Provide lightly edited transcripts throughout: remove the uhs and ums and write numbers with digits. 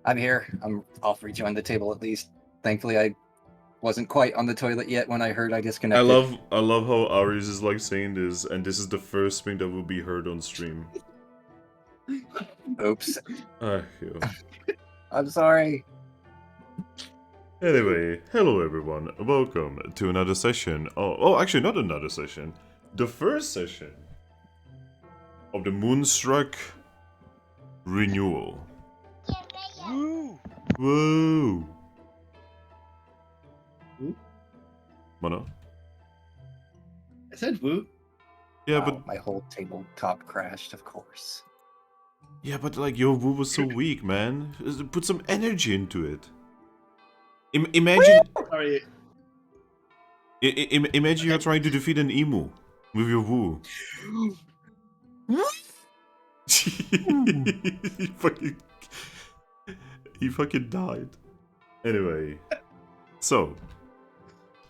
I'm here. I'll rejoin the table at least. Thankfully, I wasn't quite on the toilet yet when I heard I I disconnected. love how Aries is like saying this, and this is the first thing that will be heard on stream. Oops. Yeah. I'm sorry. Anyway, hello everyone. Welcome to another session. Actually, not another session. The first session of the Moonstruck Renewal. Woo! Whoa! Woo? Mono? I said woo. Yeah, Wow, but my whole tabletop crashed, of course. like your woo was so weak, man. Put some energy into it. Imagine, Sorry. imagine you're trying to defeat an emu with your woo. he fucking died. Anyway, so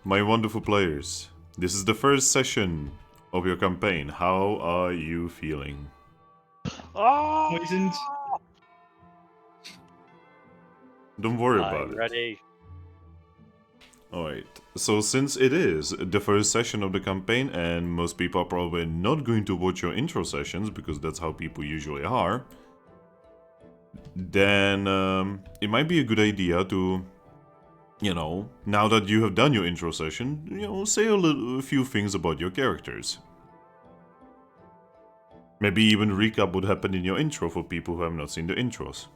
my wonderful players, this is the first session of your campaign. How are you feeling? Oh! Poisoned. Don't worry about I'm it. ready. Alright, so since it is the first session of the campaign and most people are probably not going to watch your intro sessions because that's how people usually are, then it might be a good idea to, now that you have done your intro session, say a few things about your characters. Maybe even recap what happened in your intro for people who have not seen the intros.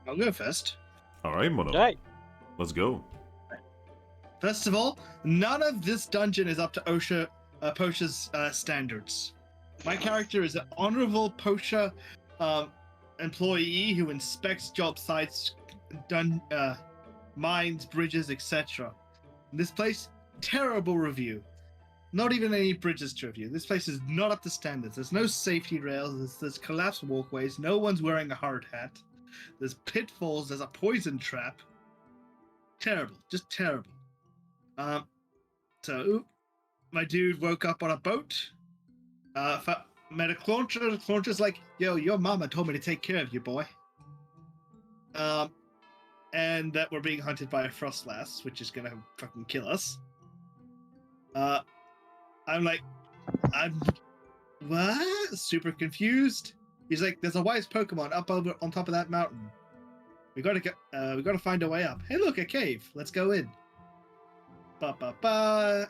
I'll go first. Alright, Mono. Hey, Let's go. First of all, none of this dungeon is up to Posha's standards. My character is an honorable Posha employee who inspects job sites, mines, bridges, etc. This place, terrible review. Not even any bridges to review. This place is not up to standards. There's no safety rails. There's collapsed walkways. No one's wearing a hard hat. There's pitfalls. There's a poison trap. Terrible. Just terrible. So my dude woke up on a boat. Met a Clauncher. Clauncher's like, yo, your mama told me to take care of you, boy. And that we're being hunted by a Frostlass, which is gonna fucking kill us. I'm what? Super confused. He's like, there's a wise Pokemon up over on top of that mountain. We gotta find a way up. Hey, look, a cave. Let's go in.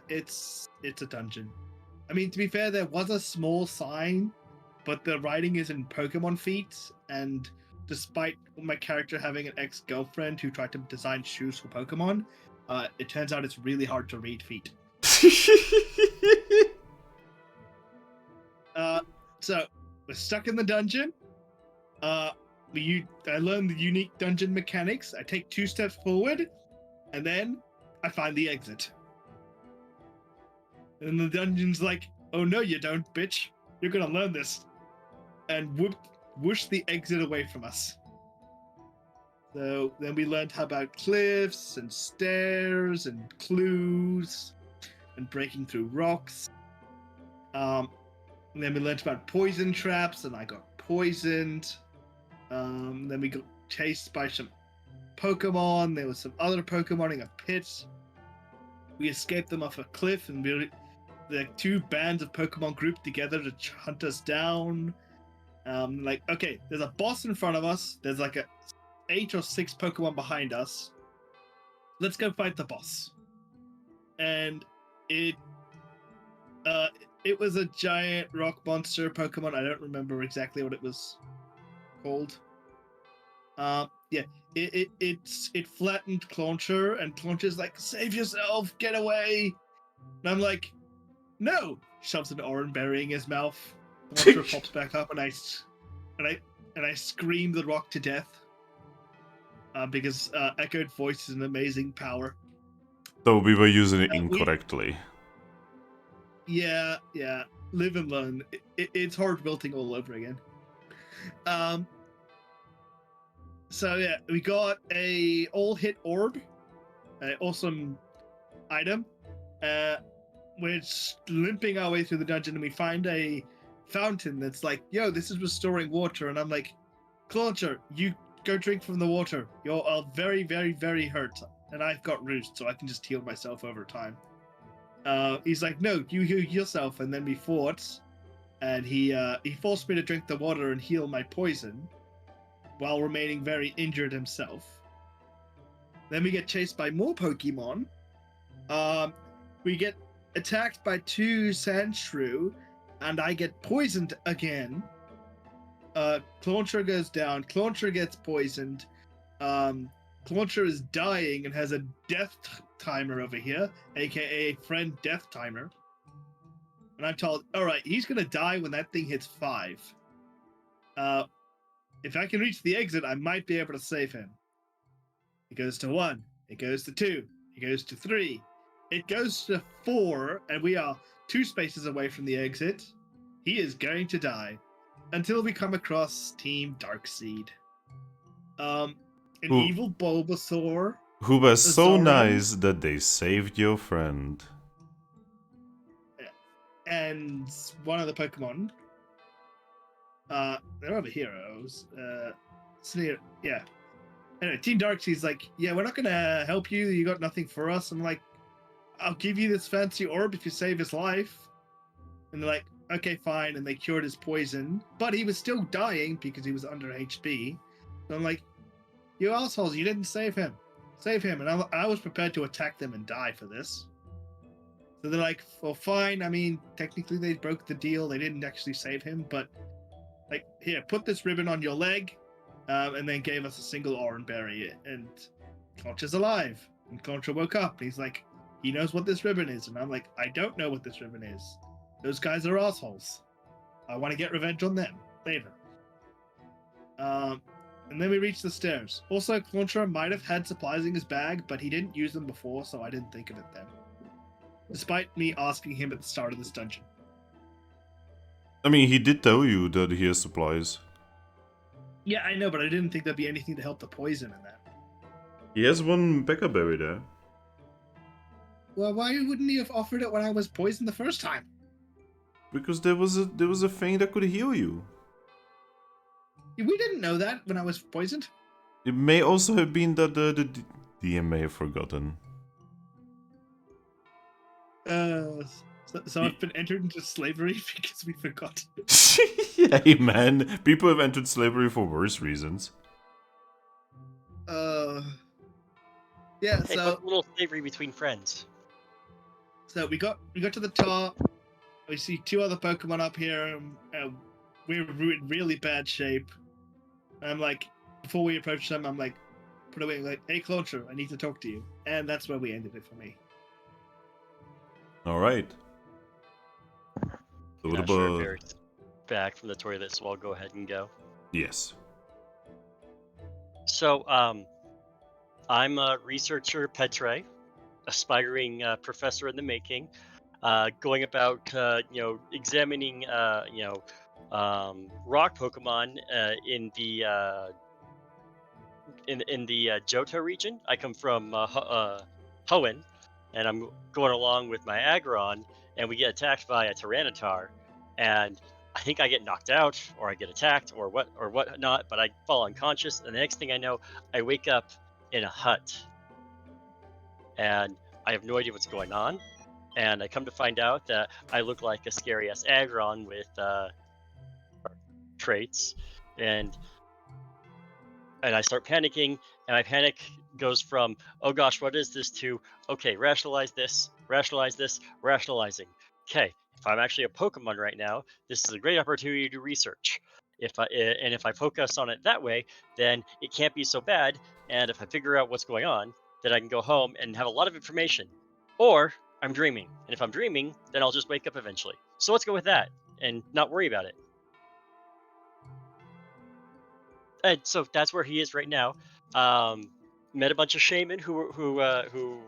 It's a dungeon. I mean, to be fair, there was a small sign, but the writing is in Pokemon feet, and despite my character having an ex-girlfriend who tried to design shoes for Pokemon, it turns out it's really hard to read feet. So we're stuck in the dungeon. I learned the unique dungeon mechanics. I take 2 steps forward, and then I find the exit. And the dungeon's like, oh no you don't, bitch. You're gonna learn this. And whoosh the exit away from us. So then we learned about cliffs and stairs and clues and breaking through rocks. And then we learned about poison traps, and I got poisoned. Then we got chased by some Pokemon. There was some other Pokemon in a pit. We escaped them off a cliff, and the 2 bands of Pokemon grouped together to hunt us down. Okay, there's a boss in front of us. There's like 8 or 6 Pokemon behind us. Let's go fight the boss. And it was a giant rock monster Pokemon. I don't remember exactly what it was called. It flattened Clauncher, and Clauncher's like, save yourself, get away. And I'm like, no. Shoves an orange berry in his mouth. The monster pops back up, and I scream the rock to death. Because echoed voice is an amazing power. So we were using it incorrectly. Yeah. Live and learn. It's hard wilting all over again. So yeah, we got a all-hit orb, an awesome item. We're limping our way through the dungeon, and we find a fountain that's like, yo, this is restoring water. And I'm like, Clauncher, you go drink from the water. You're very, very, very hurt. And I've got roost, so I can just heal myself over time. He's like, no, you heal yourself. And then we fought. And he forced me to drink the water and heal my poison while remaining very injured himself. Then we get chased by more Pokemon. We get attacked by 2 Sandshrew, and I get poisoned again. Clauncher goes down. Clauncher gets poisoned. Clauncher is dying and has a death timer over here, aka friend death timer. And I'm told, all right, he's gonna die when that thing hits 5. If I can reach the exit, I might be able to save him. It goes to 1. It goes to 2. It goes to 3. It goes to 4, and we are 2 spaces away from the exit. He is going to die until we come across Team Darkseid. An evil Bulbasaur. Who was so Zoro. nice that they saved your friend. And one of the Pokemon. They're other heroes. Sneer, yeah. Anyway, Team Darkseid's like, yeah, we're not gonna help you. You got nothing for us. I'm like, I'll give you this fancy orb if you save his life. And they're like, okay, fine. And they cured his poison, but he was still dying because he was under HP. So I'm like, you assholes, you didn't save him. Save him. And I was prepared to attack them and die for this. So they're like, well, fine. I mean, technically they broke the deal. They didn't actually save him, but like, here, put this ribbon on your leg. And then gave us a single orange berry. And Clauncher's alive. And Clauncher woke up. And he's like, he knows what this ribbon is. And I'm like, I don't know what this ribbon is. Those guys are assholes. I want to get revenge on them later. And then we reach the stairs. Also, Clauncher might have had supplies in his bag, but he didn't use them before, so I didn't think of it then. Despite me asking him at the start of this dungeon. I mean, he did tell you that he has supplies. Yeah, I know, but I didn't think there'd be anything to help the poison in that. He has 1 Pekka berry there. Well, why wouldn't he have offered it when I was poisoned the first time? Because there was a thing that could heal you. We didn't know that when I was poisoned. It may also have been that the DM may have forgotten. So I've been entered into slavery because we forgot. Hey man, people have entered slavery for worse reasons. Yeah. Hey, So a little slavery between friends. we got to the top. We see 2 other Pokemon up here. We're in really bad shape. I'm like, before we approach them, I'm like, put away, like, hey, Clauncher, I need to talk to you. And that's where we ended it for me. Alright. So what Not sure if about... Eric's back from the toilet, so I'll go ahead and go. Yes. So, I'm a researcher, Petre, aspiring professor in the making, going about, examining, rock Pokemon in the Johto region. I come from Hoenn, and I'm going along with my Aggron, and we get attacked by a Tyranitar, and I think I get knocked out, or I get attacked, or whatnot, but I fall unconscious, and the next thing I know, I wake up in a hut, and I have no idea what's going on, and I come to find out that I look like a scary-ass Aggron with traits, and I start panicking, and my panic goes from, oh gosh, what is this, to, okay, rationalizing. Okay, if I'm actually a Pokemon right now, this is a great opportunity to research. If I focus on it that way, then it can't be so bad, and if I figure out what's going on, then I can go home and have a lot of information. Or I'm dreaming, and if I'm dreaming, then I'll just wake up eventually. So let's go with that, and not worry about it. And so that's where he is right now. Met a bunch of shaman who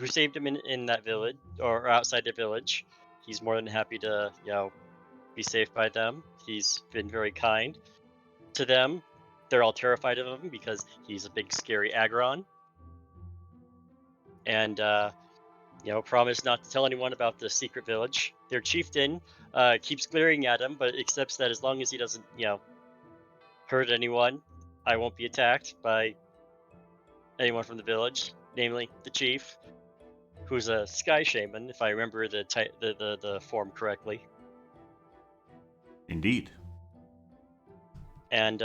saved him in that village, or outside the village. He's more than happy to be saved by them. He's been very kind to them. They're all terrified of him because he's a big scary Aggron. And promise not to tell anyone about the secret village. Their chieftain keeps glaring at him, but accepts that as long as he doesn't, hurt anyone, I won't be attacked by anyone from the village, namely the chief, who's a sky shaman, if I remember the form correctly. Indeed. And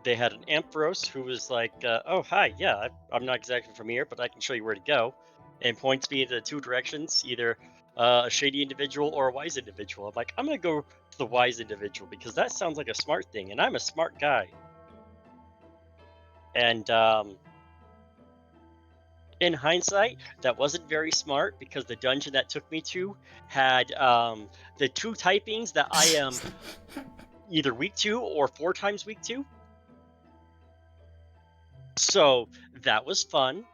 they had an Ampharos who was like, "Oh, hi, yeah, I'm not exactly from here, but I can show you where to go," and points me in the two directions, either a shady individual or a wise individual. I'm like, I'm gonna go to the wise individual because that sounds like a smart thing, and I'm a smart guy. And in hindsight, that wasn't very smart because the dungeon that took me to had the two typings that I am either weak to or 4 times weak to. So that was fun.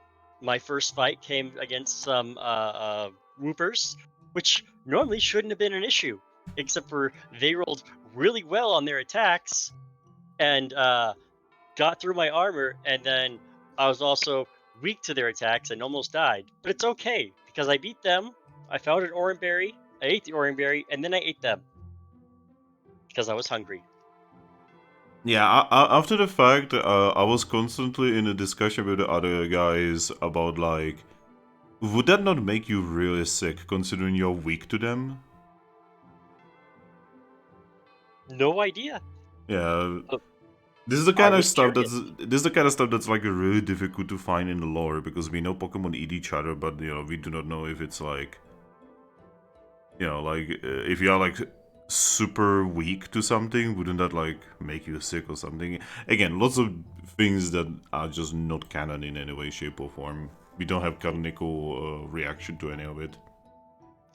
My first fight came against some whoopers, which normally shouldn't have been an issue, except for they rolled really well on their attacks and got through my armor, and then I was also weak to their attacks and almost died. But it's okay, because I beat them, I found an oranberry, I ate the oranberry, and then I ate them. Because I was hungry. Yeah, after the fact, I was constantly in a discussion with the other guys about, like, would that not make you really sick, considering you're weak to them? No idea. Yeah. Oh, This is the I kind of was stuff curious. that's like really difficult to find in the lore, because we know Pokemon eat each other, but we do not know if it's like, like if you are like super weak to something, wouldn't that like make you sick or something? Again, lots of things that are just not canon in any way, shape, or form. We don't have canonical reaction to any of it.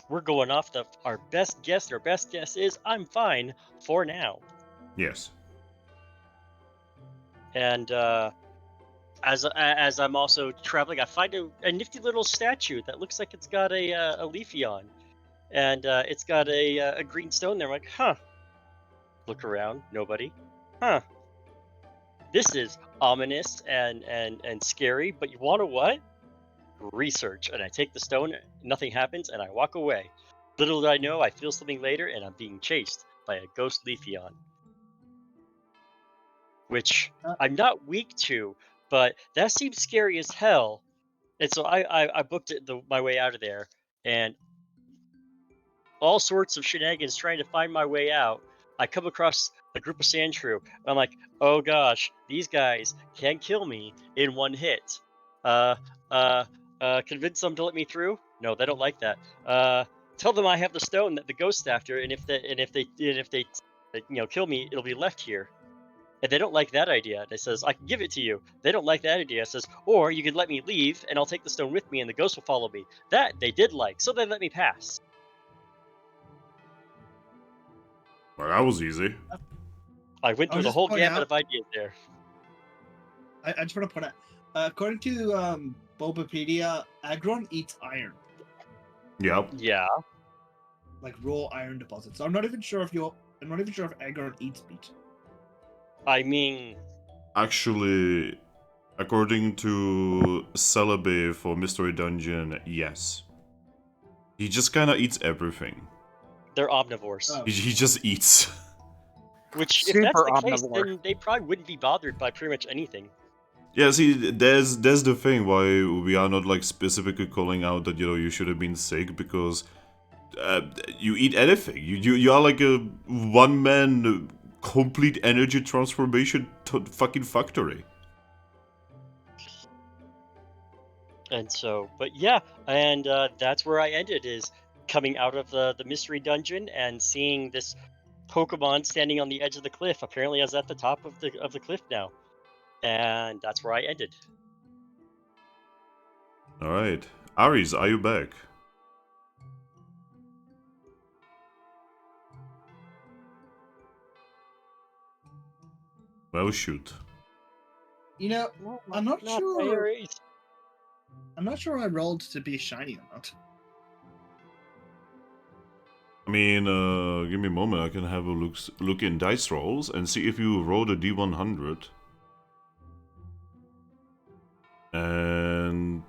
We're going off our best guess. Our best guess is I'm fine for now. Yes. And as I'm also traveling, I find a nifty little statue that looks like it's got a leafy on, and it's got a green stone there. I'm like, huh. Look around, nobody. Huh. This is ominous and scary. But you want to what? Research. And I take the stone. Nothing happens, and I walk away. Little did I know, I feel something later, and I'm being chased by a ghost Leafeon, which I'm not weak to, but that seems scary as hell. And so I booked it my way out of there, and all sorts of shenanigans trying to find my way out. I come across a group of Sandshrew. I'm like, oh gosh, these guys can kill me in one hit. Uh, convince them to let me through? No, they don't like that. Tell them I have the stone that the ghost's after, and if they kill me, it'll be left here. And they don't like that idea. They says, I can give it to you. They don't like that idea. It says, or you can let me leave, and I'll take the stone with me, and the ghost will follow me. That they did like, so they let me pass. Well, that was easy. I went through the whole gamut of ideas there. I just want to point out, according to Bulbapedia, Aggron eats iron, Yep. Yeah. like raw iron deposits. So I'm not even sure if Aggron eats meat. I mean, Actually, according to Celebi for Mystery Dungeon, yes. He just kind of eats everything. they're omnivores. Oh. He just eats. Which, if that's Super the case, omnivore. then they probably wouldn't be bothered by pretty much anything. Yeah, see, there's the thing why we are not like specifically calling out that you should have been sick, because you eat anything. You are like a one-man complete energy transformation fucking factory. And so, but yeah, and that's where I ended, is coming out of the mystery dungeon and seeing this Pokemon standing on the edge of the cliff. Apparently, I was at the top of the cliff now, and that's where I ended. All right, Aries, are you back? Well, shoot. I'm not sure. Aries. I'm not sure I rolled to be shiny or not. I mean, give me a moment. I can have a look in dice rolls and see if you rolled a D100. And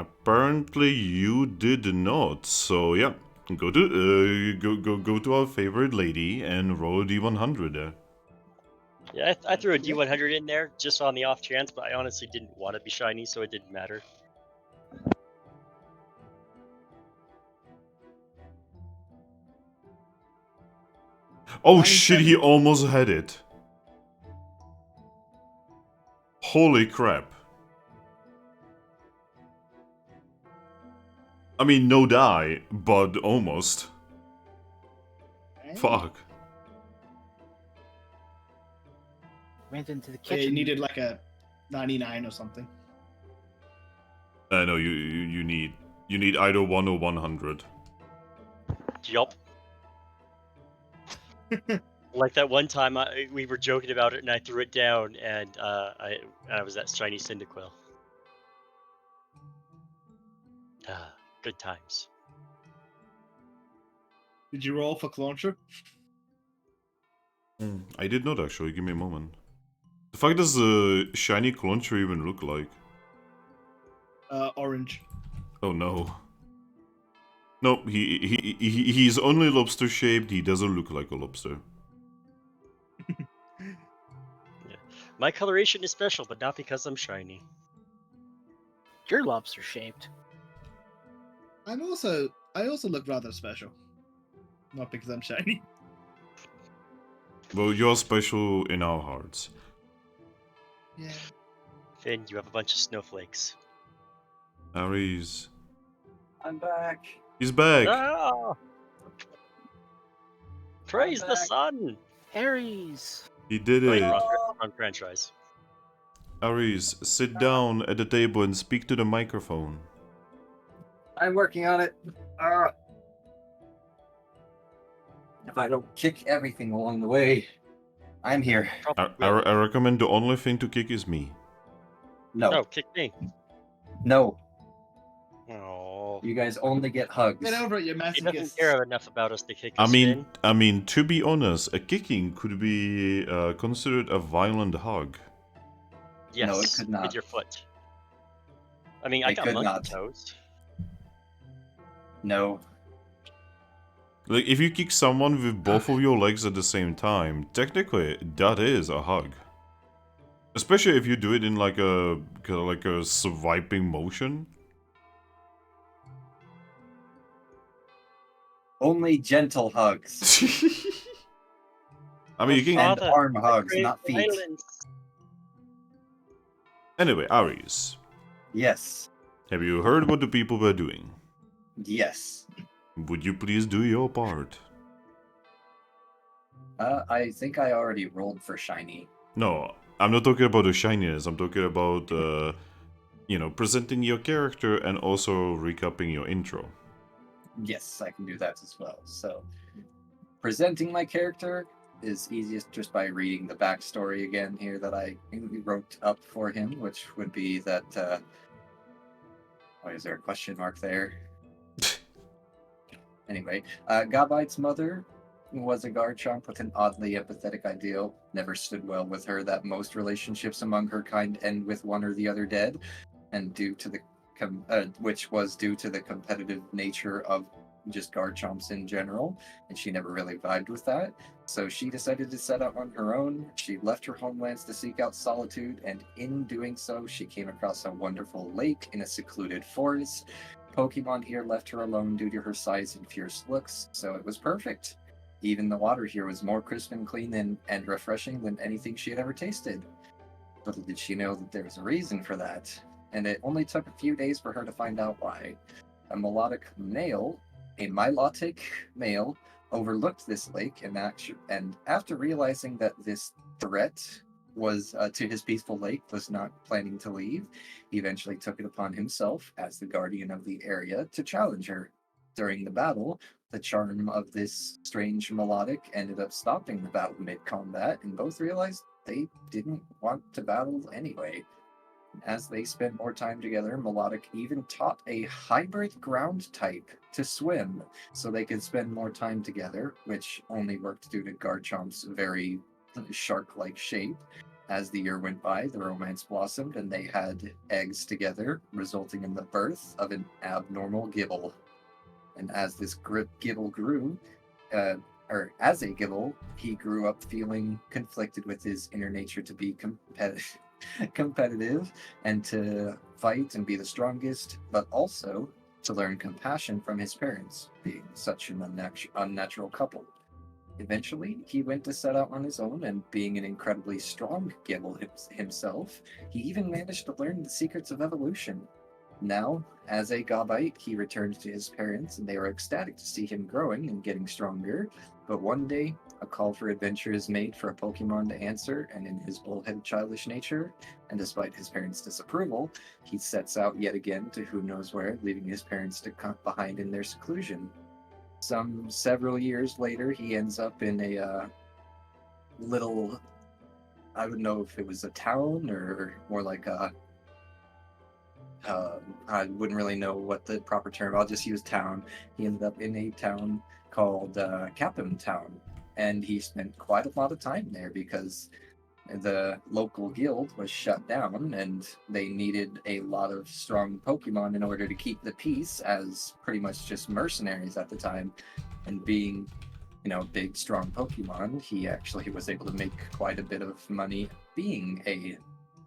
Apparently you did not. So yeah, go to our favorite lady and roll a d100 there. Yeah, I threw a D100 in there just on the off chance, but I honestly didn't want to be shiny, so it didn't matter. Oh 9, shit, 7. he almost had it. Holy crap. I mean, no die, but almost. Okay. Fuck. Went into the It kitchen. needed like a 99 or something. No, you need either 1 or 100. Yup. Like that one time we were joking about it, and I threw it down, and I was that shiny Cyndaquil. Good times. Did you roll for Clauncher? I did not actually, give me a moment. The fuck does the shiny Clauncher even look like? Orange. Oh no. Nope, he's only lobster shaped, he doesn't look like a lobster. My coloration is special, but not because I'm shiny. You're lobster shaped. I also look rather special. Not because I'm shiny. Well, you're special in our hearts. Yeah. Finn, you have a bunch of snowflakes. Aries. I'm back. He's back! Ah! Praise the back. sun! Aries. He did Right, it! wrong franchise. Aries, sit down at the table and speak to the microphone. I'm working on it. If I don't kick everything along the way, I'm here. I recommend the only thing to kick is me. No, kick me. No. Oh. You guys only get hugs. Get over it, you He massive doesn't care enough about us to kick I us, mean, Finn. to be honest, a kicking could be considered a violent hug. Yes, No, it could not. with your foot. I mean, I It got could monkey not. toes. No. Like, if you kick someone with both of your legs at the same time, technically, that is a hug. Especially if you do it in like a swiping motion. Only gentle hugs. I mean, you can... And Father, arm I hugs, crave not feet. violence. Anyway, Aries, Yes. have you heard what the people were doing? Yes. Would you please do your part? I think I already rolled for shiny. No, I'm not talking about the shininess. I'm talking about, presenting your character and also recapping your intro. Yes, I can do that as well. So, presenting my character is easiest just by reading the backstory again here that I wrote up for him, which would be that, why is there a question mark there? Anyway, Gabite's mother was a Garchomp with an oddly empathetic ideal. Never stood well with her that most relationships among her kind end with one or the other dead, and which was due to the competitive nature of just Garchomps in general, and she never really vibed with that. So she decided to set out on her own. She left her homelands to seek out solitude, and in doing so, she came across a wonderful lake in a secluded forest. Pokemon here left her alone due to her size and fierce looks, so it was perfect. Even the water here was more crisp and clean and refreshing than anything she had ever tasted. Little did she know that there was a reason for that, and it only took a few days for her to find out why. A milotic male, overlooked this lake, and after realizing that this threat was to his peaceful lake was not planning to leave, he eventually took it upon himself as the guardian of the area to challenge her. During the battle, the charm of this strange melodic ended up stopping the battle mid-combat, and both realized they didn't want to battle anyway. As they spent more time together, Melodic even taught a hybrid ground type to swim so they could spend more time together, which only worked due to Garchomp's very shark-like shape. As the year went by, the romance blossomed and they had eggs together, resulting in the birth of an abnormal Gibble. And as this Gibble grew, uh, or as a Gibble, he grew up feeling conflicted with his inner nature to be competitive and to fight and be the strongest, but also to learn compassion from his parents, being such an unnatural couple. Eventually, he went to set out on his own, and being an incredibly strong Gibble himself, he even managed to learn the secrets of evolution. Now, as a Gabite, he returned to his parents, and they were ecstatic to see him growing and getting stronger. But one day, a call for adventure is made for a Pokemon to answer, and in his bullheaded childish nature, and despite his parents' disapproval, he sets out yet again to who knows where, leaving his parents to behind in their seclusion. Some several years later, he ends up in a little, I don't know if it was a town or more like a, I wouldn't really know what the proper term, I'll just use town. He ended up in a town called Captain Town, and he spent quite a lot of time there because the local guild was shut down and they needed a lot of strong Pokemon in order to keep the peace as pretty much just mercenaries at the time. And being, big, strong Pokemon, he actually was able to make quite a bit of money being a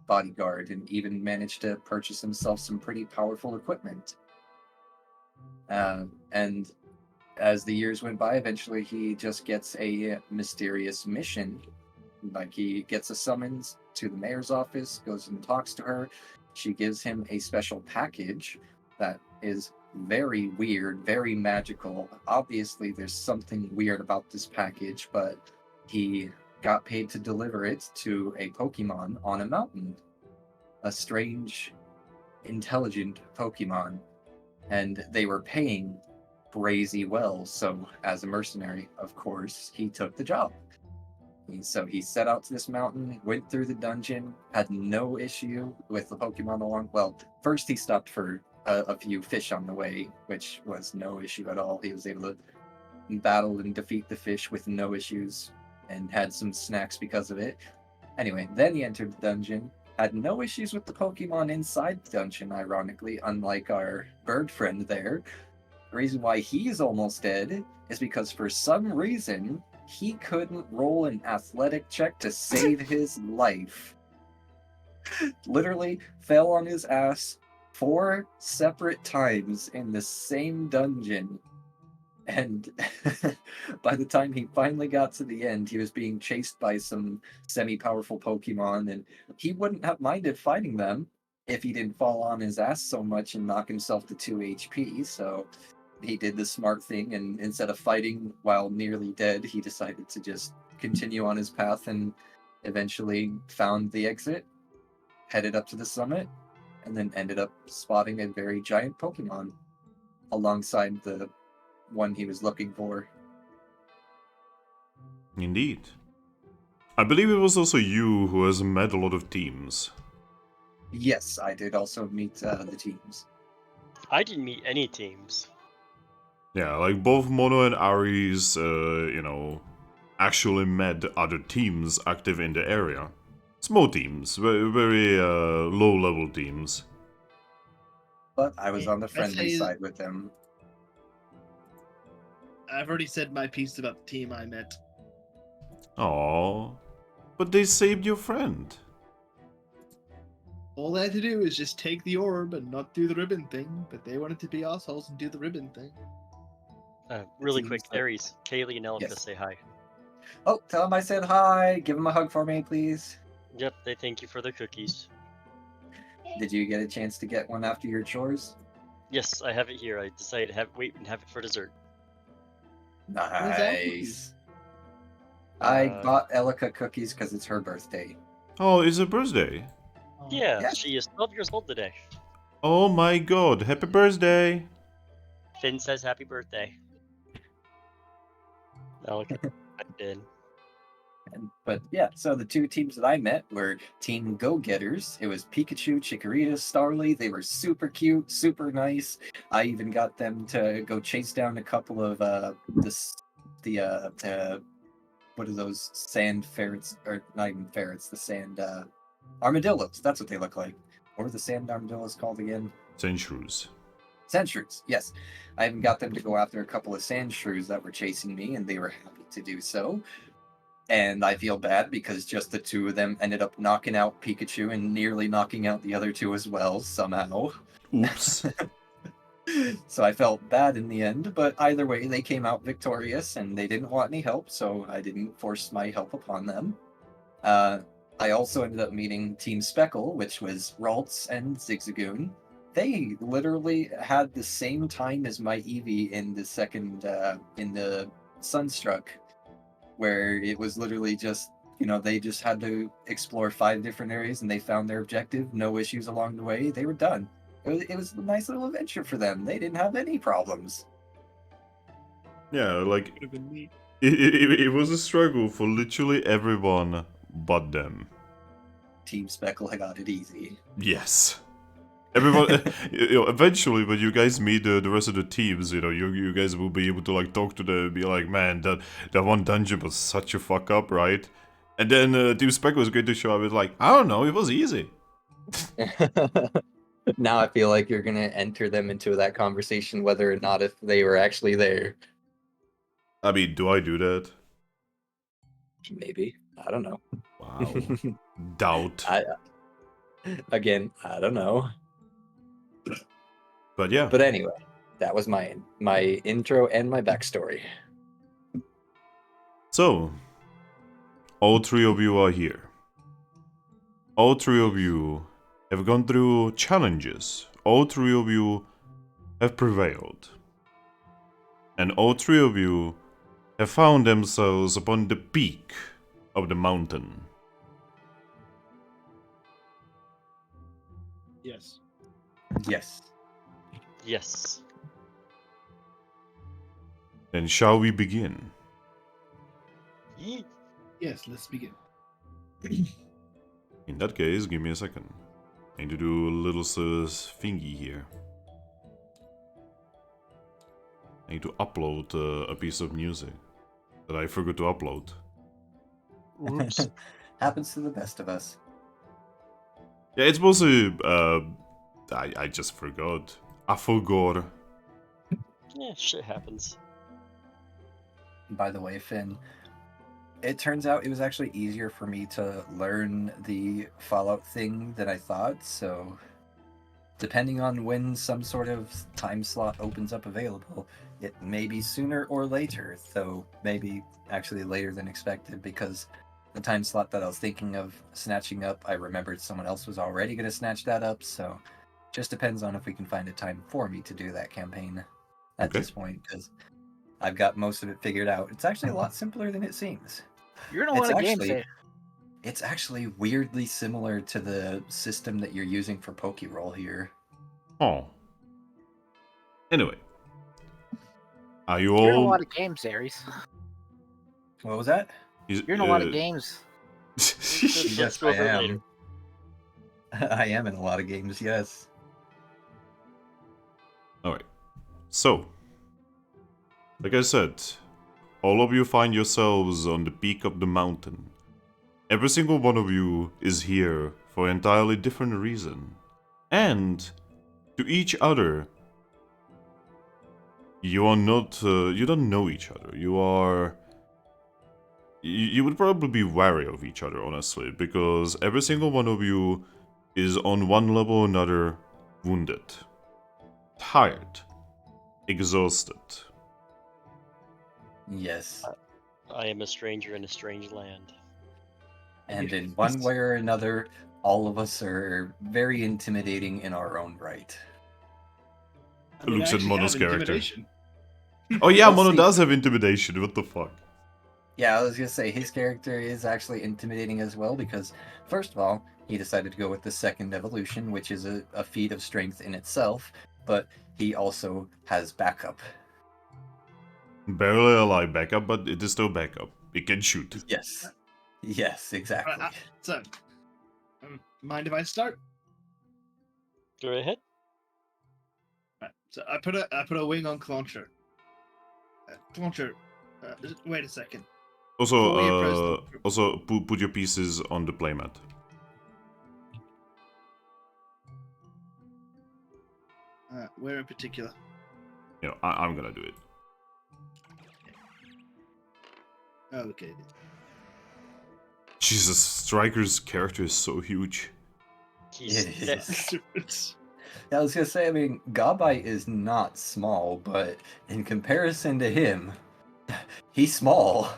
bodyguard and even managed to purchase himself some pretty powerful equipment. And as the years went by, eventually he just gets a mysterious mission. Like, he gets a summons to the mayor's office, goes and talks to her. She gives him a special package that is very weird, very magical. Obviously, there's something weird about this package, but he got paid to deliver it to a Pokemon on a mountain. A strange, intelligent Pokemon. And they were paying crazy well, so as a mercenary, of course, he took the job. So he set out to this mountain, went through the dungeon, had no issue with the Pokemon along. Well, first he stopped for a few fish on the way, which was no issue at all. He was able to battle and defeat the fish with no issues and had some snacks because of it. Anyway, then he entered the dungeon, had no issues with the Pokemon inside the dungeon, ironically, unlike our bird friend there. The reason why he's almost dead is because for some reason he couldn't roll an athletic check to save his life. Literally fell on his ass 4 separate times in the same dungeon. And by the time he finally got to the end, he was being chased by some semi-powerful Pokemon, and he wouldn't have minded fighting them if he didn't fall on his ass so much and knock himself to 2 HP. So he did the smart thing, and instead of fighting while nearly dead, he decided to just continue on his path and eventually found the exit, headed up to the summit, and then ended up spotting a very giant Pokemon alongside the one he was looking for. Indeed. I believe it was also you who has met a lot of teams. Yes, I did also meet the teams. I didn't meet any teams. Yeah, like both Mono and Aries, actually met other teams active in the area. Small teams, very low-level teams. But I was on the I'd friendly say- side with them. I've already said my piece about the team I met. Aww. But they saved your friend. All they had to do is just take the orb and not do the ribbon thing, but they wanted to be assholes and do the ribbon thing. Really Seems quick, like- Aries, Kaylee, and Elka Yes. say hi. Oh, tell him I said hi. Give him a hug for me, please. Yep, they thank you for the cookies. Did you get a chance to get one after your chores? Yes, I have it here. I decided to wait and have it for dessert. Nice. I Uh, bought Elika cookies because it's her birthday. Oh, it's her birthday. Yeah, Yes. she is 12 years old today. Oh my god, happy birthday! Finn says happy birthday. Elka typed in. But yeah, so the 2 teams that I met were Team Go-Getters. It was Pikachu, Chikorita, Starly. They were super cute, super nice. I even got them to go chase down a couple of what are those sand ferrets, or not even ferrets, the sand armadillos. That's what they look like. What are the sand armadillos called again? Sand shrews. Sand shrews, yes. I even got them to go after a couple of sand shrews that were chasing me, and they were happy to do so. And I feel bad because just the two of them ended up knocking out Pikachu and nearly knocking out the other two as well, somehow. Oops. So I felt bad in the end, but either way, they came out victorious, and they didn't want any help, so I didn't force my help upon them. I also ended up meeting Team Speckle, which was Ralts and Zigzagoon. They literally had the same time as my Eevee in the second, in the Sunstruck, where it was literally just, they just had to explore 5 different areas and they found their objective, no issues along the way, they were done. It was a nice little adventure for them. They didn't have any problems. Yeah, like, Would have been neat. it was a struggle for literally everyone but them. Team Speckle got it easy. Yes. Everyone, eventually, when you guys meet the rest of the teams, you guys will be able to like talk to them and be like, man, that one dungeon was such a fuck up, right? And then Team Spec was going to show up. It's like, I don't know, it was easy. Now I feel like you're gonna enter them into that conversation, whether or not if they were actually there. I mean, do I do that? Maybe. I don't know. Wow. Doubt. I don't know. But yeah. But anyway, that was my intro and my backstory. So, all 3 of you are here. All 3 of you have gone through challenges. All 3 of you have prevailed. And all 3 of you have found themselves upon the peak of the mountain. Yes. Yes. Yes. Then shall we begin? Yeet. Yes, let's begin. In that case, give me a second. I need to do a little thingy here. I need to upload a piece of music that I forgot to upload. Oops. Happens to the best of us. Yeah, it's mostly, I just forgot. I forgot. Yeah, shit happens. By the way, Finn, it turns out it was actually easier for me to learn the Fallout thing than I thought, so depending on when some sort of time slot opens up available, it may be sooner or later, though maybe actually later than expected, because the time slot that I was thinking of snatching up, I remembered someone else was already going to snatch that up, so just depends on if we can find a time for me to do that campaign at Okay. this point, because I've got most of it figured out. It's actually a lot simpler than it seems. You're in a lot of games actually- there. It's actually weirdly similar to the system that you're using for Pokerole here. Oh. Anyway. Are you You're in a all... lot of games, Aries. What was that? You're in a lot of games. Yes, go I over it am. later. I am in a lot of games, yes. Alright. So. Like I said, all of you find yourselves on the peak of the mountain. Every single one of you is here for an entirely different reason. And to each other, you are not, you don't know each other. You are... You would probably be wary of each other, honestly, because every single one of you is on one level or another wounded, tired, exhausted. Yes. I am a stranger in a strange land. And in one way or another, all of us are very intimidating in our own right. I mean, Looks I at actually Mono's have character. intimidation. Oh yeah, Let's Mono see. does have intimidation, what the fuck? Yeah, I was gonna say his character is actually intimidating as well because, first of all, he decided to go with the second evolution, which is a feat of strength in itself, but he also has backup. Barely alive backup, but it is still backup. It can shoot. Yes. Yes, exactly. So, mind if I start? Go ahead. Right, so I put a wing on Clauncher. Clauncher, wait a second. Before we approach them. Also put your pieces on the playmat. Where in particular? You know, I'm gonna do it. Okay. Jesus, Striker's character is so huge. He's It thick. is. I was gonna say, I mean, Gabite is not small, but in comparison to him, he's small.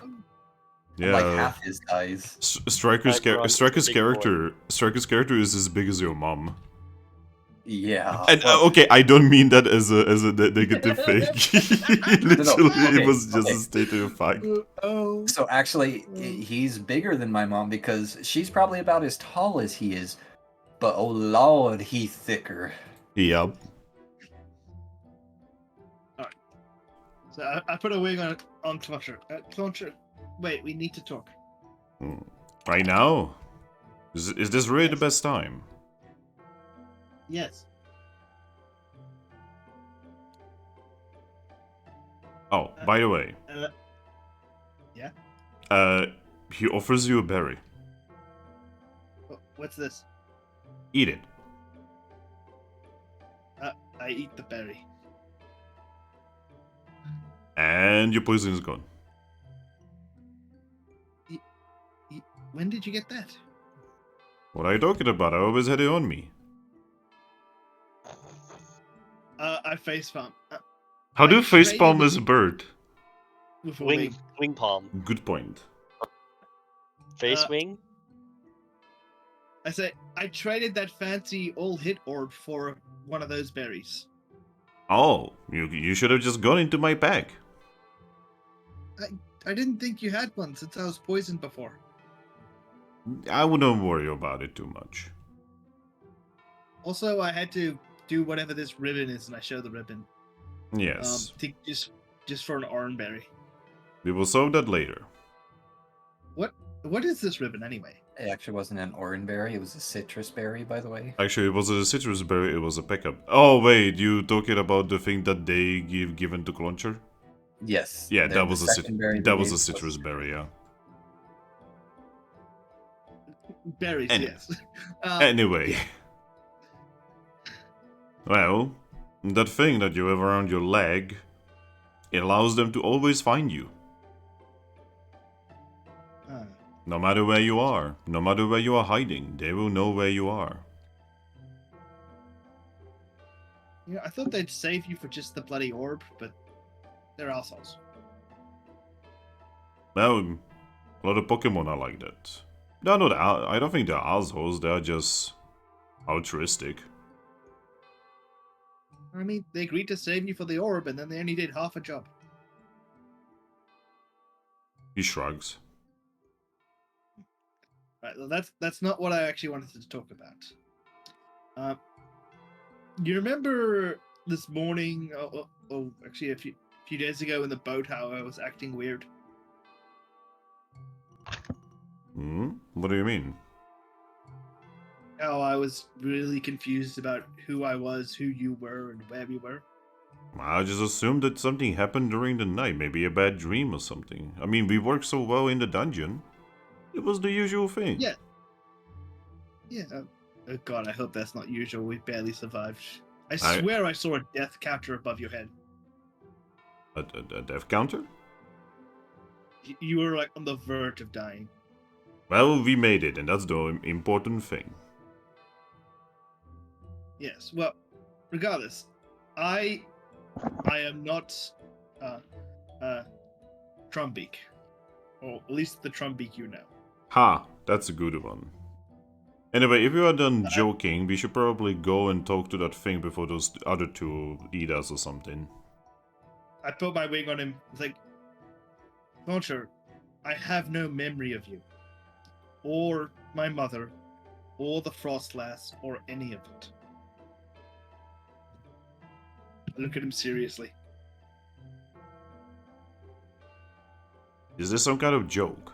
Yeah, Like half his size. Striker's Aggron's a big boy. Striker's character is as big as your mom. Yeah. And okay, I don't mean that as a negative thing. Literally, Okay, it was just okay. a statement of fact. So actually, he's bigger than my mom because she's probably about as tall as he is. But oh lord, he's thicker. Yep. So I put a wing on Cluncher. Cluncher, wait, we need to talk. Right now? Is this really the Yes. best time? Yes. Oh, by the way. Yeah? He offers you a berry. What's this? Eat it. I eat the berry. And your poison is gone. When did you get that? What are you talking about? I always had it on me. I facepalm. How I do facepalm traded as a bird? With a Wing palm. Good point. Face wing? I say I traded that fancy old hit orb for one of those berries. Oh, you should have just gone into my pack. I didn't think you had one since I was poisoned before. I wouldn't worry about it too much. Also, I had to do whatever this ribbon is, and I show the ribbon. Yes. Just for an orange berry. We will solve that later. What is this ribbon anyway? It actually wasn't an orange berry, it was a citrus berry, by the way. Actually, it was a citrus berry, it was a pickup. Oh, wait, you talking about the thing that they given to Clauncher? Yes. Yeah, the that was a second berry that they was a gave citrus berry, yeah. Berries, And- yes. Anyway. yeah. Well, that thing that you have around your leg, it allows them to always find you. No matter where you are, no matter where you are hiding, they will know where you are. Yeah, I thought they'd save you for just the bloody orb, but they're assholes. Well, a lot of Pokemon are like that. They're not, I don't think they're assholes, they're just altruistic. I mean, they agreed to save you for the orb, and then they only did half a job. He shrugs. Right, well, that's not what I actually wanted to talk about. You remember this morning? Actually, a few days ago in the boat, how I was acting weird. What do you mean? How I was really confused about who I was, who you were, and where we were. I just assumed that something happened during the night, maybe a bad dream or something. I mean, we worked so well in the dungeon. It was the usual thing. Yeah. Yeah. Oh god, I hope that's not usual. We barely survived. I swear I saw a death counter above your head. A death counter? You were like on the verge of dying. Well, we made it, and that's the important thing. Yes. Well, regardless, I am not Trumbeak, or at least the Trumbeak you know. Ha, that's a good one. Anyway, if you are done joking, we should probably go and talk to that thing before those other two eat us or something. I put my wing on him. It's like, Launcher, I have no memory of you, or my mother, or the Frost Lass, or any of it. I look at him seriously. Is this some kind of joke?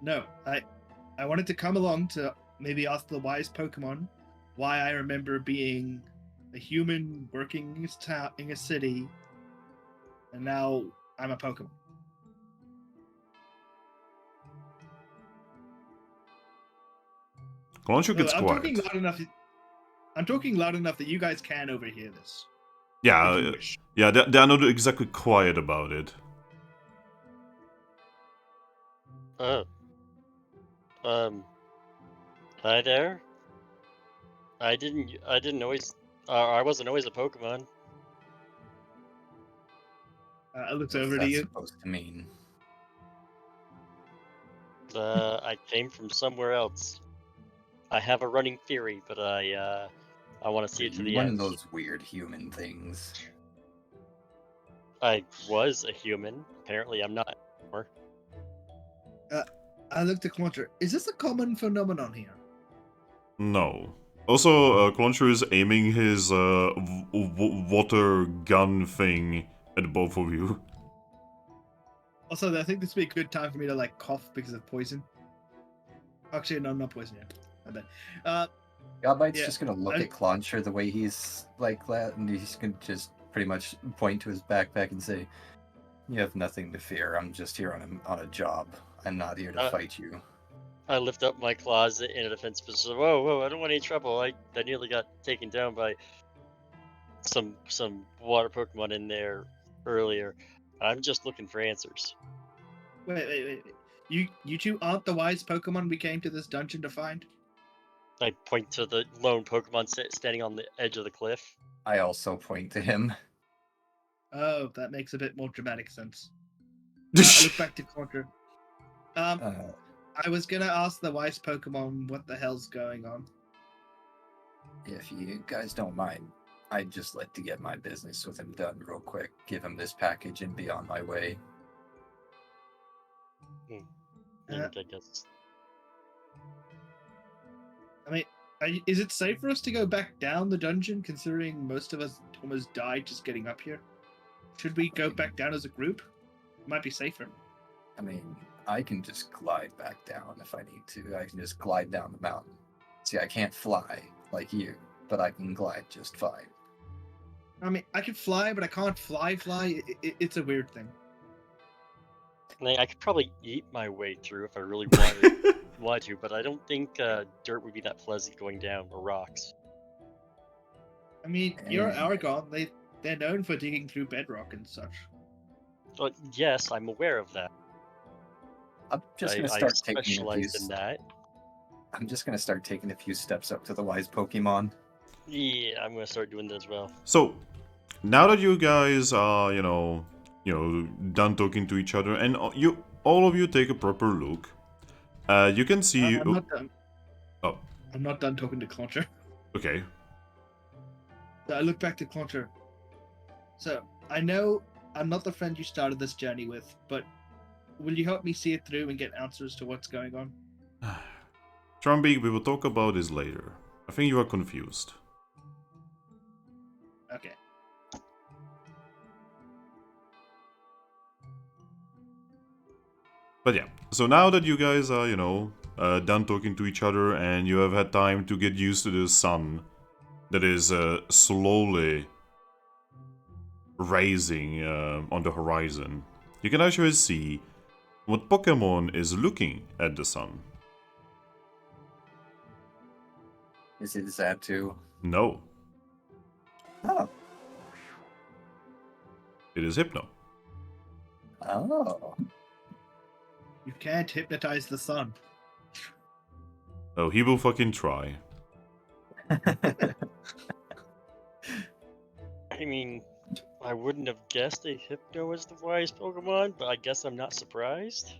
No, I wanted to come along to maybe ask the wise Pokemon why I remember being a human working in a city, and now I'm a Pokemon. Clauncher gets I'm quiet. talking loud enough. I'm talking loud enough that you guys can overhear this. Yeah, if you wish. yeah, they're not exactly quiet about it. Oh. Hi there. I didn't always. I wasn't always a Pokemon. It looks What's over to that you. supposed to mean? I came from somewhere else. I have a running theory, but I want to see Are it to you the one end. of those weird human things? I was a human. Apparently, I'm not anymore. I looked at Clauncher. Is this a common phenomenon here? No. Also, Clauncher is aiming his water gun thing at both of you. Also, I think this would be a good time for me to like cough because of poison. Actually, no, I'm not poison yet. I bet. Gabite's Yeah, just gonna look I- at Clauncher the way he's like that, and he's gonna just pretty much point to his backpack and say, "You have nothing to fear. I'm just here on a job. I'm not here to fight you." I lift up my claws in a defense position. Whoa, whoa! I don't want any trouble. I nearly got taken down by some water Pokemon in there earlier. I'm just looking for answers. Wait. You two aren't the wise Pokemon we came to this dungeon to find? I point to the lone Pokemon standing on the edge of the cliff. I also point to him. Oh, that makes a bit more dramatic sense. I look back to Clauncher. I was gonna ask the wise Pokemon what the hell's going on. If you guys don't mind, I'd just like to get my business with him done real quick. Give him this package and be on my way. I guess. I mean, is it safe for us to go back down the dungeon, considering most of us almost died just getting up here? Should we go back down as a group? It might be safer. I mean, I can just glide back down if I need to. I can just glide down the mountain. See, I can't fly like you, but I can glide just fine. I mean, I can fly, but I can't fly. It's a weird thing. I could probably eat my way through if I really wanted to, but I don't think dirt would be that pleasant going down, or rocks. I mean, you're Aggron. They're known for digging through bedrock and such. But yes, I'm aware of that. I'm just gonna I start taking a few. specialize in that. I'm just gonna start taking a few steps up to the wise Pokemon. Yeah, I'm gonna start doing that as well. So, now that you guys are, done talking to each other, and all of you take a proper look, you can see. I'm not done. Oh. I'm not done talking to Clauncher. Okay. So I look back to Clauncher. So I know I'm not the friend you started this journey with, but will you help me see it through and get answers to what's going on? Trumbeak, we will talk about this later. I think you are confused. Okay. But yeah, so now that you guys are, done talking to each other and you have had time to get used to the sun that is slowly rising on the horizon, you can actually see what Pokemon is looking at the sun. Is it Zaptu? No, Oh. it is Hypno. Oh. You can't hypnotize the sun. Oh, he will fucking try. I mean, I wouldn't have guessed a Hypno was the wise Pokemon, but I guess I'm not surprised.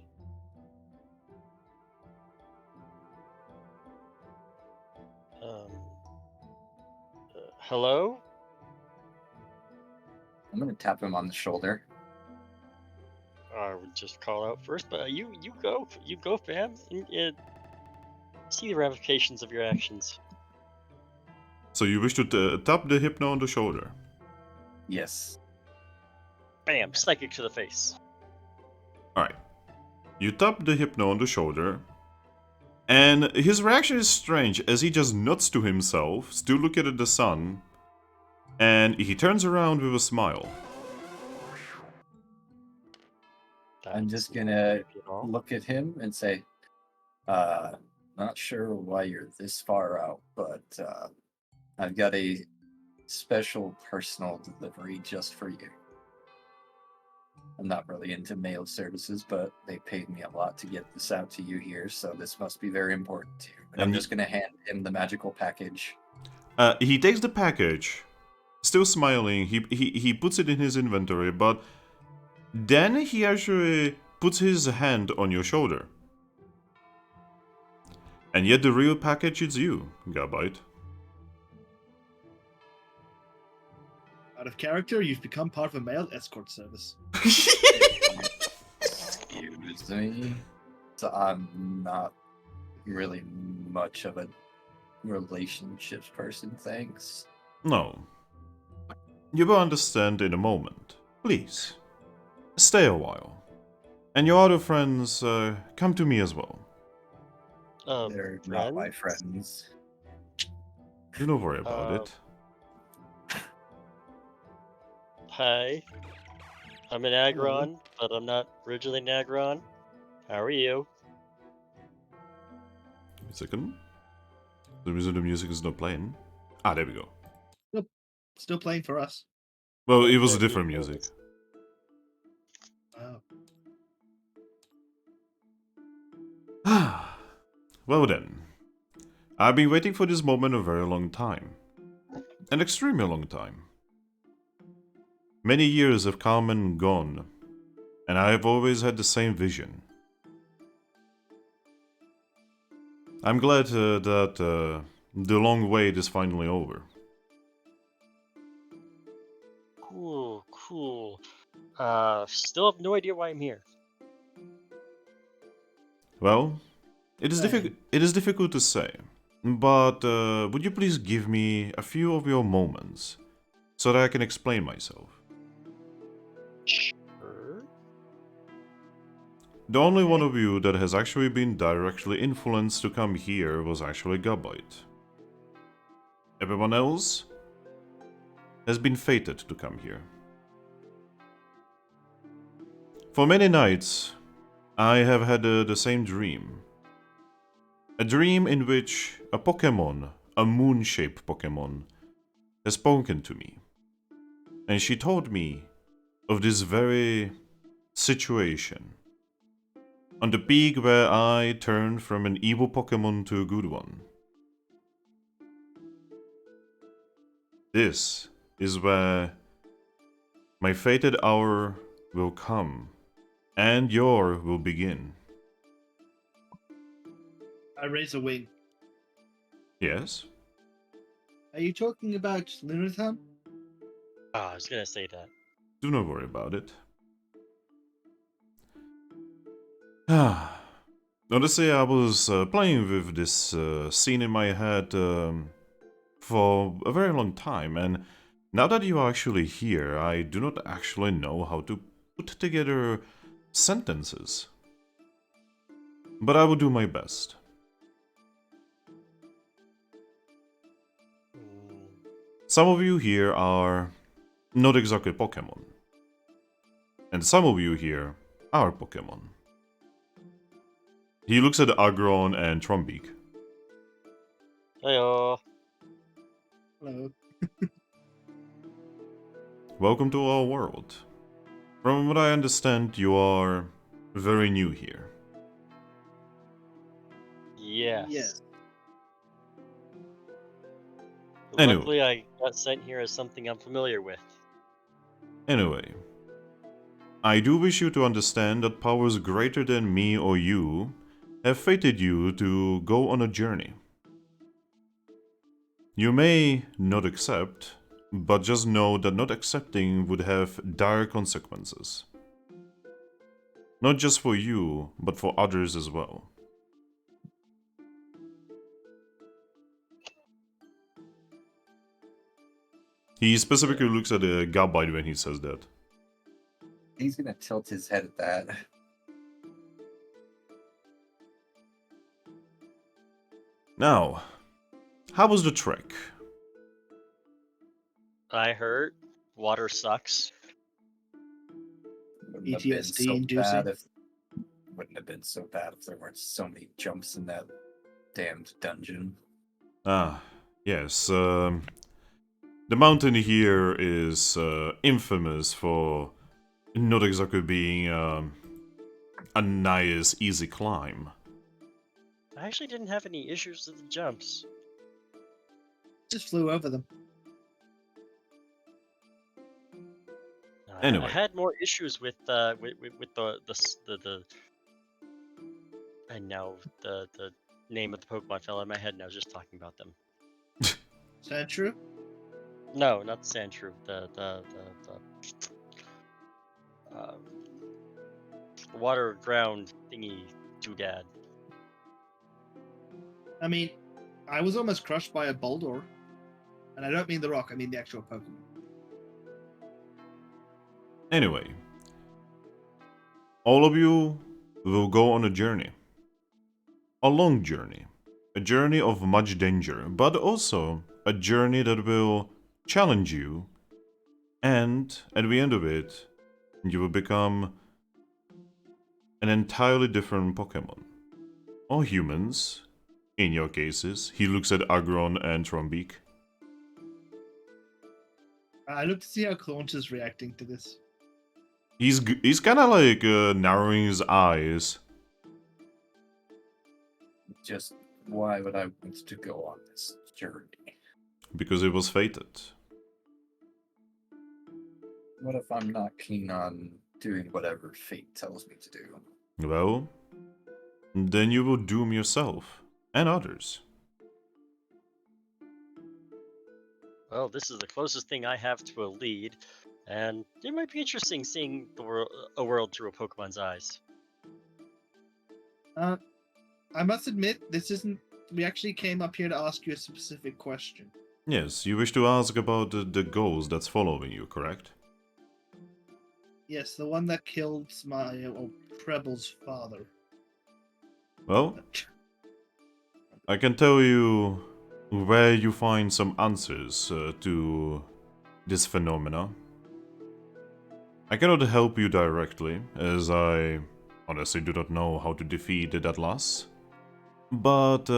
Hello? I'm gonna tap him on the shoulder. I would just call out first, but you go, fam. See the ramifications of your actions. So you wish to tap the Hypno on the shoulder? Yes. Bam! Psychic to the face. Alright. You tap the Hypno on the shoulder, and his reaction is strange as he just nods to himself, still looking at the sun, and he turns around with a smile. I'm That's just gonna not creepy at all. look at him and say, Not sure why you're this far out, but I've got a special personal delivery just for you. I'm not really into mail services, but they paid me a lot to get this out to you here, so this must be very important to you. And I'm And just going to hand him the magical package. He takes the package, still smiling. He puts it in his inventory, but then he actually puts his hand on your shoulder. And yet the real package is you, Gabite. Out of character, you've become part of a male escort service. Excuse me. So I'm not really much of a relationships person, thanks. No. You will understand in a moment. Please, stay a while. And your other friends, come to me as well. They're not my friends. Do not worry about it. Hi. I'm an Aggron, but I'm not originally an Aggron. How are you? Wait a second. The reason the music is not playing. Ah, there we go. Still playing for us. Well, it was a different music. Oh. Well then. I've been waiting for this moment a very long time. An extremely long time. Many years have come and gone, and I have always had the same vision. I'm glad that the long wait is finally over. Cool. Still have no idea why I'm here. Well, it is difficult to say, but would you please give me a few of your moments so that I can explain myself? Sure. The only one of you that has actually been directly influenced to come here was actually Gabite. Everyone else has been fated to come here. For many nights, I have had the same dream. A dream in which a Pokémon, a moon-shaped Pokémon, has spoken to me. And she told me of this very situation. On the peak where I turned from an evil Pokémon to a good one. This is where my fated hour will come, and your will begin. I raise a wing. Yes? Are you talking about Lunathon? I was gonna say that. Do not worry about it. Honestly, I was playing with this scene in my head for a very long time, and now that you are actually here, I do not actually know how to put together sentences. But I will do my best. Some of you here are not exactly Pokemon. And some of you here are Pokemon. He looks at Aggron and Trumbeak. Heyo. Hello. Welcome to our world. From what I understand, you are very new here. Yes. Yes. Anyway. Luckily, I got sent here as something I'm familiar with. Anyway, I do wish you to understand that powers greater than me or you have fated you to go on a journey. You may not accept, but just know that not accepting would have dire consequences. Not just for you, but for others as well. He specifically looks at a Gabite when he says that. He's gonna tilt his head at that. Now, how was the trek? I heard water sucks. Wouldn't have been PTSD so inducing. bad if wouldn't have been so bad if there weren't so many jumps in that damned dungeon. Ah, yes. The mountain here is infamous for not exactly being a nice, easy climb. I actually didn't have any issues with the jumps. Just flew over them. I Anyway. had more issues with the I know the name of the Pokemon fell in my head, and I was just talking about them. Is that true? No, not the Sandshrew. The water ground thingy doodad. I mean, I was almost crushed by a Boldor. And I don't mean the rock, I mean the actual Pokemon. Anyway, all of you will go on a journey. A long journey. A journey of much danger, but also a journey that will challenge you, and at the end of it, you will become an entirely different Pokemon. Or humans, in your cases. He looks at Aggron and Trumbeak. I look to see how Claunch is reacting to this. He's kind of like narrowing his eyes. Just why would I want to go on this journey? Because it was fated. What if I'm not keen on doing whatever fate tells me to do? Well, then you will doom yourself and others. Well, this is the closest thing I have to a lead, and it might be interesting seeing a world through a Pokemon's eyes. I must admit, this isn't. We actually came up here to ask you a specific question. Yes, you wish to ask about the ghost that's following you, correct? Yes, the one that killed my Treble's father. Well, I can tell you where you find some answers to this phenomena. I cannot help you directly, as I honestly do not know how to defeat that loss. But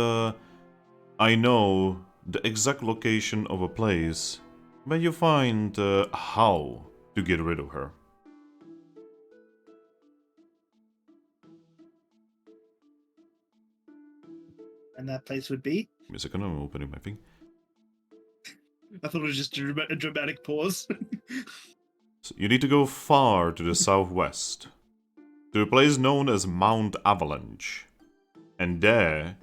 I know the exact location of a place where you find how to get rid of her. And that place would be? Give me a second, I'm opening my thing. I thought it was just a dramatic pause. So you need to go far to the southwest, to a place known as Mount Avalanche. And there,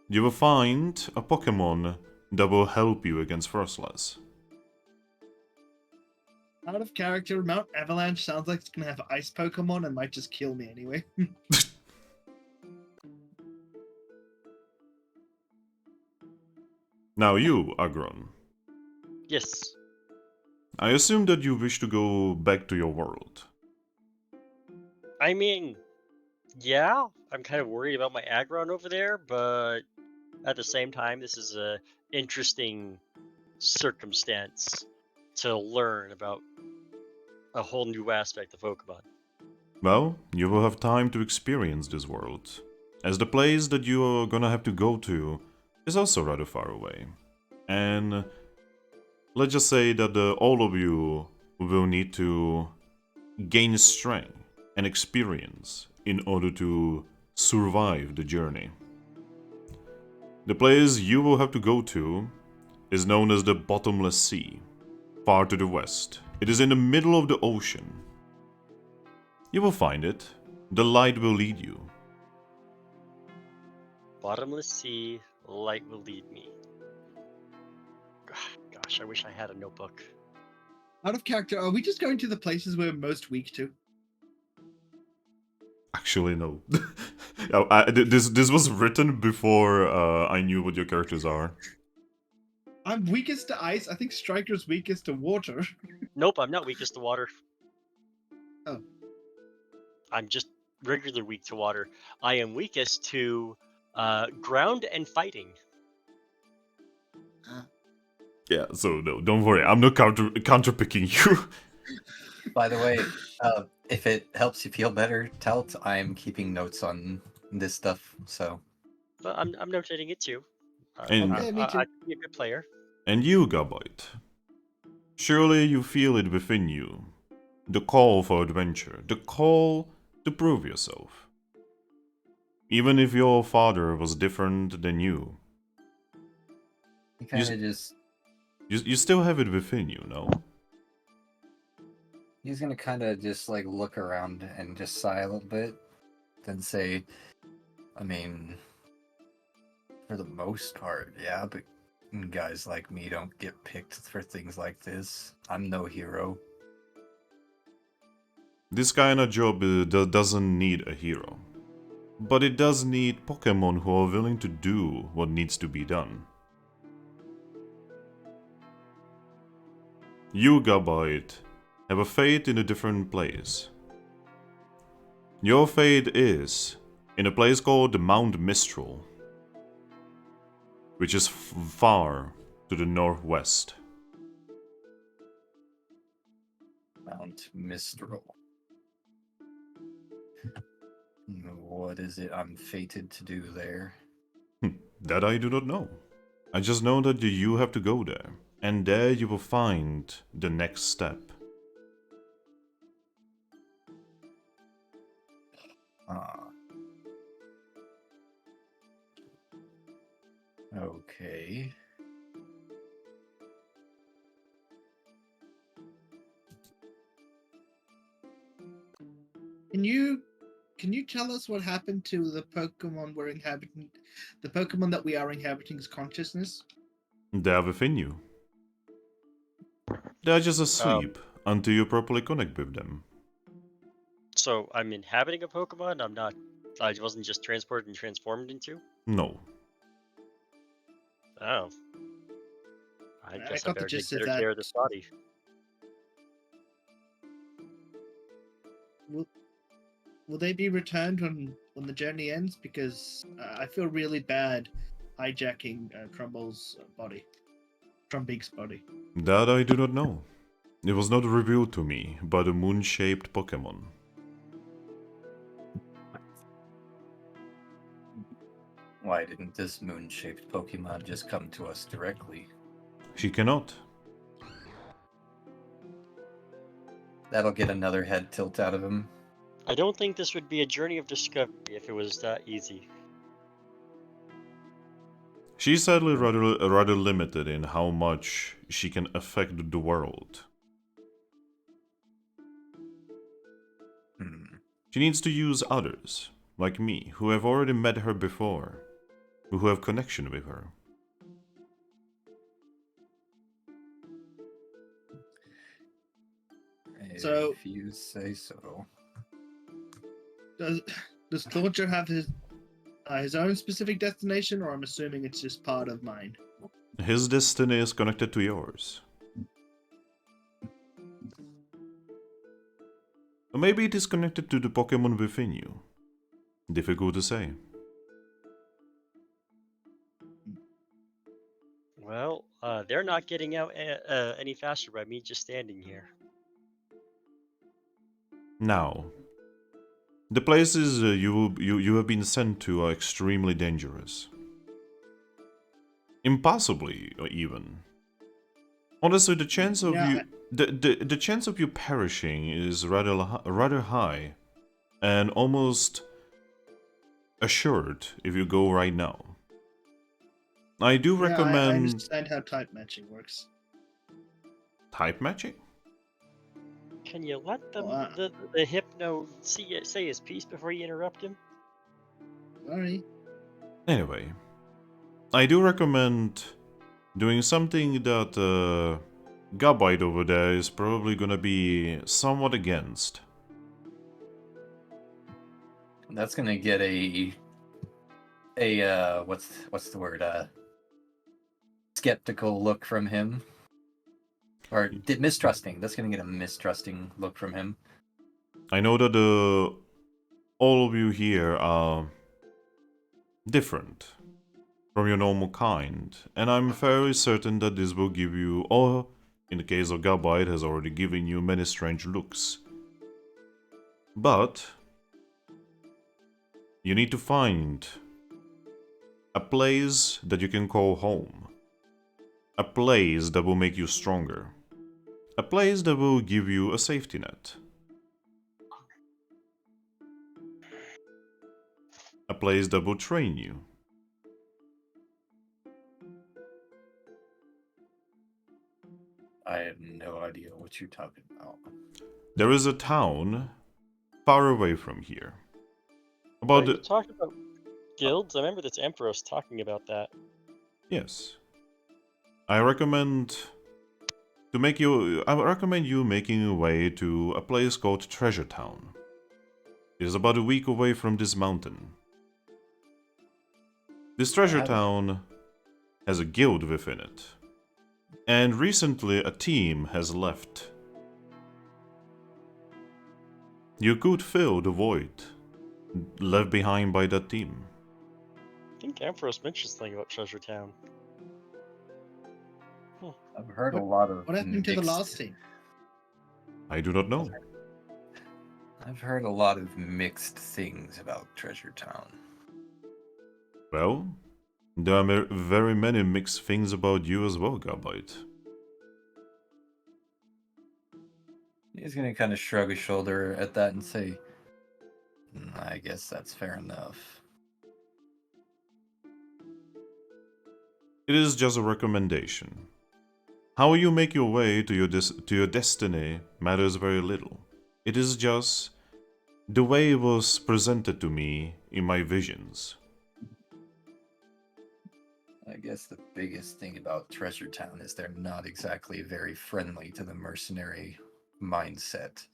you will find a Pokemon that will help you against Frostlass. Out of character, Mount Avalanche sounds like it's gonna have ice Pokemon and might just kill me anyway. Now you, Aggron. Yes. I assume that you wish to go back to your world. I mean, yeah, I'm kind of worried about my Aggron over there, but at the same time, this is a interesting circumstance to learn about a whole new aspect of Pokemon. Well, you will have time to experience this world, as the place that you are gonna have to go to is also rather far away. And let's just say that all of you will need to gain strength and experience in order to survive the journey. The place you will have to go to is known as the Bottomless Sea, far to the west. It is in the middle of the ocean. You will find it. The light will lead you. Bottomless sea, light will lead me. Gosh, I wish I had a notebook. Out of character, are we just going to the places we're most weak to? Actually, no. This was written before I knew what your characters are. I'm weakest to ice. I think Striker's weakest to water. Nope, I'm not weakest to water. Oh. I'm just regular weak to water. I am weakest to ground and fighting. Yeah, so no, don't worry. I'm not counterpicking you. By the way, if it helps you feel better, Talt, I'm keeping notes on this stuff, so but I'm notating it too. And- Okay, me too. I could be a good player. And you, Gabite. Surely you feel it within you. The call for adventure, the call to prove yourself. Even if your father was different than you, He kind of just. you still have it within you, no? He's gonna kind of just like look around and just sigh a little bit, then say, I mean, for the most part, yeah, but guys like me don't get picked for things like this. I'm no hero. This kind of job doesn't need a hero. But it does need Pokemon who are willing to do what needs to be done. You, Gabite, have a fate in a different place. Your fate is in a place called the Mount Mistral, which is far to the northwest. Mount Mistral. What is it I'm fated to do there? That I do not know. I just know that you have to go there, and there you will find the next step. Okay. Can you tell us what happened to the Pokemon we're inhabiting, the Pokemon that we are inhabiting's consciousness? They are within you. They are just asleep until you properly connect with them. So I'm inhabiting a Pokemon. I'm not. I wasn't just transported and transformed into. No. Oh. I I guess I got the better take gist of better that. care of this body. Will they be returned when the journey ends? Because I feel really bad hijacking Trumbeak's body. That I do not know. It was not revealed to me by the moon-shaped Pokemon. Why didn't this moon-shaped Pokemon just come to us directly? She cannot. That'll get another head tilt out of him. I don't think this would be a journey of discovery if it was that easy. She's sadly rather limited in how much she can affect the world. She needs to use others, like me, who have already met her before, who have connection with her. So- If you say so. Does Thorger have his own specific destination, or I'm assuming it's just part of mine? His destiny is connected to yours. Or maybe it is connected to the Pokemon within you. Difficult to say. Well, they're not getting out any faster by me just standing here. Now, the places you have been sent to are extremely dangerous. Impossibly, even. Honestly, the chance of the chance of you perishing is rather high, and almost assured if you go right now. I do recommend I understand how type matching works. type matching. Can you let them, Well, the hypno say his piece before you interrupt him? Sorry. Anyway, I do recommend doing something that Gabite over there is probably gonna be somewhat against. That's gonna get a what's the word? Skeptical look from him. Or mistrusting. That's gonna get a mistrusting look from him. I know that all of you here are different from your normal kind, and I'm fairly certain that this will give you, or in the case of Gabite, has already given you many strange looks. But you need to find A place that you can call home. A place that will make you stronger. A place that will give you a safety net. A place that will train you. I have no idea what you're talking about. There is a town far away from here. About You talked about guilds? I remember this Empress talking about that. Yes. I recommend you making your way to a place called Treasure Town. It is about a week away from this mountain. This Treasure Town has a guild within it. And recently a team has left. You could fill the void left behind by that team. I think Empress mentioned something about Treasure Town. I've heard a lot of. What happened to the mixed- last team? I do not know. I've heard a lot of mixed things about Treasure Town. Well, there are very many mixed things about you as well, Gabite. He's gonna kind of shrug his shoulder at that and say, I guess that's fair enough. It is just a recommendation. How you make your way to your destiny matters very little. It is just the way it was presented to me in my visions. I guess the biggest thing about Treasure Town is they're not exactly very friendly to the mercenary mindset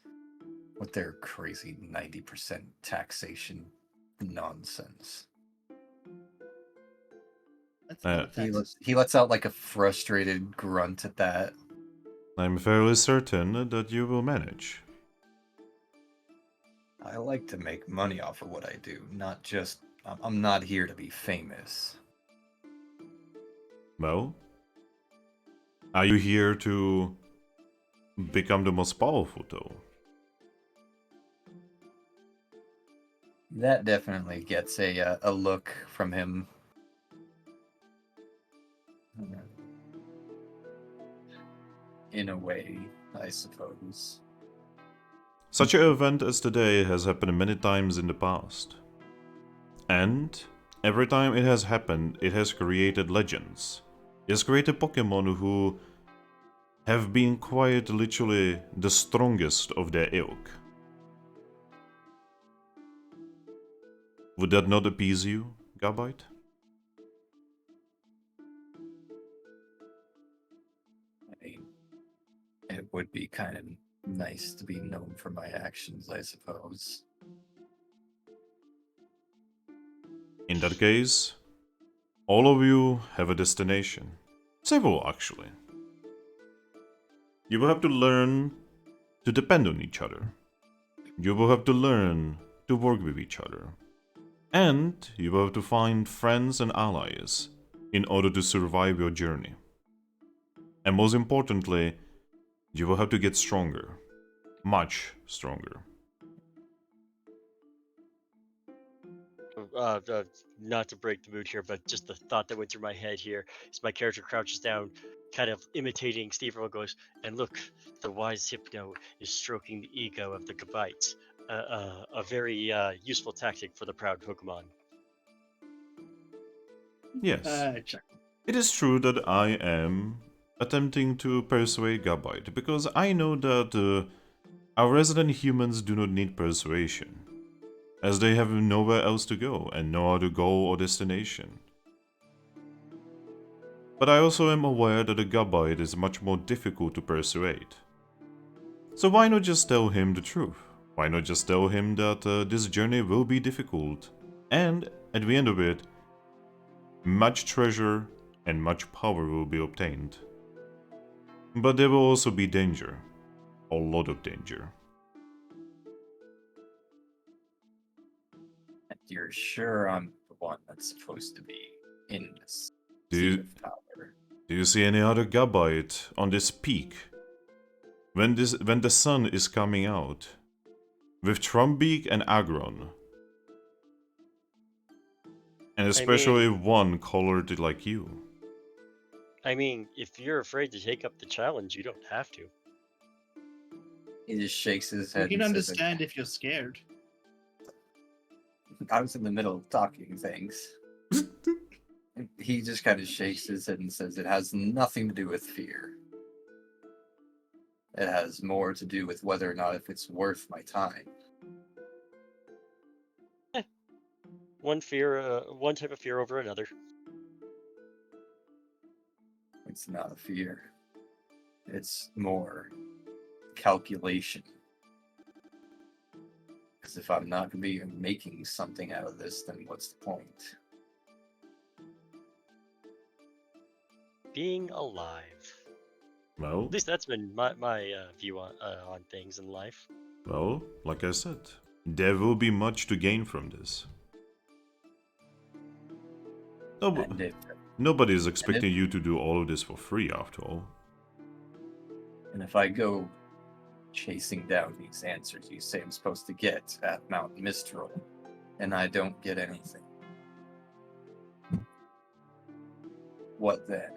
with their crazy 90% taxation nonsense. That's not a He Texas. lets out like a frustrated grunt at that. I'm fairly certain that you will manage. I like to make money off of what I do, not just. I'm not here to be famous. Well, are you here to become the most powerful though? That definitely gets a look from him. In a way, I suppose. Such an event as today has happened many times in the past. And every time it has happened, it has created legends. It has created Pokemon who have been quite literally the strongest of their ilk. Would that not appease you, Gabite? I mean, it would be kind of nice to be known for my actions, I suppose. In that case, all of you have a destination. Several, actually. You will have to learn to depend on each other. You will have to learn to work with each other. And you will have to find friends and allies in order to survive your journey. And most importantly, you will have to get stronger. Much stronger. Not to break the mood here, but just the thought that went through my head here is my character crouches down, kind of imitating Steve Earle goes, and look, the wise Hypno is stroking the ego of the Gabite. A very useful tactic for the proud Pokemon. Yes. Check. It is true that I am attempting to persuade Gabite, because I know that our resident humans do not need persuasion, as they have nowhere else to go and no other goal or destination. But I also am aware that a Gabite is much more difficult to persuade. So why not just tell him the truth? Why not just tell him that this journey will be difficult, and at the end of it, much treasure and much power will be obtained. But there will also be danger. A lot of danger. You're sure I'm the one that's supposed to be in this Do seat you, of power? do you see any other Gabite on this peak? When the sun is coming out, with Trumbeak and Aggron, And especially one colored like you. I mean, if you're afraid to take up the challenge, you don't have to. He just shakes his We head can and says, understand if you're scared. I was in the middle of talking things. He just kind of shakes his head and says, it has nothing to do with fear. It has more to do with whether or not if it's worth my time. One type of fear over another. It's not a fear. It's more calculation. Because if I'm not going to be making something out of this, then what's the point? Being alive. Well, At least that's been my view on things in life. well, like I said, there will be much to gain from this. No, but And if, nobody is expecting you to do all of this for free, after all. and if I go chasing down these answers you say I'm supposed to get at Mount Mistral, and I don't get anything, what then?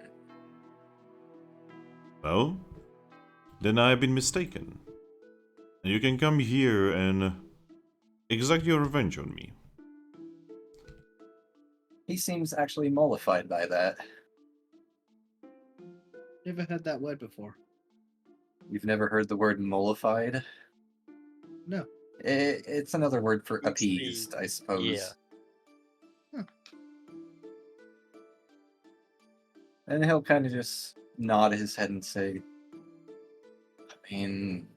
Well, then I have been mistaken. And you can come here and exact your revenge on me. He seems actually mollified by that. Never heard that word before. You've never heard the word mollified? No. It's another word for It's the- appeased, I suppose. Yeah. Huh. And he'll kind of just nod his head and say, I mean,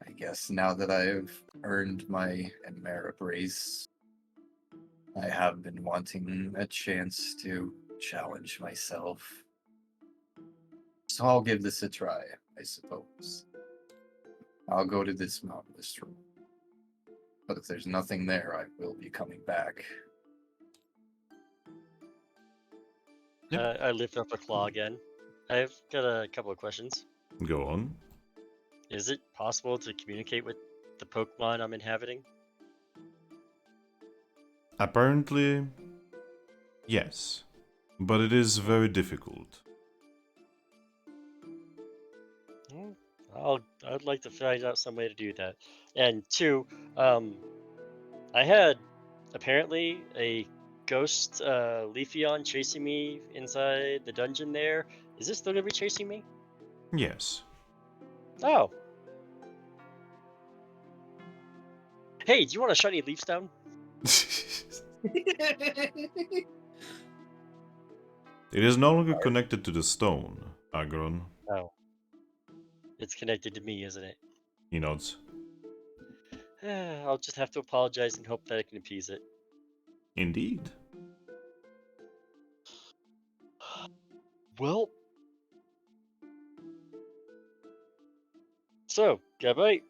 I guess now that I've earned my Ameribrace, I have been wanting a chance to challenge myself. So I'll give this a try, I suppose. I'll go to this Mount Mistral. But if there's nothing there, I will be coming back. Yep. I lift up a claw again. I've got a couple of questions. Go on. Is it possible to communicate with the Pokemon I'm inhabiting? Apparently, yes. But it is very difficult. I'd like to find out some way to do that. And two, I had apparently a ghost Leafeon chasing me inside the dungeon there. Is this still gonna be chasing me? Yes. Oh. Hey, do you want a shiny leaf stone? It is no longer connected to the stone, Aggron. Oh. It's connected to me, isn't it? He nods. I'll just have to apologize and hope that I can appease it. Indeed. Well. So, Gabite,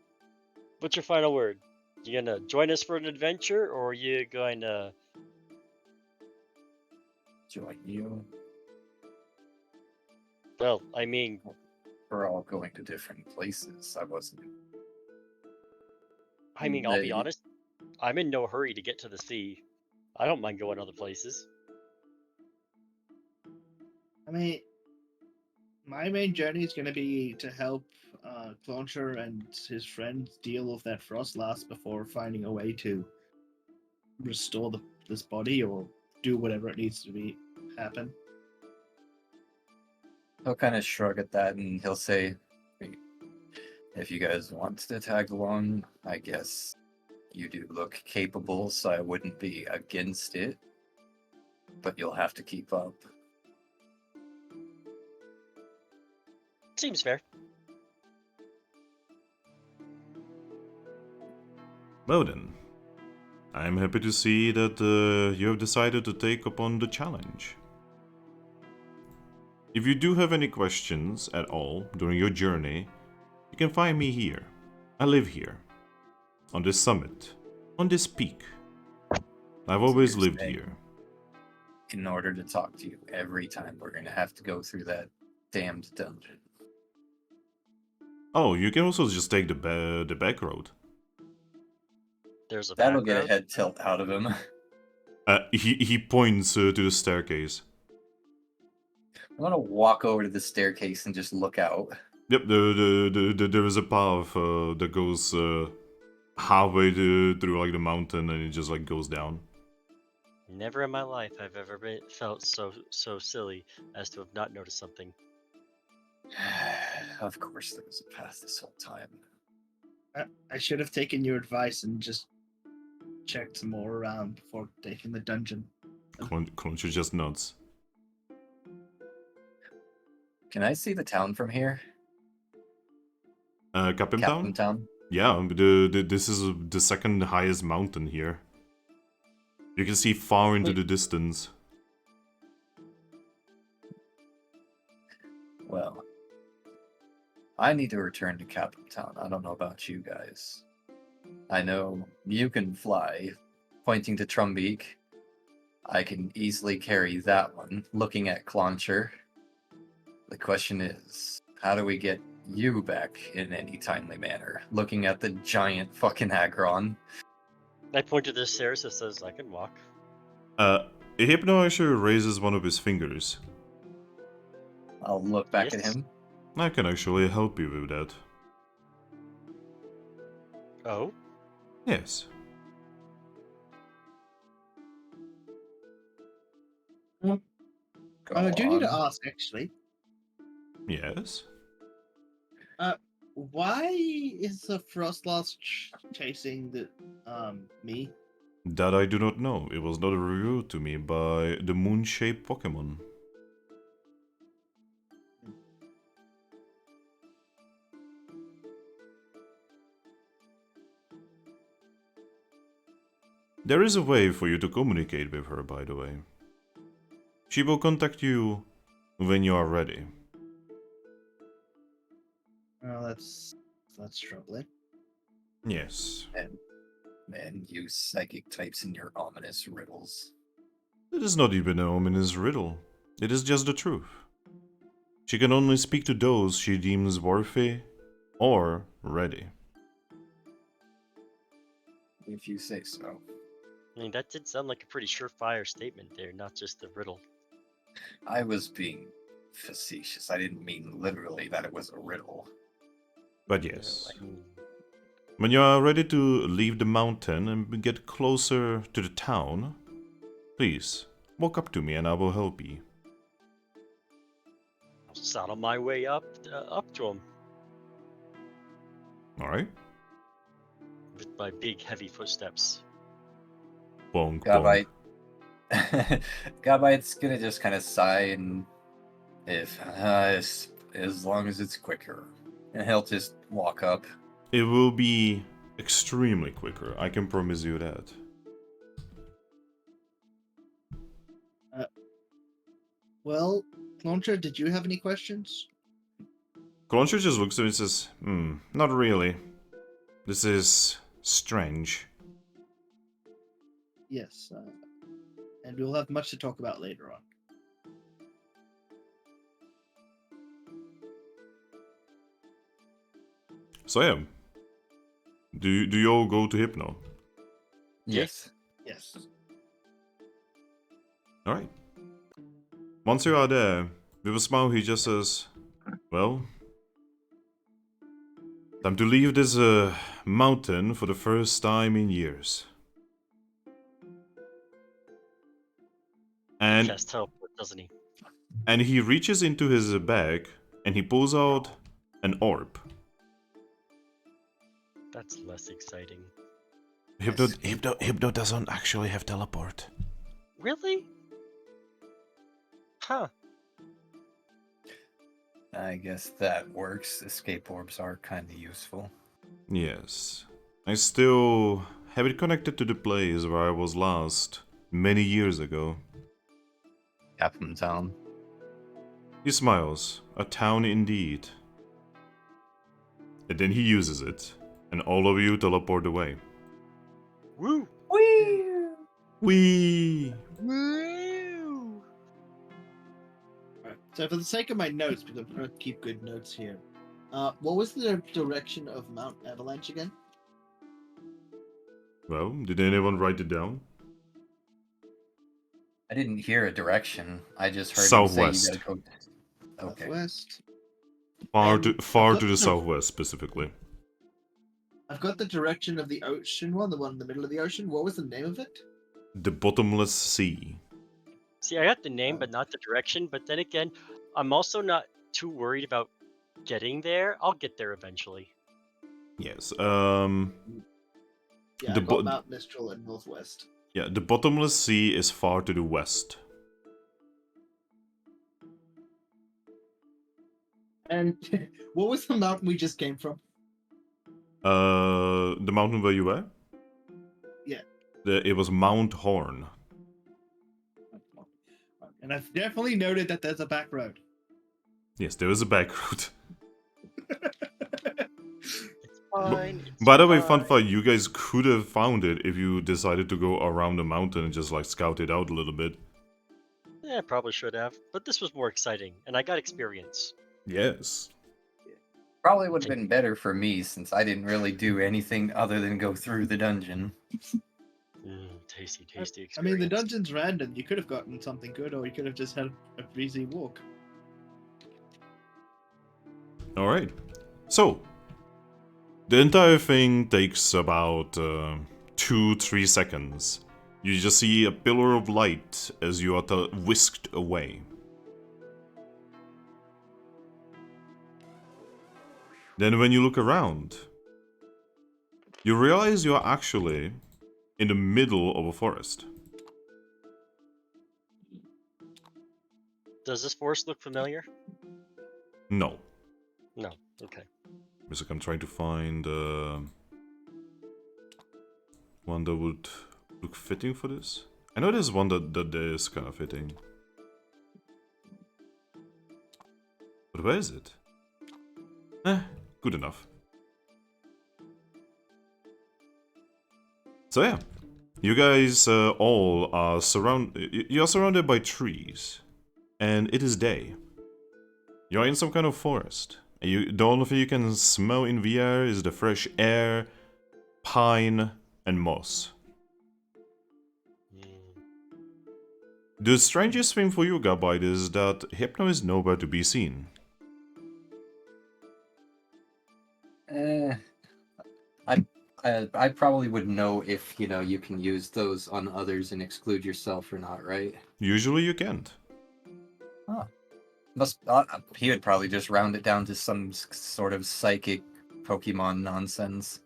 what's your final word? You gonna join us for an adventure, or are you going to... Join you. Well, I mean, We're all going to different places. I'll be honest. I'm in no hurry to get to the sea. I don't mind going other places. I mean, my main journey is going to be to help Clauncher and his friends deal with that Frostlass before finding a way to restore this body or do whatever it needs to be happen. He'll kind of shrug at that and he'll say, if you guys want to tag along, I guess you do look capable, so I wouldn't be against it. But you'll have to keep up. Seems fair. Well then, I'm happy to see that you have decided to take upon the challenge. If you do have any questions at all during your journey, you can find me here. I live here, on this summit, on this peak. I've always you're lived saying- here. In order to talk to you every time, we're going to have to go through that damned dungeon. Oh, you can also just take the back road. There's a That'll back get a road. head tilt out of him. He points to the staircase. I'm gonna walk over to the staircase and just look out. Yep, there is a path that goes halfway through like the mountain, and it just like goes down. Never in my life have ever felt so silly as to have not noticed something. Of course, there was a path this whole time. I should have taken your advice and just checked some more around before taking the dungeon. Cruncher just nods. Can I see the town from here? Captain Captain Town? Town? Yeah, this is the second highest mountain here. You can see far into the distance. Well, I need to return to Captain Town. I don't know about you guys. I know you can fly, pointing to Trumbeak. I can easily carry that one, looking at Clauncher. The question is, how do we get you back in any timely manner? Looking at the giant fucking Aggron. I point to the stairs that says I can walk. Hypno actually raises one of his fingers. I'll look back at Yes. him. I can actually help you with that. Oh, Yes. Go I do need to on. ask, actually, Yes. why is the Frostlost chasing the me? That I do not know. It was not revealed to me by the moon-shaped Pokemon. There is a way for you to communicate with her, by the way. She will contact you when you are ready. Oh, that's troubling. Yes. Man, you psychic types and your ominous riddles. It is not even an ominous riddle. It is just the truth. She can only speak to those she deems worthy or ready. If you say so. I mean that did sound like a pretty surefire statement there, not just a riddle. I was being facetious. I didn't mean literally that it was a riddle. But yes, Mm. when you are ready to leave the mountain and get closer to the town, please walk up to me and I will help you. I'll saddle my way up to him Alright? with my big heavy footsteps. Bonk, bonk. Gabite. Gabite's gonna just kind of sigh and if as long as it's quicker, and he'll just walk up. It will be extremely quicker, I can promise you that. Well, Launcher, did you have any questions? Concha just looks at me and says, not really. This is strange. Yes, and we'll have much to talk about later on. So yeah, do you all go to Hypno? Yes. Yes. Alright. Once you are there, with a smile he just says, well, time to leave this mountain for the first time in years. He And casts teleport, doesn't he? and he reaches into his bag and he pulls out an orb. That's less exciting. Hypno doesn't actually have teleport. Really? Huh. I guess that works. Escape orbs are kind of useful. Yes. I still have it connected to the place where I was last, many years ago. Captain Town. He smiles. A town indeed. And then he uses it, and all of you teleport away. Woo! Whee! Woo! Alright, so for the sake of my notes, because I'm trying to keep good notes here, what was the direction of Mount Avalanche again? Well, did anyone write it down? I didn't hear a direction. I just heard him say you Southwest. gotta go. Okay. Southwest. Far to I've far got to the southwest, specifically. I've got the direction of the ocean one, the one in the middle of the ocean. What was the name of it? The bottomless sea. See, I got the name, but not the direction. But then again, I'm also not too worried about getting there. I'll get there eventually. Yes. Yeah, The I got Mount Mistral and Northwest. Yeah, the bottomless sea is far to the west. And what was the mountain we just came from? The mountain where you were? Yeah. It was Mount Horn. And I've definitely noted that there's a back road. Yes, there is a back route. Fine. it's By the way, fun fine. fact, you guys could have found it if you decided to go around the mountain and just like scout it out a little bit. Yeah, probably should have. But this was more exciting, and I got experience. Yes. Probably would have been better for me since I didn't really do anything other than go through the dungeon. Tasty experience. I mean, the dungeon's random. You could have gotten something good, or you could have just had a breezy walk. Alright. So, the entire thing takes about 2-3 seconds. You just see a pillar of light as you are whisked away. Then when you look around, you realize you are actually in the middle of a forest. Does this forest look familiar? No. No. Okay. It's like I'm trying to find one that would look fitting for this. I know there's one that is kind of fitting. But where is it? Good enough. So yeah, you guys all are surrounded by trees, and it is day. You're in some kind of forest. The only thing you can smell in the air is the fresh air, pine, and moss. The strangest thing for you, Gabite, is that Hypno is nowhere to be seen. I probably would know if, you can use those on others and exclude yourself or not, right? Usually you can't. He would probably just round it down to some sort of psychic Pokemon nonsense.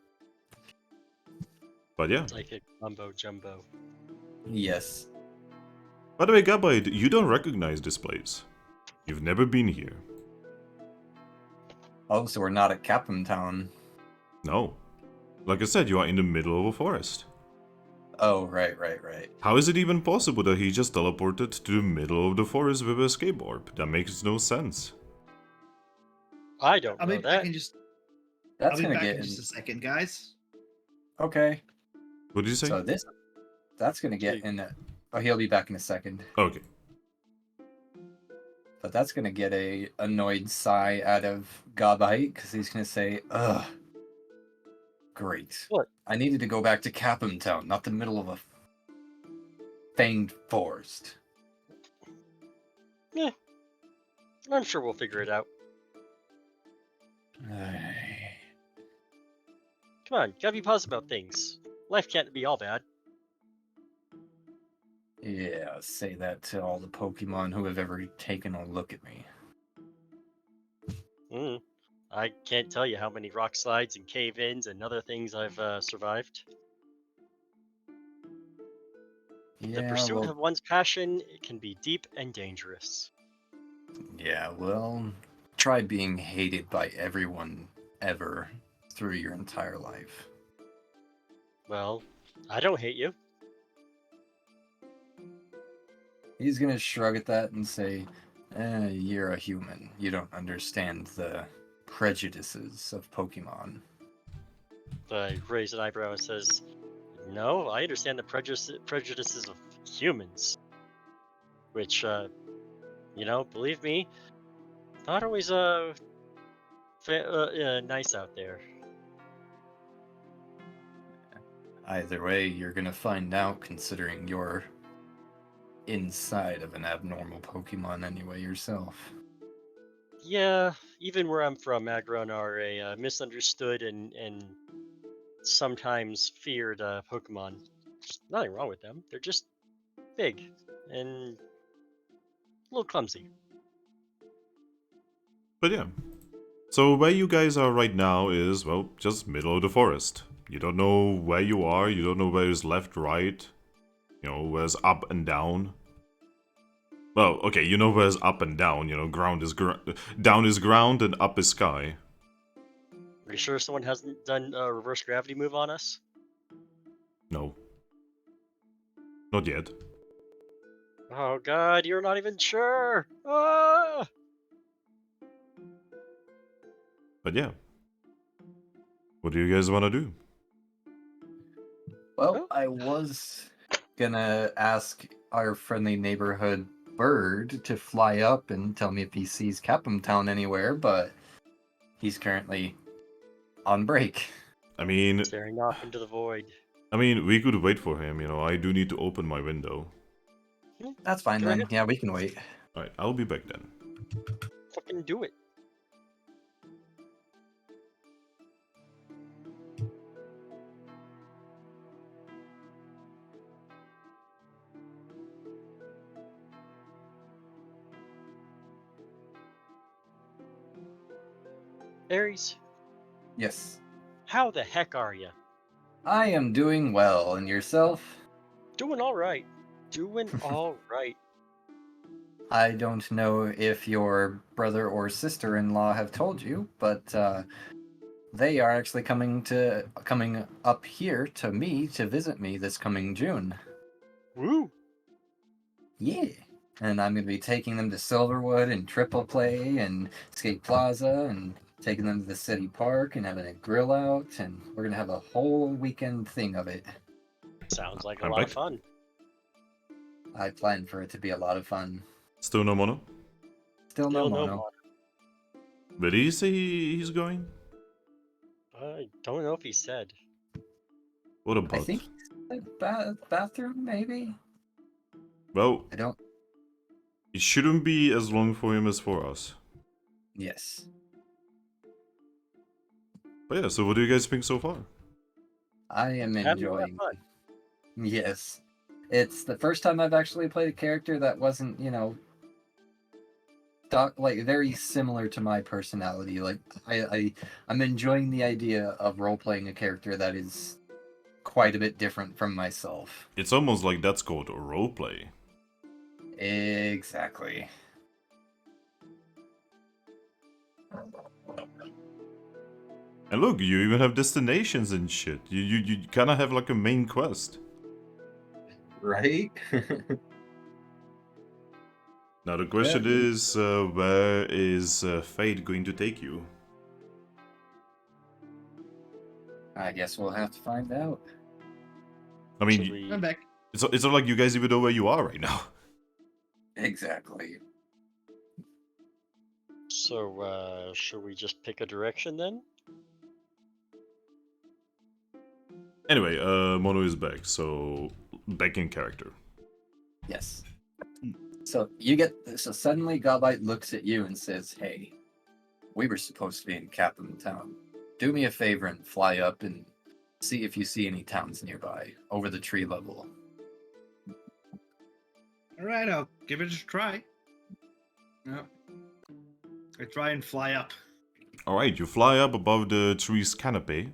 But yeah. Psychic mumbo jumbo. Yes. By the way, Gabite, you don't recognize this place. You've never been here. Oh, so we're not at Captain Town. No. Like I said, you are in the middle of a forest. Oh, right. How is it even possible that he just teleported to the middle of the forest with a escape orb? That makes no sense. I don't know I that. can just. That's I'll be gonna back get in in. just a second, guys. Okay. What did you say? So that's gonna get in. Oh, he'll be back in a second. Okay. But that's gonna get a annoyed sigh out of Gabite because he's gonna say, "Ugh, great. What? I needed to go back to Captain Town, not the middle of a fanged forest." Yeah. I'm sure we'll figure it out. Come on, gotta be positive about things. Life can't be all bad. Yeah, say that to all the Pokemon who have ever taken a look at me. I can't tell you how many rock slides and cave-ins and other things I've survived. The Yeah, pursuit well, of one's passion can be deep and dangerous. try being hated by everyone ever through your entire life. Well, I don't hate you. He's gonna shrug at that and say, you're a human. You don't understand the prejudices of Pokemon. I raise an eyebrow and says, "No, I understand the prejudices of humans." Which, believe me, not always nice out there. Either way, you're gonna find out considering your inside of an abnormal Pokemon anyway yourself. Yeah, even where I'm from, Aggron are a misunderstood and sometimes feared Pokemon. There's nothing wrong with them. They're just big and a little clumsy. But yeah. So where you guys are right now is, well, just middle of the forest. You don't know where you are, you don't know where is left, right, you know, where's up and down. Well, okay, you know where's up and down, you know, down is ground and up is sky. Are you sure someone hasn't done a reverse gravity move on us? No. Not yet. Oh god, you're not even sure! Ah! But yeah. What do you guys want to do? Well, I was gonna ask our friendly neighborhood bird to fly up and tell me if he sees Capum Town anywhere, but he's currently on break. I mean, Staring off into the void. we could wait for him, you know, I do need to open my window. That's fine Go then. ahead. Yeah, we can wait. Alright, I'll be back then. Fucking do it. Aries, Yes. how the heck are you? I am doing well, and yourself? Doing alright. Doing alright. I don't know if your brother or sister-in-law have told you, but they are actually coming up here to me to visit me this coming June. Woo! Yeah. And I'm going to be taking them to Silverwood and Triple Play and Skate Plaza and taking them to the city park and having a grill out, and we're going to have a whole weekend thing of it. Sounds like a I'm lot back. of fun. I plan for it to be a lot of fun. Still no mono? Still no Still mono. Where did he say he's going? I don't know if he said. What I about? think bathroom, maybe? Well, I don't... it shouldn't be as long for him as for us. Yes. But yeah, so what do you guys think so far? I am Having a lot of enjoying. fun. Yes. It's the first time I've actually played a character that wasn't, like very similar to my personality. Like I'm enjoying the idea of role playing a character that is quite a bit different from myself. It's almost like that's called a roleplay. Exactly. And look, you even have destinations and shit. You kind of have like a main quest. Right? Now the question is, where is fate going to take you? I guess we'll have to find out. I mean, Should we- I'm back. it's not like you guys even know where you are right now. Exactly. So, should we just pick a direction then? Anyway, Mono is back, so back in character. Yes. So suddenly Gabite looks at you and says, "Hey, we were supposed to be in Capum Town. Do me a favor and fly up and see if you see any towns nearby, over the tree level." All right, I'll give it a try. Yep. I try and fly up. Alright, you fly up above the tree's canopy,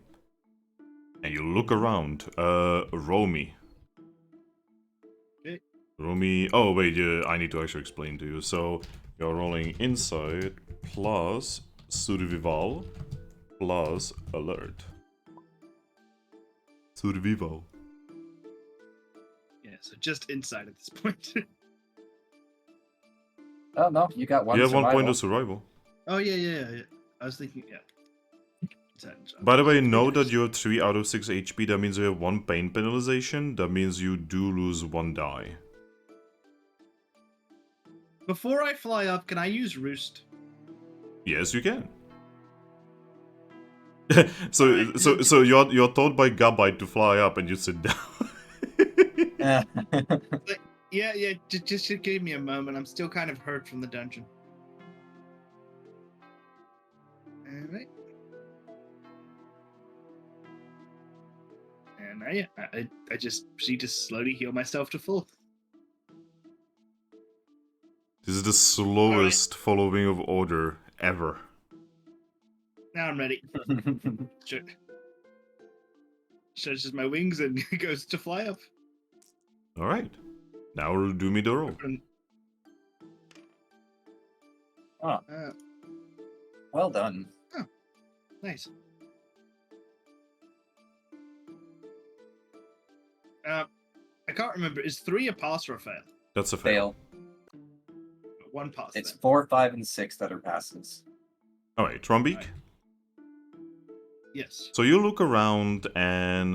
and you look around. Roll me. Okay. Roll me. Oh, wait, I need to actually explain to you. So, you're rolling insight plus survival plus alert. Survival. Yeah, so just inside at this point. Oh no, you got one. You have 1 point survival. of survival. Oh yeah. I was thinking, yeah. By the way, know that you have 3 out of 6 HP. That means you have 1 pain penalization. That means you do lose 1 die. Before I fly up, can I use Roost? Yes, you can. so you're told by Gabite to fly up and you sit down. Yeah. Just give me a moment. I'm still kind of hurt from the dungeon. All right. And I just proceed to slowly heal myself to full. This is the slowest following of order ever. Now I'm ready. Stretches my wings and goes to fly up. Alright. Now do me the roll. Oh, well done. Nice. I can't remember. Is 3 a pass or a fail? That's a fail. One pass. It's then. 4, 5, and 6 that are passes. Alright, Trumbeak. Right. Yes. So you look around and,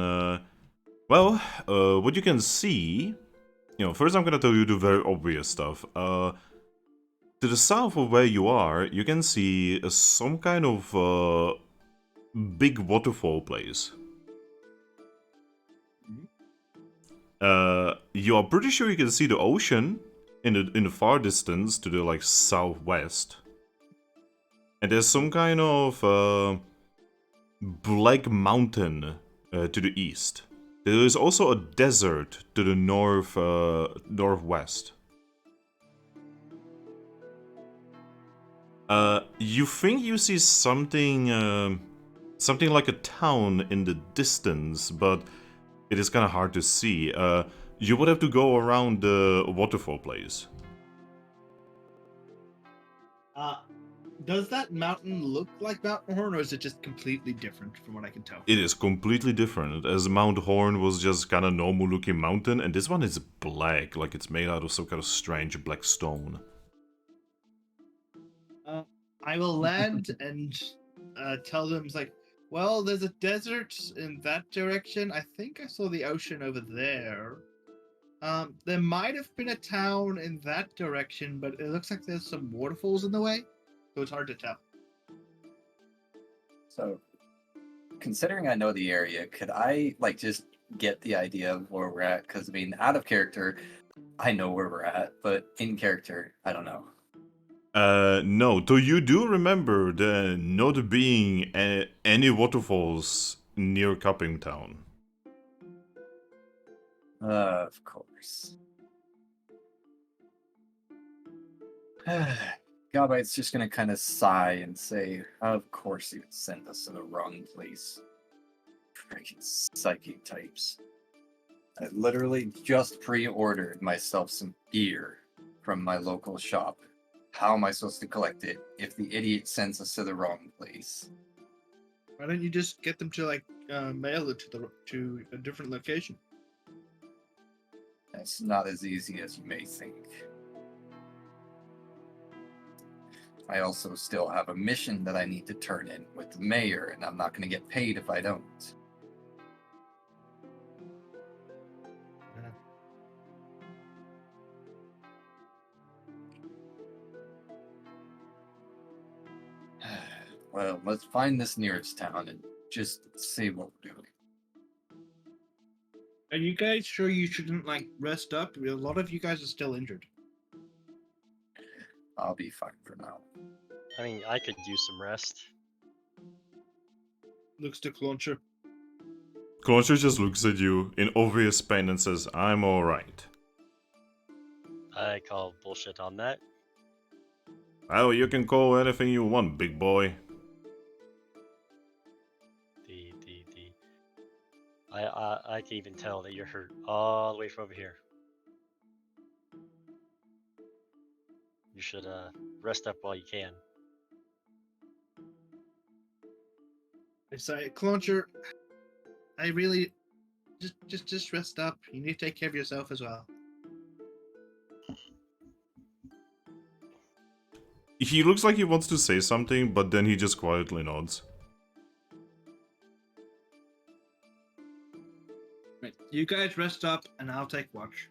what you can see... first I'm gonna tell you the very obvious stuff. To the south of where you are, you can see some kind of big waterfall place. You are pretty sure you can see the ocean in the far distance to the southwest. And there's some kind of black mountain to the east. There is also a desert to the northwest. You think you see something like a town in the distance, but it is kind of hard to see. You would have to go around the waterfall place. Does that mountain look like Mount Horn, or is it just completely different from what I can tell? It is completely different, as Mount Horn was just kind of normal looking mountain, and this one is black, like it's made out of some kind of strange black stone. I will land and tell them, well, there's a desert in that direction. I think I saw the ocean over there. There might have been a town in that direction, but it looks like there's some waterfalls in the way, so it's hard to tell. So, considering I know the area, could I just get the idea of where we're at? Because I mean, out of character, I know where we're at, but in character, I don't know. No. So you do remember there not being any waterfalls near Cupping Town. Of course. Gabite's just gonna kind of sigh and say, of course you would send us to the wrong place. Freaking psychic types. I literally just pre-ordered myself some beer from my local shop. How am I supposed to collect it if the idiot sends us to the wrong place? Why don't you just get them to mail it to a different location? It's not as easy as you may think. I also still have a mission that I need to turn in with the mayor, and I'm not going to get paid if I don't. Well, let's find this nearest town and just see what we're doing. Are you guys sure you shouldn't rest up? A lot of you guys are still injured. I'll be fine for now. I mean, I could use some rest. Looks to Clauncher. Clauncher just looks at you in obvious pain and says, I'm alright. I call bullshit on that. Well, you can call anything you want, big boy. I can even tell that you're hurt all the way from over here. You should rest up while you can. I say, Clauncher, I really just rest up. You need to take care of yourself as well. He looks like he wants to say something, but then he just quietly nods. Right. You guys rest up, and I'll take watch.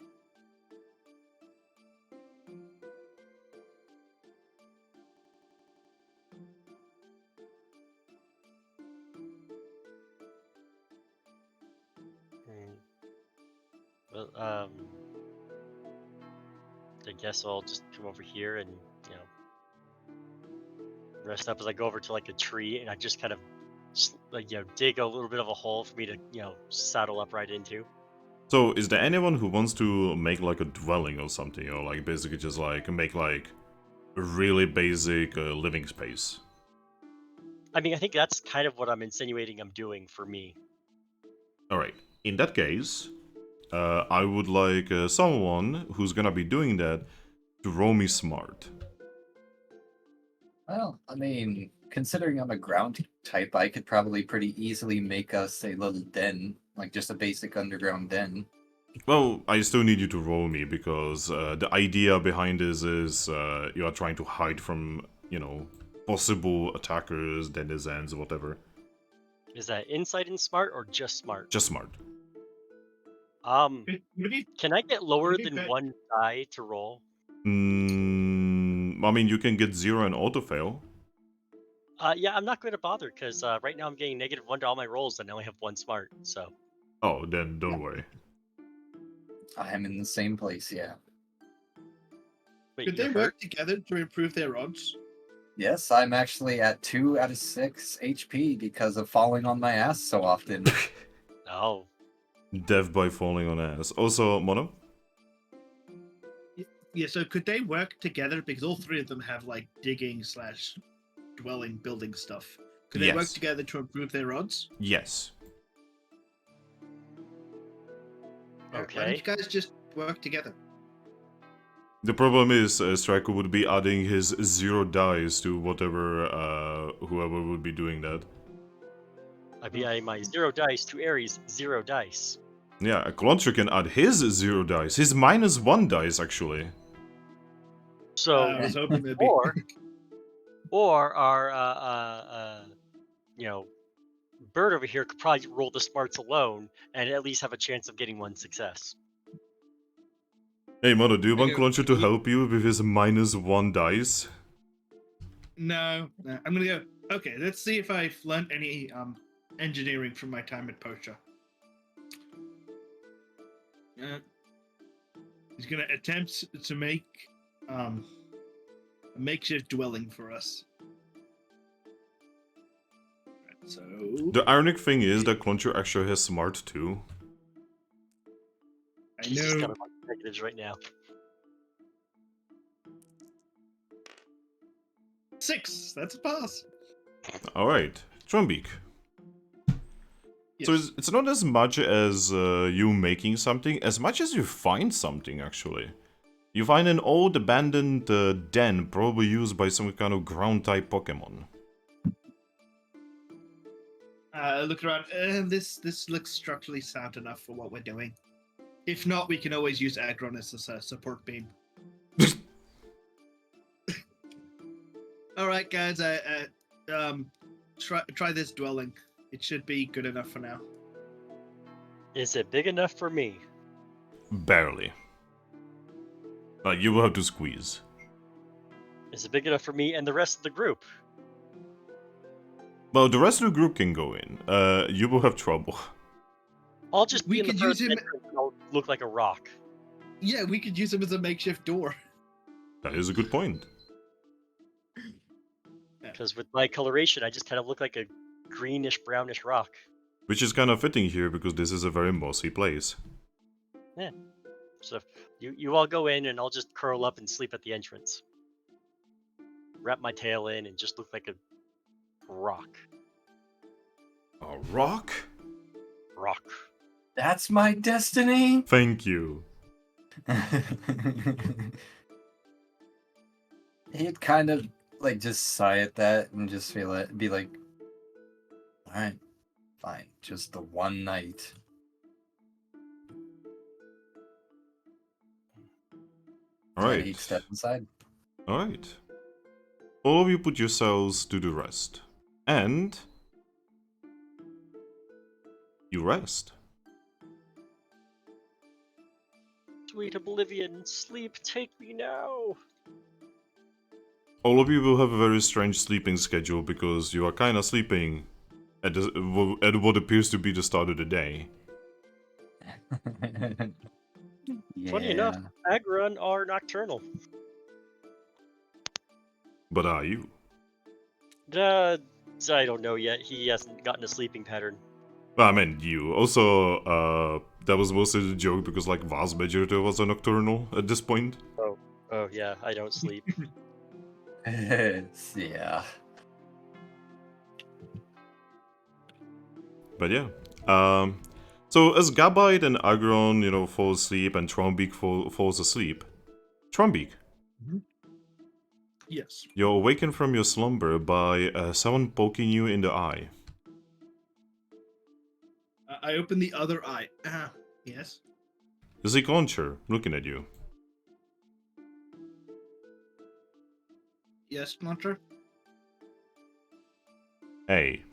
Well, I guess I'll just come over here and, you know, rest up as I go over to like a tree, and I just kind of like, you know, dig a little bit of a hole for me to, you know, saddle up right into. So, is there anyone who wants to make like a dwelling or something, or like basically just like make like a really basic living space? I mean, I think that's kind of what I'm insinuating I'm doing for me. Alright, in that case, I would like someone who's gonna be doing that to roll me smart. Well, I mean, considering I'm a ground type, I could probably pretty easily make us a little den, like just a basic underground den. Well, I still need you to roll me because the idea behind this is you are trying to hide from, you know, possible attackers, denizens, whatever. Is that insight and smart or just smart? Just smart. Can I get lower Maybe than bet- 1 die to roll? I mean, you can get 0 and auto fail. Yeah, I'm not going to bother because right now I'm getting -1 to all my rolls and I only have 1 smart. So Oh, then don't worry. I am in the same place, yeah. wait, Could you're they hurt? work together to improve their odds? Yes, I'm actually at 2 out of 6 HP because of falling on my ass so often. Oh, Death by falling on ass. Also, Mono? Yeah, so could they work together? Because all three of them have like digging / dwelling building stuff. Could they work Yes. together to improve their odds? Yes. Why don't okay. you guys just work together? The problem is, Striker would be adding his 0 dice to whatever, whoever would be doing that. I'd be adding my 0 dice to Ares 0 dice. Yeah, a Clauncher can add his 0 dice, his -1 dice, actually. So, I was hoping they'd be. or our, you know, bird over here could probably roll the smarts alone and at least have a chance of getting 1 success. Hey, Mono, do you want Okay, Clauncher to ye- help you with his -1 dice? No, I'm gonna go. Okay, let's see if I've learned any engineering from my time at Pocha. He's gonna attempt to make a makeshift dwelling for us. Right, so The ironic thing is that Clauncher actually has smart too. I He's just know. got a bunch of negatives right now. 6. That's a pass. Alright, Trumbeak. Yes. So it's not as much as you making something, as much as you find something, actually. You find an old abandoned den, probably used by some kind of ground-type Pokemon. Look around. This looks structurally sound enough for what we're doing. If not, we can always use Aggron as a support beam. All right, guys. Try this dwelling. It should be good enough for now. Is it big enough for me? Barely. You will have to squeeze. Is it big enough for me and the rest of the group? Well, the rest of the group can go in. You will have trouble. I'll just We be in the could first use him- entrance and I'll look like a rock. Yeah, we could use him as a makeshift door. That is a good point. Because with my coloration, I just kind of look like a greenish, brownish rock. Which is kind of fitting here, because this is a very mossy place. So you all go in and I'll just curl up and sleep at the entrance. Wrap my tail in and just look like a rock. A rock? Rock. That's my destiny! Thank you. He'd kind of like just sigh at that and just feel it, be like, alright, fine, just the one night. And he'd Alright. step inside. Alright. All of you put yourselves to the rest. And... you rest. Sweet oblivion, sleep, take me now. All of you will have a very strange sleeping schedule because you are kind of sleeping at what appears to be the start of the day. Funny enough, Aggron are nocturnal. But are you? I don't know yet. He hasn't gotten a sleeping pattern. Well, I mean, you. Also, that was mostly the joke because, like, vast majority was a nocturnal at this point. Oh yeah, I don't sleep. Yeah. But yeah. So as Gabite and Aggron, fall asleep and Trumbeak falls asleep. Trumbeak, Yes. you're awakened from your slumber by someone poking you in the eye. I open the other eye. Yes. There's a launcher looking at you. Yes, Launcher. Hey,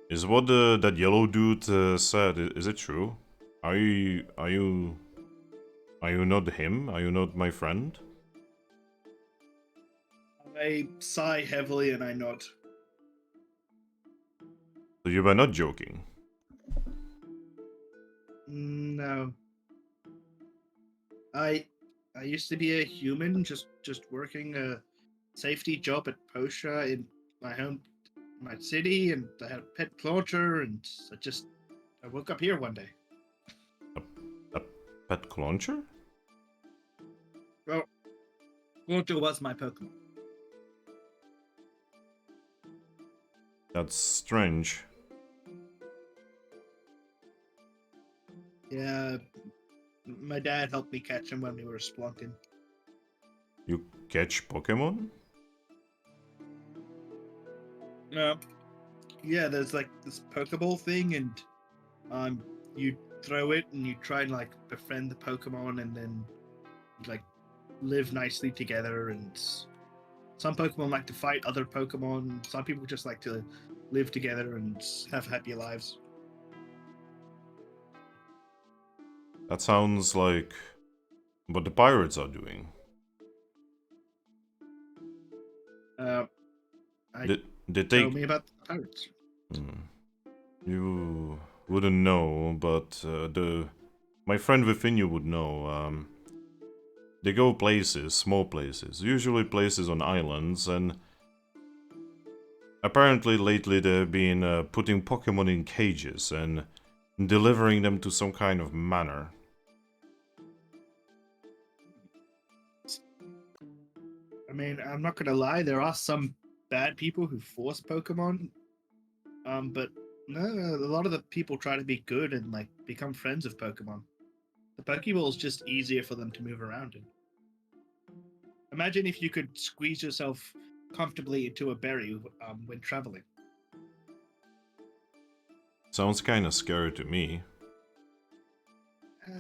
is what that yellow dude said, is it true? Are you not him? Are you not my friend? I sigh heavily and I nod. So you were not joking. No. I used to be a human, just working a safety job at Posha in my city, and I had a pet launcher, and I woke up here one day. A pet launcher? Well, Launcher was my Pokemon. That's strange. Yeah, my dad helped me catch him when we were splunking. You catch Pokemon? Yeah, there's like this Pokeball thing, and you throw it and you try and like befriend the Pokemon, and then like live nicely together. And some Pokemon like to fight other Pokemon. Some people just like to live together and have happy lives. That sounds like what the pirates are doing. Did Tell they... me about the pirates. You wouldn't know, but my friend within you would know. They go places, small places, usually places on islands, and apparently lately they've been putting Pokemon in cages and delivering them to some kind of manor. I mean, I'm not gonna lie, there are some bad people who force Pokemon. But no, a lot of the people try to be good and like become friends of Pokemon. The Pokeball is just easier for them to move around in. Imagine if you could squeeze yourself comfortably into a berry when traveling. Sounds kinda scary to me.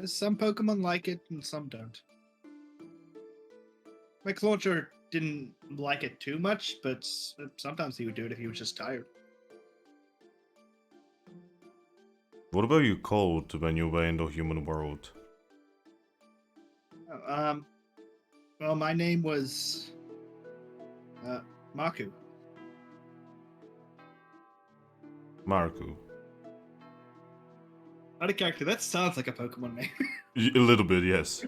Some Pokemon like it and some don't. My Clauncher didn't like it too much, but sometimes he would do it if he was just tired. What about you called when you were in the human world? Well, my name was Maku. Marku. Not a character. That sounds like a Pokemon name. A little bit, yes.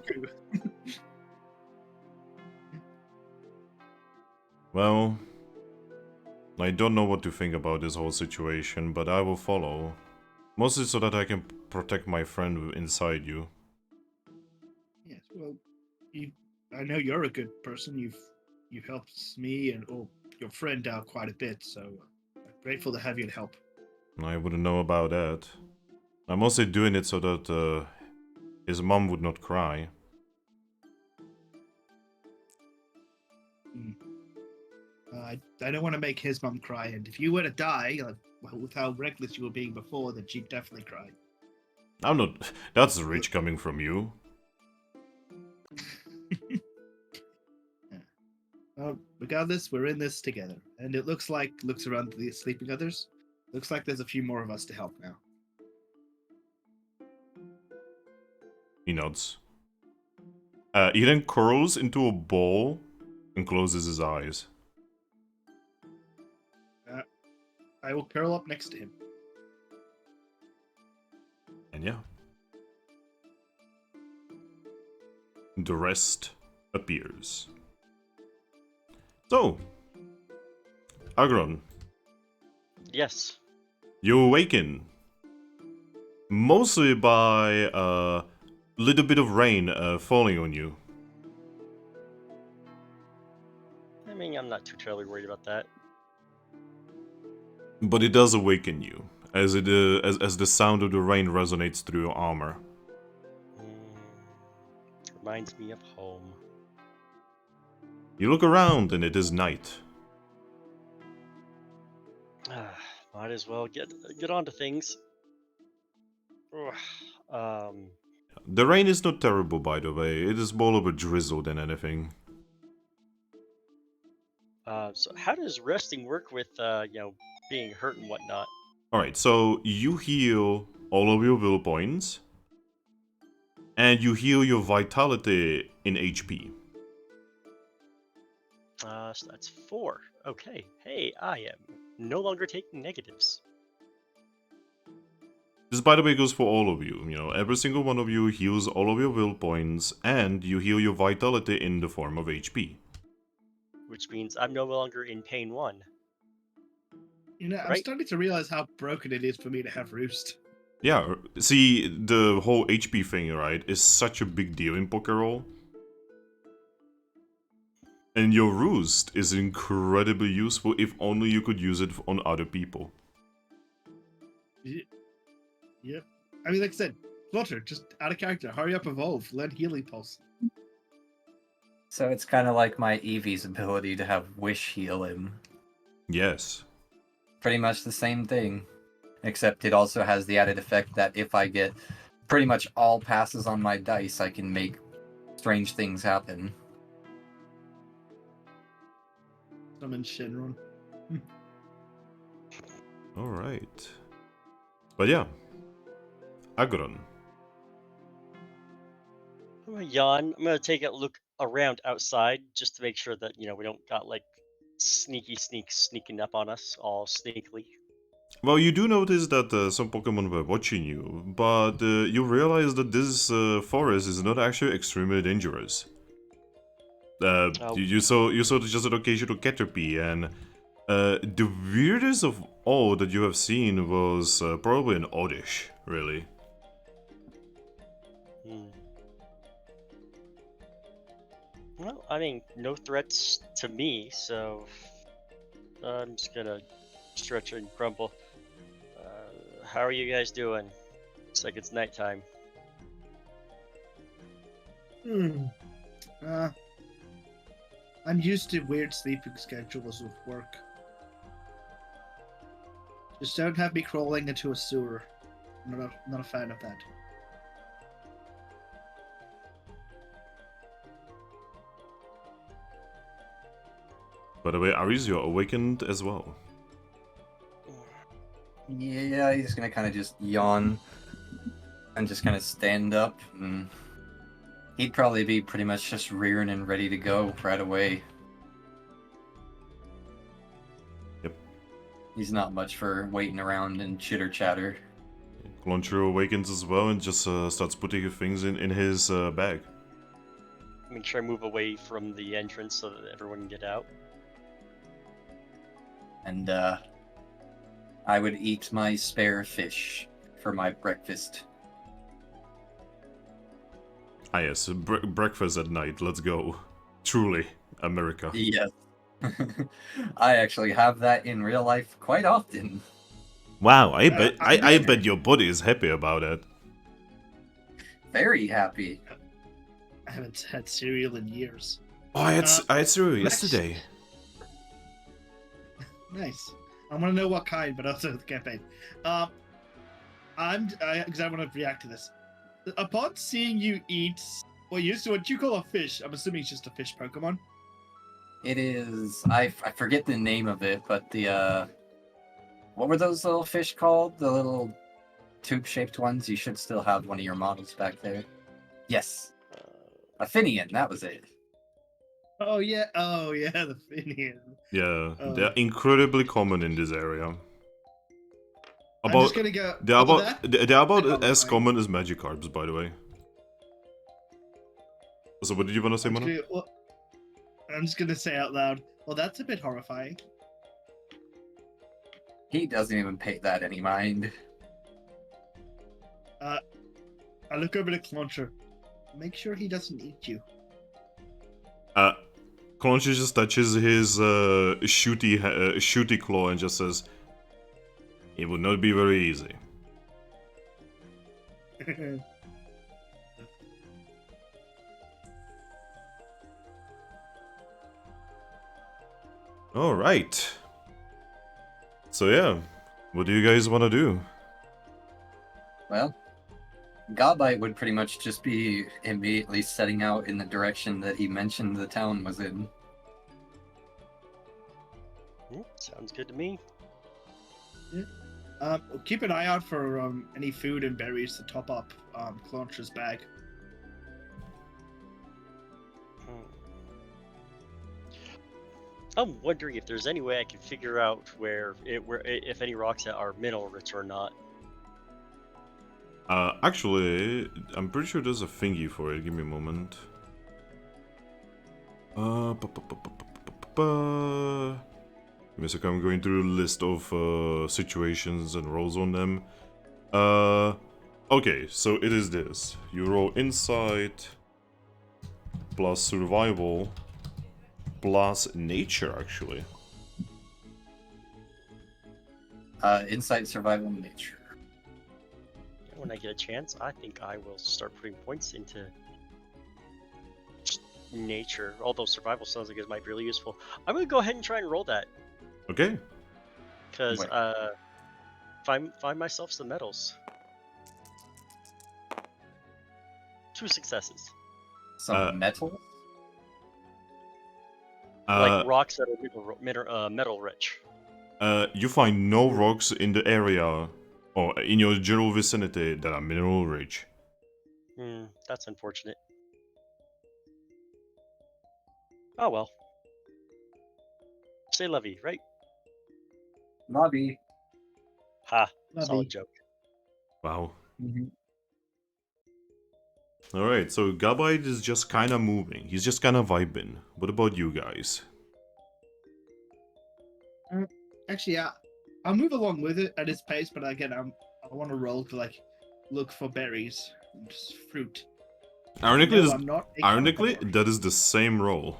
Well, I don't know what to think about this whole situation, but I will follow. Mostly so that I can protect my friend inside you. Yes, well, I know you're a good person. You've helped me and your friend out quite a bit, so I'm grateful to have you to help. I wouldn't know about that. I'm mostly doing it so that his mom would not cry. I don't want to make his mom cry, and if you were to die, with how reckless you were being before, then she'd definitely cry. I'm not... That's rich coming from you. Yeah. Well, regardless, we're in this together, and it looks around the sleeping others. Looks like there's a few more of us to help now. He nods. He then curls into a ball and closes his eyes. I will curl up next to him. And yeah. The rest appears. So, Aggron, Yes. you awaken. Mostly by a little bit of rain falling on you. I mean, I'm not too terribly worried about that. But it does awaken you, as as the sound of the rain resonates through your armor. Reminds me of home. You look around and it is night. Might as well get on to things. Ugh, Um, The rain is not terrible, by the way. It is more of a drizzle than anything. so how does resting work with being hurt and whatnot? Alright, so you heal all of your will points. And you heal your vitality in HP. So that's 4. Okay. Hey, I am no longer taking negatives. This, by the way, goes for all of you. You know, every single one of you heals all of your will points, and you heal your vitality in the form of HP. Which means I'm no longer in pain 1. You know, I'm Right. starting to realize how broken it is for me to have Roost. Yeah, see, the whole HP thing, right, is such a big deal in Pokerole. And your Roost is incredibly useful if only you could use it on other people. Yep. I mean, like I said, Flutter, just out of character, hurry up, evolve, learn Healing Pulse. So it's kind of like my Eevee's ability to have Wish heal him. Yes. Pretty much the same thing. Except it also has the added effect that if I get pretty much all passes on my dice, I can make strange things happen. Summon Shenron. Alright. But yeah. Aggron. I'm gonna yawn. I'm gonna take a look around outside just to make sure that we don't got like sneaking up on us all sneakily. Well, you do notice that some Pokemon were watching you, but you realize that this forest is not actually extremely dangerous. You saw just an occasional Caterpie, and the weirdest of all that you have seen was probably an Oddish, really. Well, I mean, no threats to me, so I'm just gonna stretch and grumble. How are you guys doing? Looks like it's nighttime. I'm used to weird sleeping schedules with work. Just don't have me crawling into a sewer. I'm not a fan of that. By the way, Aries, you're awakened as well. Yeah, he's gonna kind of just yawn and just kind of stand up. And he'd probably be pretty much just rearing and ready to go right away. Yep. He's not much for waiting around and chitter chatter. Glonchiro awakens as well and just starts putting his things in his bag. Make sure I move away from the entrance so that everyone can get out. And I would eat my spare fish for my breakfast. Ah yes, breakfast at night, let's go. Truly, America. Yes. I actually have that in real life quite often. Wow, I bet I I'm bet your body is happy about it. Very happy. I haven't had cereal in years. Oh, I had cereal Nice. yesterday. Nice. I want to know what kind, but also the campaign. Because I want to react to this. Upon seeing you eat what you call a fish, I'm assuming it's just a fish Pokemon. It is. I forget the name of it, but the what were those little fish called? The little tube-shaped ones. You should still have one of your models back there. Yes, a Finian. That was it. Oh yeah, the Finian. Yeah, they're incredibly common in this area. I'm just gonna go. They're about I as love common as Magikarps, by the way. So what did you want to say, Mono? I'm just gonna say out loud. Well, that's a bit horrifying. He doesn't even pay that any mind. I look over to Cluncher. Make sure he doesn't eat you. Concha just touches his shooty claw and just says, "It would not be very easy." All right. So yeah, what do you guys want to do? Well, Gabite would pretty much just be immediately setting out in the direction that he mentioned the town was in. Sounds good to me. Keep an eye out for any food and berries to top up Cluncher's bag. I'm wondering if there's any way I can figure out where if any rocks are mineral rich or not. Actually, I'm pretty sure there's a thingy for it. Give me a moment. Give me a second, I'm going through a list of situations and rolls on them. Okay, so it is this. You roll insight plus survival plus nature, actually. Insight, survival, nature. When I get a chance, I think I will start putting points into nature. Although survival sounds like it might be really useful. I'm gonna go ahead and try and roll that. Okay. Because find myself some metals. 2 successes. Some metal? Like rocks that are metal rich. You find no rocks in the area or in your general vicinity that are mineral rich. That's unfortunate. Oh well. Say lovey, right? Lobby. Ha. Lovey. Solid joke. Wow. Mm-hmm. Alright, so Gabite is just kind of moving. He's just kind of vibing. What about you guys? Actually, yeah, I'll move along with it at its pace, but again, I want to roll to look for berries, and just fruit. Ironically, No, I'm not a carnivore. that is the same roll.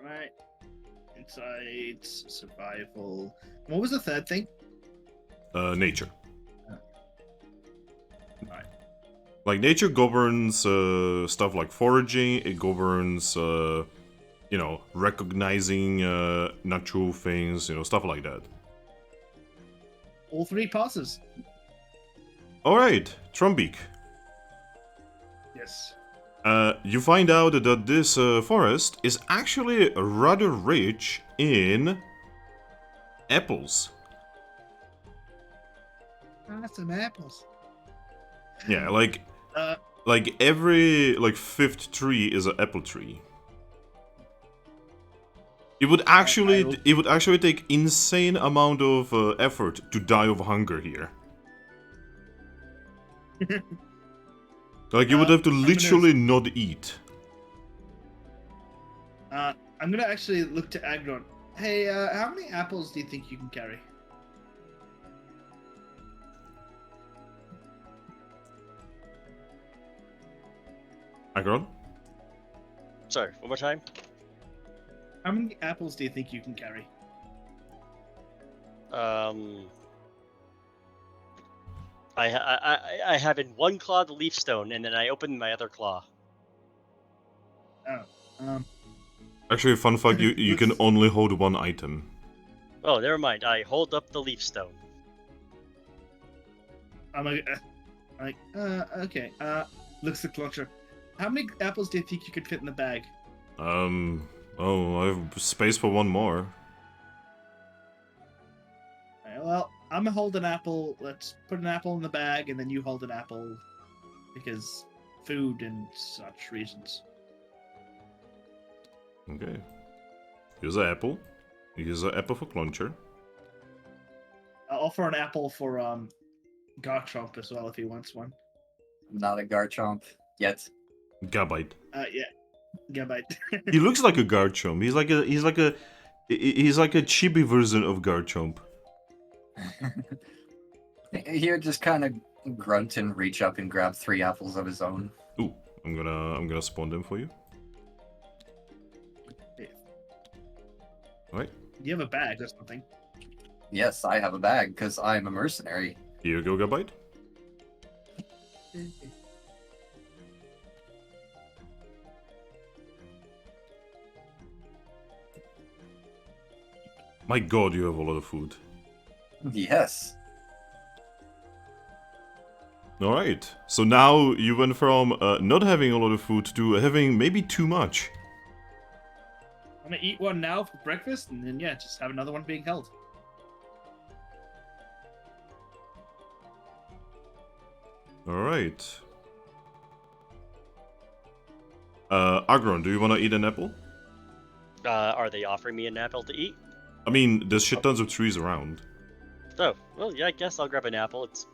Right. Insight, survival. What was the third thing? Nature. Right. Like, nature governs stuff like foraging, it governs, recognizing natural things, stuff like that. All 3 passes. Alright, Trumbeak. Yes. You find out that this forest is actually rather rich in apples. Some apples. Yeah, like every 5th tree is an apple tree. It would actually take insane amount of effort to die of hunger here. Like, you would have to literally not eat. I'm gonna actually look to Aggron. Hey, how many apples do you think you can carry? Aggron? Sorry, one more time. How many apples do you think you can carry? I have in one claw the leaf stone, and then I open my other claw. Oh, Actually, fun fact, you can only hold one item. Oh, never mind. I hold up the leaf stone. Okay. Looks at Cluncher. How many apples do you think you could fit in the bag? Oh, I have space for one more. Alright, well, I'm gonna hold an apple. Let's put an apple in the bag, and then you hold an apple, because food and such reasons. Okay. Here's an apple. Here's an apple for Cluncher. I'll offer an apple for Garchomp as well if he wants one. Not a Garchomp yet. Gabite. Yeah. Gabite. He looks like a Garchomp. He's like a chibi version of Garchomp. He would just kind of grunt and reach up and grab 3 apples of his own. Ooh, I'm gonna spawn them for you. Alright. You have a bag or something. Yes, I have a bag because I'm a mercenary. Here you go, Gabite. My god, you have a lot of food. Yes. Alright, so now you went from not having a lot of food to having maybe too much. I'm gonna eat one now for breakfast, and then yeah, just have another one being held. Alright. Aggron, do you want to eat an apple? Are they offering me an apple to eat? I mean, there's shit tons of trees around. Oh, well, yeah, I guess I'll grab an apple. It's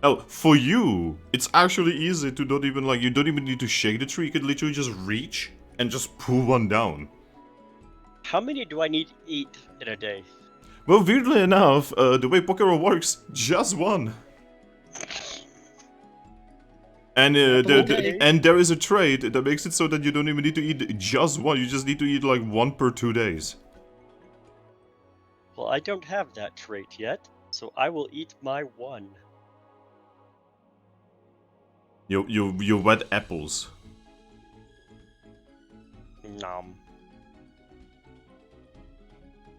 Oh, for you, it's actually easy to not even, like, you don't even need to shake the tree. You could literally just reach and just pull one down. How many do I need to eat in a day? Well, weirdly enough, the way Pokerole works, just one. And and there is a trait that makes it so that you don't even need to eat just one. You just need to eat like 1 per 2 days. Well, I don't have that trait yet, so I will eat my one. You wet apples. Nom.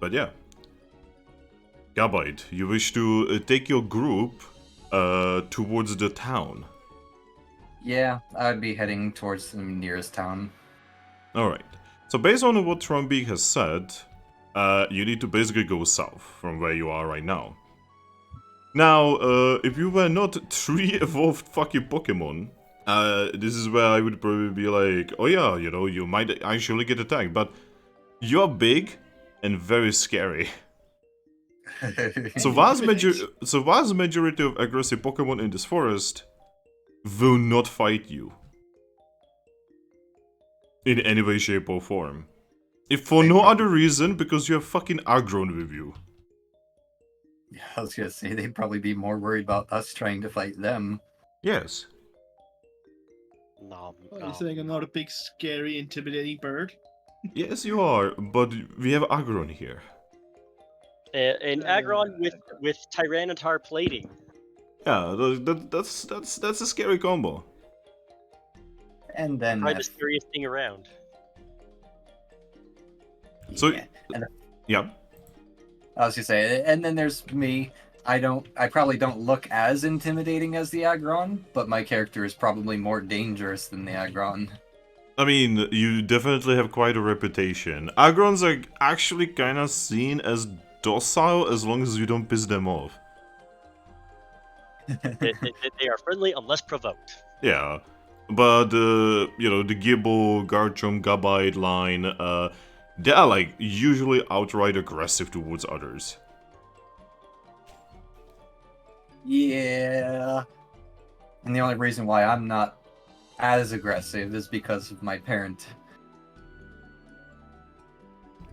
But yeah. Gabite, you wish to take your group towards the town. Yeah, I'd be heading towards the nearest town. Alright. So based on what Trumbeak has said, you need to basically go south from where you are right now. Now, if you were not 3 evolved fucking Pokemon, this is where I would probably be like, oh yeah, you know, you might actually get attacked, but you're big and very scary. So vast majority of aggressive Pokemon in this forest will not fight you. In any way, shape or form. If for no other reason, because you have fucking Aggron with you. Yeah, I was gonna say they'd probably be more worried about us trying to fight them. Yes. Nom. Are you nom. saying I'm not a big, scary, intimidating bird? Yes, you are, but we have Aggron here. An Aggron with Tyranitar plating. Yeah, that's a scary combo. And then Probably the scariest thing around. So- yeah. And Yeah. I was gonna say, and then there's me. I probably don't look as intimidating as the Aggron, but my character is probably more dangerous than the Aggron. I mean, you definitely have quite a reputation. Aggrons are actually kind of seen as docile as long as you don't piss them off. They are friendly unless provoked. Yeah, but you know, the Gibble, Garchomp, Gabite line, they are like usually outright aggressive towards others. Yeah. And the only reason why I'm not as aggressive is because of my parent.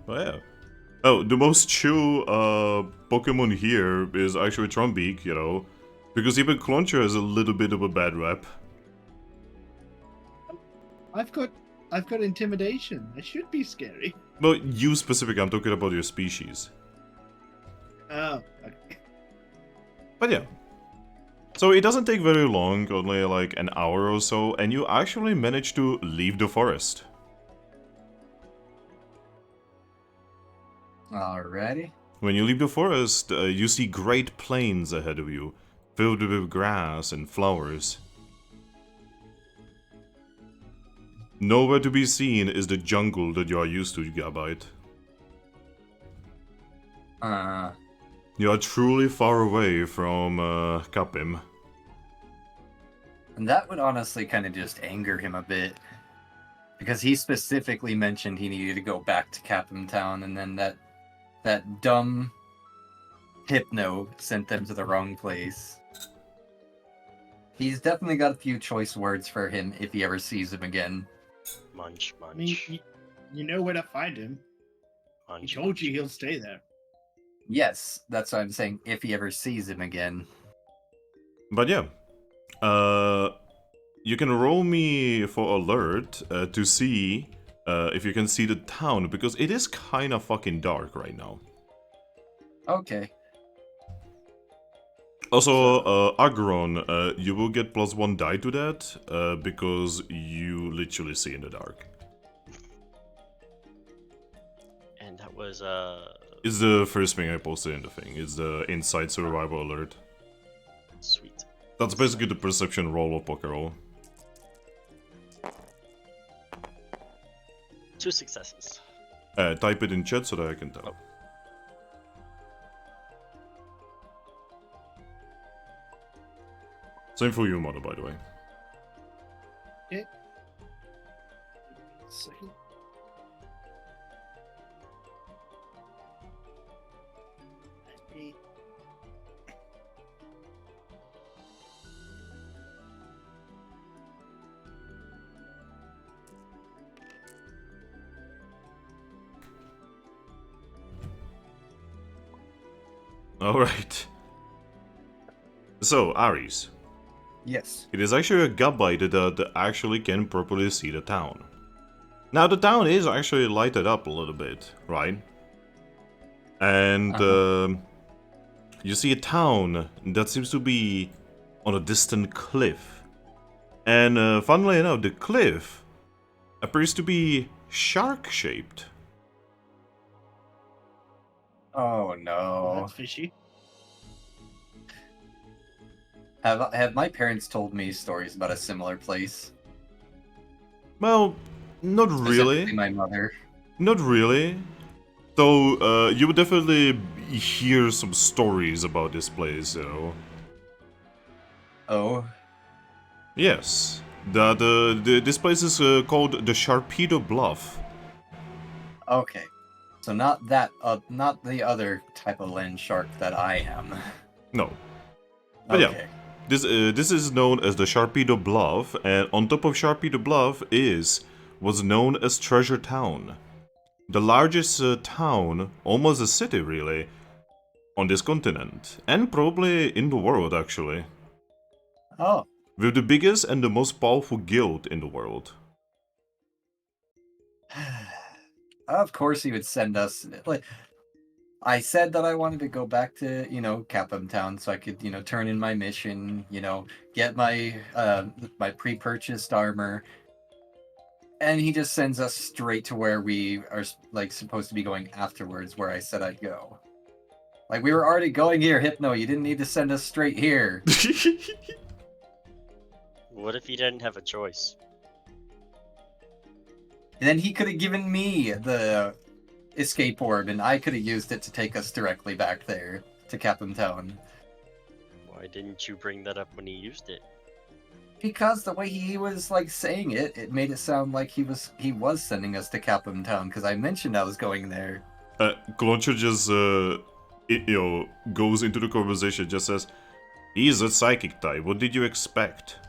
Oh yeah. Oh, the most chill Pokemon here is actually Trumbeak, you know, because even Cloncher has a little bit of a bad rep. I've got intimidation. I should be scary. Well, you specific, I'm talking about your species. Oh, okay. But yeah. So it doesn't take very long, only like an hour or so, and you actually manage to leave the forest. Alrighty. When you leave the forest, you see great plains ahead of you, filled with grass and flowers. Nowhere to be seen is the jungle that you are used to, Gabite. You are truly far away from Kapim. And that would honestly kind of just anger him a bit. Because he specifically mentioned he needed to go back to Capim Town, and then that dumb Hypno sent them to the wrong place. He's definitely got a few choice words for him if he ever sees him again. Munch, munch. I mean, you know where to find him. He munch, told you munch. he'll stay there. Yes, that's what I'm saying. If he ever sees him again. But yeah, you can roll me for alert to see if you can see the town, because it is kind of fucking dark right now. Okay. Also, Aggron, you will get +1 die to that, because you literally see in the dark. And that was It's the first thing I posted in the thing. It's the Inside Survival Alert. sweet. That's basically the perception roll of Pokerole. 2 successes. Type it in chat so that I can tell. Same for you, Mother, by the way. Second. Alright. So, Aries. Yes. It is actually a Gabite that actually can properly see the town. Now, the town is actually lighted up a little bit, right? And you see a town that seems to be on a distant cliff. And funnily enough, the cliff appears to be shark-shaped. Oh Well, no. that's fishy. Have my parents told me stories about a similar place? Well, not Specifically really. my mother. Not really. So, you would definitely hear some stories about this place, you know. Oh. Yes. This place is called the Sharpedo Bluff. Okay. So not that not the other type of land shark that I am. No. But yeah. Okay. This is known as the Sharpedo Bluff, and on top of Sharpedo Bluff was known as Treasure Town. The largest town, almost a city really, on this continent, and probably in the world actually. Oh. With the biggest and the most powerful guild in the world. Of course he would send us like I said that I wanted to go back to, Capum Town so I could, turn in my mission, get my my pre-purchased armor. And he just sends us straight to where we are like supposed to be going afterwards, where I said I'd go. Like we were already going here, Hypno. You didn't need to send us straight here. What if he didn't have a choice? And then he could have given me the escape orb, and I could have used it to take us directly back there to Capum Town. Why didn't you bring that up when he used it? Because the way he was like saying it, it made it sound like he was sending us to Capum Town. Because I mentioned I was going there. Gloncher just goes into the conversation, just says, "He's a psychic type. What did you expect?"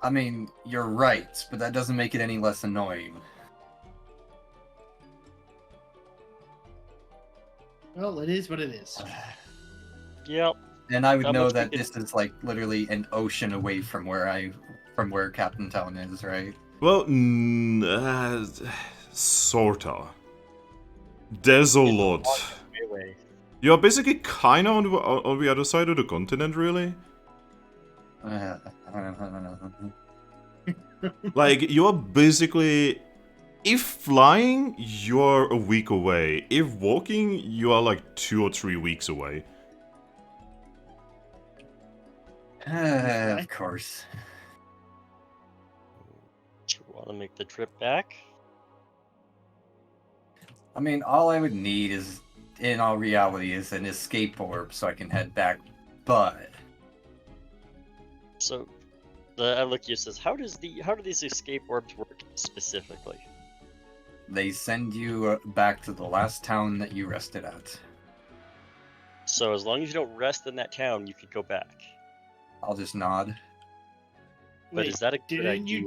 I mean, you're right, but that doesn't make it any less annoying. Well, it is what it is. Yep. And I would How know much that we this is like literally an ocean away from where Captain Town is, right? Well, sorta. There's a lot. Anyway, You're basically kinda on the other side of the continent, really. Like, you're basically... If flying, you're a week away. If walking, you are like 2 or 3 weeks away. Of course. do you want to make the trip back? I mean, all I would need is, in all reality, is an escape orb so I can head back. But So, the Alukia says, how do these escape orbs work specifically? they send you back to the last town that you rested at. So as long as you don't rest in that town, you could go back. I'll just nod. But Wait, is that a good didn't idea?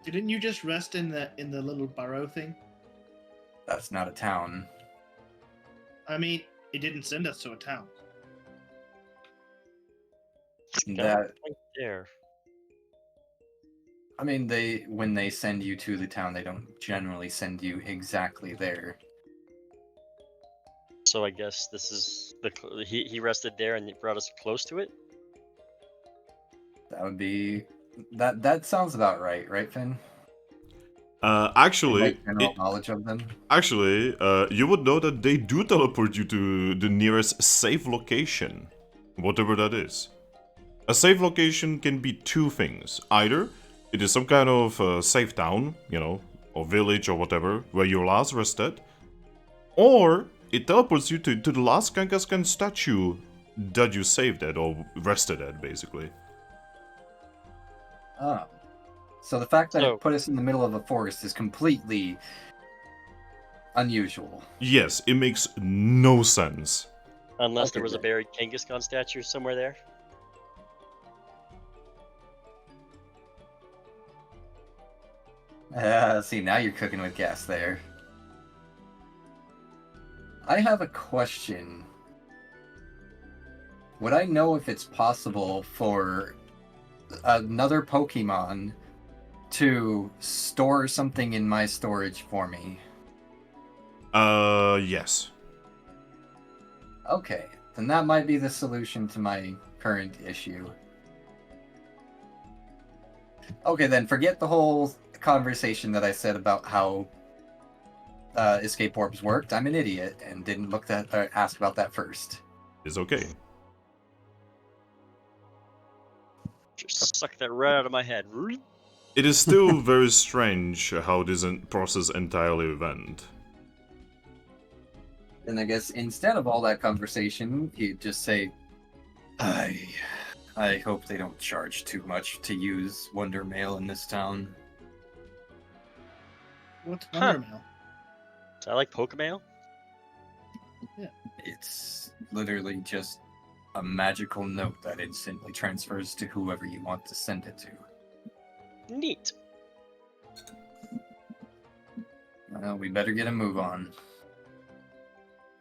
didn't you just rest in the little burrow thing? That's not a town. I mean, it didn't send us to a town. Got That a point there. I mean, when they send you to the town, they don't generally send you exactly there. So I guess this is he rested there and it brought us close to it. That would be that sounds about right, Finn? Actually, Like general knowledge of them. you would know that they do teleport you to the nearest safe location, whatever that is. A safe location can be two things. Either it is some kind of safe town, or village or whatever, where you last rested, or it teleports you to the last Kankaskan statue that you saved at or rested at, basically. Oh. So the fact that So- it put us in the middle of a forest is completely unusual. Yes, it makes no sense. Unless Okay, there was a then. buried Kangaskhan statue somewhere there. See, now you're cooking with gas there. I have a question. Would I know if it's possible for another Pokemon to store something in my storage for me? Yes. Okay, then that might be the solution to my current issue. Okay, then forget the whole conversation that I said about how escape orbs worked. I'm an idiot and didn't ask about that first. It's okay. Just suck that right out of my head. It is still very strange how this process entirely went. And I guess instead of all that conversation, he'd just say, I hope they don't charge too much to use Wonder Mail in this town. What's Huh. Wonder Mail? Is that like Pokemail? It's literally just a magical note that instantly transfers to whoever you want to send it to. Neat. Well, we better get a move on.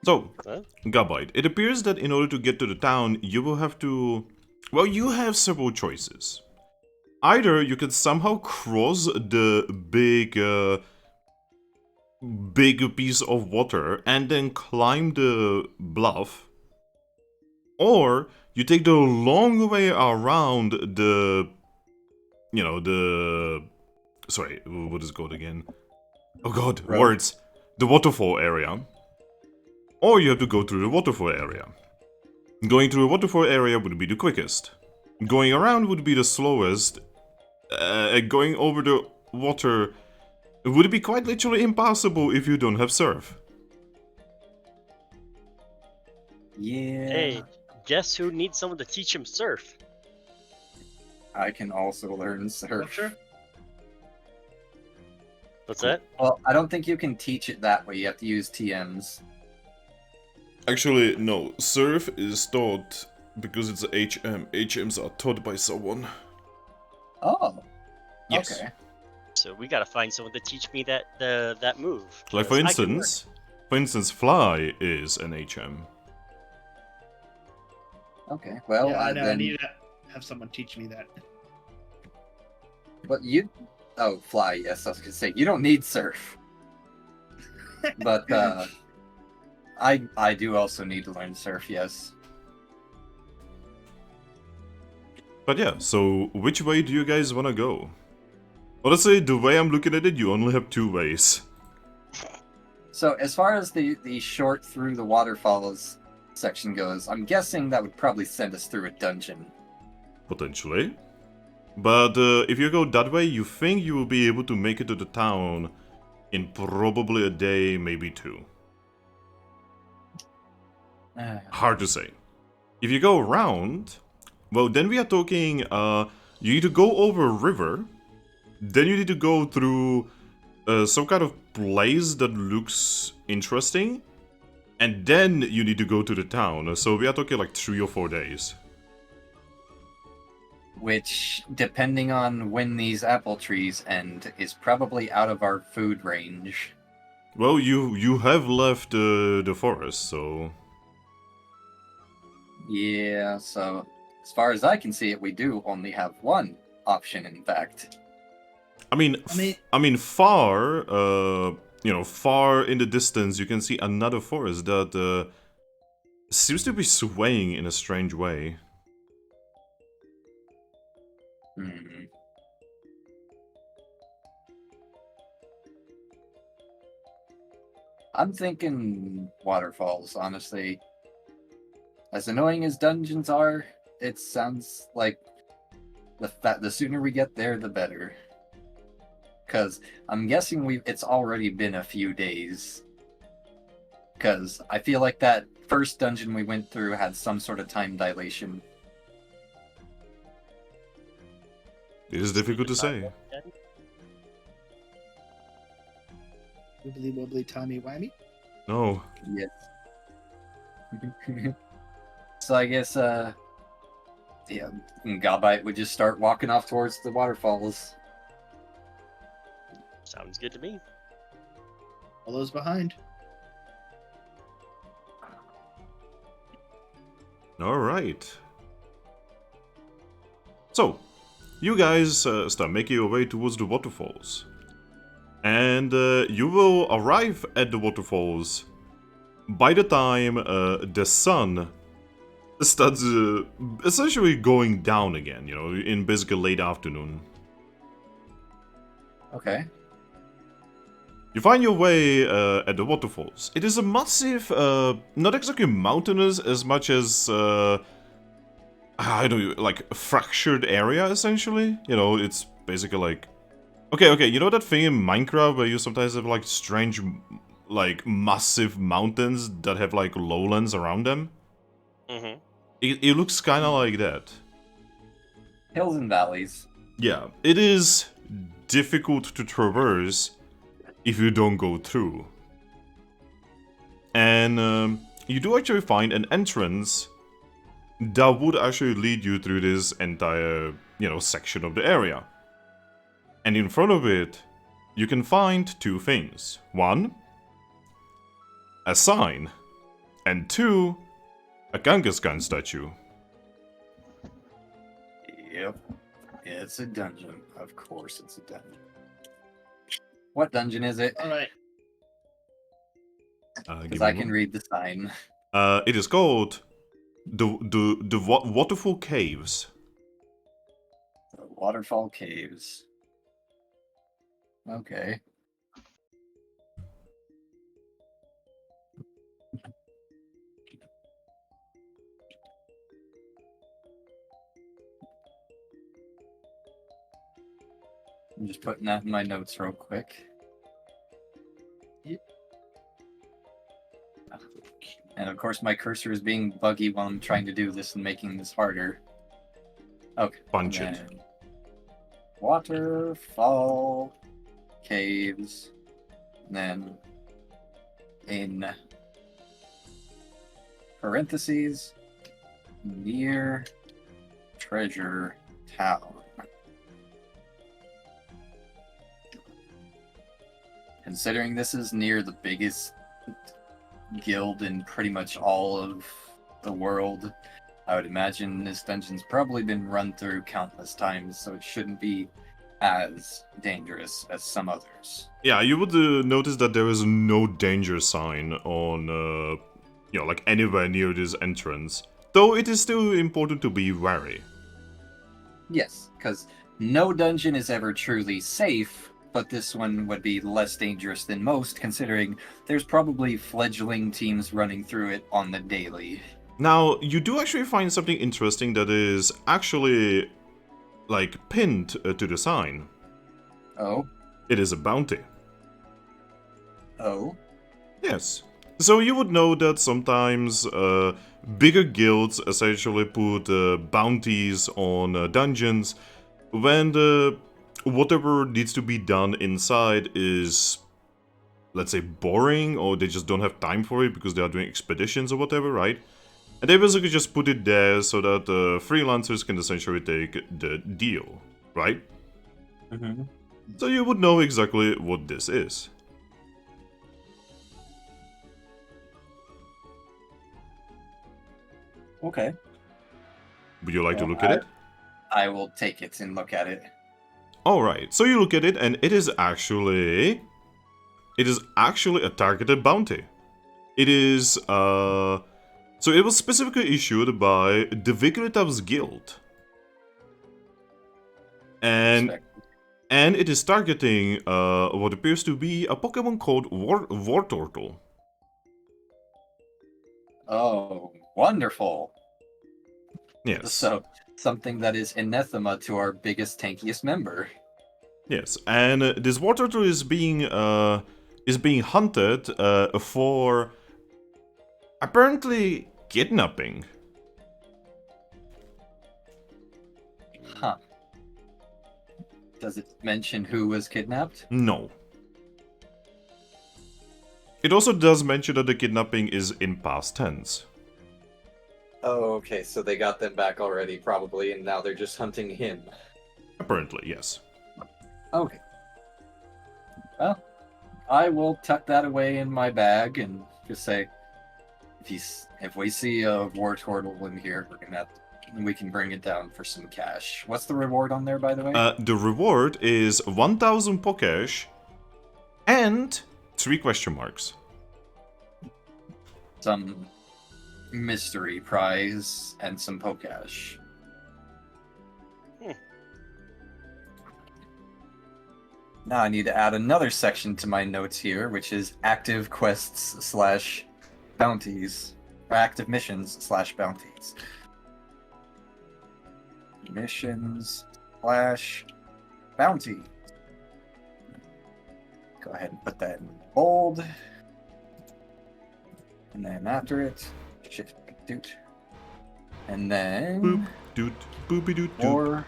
So, Huh? Gabite, it appears that in order to get to the town, you will have to... Well, you have several choices. Either you can somehow cross the big piece of water and then climb the bluff, or you take the long way around sorry, what is it called again? Oh god, Road. words. The waterfall area. Or you have to go through the waterfall area. Going through the waterfall area would be the quickest. Going around would be the slowest. Going over the water would be quite literally impossible if you don't have surf. Yeah. Hey, guess who needs someone to teach him surf? I can also learn surf. Sure. What's that? Well, I don't think you can teach it that way. You have to use TMs. Actually, no. Surf is taught because it's a HM. HMs are taught by someone. Oh. Yes. Okay. So we gotta find someone to teach me that move. Like 'cause for I can learn. instance, Fly is an HM. Okay. Well, yeah, I know. I then. need to have someone teach me that. But you. Oh, Fly. Yes, I was gonna say you don't need surf. But I do also need to learn surf. Yes. But yeah, so which way do you guys want to go? Honestly, the way I'm looking at it, you only have two ways. So as far as the short through the waterfalls section goes, I'm guessing that would probably send us through a dungeon. Potentially. But if you go that way, you think you will be able to make it to the town in probably a day, maybe two. Hard to say. If you go around, well, then we are talking, you need to go over a river, then you need to go through some kind of place that looks interesting, and then you need to go to the town. So we are talking like 3 or 4 days. Which, depending on when these apple trees end, is probably out of our food range. Well, you have left the forest, so... Yeah, so as far as I can see it, we do only have one option, in fact. I mean, far, far in the distance, you can see another forest that seems to be swaying in a strange way. Hmm. I'm thinking waterfalls, honestly. As annoying as dungeons are, it sounds like the sooner we get there, the better. Because I'm guessing it's already been a few days. Because I feel like that first dungeon we went through had some sort of time dilation. It is difficult to say. Wibbly wobbly timey wimey. No. Yes. So I guess, Gabite would just start walking off towards the waterfalls. Sounds good to me. All those behind. Alright. So, you guys start making your way towards the waterfalls. And you will arrive at the waterfalls by the time the sun starts essentially going down again, in basically late afternoon. Okay. You find your way at the waterfalls. It is a massive, not exactly mountainous as much as, I don't know, like fractured area, essentially. It's basically like... Okay, you know that thing in Minecraft where you sometimes have like strange, like massive mountains that have like lowlands around them? Mm-hmm. It looks kind of like that. Hills and valleys. Yeah, it is difficult to traverse if you don't go through. And you do actually find an entrance that would actually lead you through this entire, section of the area. And in front of it, you can find two things. One, a sign. And two, a Kangaskhan statue. Yep. It's a dungeon. Of course it's a dungeon. What dungeon is it? All right. Because I can read the sign. It is called the Waterfall Caves. The Waterfall Caves. Okay. I'm just putting that in my notes real quick. Yep. And of course my cursor is being buggy while I'm trying to do this and making this harder. Okay. Punch it. Then Waterfall Caves. And then in parentheses, near Treasure Town. Considering this is near the biggest guild in pretty much all of the world, I would imagine this dungeon's probably been run through countless times, so it shouldn't be as dangerous as some others. Yeah, you would notice that there is no danger sign on, like anywhere near this entrance. Though it is still important to be wary. Yes, because no dungeon is ever truly safe, but this one would be less dangerous than most, considering there's probably fledgling teams running through it on the daily. Now, you do actually find something interesting that is actually, like, pinned to the sign. Oh? It is a bounty. Oh? Yes. So you would know that sometimes bigger guilds essentially put bounties on dungeons when whatever needs to be done inside is let's say, boring, or they just don't have time for it because they are doing expeditions or whatever, right? And they basically just put it there so that freelancers can essentially take the deal, right? Mm-hmm. So you would know exactly what this is. Okay. Would you like to Well, look at it? I will take it and look at it. Alright, so you look at it and it is actually a targeted bounty. It is, so it was specifically issued by the Vigoritas Guild. And it is targeting what appears to be a Pokemon called Wartortle. Oh, wonderful. Yes. So, something that is anathema to our biggest, tankiest member. Yes, and this Wartortle is being hunted for apparently kidnapping. Huh. Does it mention who was kidnapped? No. It also does mention that the kidnapping is in past tense. Oh, okay, so they got them back already, probably, and now they're just hunting him. Apparently, yes. Okay. Well, I will tuck that away in my bag and just say, if we see a war turtle in here, we can bring it down for some cash. What's the reward on there, by the way? The reward is 1,000 Pokesh and 3 question marks. Some mystery prize and some Pokash. Now I need to add another section to my notes here, which is active quests / bounties. Or active missions / bounties. Missions / bounty. Go ahead and put that in bold. And then after it, shift doot. And then Boop, doot, boopy doot doot. War.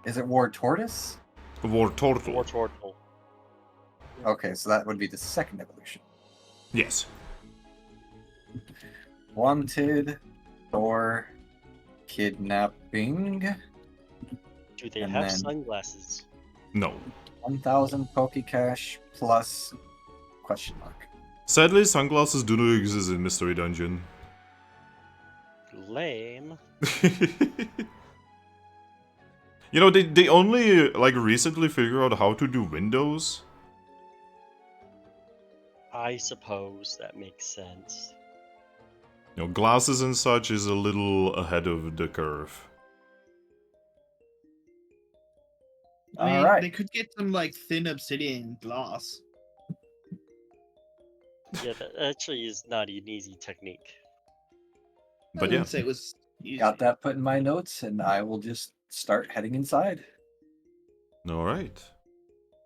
Is it War Tortoise? Wartortle. Wartortle. Okay, so that would be the second evolution. Yes. Wanted for kidnapping. Do they And have then- sunglasses? No. 1,000 Pokecash plus question mark. Sadly, sunglasses do not exist in Mystery Dungeon. Lame. You know, they only, like, recently figured out how to do windows. I suppose that makes sense. You know, glasses and such is a little ahead of the curve. I mean, Alright. they could get some like thin obsidian glass. Yeah, that actually is not an easy technique. I But yeah. wouldn't say it was easy. Got that put in my notes, and I will just start heading inside. Alright.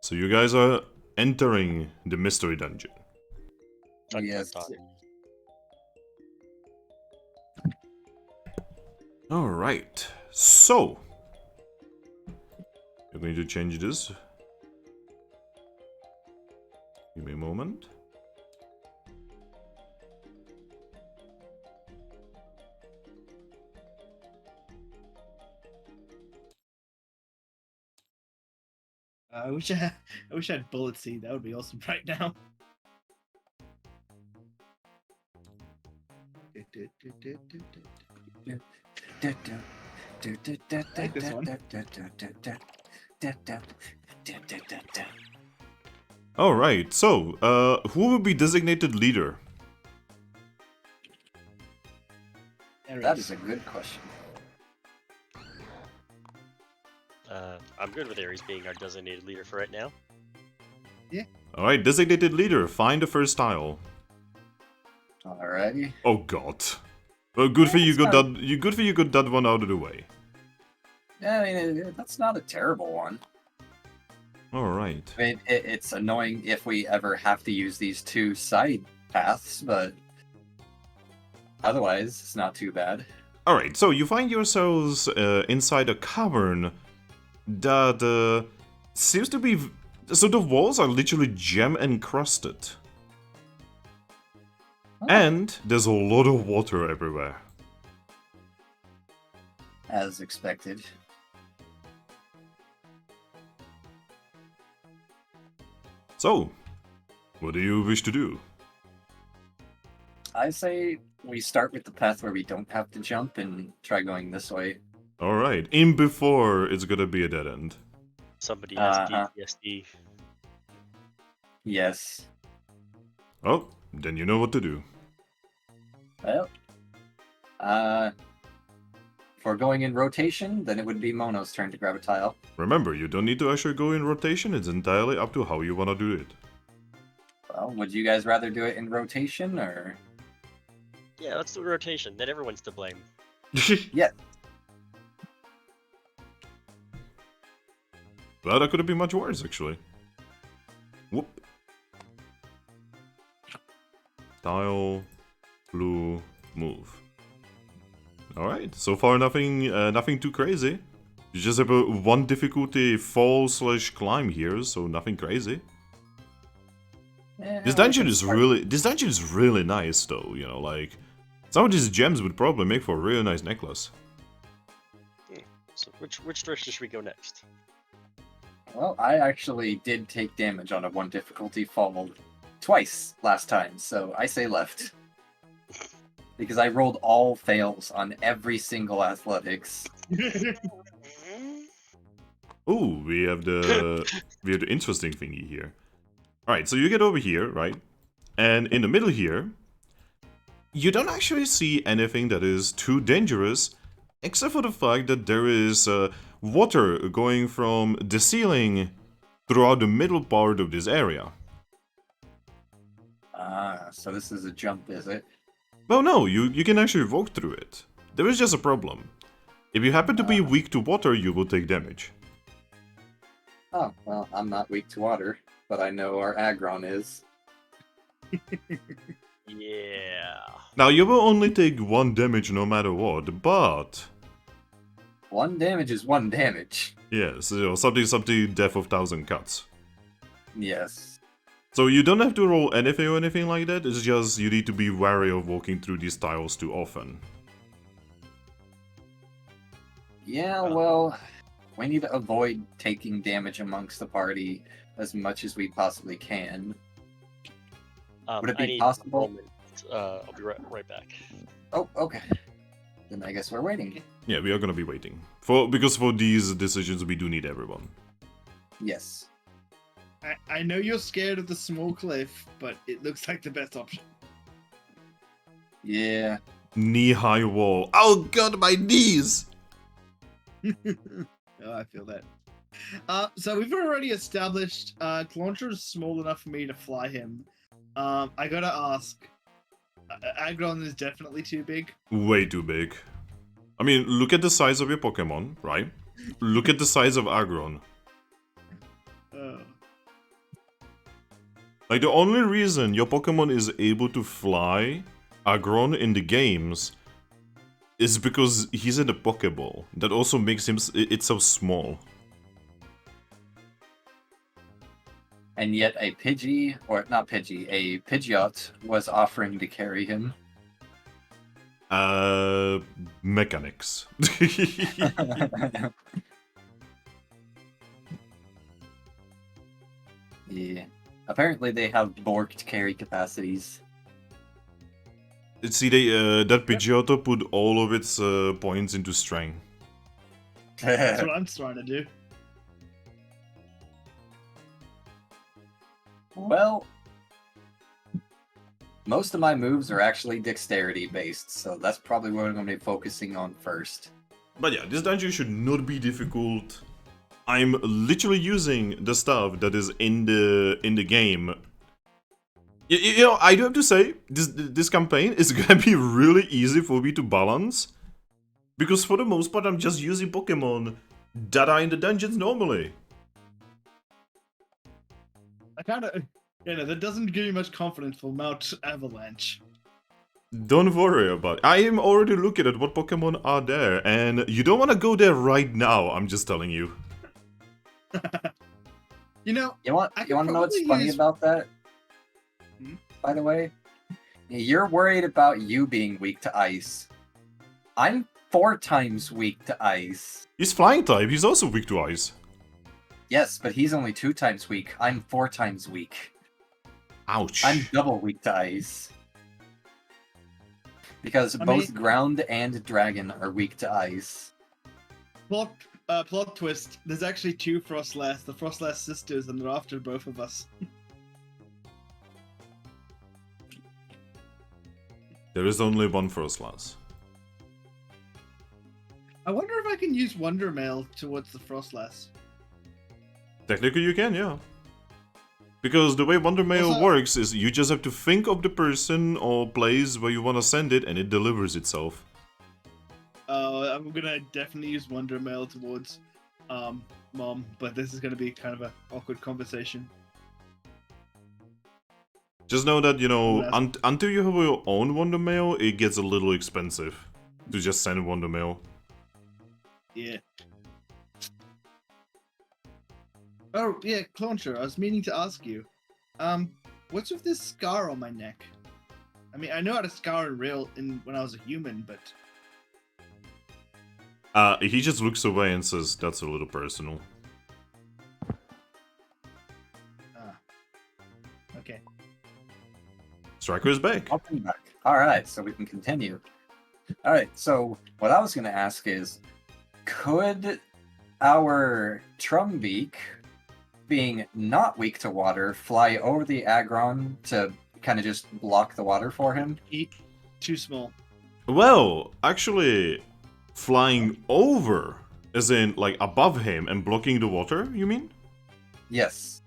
So you guys are entering the Mystery Dungeon. Dun, dun, Yes. dun. Alright. So. You're going to change this. Give me a moment. I wish I had bullet seed. That would be awesome right now. like this one. Alright, so, who will be designated leader? That is a good question. I'm good with Ares being our designated leader for right now. Alright, designated leader, find the first tile. Alrighty. Oh god. Well, good for you It's got not- that. Good for you got that one out of the way. Yeah, I mean, that's not a terrible one. Alright. I mean, it's annoying if we ever have to use these 2 side paths, but otherwise, it's not too bad. Alright, so you find yourselves inside a cavern that seems to be So the walls are literally gem encrusted. Oh. And there's a lot of water everywhere. As expected. So, what do you wish to do? I say we start with the path where we don't have to jump and try going this way. Alright, in before it's gonna be a dead end. Somebody has Uh-huh. PTSD. Yes. Oh, then you know what to do. Well, if we're going in rotation, then it would be Mono's turn to grab a tile. Remember, you don't need to actually go in rotation, it's entirely up to how you wanna do it. Well, would you guys rather do it in rotation, or...? Yeah, let's do a rotation. Then everyone's to blame. Well, that could have been much worse, actually. Whoop. Tile, blue, move. Alright, so far nothing too crazy. You just have a one difficulty fall/climb here, so nothing crazy. Yeah, This we dungeon can is start- really nice though, you know, like some of these gems would probably make for a really nice necklace. So which direction should we go next? Well, I actually did take damage on a 1 difficulty fall twice last time, so I say left. Because I rolled all fails on every single athletics. Ooh, we have the interesting thingy here. Alright, so you get over here, right? And in the middle here, you don't actually see anything that is too dangerous, except for the fact that there is water going from the ceiling throughout the middle part of this area. Ah, so this is a jump, is it? Well, no, you can actually walk through it. There is just a problem. If you happen to be weak to water, you will take damage. Oh, well, I'm not weak to water, but I know our Aggron is. Yeah. Now, you will only take 1 damage no matter what, but... 1 damage is 1 damage. Yes, you know, something death of 1,000 cuts. Yes. So you don't have to roll anything or anything like that, it's just you need to be wary of walking through these tiles too often. Yeah, well, we need to avoid taking damage amongst the party as much as we possibly can. Would it be I need possible? a moment. I'll be right back. Oh, okay. Then I guess we're waiting. Yeah, we are gonna be waiting. Because for these decisions we do need everyone. Yes. I know you're scared of the small cliff, but it looks like the best option. Yeah. Knee-high wall. Oh god, my knees! Oh, I feel that. So we've already established Clauncher is small enough for me to fly him. I gotta ask, Aggron is definitely too big. Way too big. I mean, look at the size of your Pokemon, right? Look at the size of Aggron. Oh. Like, the only reason your Pokemon is able to fly Aggron in the games is because he's in a Pokeball. That also makes him it's so small. And yet a Pidgey, or not Pidgey, a Pidgeot was offering to carry him. Mechanics. Yeah. Apparently they have borked carry capacities. See, that Pidgeotto put all of its points into strength. That's what I'm trying to do. Well, most of my moves are actually dexterity based, so that's probably what I'm going to be focusing on first. But yeah, this dungeon should not be difficult. I'm literally using the stuff that is in the game. You know, I do have to say, this campaign is gonna be really easy for me to balance. Because for the most part, I'm just using Pokemon that are in the dungeons normally. I kind of, that doesn't give me much confidence for Mount Avalanche. Don't worry about it. I am already looking at what Pokemon are there, and you don't want to go there right now, I'm just telling you. You know, You want I you could want to know what's probably funny use- about that? Hmm? By the way, you're worried about you being weak to ice. I'm 4 times weak to ice. He's flying type, he's also weak to ice. Yes, but he's only 2 times weak. I'm 4 times weak. Ouch. I'm double weak to ice. Because I both mean- ground and dragon are weak to ice. plot twist. There's actually 2 Frostlass, the Frostlass sisters, and they're after both of us. There is only one Frostlass. I wonder if I can use Wonder Mail towards the Frostlass. Technically you can, yeah. Because the way Wonder Mail Also- works is you just have to think of the person or place where you want to send it and it delivers itself. I'm gonna definitely use Wonder Mail towards Mom, but this is gonna be kind of an awkward conversation. Just know that, you know, Yes. until you have your own Wonder Mail, it gets a little expensive to just send Wonder Mail. Yeah. Oh, yeah, Clauncher, I was meaning to ask you. What's with this scar on my neck? I mean, I know I had a scar when I was a human, but... He just looks away and says, that's a little personal. Okay. Striker is back. I'll come back. Alright, so we can continue. Alright, so what I was going to ask is, could our Trumbeak, being not weak to water, fly over the Aggron to kind of just block the water for him? Too small. Well, actually, flying over, as in, like, above him and blocking the water, you mean? Yes.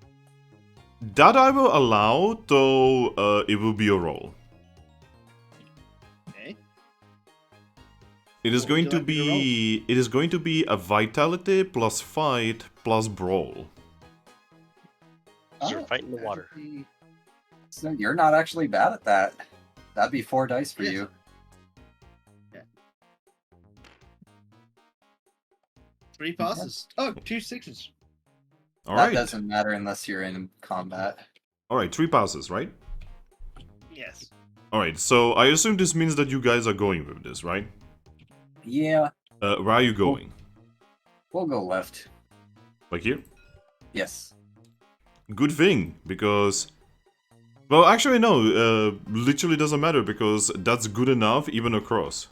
That I will allow, though it will be a roll. Okay. It is What going would to you like me to be. It is going to be a vitality plus fight plus brawl. You're Oh, fighting the water. So you're not actually bad at that. That'd be 4 dice for Yes. you. 3 passes. Oh, 2 6s. All That right. doesn't matter unless you're in combat. All right. 3 passes, right? Yes. All right. So I assume this means that you guys are going with this, right? Yeah, Where are you going? we'll go left. Like here? Yes. Good thing, because... Well, actually, no. Literally doesn't matter, because that's good enough even across.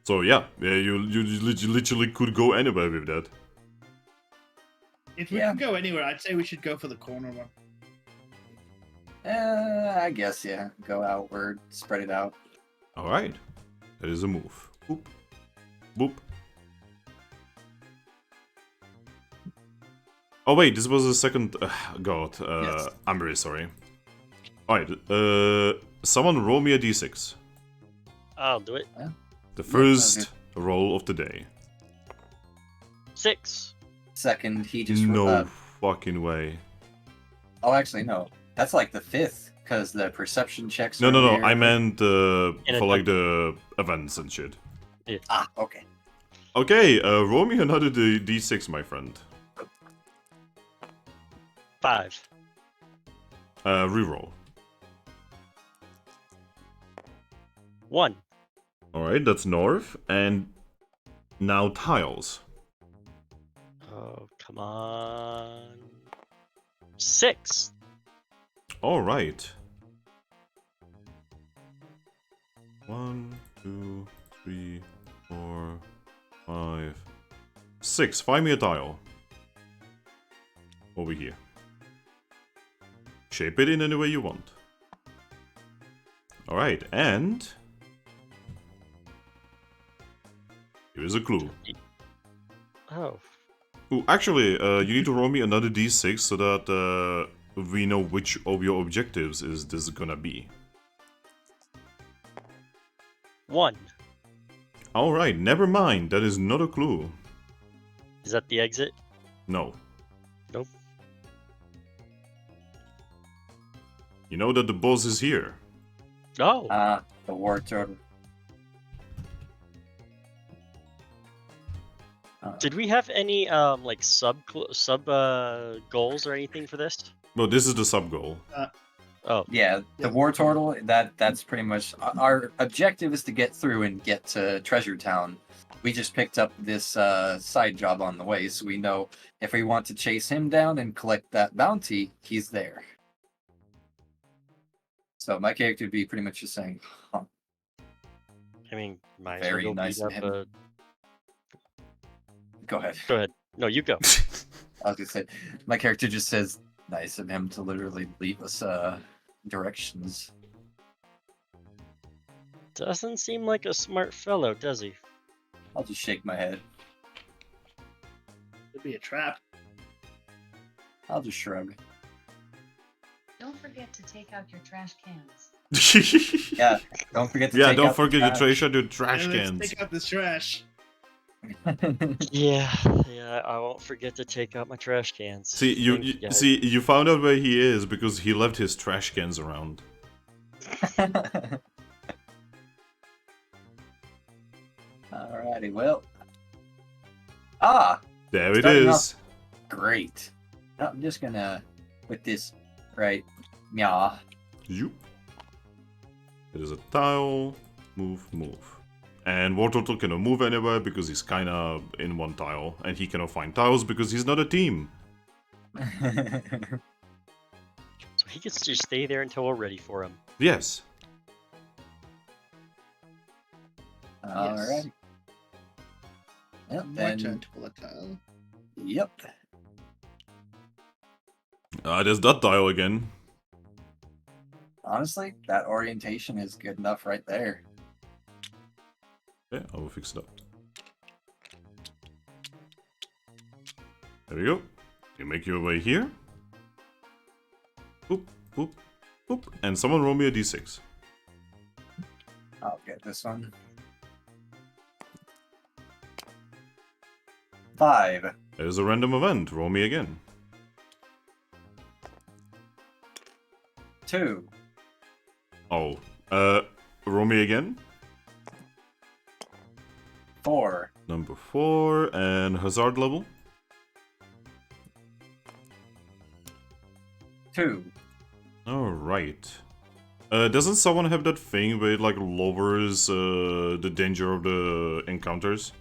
So yeah, you literally could go anywhere with that. If we Yeah. can go anywhere, I'd say we should go for the corner one. I guess, yeah. Go outward, spread it out. All right, that is a move. Boop, boop. Oh wait, this was the second. God, Yes. I'm very sorry. All right, someone roll me a d6. I'll do it. The first roll of the day. 6. Second, he just... No fucking way. oh, actually, no. That's like the 5th, because the perception checks No, are no, no. weird. I meant In for a like the events and shit. Ah, okay. Okay, roll me another d6, my friend. 5. Reroll. 1. Alright, that's north. And now tiles. Oh, come on. 6. Alright. 1, 2, 3, 4, 5, 6. Find me a tile. Over here. Shape it in any way you want. Alright, and... here is a clue. Oh. Ooh, actually, you need to roll me another d6 so that we know which of your objectives is this gonna be. 1. Alright, never mind. That is not a clue. Is that the exit? No. Nope. You know that the boss is here. Oh. The war turtle. Did we have any like sub goals or anything for this? Well, this is the sub goal. Oh, Yeah, the Yeah. war turtle. That's pretty much our objective is to get through and get to Treasure Town. We just picked up this side job on the way, so we know if we want to chase him down and collect that bounty, he's there. So my character would be pretty much just saying, huh, I mean, might Very as well go nice beat of up him. Go ahead. Go ahead. No, you go. I was gonna say, my character just says, nice of him to literally leave us directions. Doesn't seem like a smart fellow, does he? I'll just shake my head. Could be a trap. I'll just shrug. Don't forget to take out your trash cans. Yeah, don't forget to Yeah, take don't out the forget to trash. trash out your trash Yeah, let's cans. take out the trash. Yeah, I won't forget to take out my trash cans. See, Thank guys. you found out where he is because he left his trash cans around. Alrighty, well. Ah, There it Starting is. great. I'm just gonna put this right. Yeah. You. It is a tile. Move, move. And War Turtle cannot move anywhere because he's kinda in one tile. And he cannot find tiles because he's not a team. So he gets to stay there until we're ready for him. Yes. Alright. Yep, My then. turn to pull a tile. Yep. There's that tile again. Honestly, that orientation is good enough right there. Yeah, I will fix it up. There we go. You make your way here. Boop, boop, boop. And someone roll me a d6. I'll get this one. 5. There's a random event. Roll me again. 2. Oh. Roll me again. 4. Number 4. And hazard level. 2. Alright. Doesn't someone have that thing where it like lowers the danger of the encounters?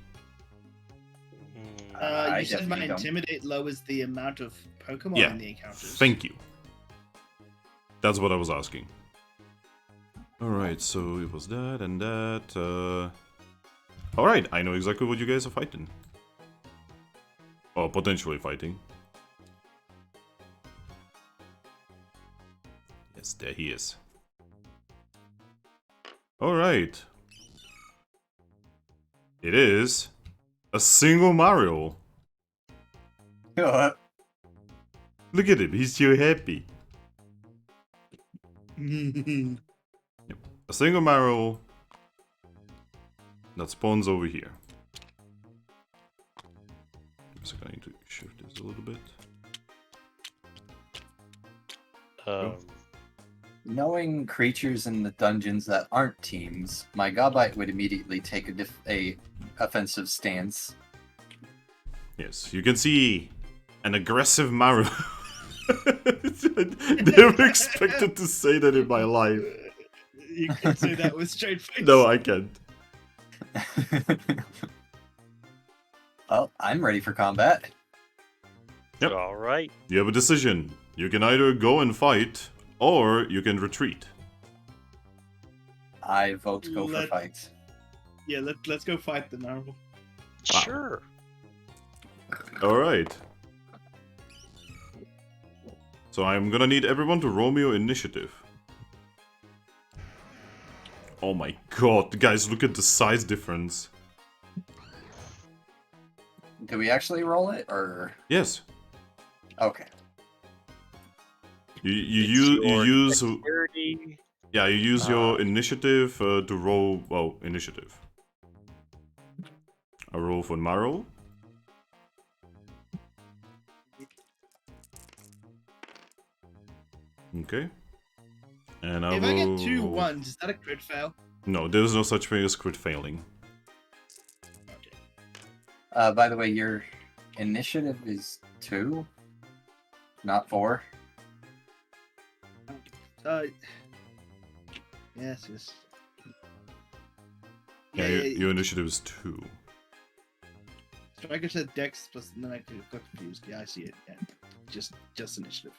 I You said my definitely don't. intimidate lowers the amount of Pokemon Yeah. in the encounters. Thank you. That's what I was asking. Alright, so it was that and that. Alright, I know exactly what you guys are fighting. Or potentially fighting. Yes, there he is. Alright. It is a single Mario. Look at him, he's so happy. A single Mario that spawns over here. So I need to shift this a little bit. Knowing creatures in the dungeons that aren't teams, my Gabite would immediately take a offensive stance. Yes, you can see an aggressive Mario. Never expected to say that in my life. You can say that with straight face. No, I can't. Well, I'm ready for combat. Yep. All right. You have a decision. You can either go and fight, or you can retreat. I vote to go for Let- fight. Yeah, let's go fight the Marvel. Wow. Sure. Alright. So I'm gonna need everyone to roll me your initiative. Oh my god, guys, look at the size difference. Do we actually roll it, or Yes. okay? You Your use dexterity. yeah, you use your initiative to roll, well, initiative. I roll for Maro. Okay. And I If will... I get 2 1s, is that a crit fail? No, there's no such thing as crit failing. Okay. By the way, your initiative is 2, not 4. Yes. Yeah, your initiative is 2. Striker said Dex, plus and then I got confused. Yeah, I see it. Yeah, just initiative.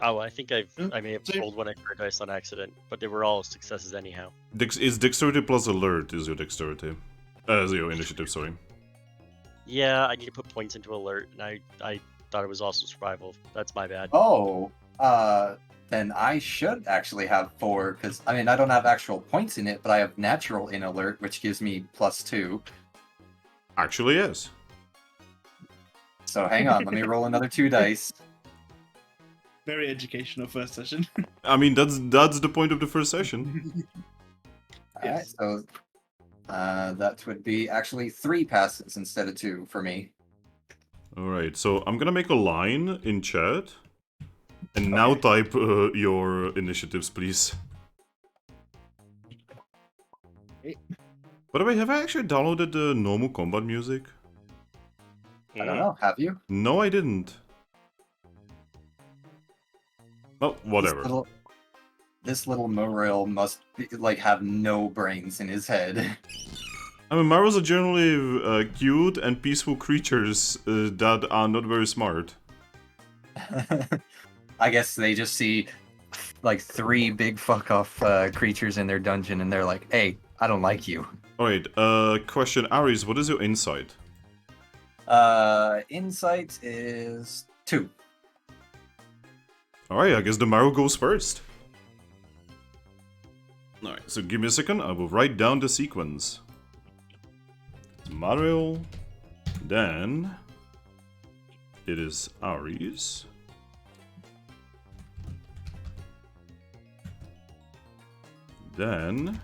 Oh, I think I may have Same. rolled one extra dice on accident, but they were all successes anyhow. Is dexterity plus alert is your dexterity. Is your initiative, sorry. Yeah, I need to put points into alert, and I thought it was also survival. That's my bad. Oh, then I should actually have 4, because, I mean, I don't have actual points in it, but I have natural in alert, which gives me +2. Actually, yes. So hang on, let me roll another 2 dice. Very educational first session. I mean, that's the point of the first session. Alright, Yes. so that would be actually 3 passes instead of 2 for me. Alright, so I'm gonna make a line in chat. And now type your initiatives, please. Okay. By the way, have I actually downloaded the normal combat music? I don't know, have you? No, I didn't. Well, whatever. This little Morel must be, like, have no brains in his head. I mean, Marvels are generally cute and peaceful creatures that are not very smart. I guess they just see like 3 big fuck off creatures in their dungeon and they're like, hey, I don't like you. Alright, question. Aries, what is your insight? Insight is 2. Alright, I guess the Maru goes first. Alright, so give me a second, I will write down the sequence. Mario, then it is Aries. Then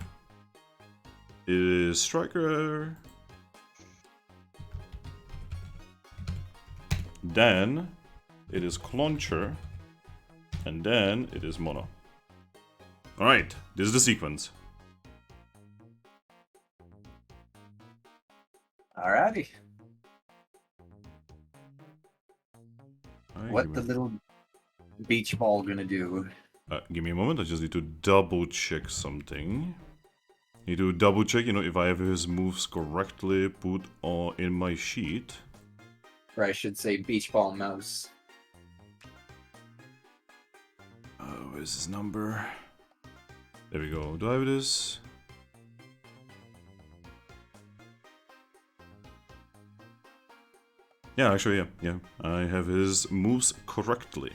it is Striker. Then it is Clauncher. And then it is Mono. Alright, this is the sequence. Alrighty. Alright, What the little beach ball gonna do? give me a moment, I just need to double check something. Need to double check, if I have his moves correctly put in my sheet. Or I should say beach ball mouse. Where's his number? There we go. Do I have this? Yeah, actually, yeah. I have his moves correctly.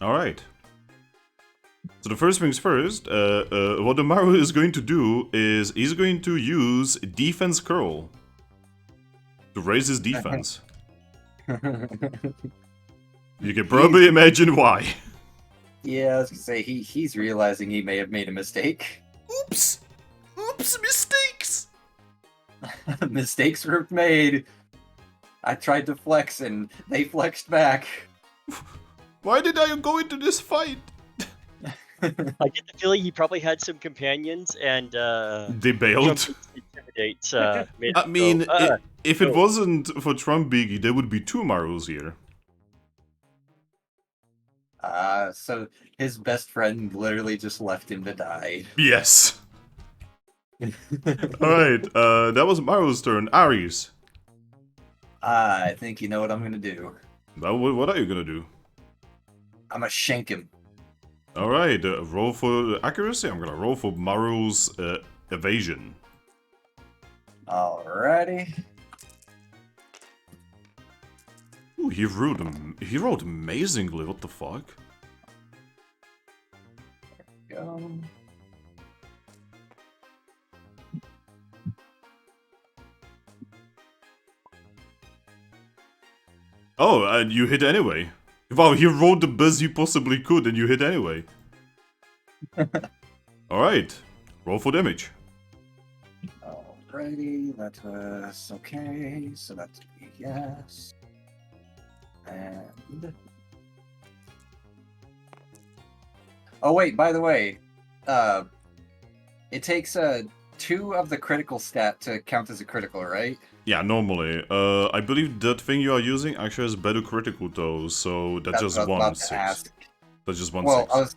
Alright. So the first things first, what the Maru is going to do is he's going to use Defense Curl to raise his defense. You can probably imagine why. Yeah, I was gonna say he's realizing he may have made a mistake. Oops! Oops, mistakes! Mistakes were made. I tried to flex and they flexed back. Why did I go into this fight? I get the feeling he probably had some companions and They bailed. Intimidate, made I him mean, go, if it wasn't for Trumbeak, there would be 2 Marus here. So his best friend literally just left him to die. Yes. Alright, that was Maru's turn. Aries. I think you know what I'm gonna do. Well, what are you gonna do? I'm gonna shank him. Alright, roll for accuracy. I'm gonna roll for Maru's evasion. Alrighty. Ooh, he rolled amazingly. What the fuck? Go. Oh, and you hit anyway. Wow, he rolled the best you possibly could, and you hit anyway. Alright, roll for damage. Alrighty, that was okay. So that's a yes. And oh wait, by the way, It takes 2 of the critical stat to count as a critical, right? Yeah, normally. I believe that thing you are using actually has better critical though, so that's That's just what I was about 1/6. to ask. That's just 1/6. Well,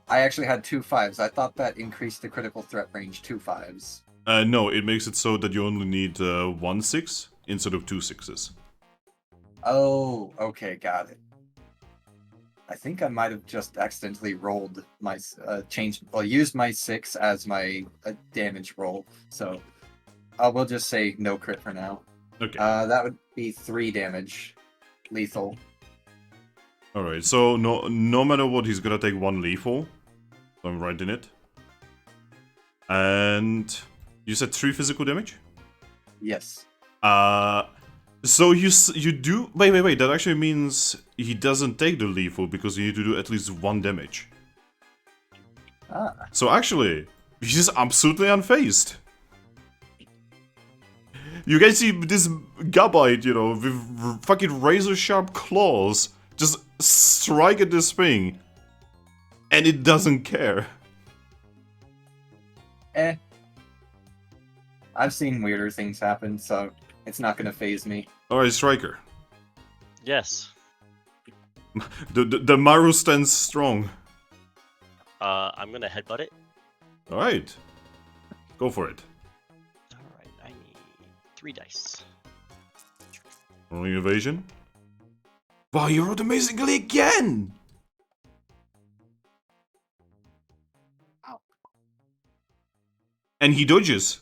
I actually had 2 5s. I thought that increased the critical threat range 2 5s. No, it makes it so that you only need 1/6 instead of 2 6s. Oh, okay, got it. I think I might have just accidentally rolled my used my 6 as my damage roll. So we'll just say no crit for now. Okay. That would be 3 damage, lethal. Alright, so no matter what, he's gonna take 1 lethal. So I'm writing it. And you said 3 physical damage? Yes. So you do... Wait, that actually means he doesn't take the lethal because you need to do at least 1 damage. Ah. So actually, he's absolutely unfazed. You guys see this Gabite, you know, with fucking razor-sharp claws, just strike at this thing, and it doesn't care. I've seen weirder things happen, so it's not gonna phase me. Alright, Striker. Yes. The Maru stands strong. I'm gonna headbutt it. Alright. Go for it. Alright, I need 3 dice. Rolling evasion. Wow, you rolled amazingly again! Ow. And he dodges.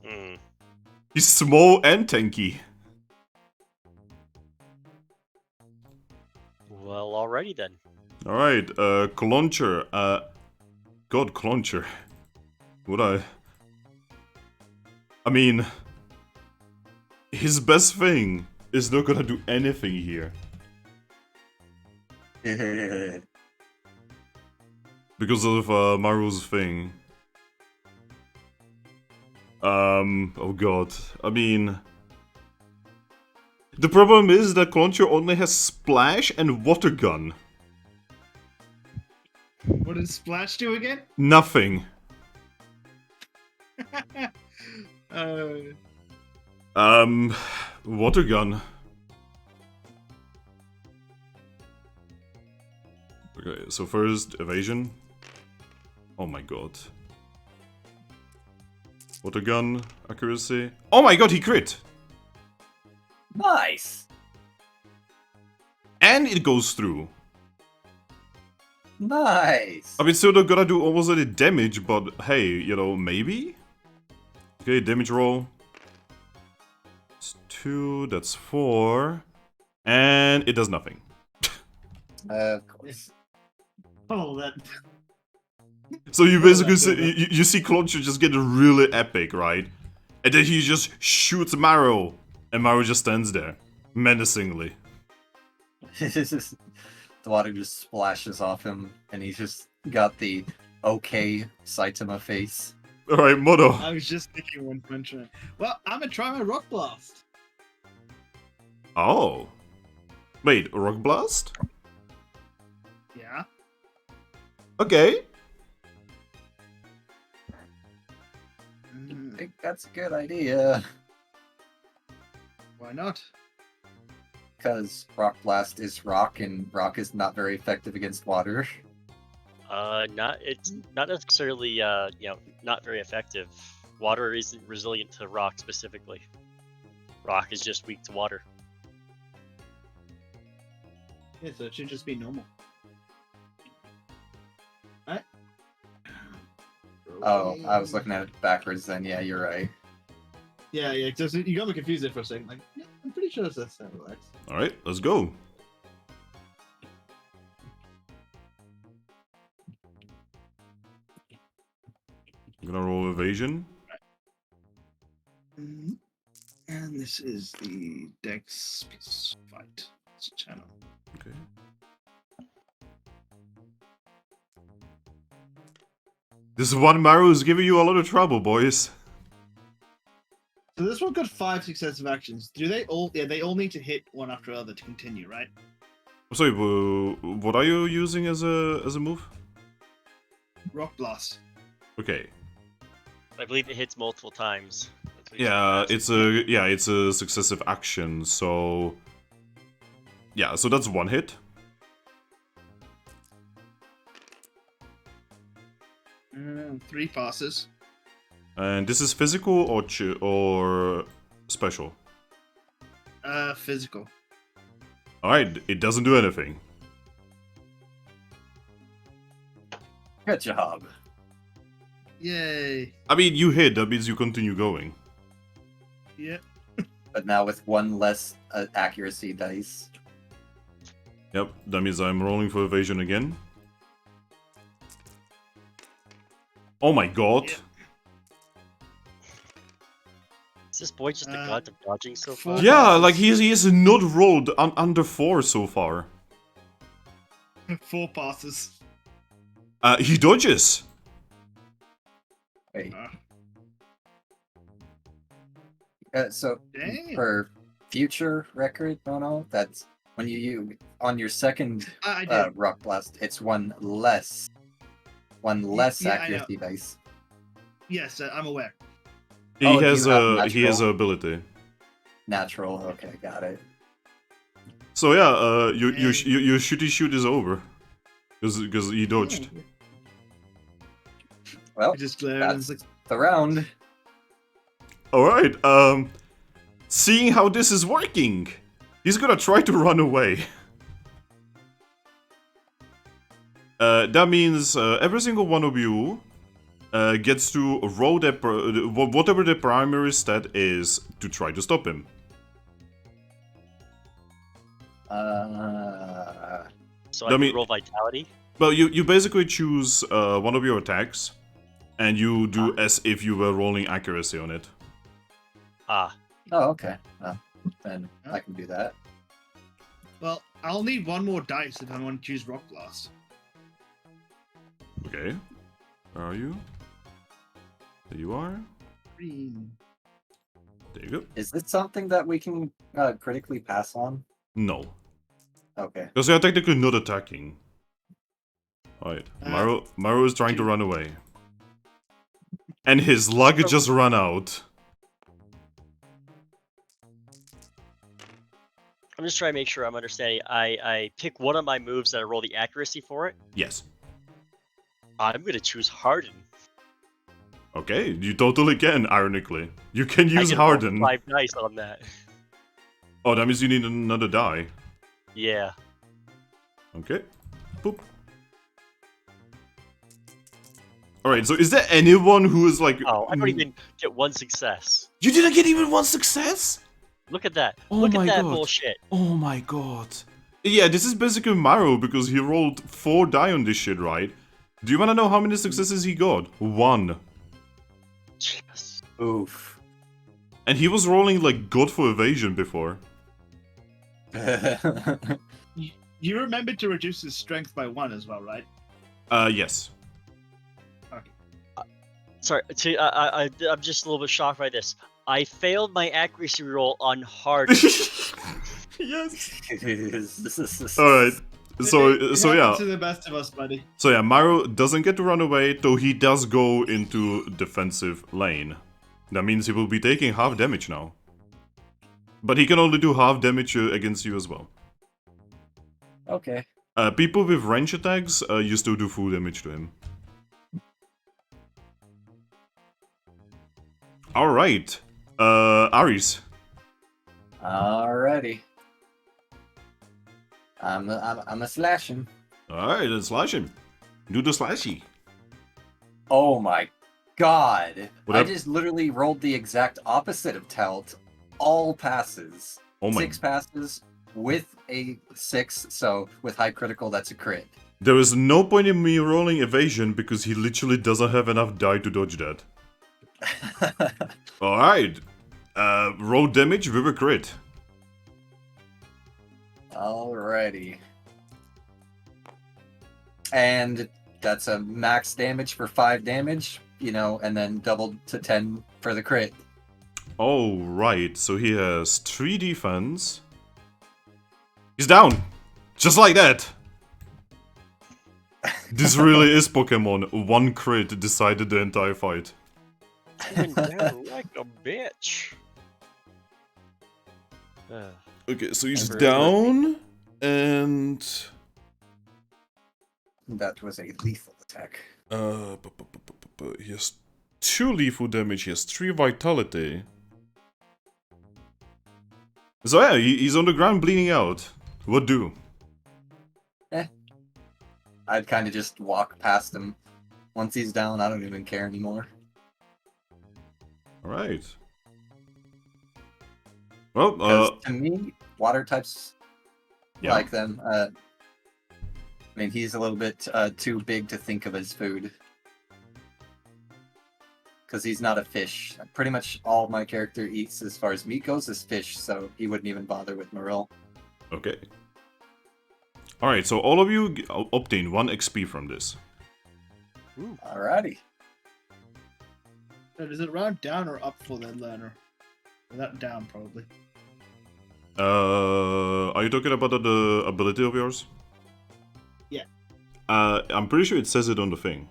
Hmm. He's small and tanky. Well, alrighty then. Alright, Cloncher. God, Cloncher. Would I mean... His best thing is not gonna do anything here. Because of Maru's thing. Oh god. I mean... The problem is that Cloncher only has Splash and Water Gun. What did Splash do again? Nothing. Water Gun. Okay, so first, evasion. Oh my god. Water Gun, accuracy. Oh my god, he crit! Nice! And it goes through. Nice! I mean, still not gonna do almost any damage, but hey, you know, maybe? Okay, damage roll. That's 2, that's 4. And it does nothing. Of course. Oh, that. So you Oh, basically that's see, good. you see Cloncher just get really epic, right? And then he just shoots Maru. And Maru just stands there, menacingly. The water just splashes off him, and he's just got the okay Saitama face. Alright, Moto. I was just thinking One Punch Man. Well, I'm gonna try my Rock Blast. Oh. Wait, Rock Blast? Yeah. Okay. I think that's a good idea. Why not? Because Rock Blast is rock, and rock is not very effective against water. It's not necessarily, not very effective. Water isn't resilient to rock specifically. Rock is just weak to water. Yeah, so it should just be normal. Alright. Oh, I was looking at it backwards then. Yeah, you're right. Yeah, just, you got me confused there for a second. Like, yeah, I'm pretty sure that's how it works. Alright, let's go. I'm gonna roll evasion. Mhm. And this is the Dex fight channel. Okay. This one Maru is giving you a lot of trouble, boys. So this one got 5 successive actions. Do they all? Yeah, they all need to hit one after other to continue, right? I'm sorry, what are you using as a move? Rock Blast. Okay. I believe it hits multiple times. Yeah, it's a successive action. So yeah, so that's one hit. Three passes. And this is physical or special. Physical. All right, it doesn't do anything. Good job. Yay. I mean, you hit. That means you continue going. Yep. But now with one less accuracy dice. Yep, that means I'm rolling for evasion again. Oh my god. Yep. Is this boy just the god of dodging so far? Four. Yeah, like he has not rolled under 4 so far. 4 passes. He dodges. Wait. Uh, So Damn. for future record, no, that's when you on your second I did. rock blast, it's one less yeah, I know. accuracy dice. Yes, I'm aware. He Oh, do has you have he has natural? a ability. Natural. Okay, got it. So yeah, your And- shooty shoot is over. Because he dodged. Well, I just glared and was like, the round. Alright, seeing how this is working, he's gonna try to run away. That means every single one of you gets to roll whatever the primary stat is to try to stop him. So I I mean- can roll vitality. Well, you basically choose one of your attacks, and you do as if you were rolling accuracy on it. Ah, Oh, okay. Well, then I can do that. well, I'll need one more dice if I want to choose Rock Blast. Okay. Where are you? There you are. Green. There you go. Is this something that we can critically pass on? No. Okay. Because they are technically not attacking. Alright. Maru is trying to run away. And his luck just ran out. I'm just trying to make sure I'm understanding. I pick one of my moves and I roll the accuracy for it. Yes. I'm gonna choose Harden. Okay, you totally can, ironically. You can I use can roll Harden. 5 dice on that. Oh, that means you need another die. Yeah. Okay. Boop. Alright, so is there anyone who is like... Oh, I don't even get one success. You didn't get even one success? Look at that. Oh Look my at that God. bullshit. Oh my god. Yeah, this is basically Maru because he rolled 4 die on this shit, right? Do you wanna know how many successes he got? 1. Yes. Oof. And he was rolling like god for evasion before. You remembered to reduce his strength by 1 as well, right? Yes. Sorry, I'm just a little bit shocked by this. I failed my accuracy roll on Harden. Yes. Alright. So It yeah. happens to the best of us, buddy. So yeah, Maru doesn't get to run away, though he does go into defensive lane. That means he will be taking half damage now. But he can only do half damage against you as well. Okay. People with range attacks, you still do full damage to him. Alright. Ares. Alrighty. I'm a slashing. Alright, then slash him. Do the slashy. Oh my god. What I up? just literally rolled the exact opposite of Talt. All passes. Oh my... 6 passes with a 6, so with high critical, that's a crit. There is no point in me rolling evasion because he literally doesn't have enough die to dodge that. Alright. Roll damage with a crit. Alrighty. And that's a max damage for 5 damage, you know, and then doubled to 10 for the crit. Oh, right. So he has 3 defense. He's down! Just like that! This really is Pokemon. One crit decided the entire fight. Going down like a bitch. Okay, so he's For- down, and That was a lethal attack. He has 2 lethal damage. He has 3 vitality. So yeah, he's on the ground bleeding out. What do? I'd kind of just walk past him. Once he's down, I don't even care anymore. Alright. Well, 'Cause to me, water types yeah. like them. I mean, he's a little bit too big to think of as food. Because he's not a fish. Pretty much all my character eats as far as meat goes is fish, so he wouldn't even bother with Morel. Okay. Alright, so all of you obtain 1 XP from this. Alrighty. Is it round down or up for that learner? That down, probably. Are you talking about the ability of yours? Yeah. I'm pretty sure it says it on the thing.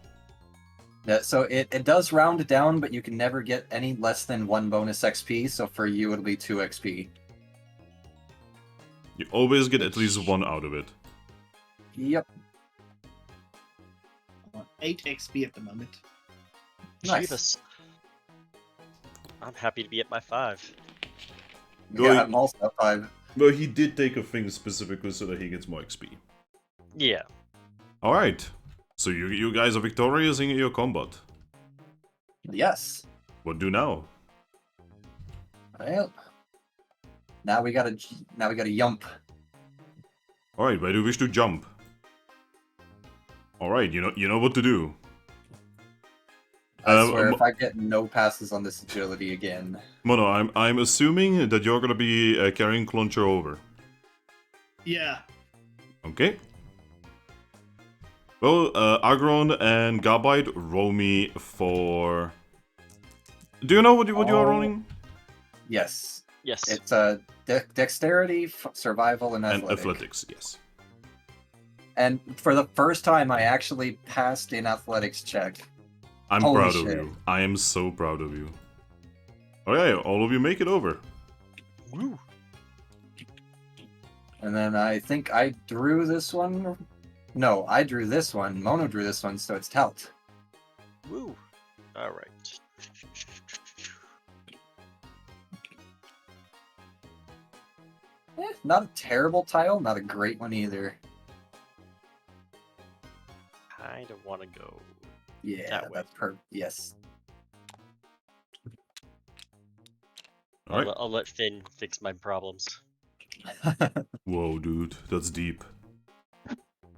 Yeah, so it does round down, but you can never get any less than 1 bonus XP, so for you it'll be 2 XP. You always get at least 1 out of it. Yep. I'm on 8 XP at the moment. Nice. Jeebus. I'm happy to be at my 5. Well, Yeah, I'm also at 5. Well, he did take a thing specifically so that he gets more XP. Yeah. Alright. So you guys are victorious in your combat. Yes. What do now? Well, now we gotta yump. Alright, where do you wish to jump? Alright, you know what to do. I swear, if I get no passes on this agility again. Mono, I'm assuming that you're gonna be carrying Cloncher over. Yeah. Okay. Well, Aggron and Gabite, roll me for... Do you know what you are rolling? Yes. Yes. It's dexterity, survival, and Athletics, yes. And for the first time, I actually passed an athletics check. I'm Holy proud shit. of you. I am so proud of you. Okay, all of you make it over. Woo. And then I think I drew this one. No, I drew this one. Mono drew this one, so it's Talt. Woo. All right. Not a terrible tile, not a great one either. Kind of want to go. Yeah, That way. that's perfect. Yes. Alright. I'll let Finn fix my problems. Whoa, dude, that's deep.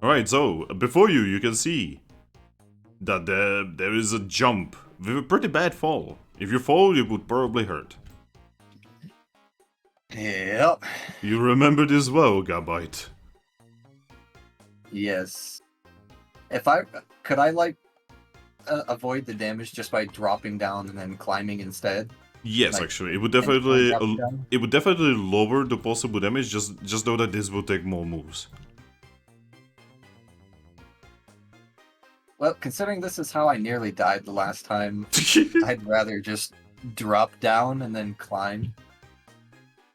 Alright, so, before you can see that there is a jump with a pretty bad fall. If you fall, it would probably hurt. Yep. You remember this well, Gabite. Yes. Could I avoid the damage just by dropping down and then climbing instead? Yes, Like, actually, it would and definitely dropping down? it would definitely lower the possible damage. Just know that this will take more moves. Well, considering this is how I nearly died the last time, I'd rather just drop down and then climb.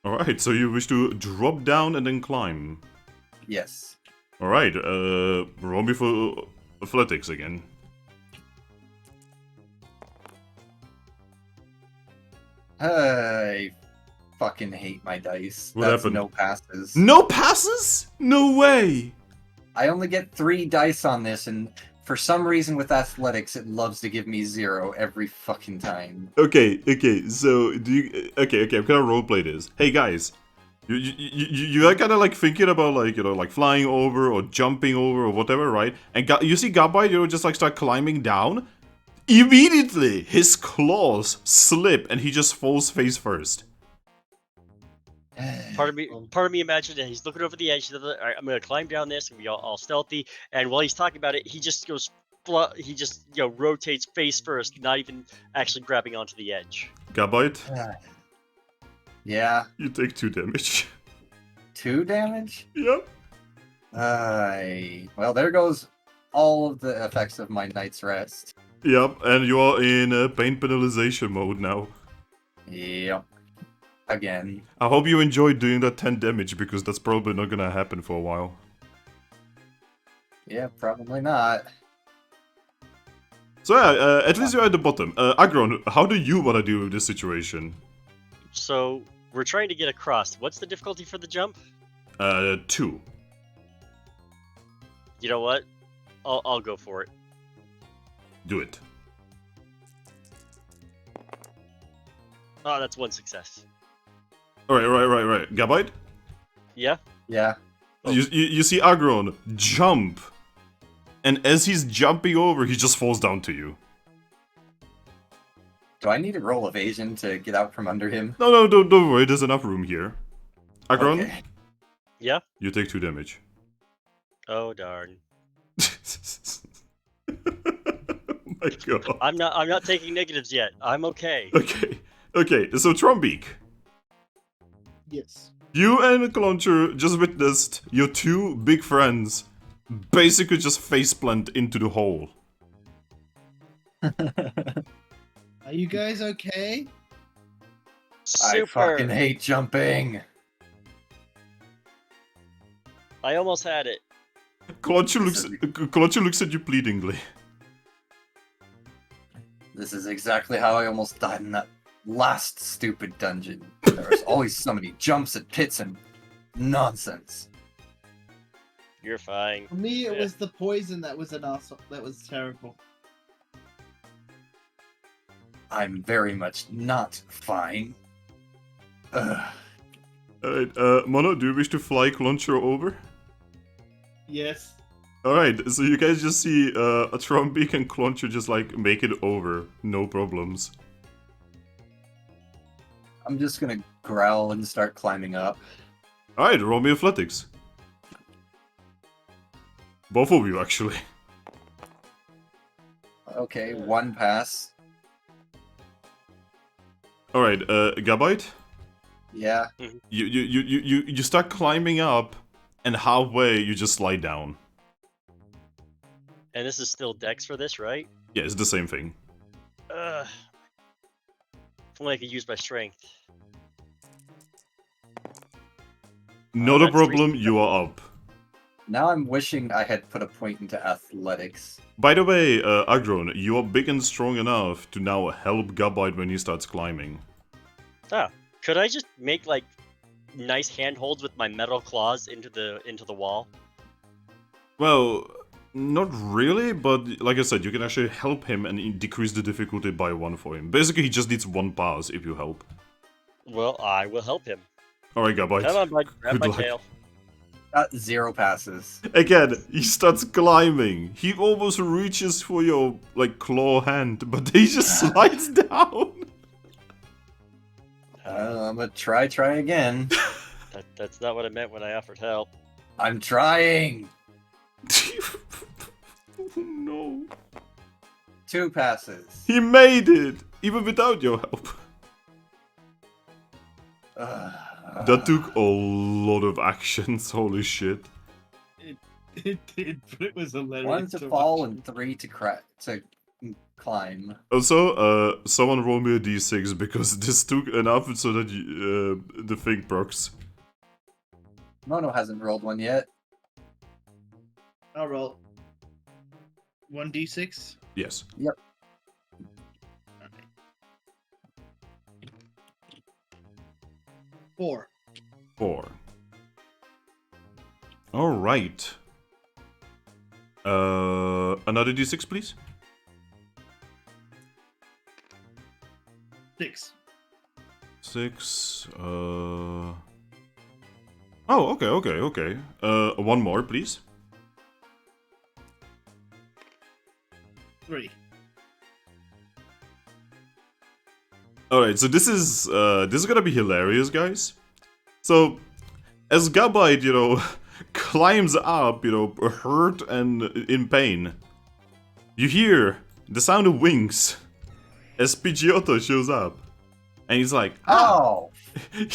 Alright, so you wish to drop down and then climb. Yes. Alright, roll me for athletics again. I fucking hate my dice. What That's happened? no passes. No passes? No way! I only get 3 dice on this, and for some reason with athletics, it loves to give me 0 every fucking time. Okay, so do you... Okay, I'm gonna roleplay this. Hey guys, you are kind of like thinking about like, you know, like flying over or jumping over or whatever, right? And you see Gabite, you know, just like start climbing down. Immediately, his claws slip and he just falls face first. Part of me imagined that he's looking over the edge. All right, I'm gonna climb down this and be all stealthy. And while he's talking about it, he just goes, he just rotates face first, not even actually grabbing onto the edge. Gabite, Yeah. you take 2 damage. 2 damage? Yep. Well, there goes all of the effects of my night's rest. Yep, and you are in pain penalization mode now. Yep. Again. I hope you enjoyed doing that 10 damage, because that's probably not gonna happen for a while. Yeah, probably not. So yeah, at least you're at the bottom. Aggron, how do you want to deal with this situation? So we're trying to get across. What's the difficulty for the jump? 2. You know what? I'll go for it. Do it. Oh, that's 1 success. Alright. Gabite? Yeah. Yeah. Oh. You see Aggron jump, and as he's jumping over, he just falls down to you. Do I need to roll evasion to get out from under him? No, don't worry, there's enough room here. Aggron, Okay. Yeah. you take 2 damage. Oh darn. Oh my god. I'm not taking negatives yet. I'm okay. Okay, so Trumbeak. Yes. You and Cloncher just witnessed your 2 big friends basically just faceplant into the hole. Are you guys okay? I fucking Super. hate jumping. I almost had it. Cloncher looks at you pleadingly. This is exactly how I almost died in that last stupid dungeon. There was always so many jumps and pits and nonsense. You're fine. For me, it Yeah. was the poison that was an awesome. That was terrible. I'm very much not fine. Ugh. Alright, Mono, do you wish to fly Cloncher over? Yes. Alright, so you guys just see a Trumbeak and Cloncher just like make it over, no problems. I'm just gonna growl and start climbing up. Alright, roll me athletics. Both of you, actually. Okay, 1 pass. Alright, Gabite? Yeah. You start climbing up, and halfway you just slide down. And this is still Dex for this, right? Yeah, it's the same thing. Ugh. If only I could use my strength. Not a that's 3 problem, you are up. Now I'm wishing I had put a point into athletics. By the way, Aggron, you are big and strong enough to now help Gabite when he starts climbing. Ah, could I just make like nice handholds with my metal claws into the wall? Well, not really, but like I said, you can actually help him and decrease the difficulty by 1 for him. Basically, he just needs 1 pass if you help. Well, I will help him. Alright, Gabite. Come on, bud. Grab Good my luck. tail. 0 passes. Again, he starts climbing. He almost reaches for your, like, claw hand, but he just slides down. I'm gonna try again. That's not what I meant when I offered help. I'm trying! Oh, no. 2 passes. He made it, even without your help. That took a lot of actions, holy shit. It did, but it was hilarious. 1 to fall and 3 to climb. Also, someone roll me a d6 because this took enough so that the thing procs. Mono hasn't rolled 1 yet. I'll roll. 1d6. Yes. Yep. Alright. 4. 4. Alright. Another d6, please. 6. 6. Oh, okay. 1 more, please. 3. Alright, so this is gonna be hilarious, guys. So, as Gabite, climbs up, hurt and in pain, you hear the sound of wings as Pidgeotto shows up. And he's like, Oh! he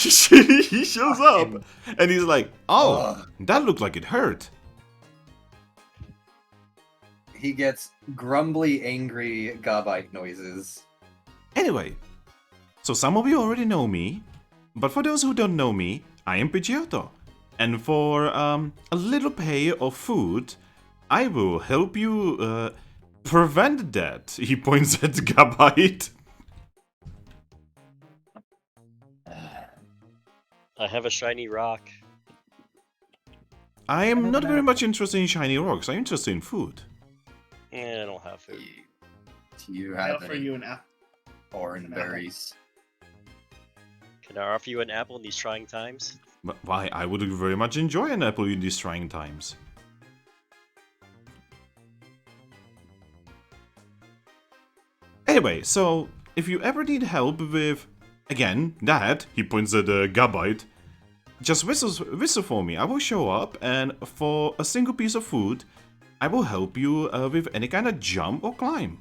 shows up, and he's like, oh, Ugh. that looked like it hurt. he gets grumbly, angry Gabite noises. Anyway, so some of you already know me, but for those who don't know me, I am Pidgeotto. And for a little pay of food, I will help you prevent that. He points at Gabite. I have a shiny rock. I am not very much interested in shiny rocks. I'm interested in food. I don't have food. Do you I have offer any you an apple. orange an apple. berries? Can I offer you an apple in these trying times? But why? I would very much enjoy an apple in these trying times. Anyway, so if you ever need help with, again, that, he points at Gabite, just whistle for me. I will show up, and for a single piece of food, I will help you with any kind of jump or climb.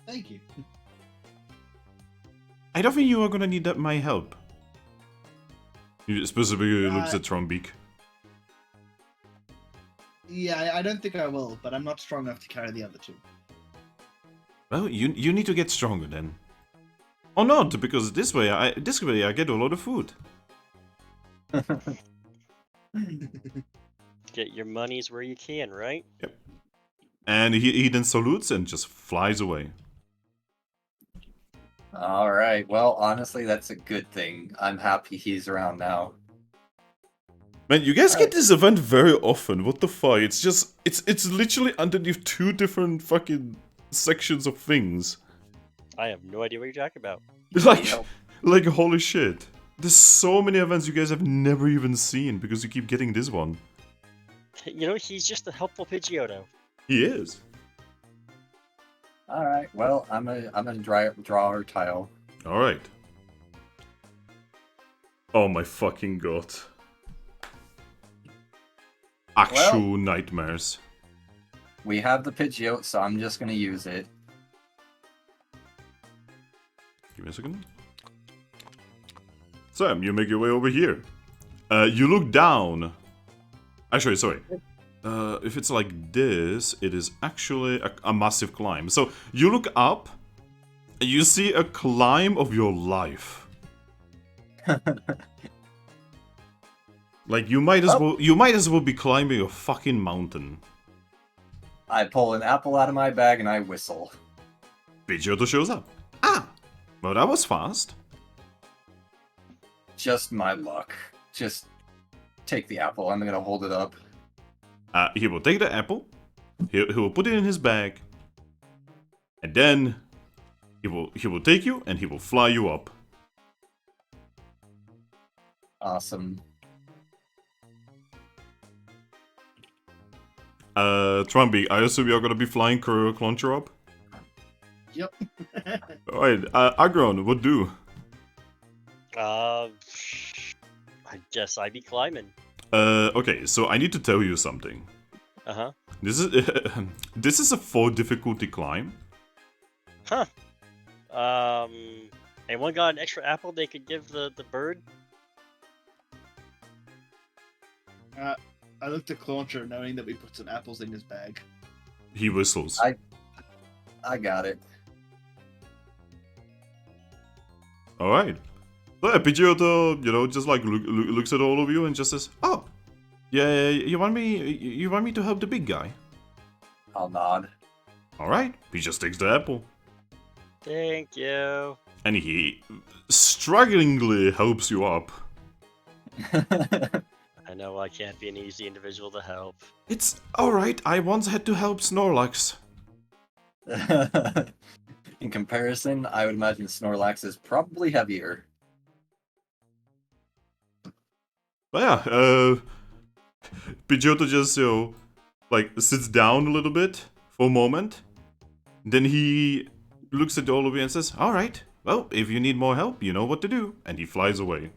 Thank you. I don't think you are gonna need my help. He specifically looks at Trumbeak. Yeah, I don't think I will, but I'm not strong enough to carry the other two. Well, you need to get stronger then. Or not, because this way I get a lot of food. Get your monies where you can, right? Yep. And he then salutes and just flies away. All right. Well, honestly, that's a good thing. I'm happy he's around now. Man, you guys get this event very often. What the fuck? It's just it's literally underneath two different fucking sections of things. I have no idea what you're talking about. Like holy shit. There's so many events you guys have never even seen because you keep getting this one. You know, he's just a helpful Pidgeotto. He is. All right. Well, I'm gonna draw our tile. All right. Oh my fucking god. Actual nightmares. We have the Pidgeot, so I'm just gonna use it. Give me a second. Sam, you make your way over here. You look down. Actually, sorry. If it's like this, it is actually a massive climb. So you look up, and you see a climb of your life. Like you might as well be climbing a fucking mountain. I pull an apple out of my bag and I whistle. Pidgeotto shows up. Ah, well that was fast. Just my luck. Just take the apple. I'm gonna hold it up. He will take the apple. He will put it in his bag, and then he will take you and he will fly you up. Awesome. Trumbeak, I assume you're gonna be flying Cloncher up? Yep. Alright, Aggron, what do? I guess I'd be climbing. Okay, so I need to tell you something. Uh-huh. This is a 4 difficulty climb. Huh. Anyone got an extra apple they could give the bird? I looked at Clauncher knowing that we put some apples in his bag. He whistles. I got it. Alright. So yeah, Pidgeotto, just like looks at all of you and just says, "Oh, yeah, you want me to help the big guy?" I'll nod. Alright, he just takes the apple. Thank you. And he strugglingly helps you up. I know I can't be an easy individual to help. It's alright, I once had to help Snorlax. In comparison, I would imagine Snorlax is probably heavier. But yeah, Pidgeotto just, sits down a little bit for a moment. Then he looks at all of you and says, "Alright, well, if you need more help, you know what to do." And he flies away.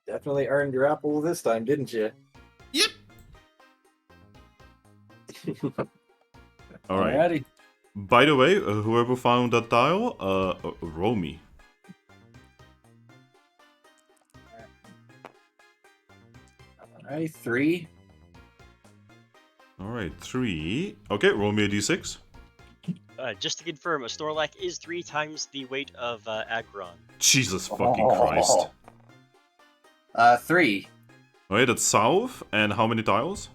Definitely earned your apple this time, didn't you? Yep. Alright. Alrighty. By the way, whoever found that tile, roll me. Alright, 3. Alright, 3. Okay, roll me a d6. Just to confirm, a Snorlax is 3 times the weight of Aggron. Jesus fucking Christ. 3. Alright, that's south. And how many tiles?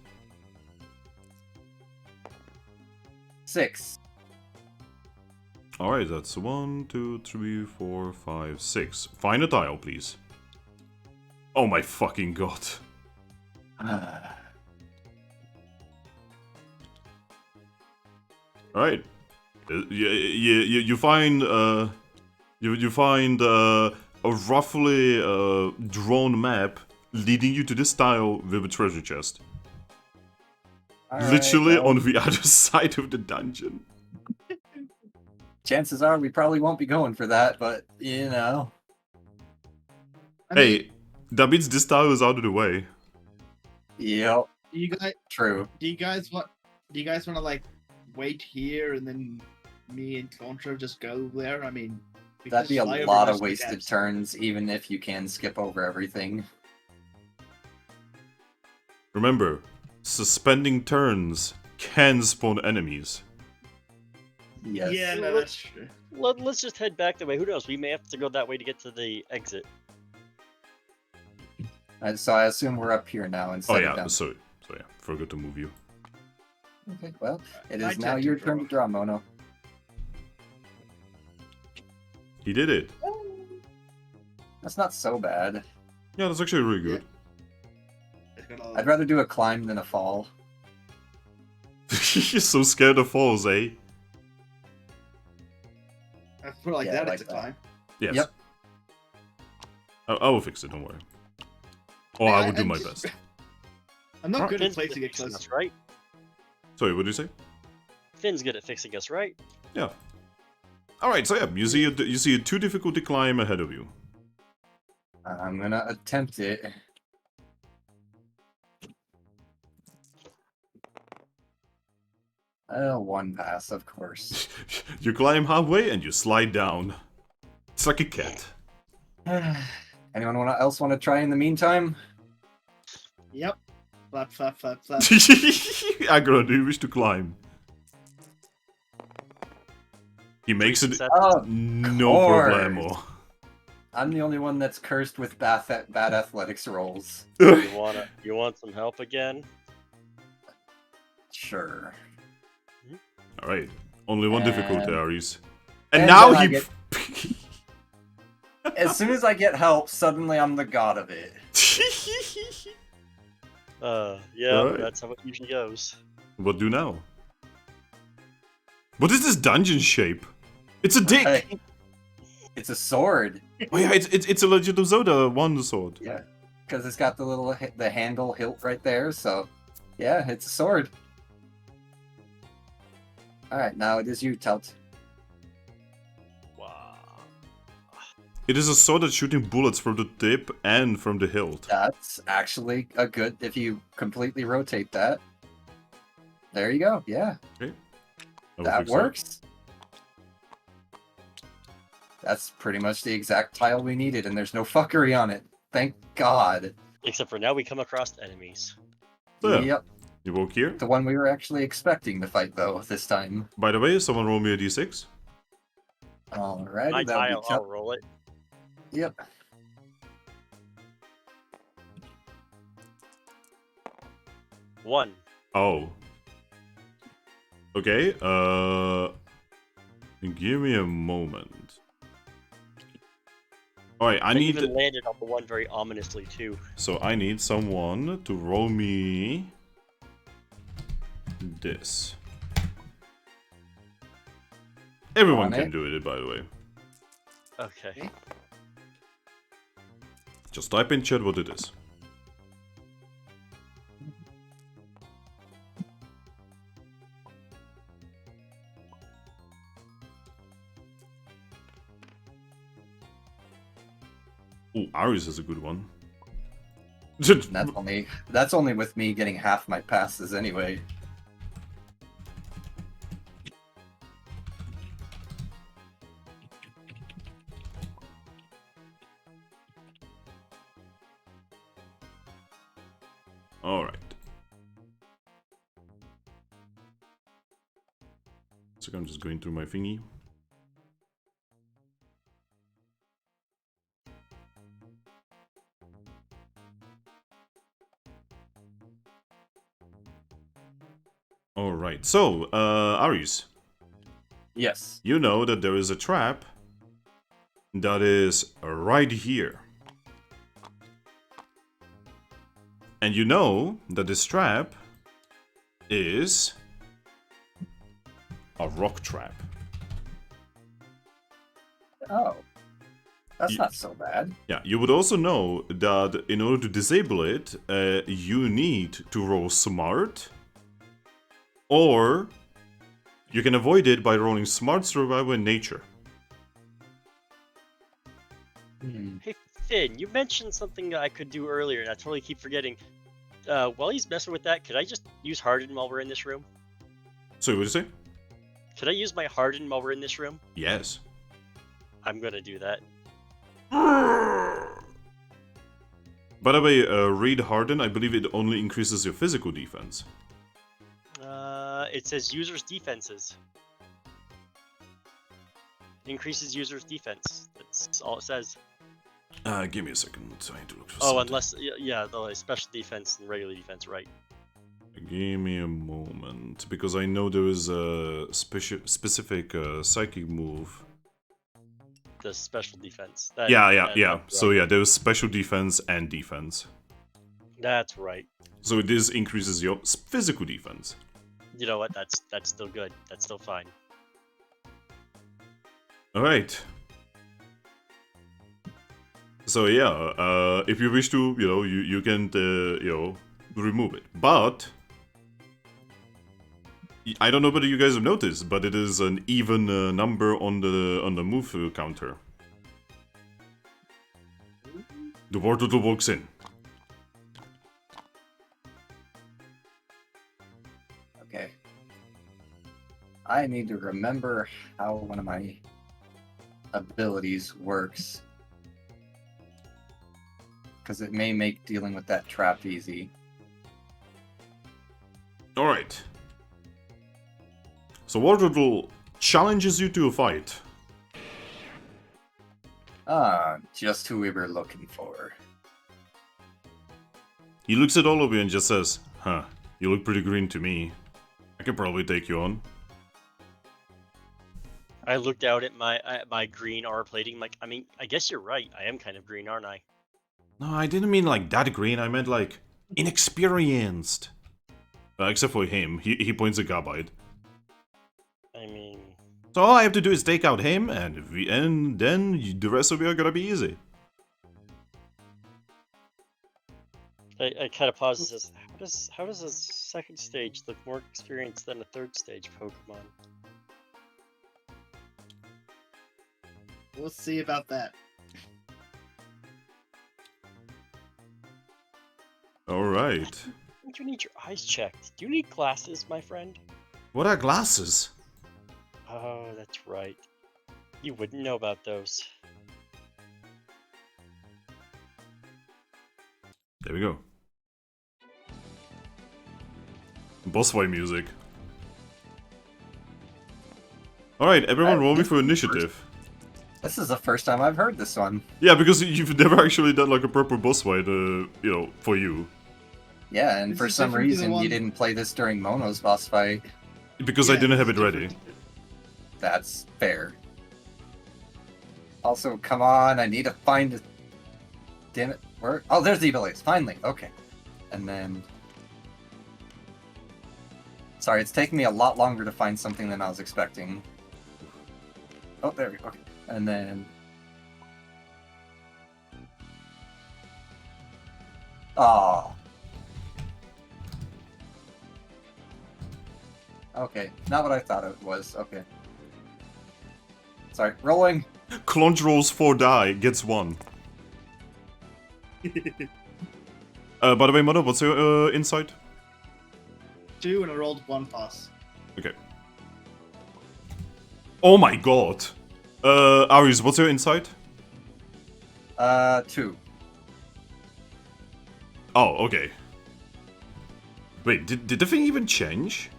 6. Alright, that's 1, 2, 3, 4, 5, 6. Find a tile, please. Oh my fucking god. Alright. You find you find a roughly drawn map leading you to this tile with a treasure chest. Alright, Literally well, on the other side of the dungeon. chances are we probably won't be going for that, but you know. I mean, Hey, that means this tile is out of the way. Yep, you guys, true. do you guys want to like wait here and then me and Contra just go there? I mean, we That'd can be a fly over lot most of the wasted gaps. turns, even if you can skip over everything. Remember, suspending turns can spawn enemies. Yes. Yeah, no, that's true. Let's just head back that way. Who knows? We may have to go that way to get to the exit. So I assume we're up here now instead Oh of yeah, down. so yeah, forgot to move you. Okay, well, it My is now turn to your turn draw. to draw, Mono. He did it. That's not so bad. Yeah, that's actually really good. It's gonna- I'd rather do a climb than a fall. You're so scared of falls, eh? I put it like Yeah, that like at the that. time. Yes. Yep. I will fix it, don't worry. Or Hey, I will do I'm my just- best. I'm not good at Finn's good placing it fixing close. us, right? Sorry, what did you say? Finn's good at fixing us, right? Yeah. Alright, so yeah, you see a too difficult climb ahead of you. I'm gonna attempt it. One pass, of course. You climb halfway and you slide down. It's like a cat. Anyone else want to try in the meantime? Yep. Flap, flap, flap, flap. Aggron, do you wish to climb? He makes it Oh, no course. problemo. I'm the only one that's cursed with bad athletics rolls. You want some help again? Sure. Alright, only one difficulty, And- Aries. And and now then I he... get- As soon as I get help, suddenly I'm the god of it. Yeah, Alright. that's how it usually goes. What do now? What is this dungeon shape? It's a dick! Hey, it's a sword. Oh yeah, it's a Legend of Zelda one sword. Yeah, because it's got the little the handle hilt right there. So, yeah, it's a sword. All right, now it is you, Talt. Wow. It is a sword that's shooting bullets from the tip and from the hilt. That's actually a good if you completely rotate that. There you go. Yeah, I will that fix works. That's pretty much the exact tile we needed, and there's no fuckery on it. Thank God. Except for now we come across enemies. So, yeah. Yep, You walk here. the one we were actually expecting to fight though this time. By the way, someone roll me a d6. Alrighty, My that'll be tile, I'll roll it. Yep. One. Oh. Okay, give me a moment. Alright, I I need... even landed on the one very ominously too. So I need someone to roll me... this. Everyone On can it. do it, by the way. Okay. Just type in chat what it is. Ooh, Aries is a good one. That's only with me getting half my passes anyway. Alright. So I'm just going through my thingy. Alright, so, Aries, Yes. you know that there is a trap that is right here. And you know that this trap is a rock trap. Oh. That's You- not so bad. Yeah, you would also know that in order to disable it, you need to roll smart, or you can avoid it by rolling smart, survival, and nature. Hmm. Hey, Finn, you mentioned something I could do earlier, and I totally keep forgetting. While he's messing with that, could I just use Harden while we're in this room? So, what did you say? Could I use my Harden while we're in this room? Yes. I'm gonna do that. By the way, read Harden, I believe it only increases your physical defense. It says users' defenses. Increases users' defense. That's all it says. Give me a second. I need to look for Oh, something. unless yeah, the special defense and regular defense, right? Give me a moment, because I know there is a specific psychic move. The special defense. That, Yeah. that's So right. yeah, there is special defense and defense. That's right. So this increases your physical defense. You know what? That's still good. That's still fine. All right. So yeah, if you wish to, you can, remove it. But I don't know whether you guys have noticed, but it is an even number on the move counter. The water walks in. Okay. I need to remember how one of my abilities works. Because it may make dealing with that trap easy. Alright. So Waterdoodle challenges you to a fight. Ah, just who we were looking for. He looks at all of you and just says, "Huh, you look pretty green to me. I could probably take you on." I looked out at my green armor plating. Like, I mean, I guess you're right. I am kind of green, aren't I? No, I didn't mean like that green, I meant like inexperienced. Except for him, he points at Gabite. I mean, So all I have to do is take out him, and then the rest of you are gonna be easy. I kind of pause and says, how does a second stage look more experienced than a third stage Pokemon? We'll see about that. Alright. I think you need your eyes checked. Do you need glasses, my friend? What are glasses? Oh, that's right. You wouldn't know about those. There we go. Boss fight music. Alright, everyone roll me for initiative. This is the first time I've heard this one. Yeah, because you've never actually done like a proper boss fight, for you. Yeah, and This for is some different to the reason one- you didn't play this during Mono's boss fight. Because I Yeah, didn't have it's it ready. different. That's fair. Also, come on, I need to find it. Damn it. Where? Oh, there's the abilities. Finally. Okay. And then... Sorry, it's taking me a lot longer to find something than I was expecting. Oh, there we go. Okay. And then... Oh. Okay, not what I thought it was. Okay. Sorry, rolling. Clonch rolls 4 die, gets 1. By the way, Mono, what's your insight? 2 and I rolled 1 pass. Okay. Oh my god. Aries, what's your insight? 2. Oh, okay. Wait, did the thing even change?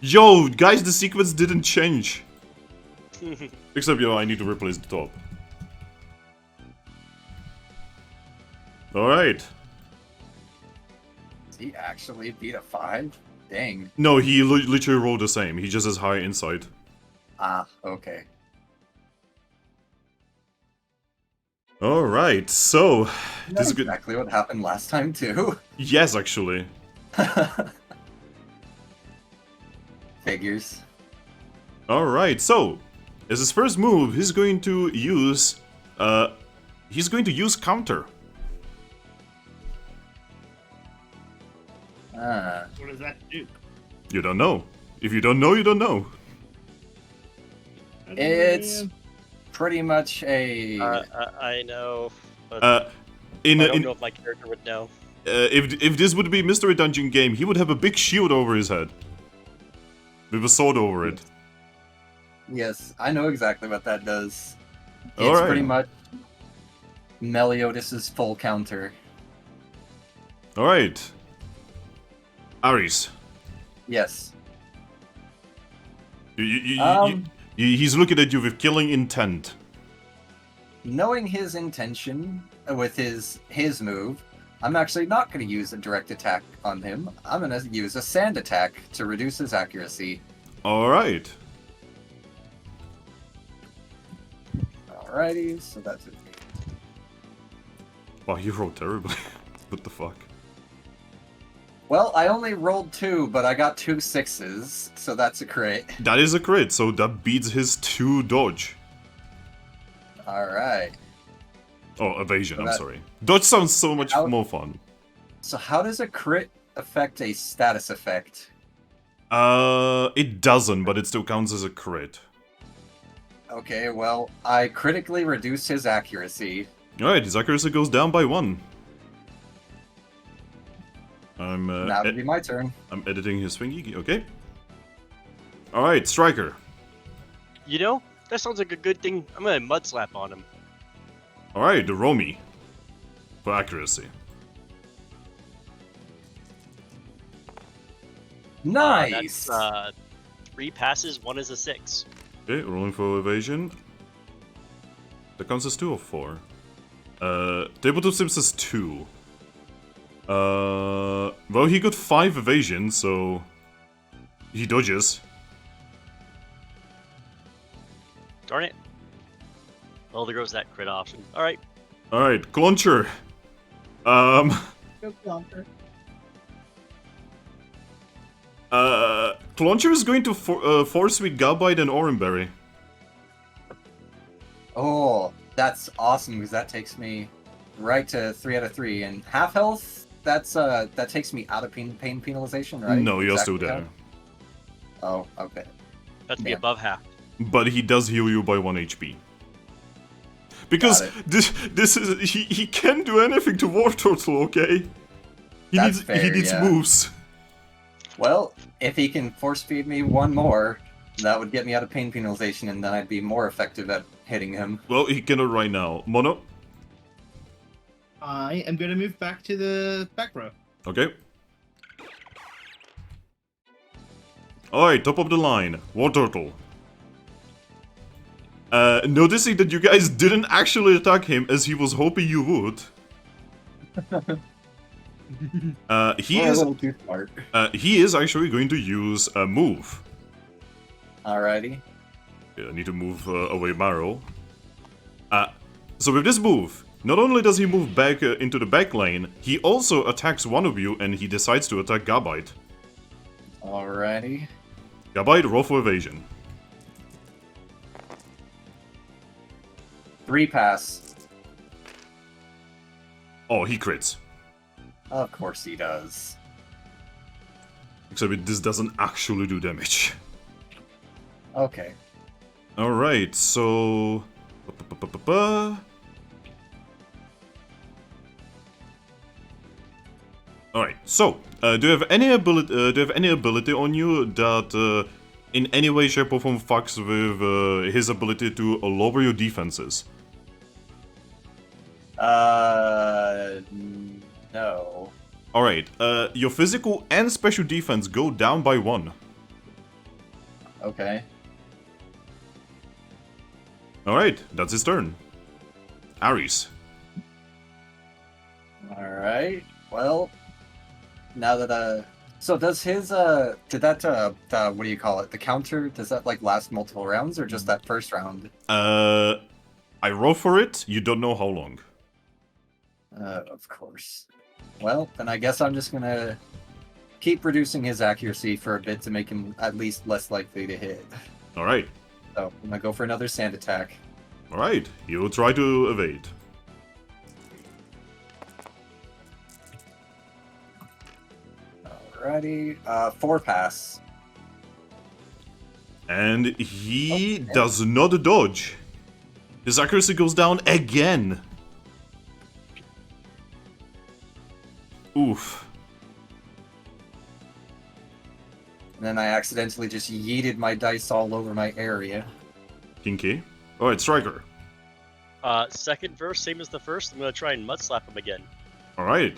Yo, guys, the sequence didn't change. Except, you know, I need to replace the top. Alright. Does he actually beat a 5? Dang. No, he literally rolled the same. He just has higher insight. Ah, okay. Alright, so... That's This is good. exactly what happened last time, too. Yes, actually. Figures. Alright, so... As his first move, he's going to use... counter. Ah. What does that do? You don't know. If you don't know, you don't know. It's pretty much a... I know, but Uh, I don't know if my character would know. if this would be a Mystery Dungeon game, he would have a big shield over his head. With a sword over it. Yes, I know exactly what that does. It's Alright. pretty much Meliodas' full counter. Alright. Ares. Yes. He's looking at you with killing intent. Knowing his intention with his move, I'm actually not going to use a direct attack on him. I'm going to use a sand attack to reduce his accuracy. Alright. Alrighty, so that's it. Wow, you rolled terribly. What the fuck? Well, I only rolled 2, but I got 2 6s, so that's a crit. That is a crit, so that beats his 2 dodge. Alright. Oh, evasion, I'm That- sorry. Dodge sounds so much How- more fun. So how does a crit affect a status effect? It doesn't, but it still counts as a crit. Okay, well, I critically reduced his accuracy. Alright, his accuracy goes down by 1. Now it'd be my turn. I'm editing his thingy, okay. Alright, Striker. You know, that sounds like a good thing. I'm gonna mud slap on him. Alright, the Romy. For accuracy. Nice! That's 3 passes, 1 is a 6. Okay, rolling for evasion. That counts as 2 or 4? Tabletop Sim says 2. Well, he got 5 evasion, so... He dodges. Darn it. Well, there goes that crit option. Alright. Alright, Clauncher. Clauncher is going to force with Gabite and Oranberry. Oh, that's awesome, because that takes me right to 3 out of 3. And half health, that takes me out of pain penalization, right? No, you're still Exactly there. how? Oh, okay. That's be Yeah. above half. But he does heal you by 1 HP. Because Got this is he can't do anything to War Turtle, okay? He That's needs fair, yeah. moves. Well, if he can force feed me 1 more, that would get me out of pain penalization, and then I'd be more effective at hitting him. Well, he cannot right now. Mono? I am going to move back to the back row. Okay. Alright, top of the line. War Turtle. Noticing that you guys didn't actually attack him as he was hoping you would. He We're a is little too smart. he is actually going to use a move. Alrighty. Yeah, I need to move away Barrow. So with this move, not only does he move back into the back lane, he also attacks one of you and he decides to attack Gabite. Alrighty. Gabite, roll for evasion. 3 pass. Oh, he crits. Of course he does. Except this doesn't actually do damage. Okay. Alright, so... Alright, so, do you have any ability on you that in any way, shape or form fucks with his ability to lower your defenses? No. Alright, your physical and special defense go down by 1. Okay. Alright, that's his turn. Ares. Alright. Well, now that, so does his, did that, what do you call it? The counter, does that, like, last multiple rounds, or just that first round? I roll for it, you don't know how long. Of course. Well, then I guess I'm just gonna keep reducing his accuracy for a bit to make him at least less likely to hit. Alright. So, I'm gonna go for another sand attack. Alright, he'll try to evade. Alrighty, 4 pass. And he Okay. does not dodge. His accuracy goes down again. Oof. And then I accidentally just yeeted my dice all over my area. Kinky. Alright, Striker. Second verse, same as the first. I'm gonna try and mud slap him again. Alright.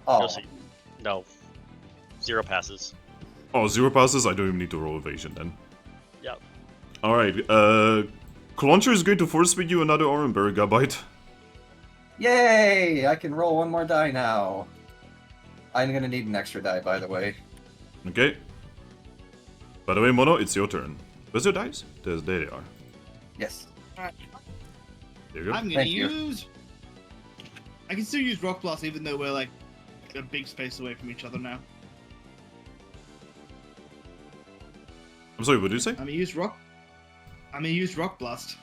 Oh. No. 0 passes. Oh, 0 passes? I don't even need to roll evasion then. Yep. Alright, Clauncher is going to force feed you another Oranberry Gabite. Yay! I can roll one more die now. I'm gonna need an extra die, by the way. Okay. By the way, Mono, it's your turn. Where's your dice? There they are. Yes. Alright. There you go. I'm gonna Thank you. use. I can still use Rock Blast even though we're like a big space away from each other now. I'm sorry, what did you say? I'm gonna use Rock Blast.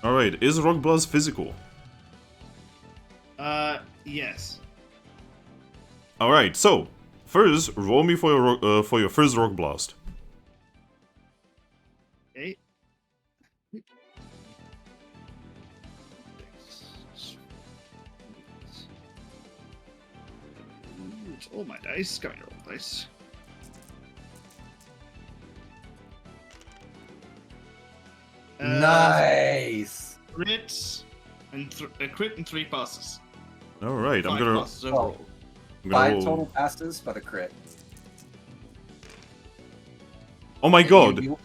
Alright, is Rock Blast physical? Yes. Alright, so, first, roll me for your first Rock Blast. Okay. It's all my dice going to wrong place. Nice! Crit a crit and 3 passes. Alright, I'm 5 gonna passes overall. I'm gonna 5 roll. total passes, but a crit. Oh my god! You-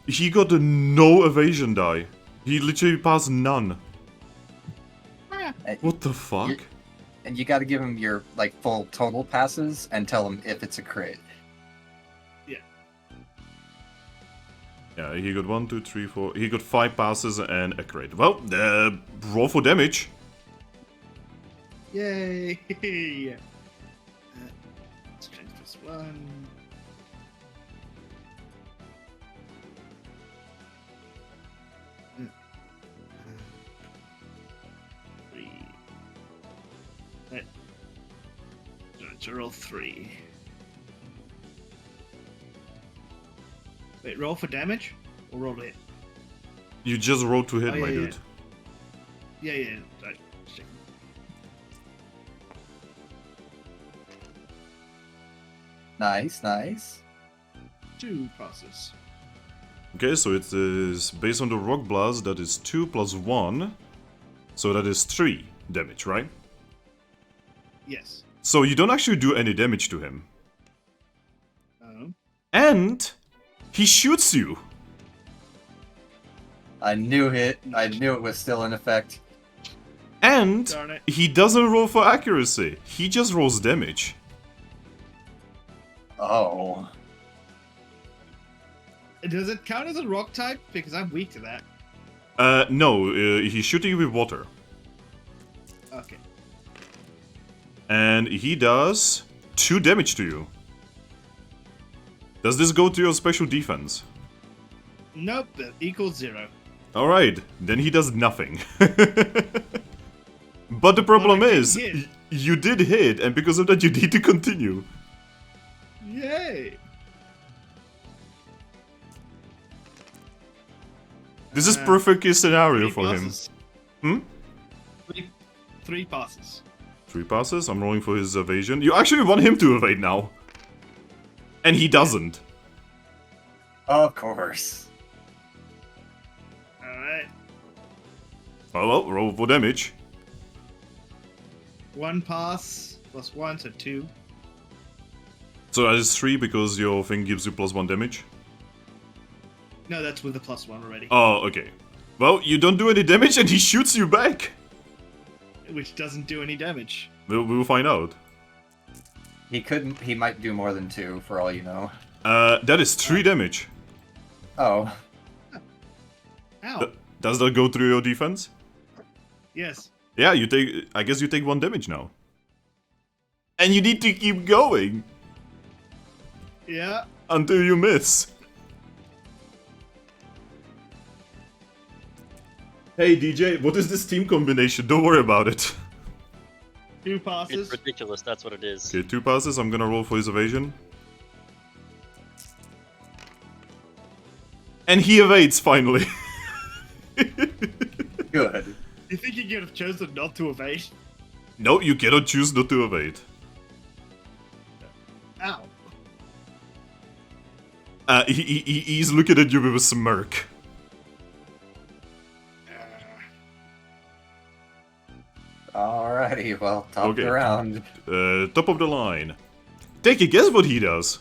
He got a no evasion die. He literally passed none. and- What the fuck? And you gotta give him your, like, full total passes and tell him if it's a crit. Yeah, he got 1, 2, 3, 4. He got 5 passes and a crit. Well, roll for damage. Yay! Strength plus 1. Three. Right. To roll 3. Wait, roll for damage? Or roll to hit? You just rolled to hit, Oh, my yeah, dude. Yeah, right. Check. Nice, nice. 2 passes. Okay, so it is based on the Rock Blast, that is 2 plus 1. So that is 3 damage, right? Yes. So you don't actually do any damage to him. Oh. And he shoots you. I knew it. I knew it was still in effect. And Darn it. he doesn't roll for accuracy. He just rolls damage. Oh. Does it count as a rock type? Because I'm weak to that. No, he's shooting you with water. Okay. And he does 2 damage to you. Does this go to your special defense? Nope, that equals 0. Alright, then he does nothing. But the problem Well, I did is, hit. you did hit, and because of that you need to continue. Yay! This is perfect case scenario 3 for him. passes. Hmm? 3 passes. 3 passes, I'm rolling for his evasion. You actually want him to evade now. And he doesn't. Of course. Alright. Oh well, roll for damage. 1 pass plus 1, so 2. So that is 3 because your thing gives you +1 damage. No, that's with the +1 already. Oh, okay. Well, you don't do any damage and he shoots you back. Which doesn't do any damage. We'll find out. He might do more than 2, for all you know. That is 3 damage. Oh. Ow. Does that go through your defense? Yes. Yeah, I guess you take 1 damage now. And you need to keep going Yeah. until you miss. Hey DJ, what is this team combination? Don't worry about it. 2 passes. It's ridiculous. That's what it is. Okay, 2 passes. I'm gonna roll for his evasion. And he evades finally. Good. You think you could have chosen not to evade? No, you cannot choose not to evade. Ow. He's looking at you with a smirk. Alrighty, well, top of Okay. the round. Top of the line. Take a guess what he does.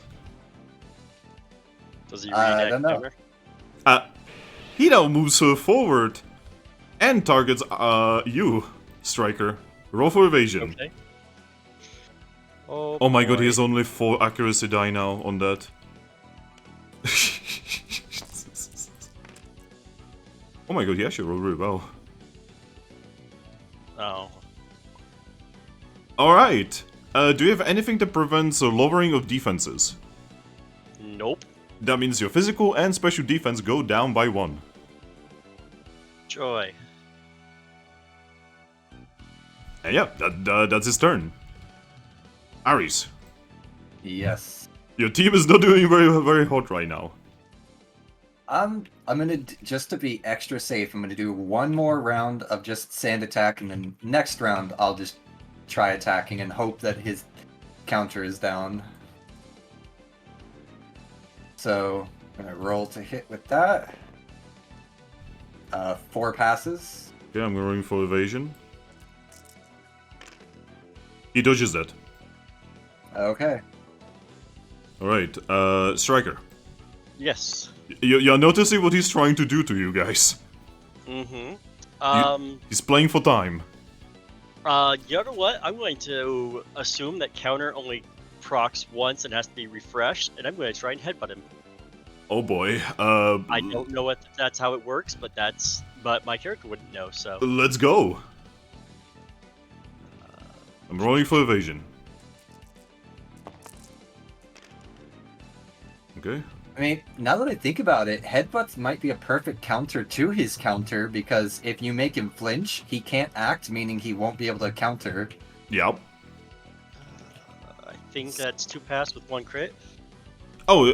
Does he I reenact don't know. counter? He now moves forward and targets you, Striker. Roll for evasion. Okay. Oh, Oh my god, boy. he has only 4 accuracy die now on that. Oh my god, he actually rolled really well. Oh. Alright. Do you have anything that prevents a lowering of defenses? Nope. That means your physical and special defense go down by 1. Joy. And yeah, that's his turn. Ares, Yes. your team is not doing very hot right now. I'm gonna, just to be extra safe, I'm gonna do 1 more round of just sand attack, and then next round I'll just try attacking and hope that his counter is down. So, I'm gonna roll to hit with that. 4 passes. Okay, I'm going for evasion. He dodges that. Okay. Alright, Striker. Yes. You're noticing what he's trying to do to you guys. Mm-hmm. He's playing for time. You know what? I'm going to assume that counter only procs once and has to be refreshed, and I'm going to try and headbutt him. Oh boy. I don't know if that's how it works, but my character wouldn't know, so. Let's go. I'm rolling for evasion. Okay. I mean, now that I think about it, headbutts might be a perfect counter to his counter, because if you make him flinch, he can't act, meaning he won't be able to counter. Yep. I think that's 2 pass with 1 crit. Oh,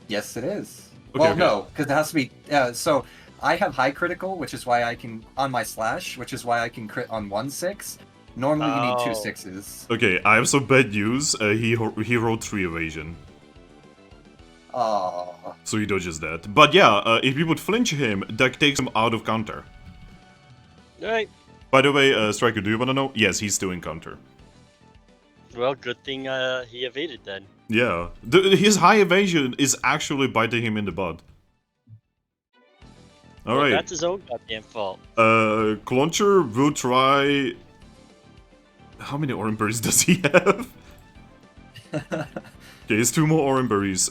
Yes, it is. Okay, Well, okay. no, because it has to be. So I have high critical, which is why I can on my slash, which is why I can crit on 1/6. Normally, you need 2 Oh. 6s. okay, I have some bad news. He rolled 3 evasion. Oh, So he dodges that. But yeah, if you would flinch him, that takes him out of counter. Alright. By the way, Striker, do you want to know? Yes, he's still in counter. Well, good thing he evaded then. Yeah. His high evasion is actually biting him in the butt. Well, Alright. that's his own goddamn fault. Clauncher will try... How many orange berries does he have? Okay, he has 2 more orange berries.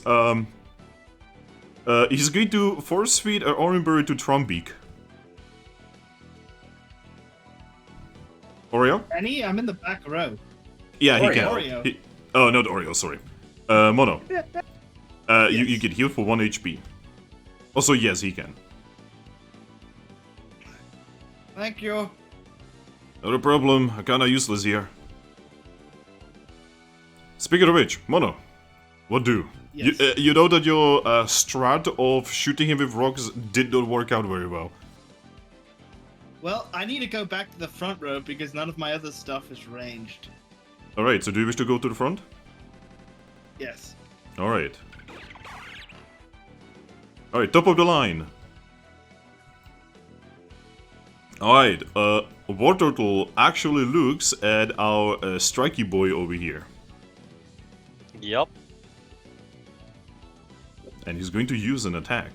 He's going to force feed an orange berry to Trumbeak. Oreo? Annie, I'm in the back row. Yeah, he Oreo. can. Oreo. Oh, not Oreo, sorry. Mono. You Yes. get healed for 1 HP. Also, yes, he can. Thank you. Not a problem, I'm kinda useless here. Speaking of which, Mono, what do? Yes. You know that your strat of shooting him with rocks did not work out very well. Well, I need to go back to the front row because none of my other stuff is ranged. Alright, so do you wish to go to the front? Yes. Alright. Alright, top of the line. Alright, War Turtle actually looks at our strikey boy over here. Yep. And he's going to use an attack.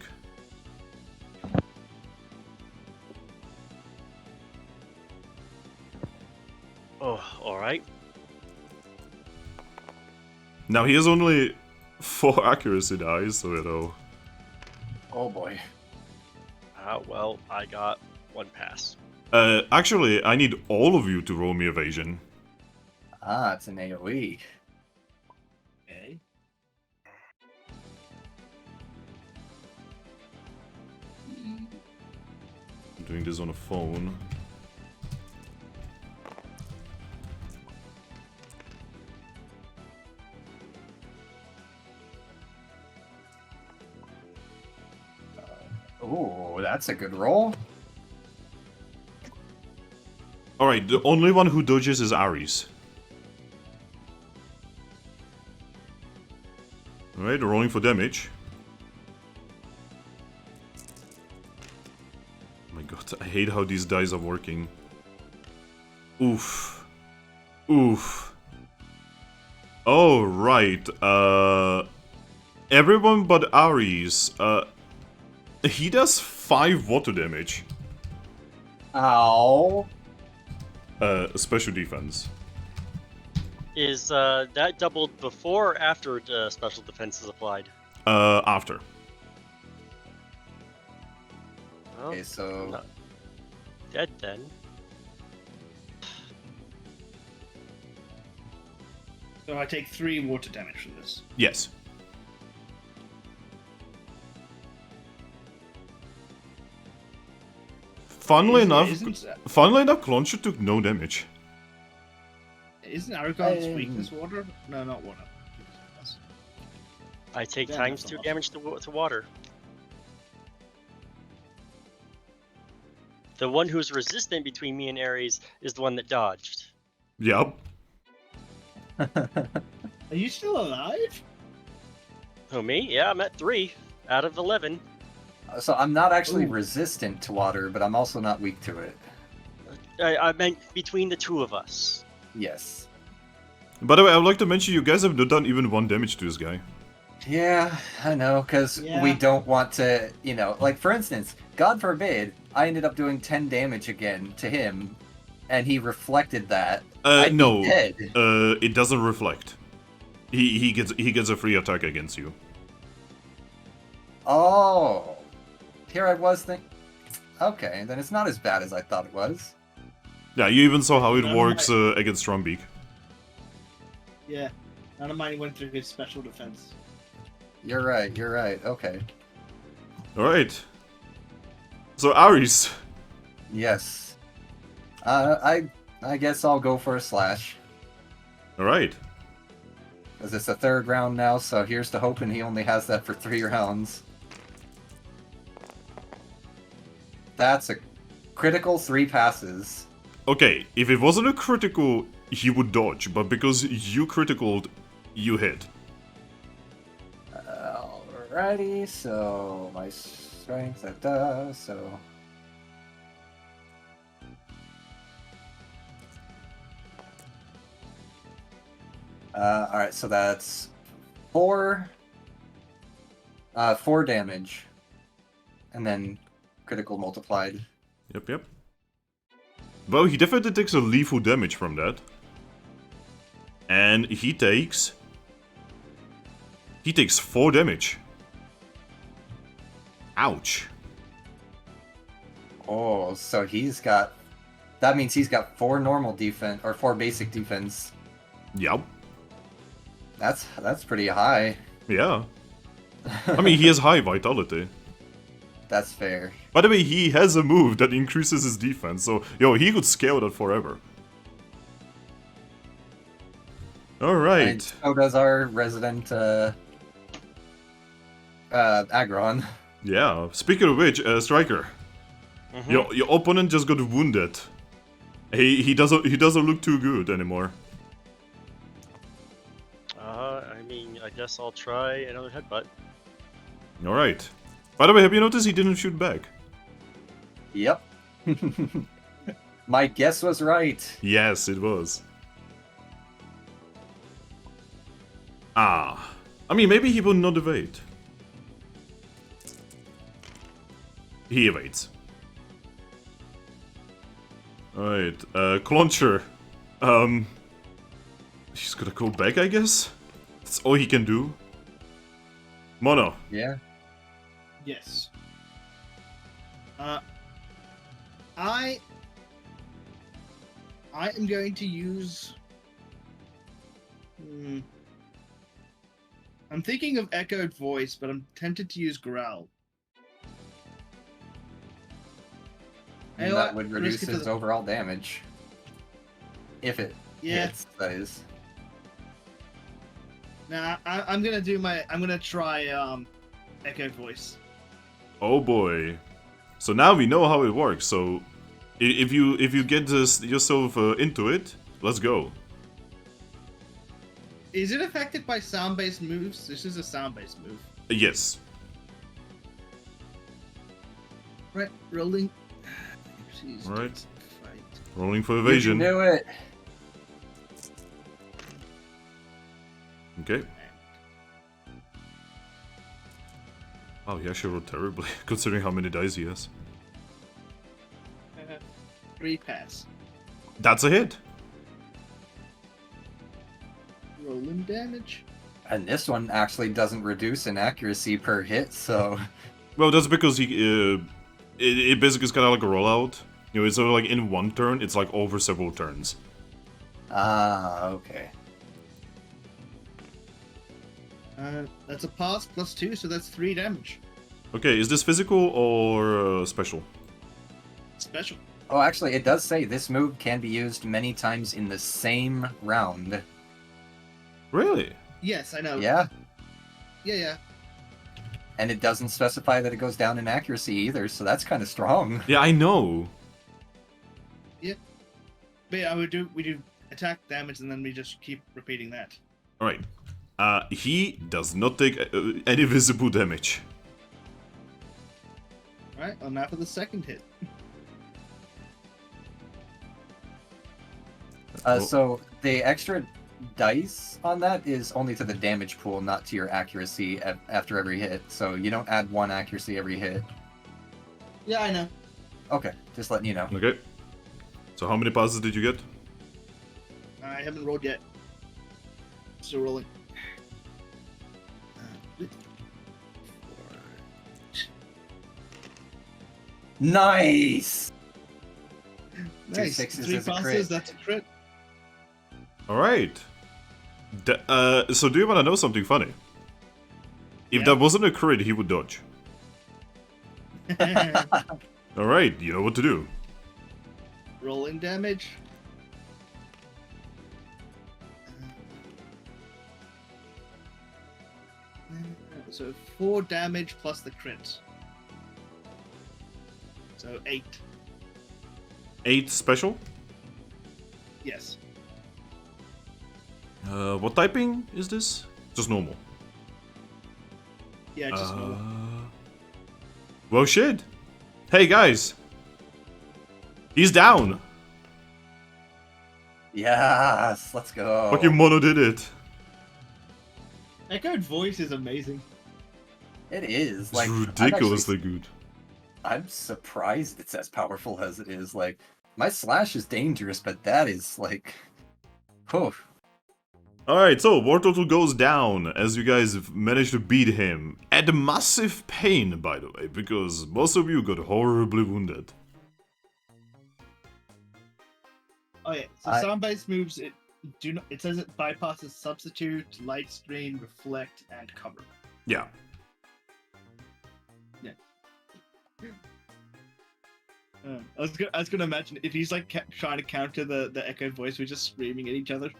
Oh, alright. Now he has only 4 accuracy dice, so you know. Oh boy. Well, I got 1 pass. Actually, I need all of you to roll me evasion. Ah, it's an AoE. Okay. I'm doing this on a phone. Ooh, that's a good roll. Alright, the only one who dodges is Ares. Alright, rolling for damage. Oh my god, I hate how these dice are working. Oof. Oof. Oh, right. Everyone but Ares. He does 5 water damage. Ow. Special defense. Is that doubled before or after special defense is applied? After. Well, Okay, so not dead then. So I take 3 water damage from this. Yes. Funnily enough, Cloncher took no damage. Isn't Aggron's weakness water? No, not water. I take Yeah, times that's 2 awesome. damage to water. The one who's resistant between me and Ares is the one that dodged. Yep. Are you still alive? Oh, me? Yeah, I'm at 3 out of 11. so I'm not actually Ooh. resistant to water, but I'm also not weak to it. I meant between the 2 of us. Yes. By the way, I would like to mention you guys have not done even 1 damage to this guy. Yeah, I know, because Yeah. we don't want to, like, for instance, God forbid, I ended up doing 10 damage again to him, and he reflected that. I'd No. be dead. It doesn't reflect. He gets a free attack against you. Oh. Here I was thinking. Okay, then it's not as bad as I thought it was. Yeah, you even saw how it None of works against Trumbeak. Yeah. None of mine went through his special defense. You're right, okay. Alright. So, Ares. Yes. I guess I'll go for a slash. Alright. Because it's the 3rd round now, so here's to hoping he only has that for 3 rounds. That's a critical 3 passes. Okay, if it wasn't a critical, he would dodge, but because you criticaled, you hit. Alrighty, so my strength that does, so... Alright, so that's 4 damage. And then critical multiplied. Yep. Well, he definitely takes a lethal damage from that. And he takes 4 damage. Ouch. Oh, so he's got... That means he's got 4 normal defense, or 4 basic defense. Yep. That's pretty high. Yeah. I mean, he has high vitality. That's fair. By the way, he has a move that increases his defense, so, he could scale that forever. And Alright. so does our resident, Aggron. Yeah, speaking of which, Striker, Mhm. your opponent just got wounded. He doesn't look too good anymore. I mean, I guess I'll try another headbutt. Alright. By the way, have you noticed he didn't shoot back? Yep. My guess was right. Yes, it was. Ah. I mean, maybe he would not evade. He evades. Alright, Clauncher. He's gonna go back, I guess? That's all he can do. Mono. Yeah. Yes. I am going to use. I'm thinking of echoed voice, but I'm tempted to use growl. And that would reduce his overall damage. If it hits, that is. Nah, I'm gonna do my. I'm gonna try echoed voice. Oh boy. So now we know how it works, so if you get this yourself into it, let's go. Is it affected by sound-based moves? This is a sound-based move. Yes. Right, rolling. Right. Rolling for evasion. You can do it. Okay. Oh, he actually rolled terribly, considering how many dice he has. 3 pass. That's a hit. Rolling damage. And this one actually doesn't reduce in accuracy per hit, so... Well, that's because he, it basically is kind of like a rollout. You know, it's sort of like in one turn, it's like over several turns. Ah, okay. That's a pass plus 2, so that's 3 damage. Okay, is this physical or special? Special. Oh, actually, it does say this move can be used many times in the same round. Really? Yes, I know. Yeah, Yeah. and it doesn't specify that it goes down in accuracy either, so that's kind of strong. Yeah, I know. But yeah, we do attack damage, and then we just keep repeating that. Alright. He does not take any visible damage. Alright, well now for the second hit. So the extra dice on that is only to the damage pool, not to your accuracy after every hit. So you don't add 1 accuracy every hit. Yeah, I know. Okay, just letting you know. Okay. So how many passes did you get? I haven't rolled yet. Still rolling. Nice! Nice. 6s 3 is a passes, crit. that's a crit. Alright. So do you want to know something funny? If Yeah. that wasn't a crit, he would dodge. Alright, you know what to do. Rolling damage. So 4 damage plus the crit. So 8. 8 special? Yes. What typing is this? Just normal. Yeah, just normal. Well, shit. Hey, guys. He's down. Yes, let's go. Fucking Mono did it. Echoed voice is amazing. It is. It's Like, ridiculously good. I'm surprised it's as powerful as it is. Like, my slash is dangerous, but that is, like... Whew. Alright, so War Total goes down as you guys have managed to beat him. At massive pain, by the way, because most of you got horribly wounded. Oh yeah, so sound-based moves, it says it bypasses substitute, light screen, reflect, and cover. Yeah. I was gonna imagine if he's like kept trying to counter the echoed voice, we're just screaming at each other.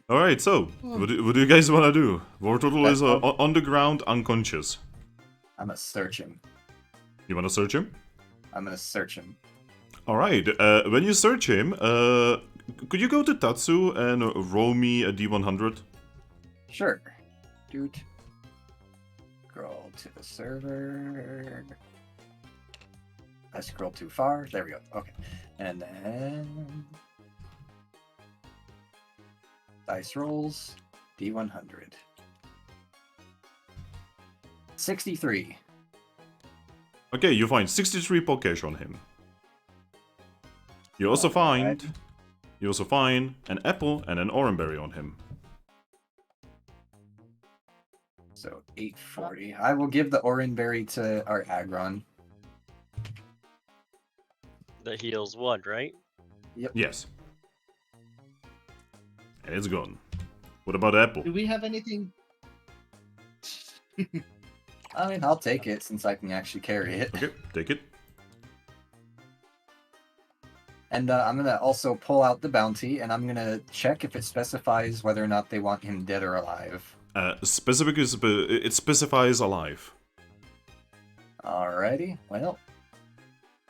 Alright, so, what do you guys want to do? War Total is on the ground, unconscious. I'm gonna search him. You want to search him? I'm gonna search him. Alright, when you search him, could you go to Tatsu and roll me a D100? Sure. Dude. Scroll to the server. I scrolled too far. There we go. Okay. And then dice rolls. D100. 63. Okay, you find 63 Pokesh on him. You also Alright. find an apple and an oranberry on him. So 840. I will give the oranberry to our Aggron. That heals 1, right? Yes. And it's gone. What about the apple? Do we have anything? I mean, I'll take it since I can actually carry it. Okay, take it. And I'm going to also pull out the bounty, and I'm going to check if it specifies whether or not they want him dead or alive. It specifies alive. Alrighty, well,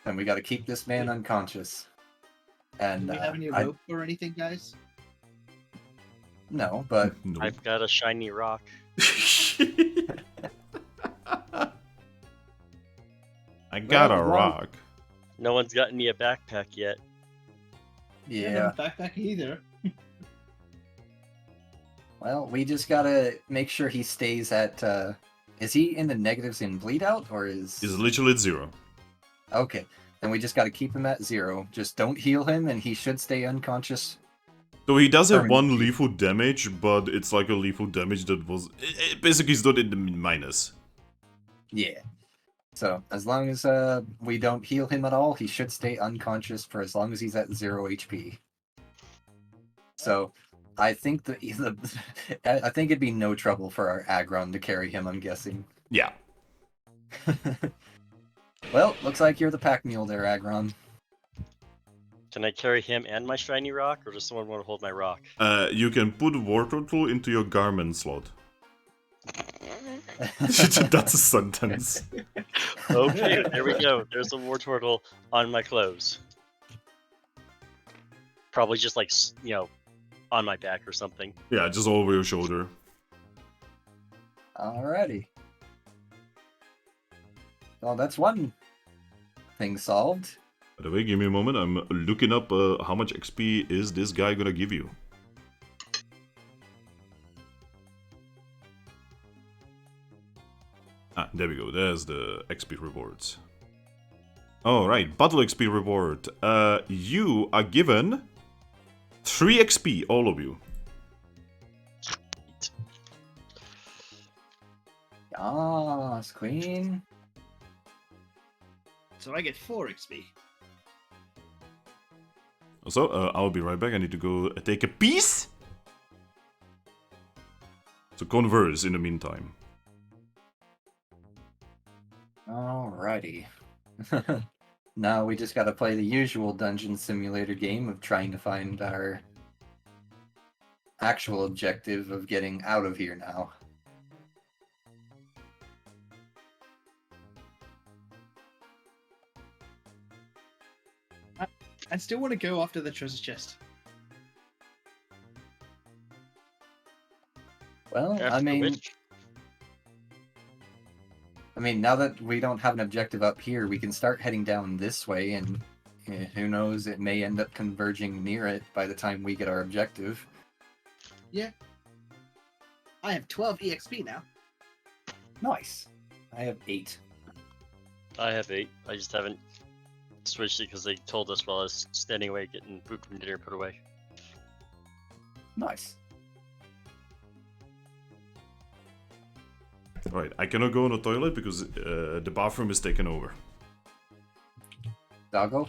then we got to keep this man unconscious. And Do we have any rope or anything, guys? No, but No. I've got a shiny rock. I got a Well, rock. No one's gotten me a backpack yet. I don't yeah. have a backpack either. Well, we just gotta make sure he stays at. Is he in the negatives in bleed out, or is? It's literally at 0. Okay, then we just gotta keep him at 0. Just don't heal him, and he should stay unconscious. So he does have 1 Permanently. lethal damage, but it's like a lethal damage that was... basically, he's not in the minus. Yeah. So as long as we don't heal him at all, he should stay unconscious for as long as he's at 0 HP. So I think I think it'd be no trouble for our Aggron to carry him. I'm guessing. Yeah. Well, looks like you're the pack mule there, Aggron. Can I carry him and my shiny rock, or does someone want to hold my rock? You can put War Turtle into your garment slot. That's a sentence. Okay, there we go. There's a war turtle on my clothes. Probably just like, on my back or something. Yeah, just over your shoulder. Alrighty. Well, that's one thing solved. By the way, give me a moment. I'm looking up how much XP is this guy gonna give you. Ah, there we go. There's the XP rewards. Alright, battle XP reward. You are given 3 XP, all of you. Yas, Queen. So I get 4 XP. So, I'll be right back. I need to go take a piece. So converse in the meantime. Alrighty. Now we just gotta play the usual dungeon simulator game of trying to find our actual objective of getting out of here now. I still want to go after the treasure chest. Well, After I mean, which, now that we don't have an objective up here, we can start heading down this way, and who knows, it may end up converging near it by the time we get our objective. Yeah. I have 12 EXP now. Nice. I have 8. I have 8. I just haven't switched it because they told us while I was standing away getting food from dinner put away. Nice. Alright, I cannot go on the toilet because the bathroom is taken over. Doggo?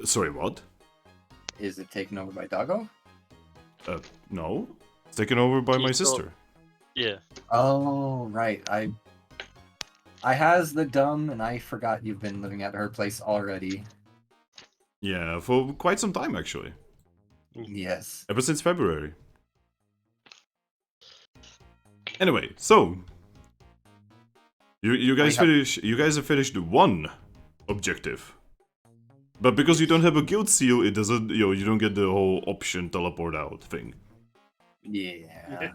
Sorry, what? Is it taken over by Doggo? No. It's taken over by my He's still- sister. Yeah. Oh, right. I has the dumb, and I forgot you've been living at her place already. Yeah, for quite some time actually. Yes. Ever since February. Anyway, so you guys have finished 1 objective. But because you don't have a guild seal, it doesn't, you don't get the whole option teleport out thing. Yeah.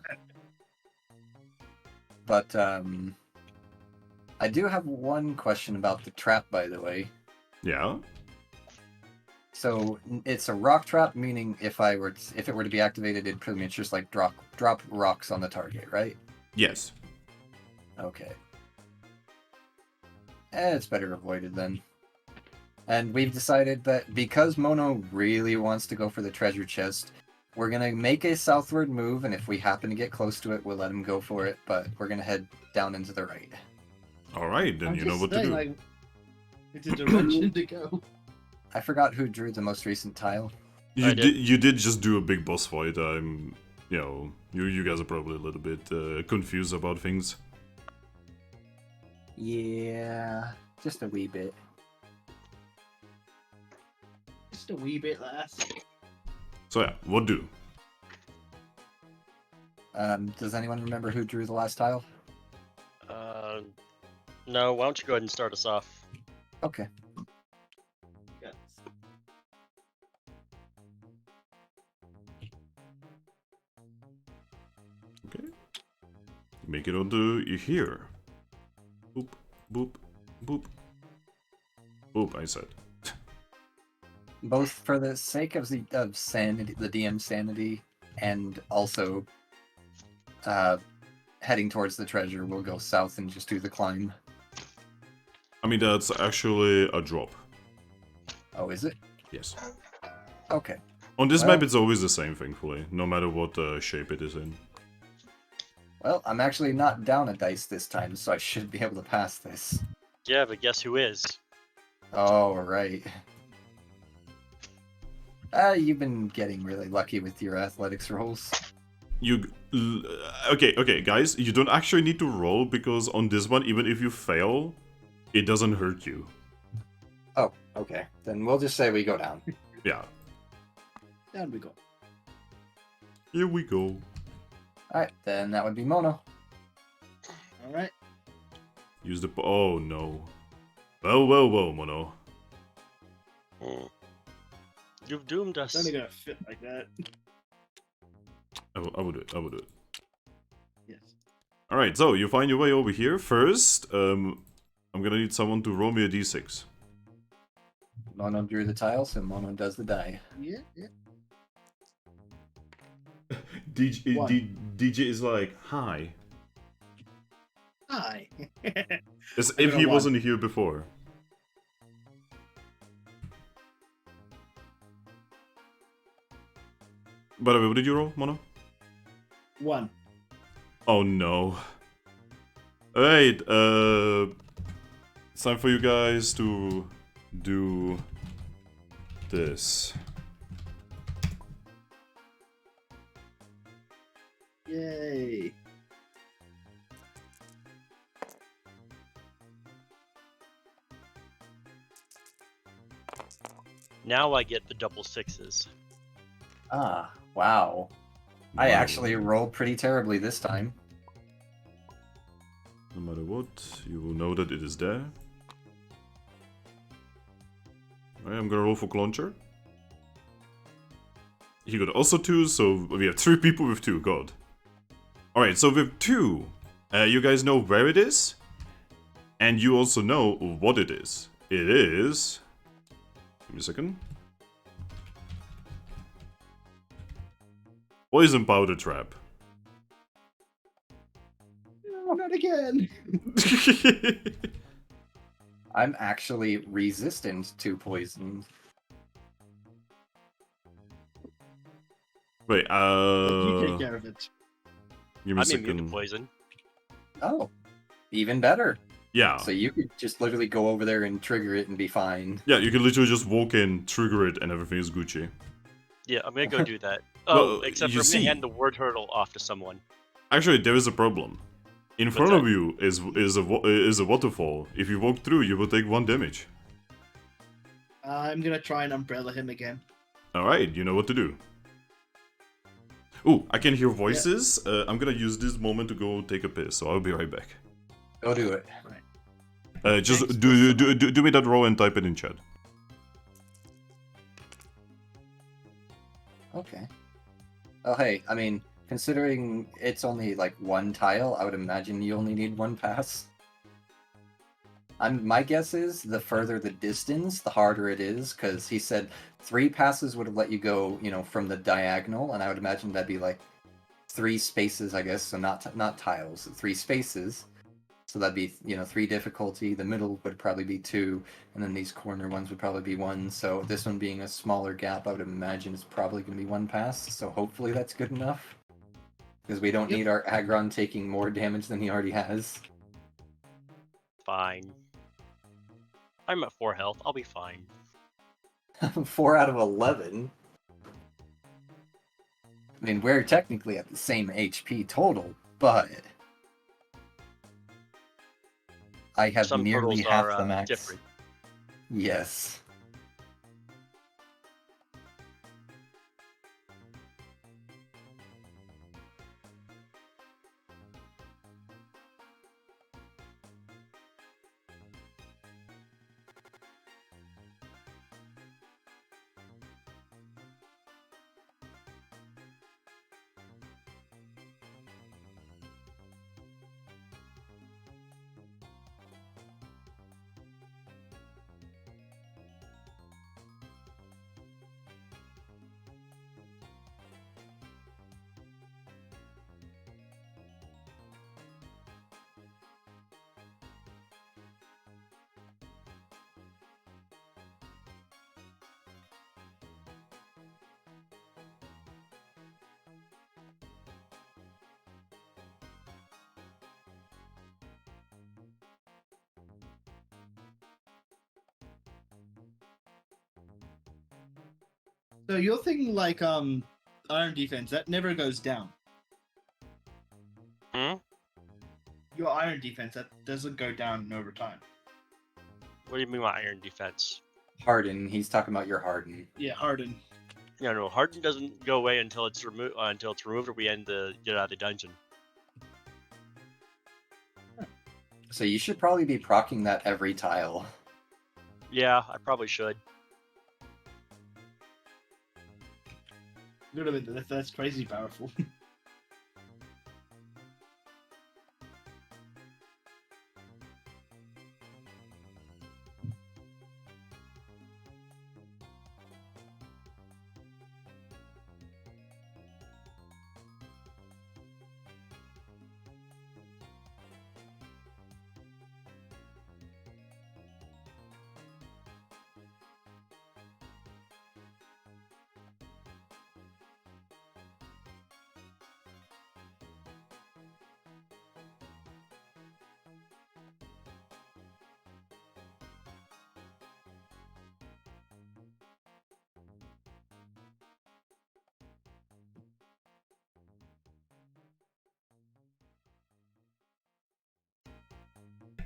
But, I I do have one question about the trap, by the way. Yeah. So it's a rock trap, meaning if it were to be activated, it'd pretty much just like drop rocks on the target, right? Yes. Okay. It's better avoided then. And we've decided that because Mono really wants to go for the treasure chest, we're gonna make a southward move, and if we happen to get close to it, we'll let him go for it. But we're gonna head down into the right. All right, then I'm you know just what to saying, do. like, it's a direction to go. I forgot who drew the most recent tile. I did. You did just do a big boss fight. I'm, you guys are probably a little bit confused about things. Yeah, just a wee bit. Just a wee bit less. So yeah, what do? Does anyone remember who drew the last tile? No, why don't you go ahead and start us off? Okay. Yes. Okay. Make it onto here. Boop, boop, boop. Boop, I said. Both for the sake of sanity, the DM sanity, and also heading towards the treasure, we'll go south and just do the climb. I mean, that's actually a drop. Oh, is it? Yes. Okay. On this Well- map, it's always the same, thankfully, no matter what shape it is in. Well, I'm actually not down a dice this time, so I should be able to pass this. Yeah, but guess who is? Oh, right. You've been getting really lucky with your athletics rolls. Okay, guys, you don't actually need to roll, because on this one, even if you fail, it doesn't hurt you. Oh, okay. Then we'll just say we go down. Yeah. Down we go. Here we go. Alright, then that would be Mono. Alright. Use the... Oh, no. Well, Mono. Hmm. You've doomed us. It's only gonna fit like that. I will do it. Yes. Alright, so you find your way over here. First, I'm gonna need someone to roll me a d6. Mono drew the tile, so Mono does the die. Yeah. DJ is like, hi. Hi. As I if got he a one. wasn't here before. By the way, what did you roll, Mono? 1. Oh no. Alright, it's time for you guys to do this. Yay. Now I get the double sixes. Ah, wow. I No- actually rolled pretty terribly this time. No matter what, you will know that it is there. Alright, I'm gonna roll for Launcher. He got also 2, so we have 3 people with 2, god. Alright, so with 2, you guys know where it is, and you also know what it is. It is... Give me a second. Poison Powder Trap. No, not again. I'm actually resistant to poison. Wait, You take care of it. give me a I'm immune to second. poison. Oh, even better. Yeah. So you could just literally go over there and trigger it and be fine. Yeah, you can literally just walk in, trigger it, and everything is Gucci. Yeah, I'm gonna go do that. Oh, Well, except you for I'm gonna see- hand the word hurdle off to someone. Actually, there is a problem. In What's front that? of you is a waterfall. If you walk through, you will take 1 damage. I'm gonna try and umbrella him again. Alright, you know what to do. Ooh, I can hear voices. I'm gonna use this moment to go take a piss, so I'll be right back. Go do it. Just Thanks, do me that roll and type it in chat. Okay. Oh, hey, I mean, considering it's only like 1 tile, I would imagine you only need 1 pass. My guess is the further the distance, the harder it is, because he said 3 passes would have let you go, from the diagonal, and I would imagine that'd be like 3 spaces, I guess, so not tiles, 3 spaces. So that'd be, 3 difficulty. The middle would probably be 2, and then these corner ones would probably be 1. So this one being a smaller gap, I would imagine it's probably going to be 1 pass. So hopefully that's good enough. Because we don't need our Aggron taking more damage than he already has. Fine. I'm at 4 health. I'll be fine. 4 out of 11. I mean, we're technically at the same HP total, but I have Some nearly totals half are the max. different. Yes. So you're thinking like iron defense that never goes down. Hmm? Your iron defense that doesn't go down over time. What do you mean by iron defense? Harden. He's talking about your Harden. Yeah, harden. No. Harden doesn't go away until it's removed. Or we end the get out of the dungeon. So you should probably be proccing that every tile. Yeah, I probably should. That's crazy powerful.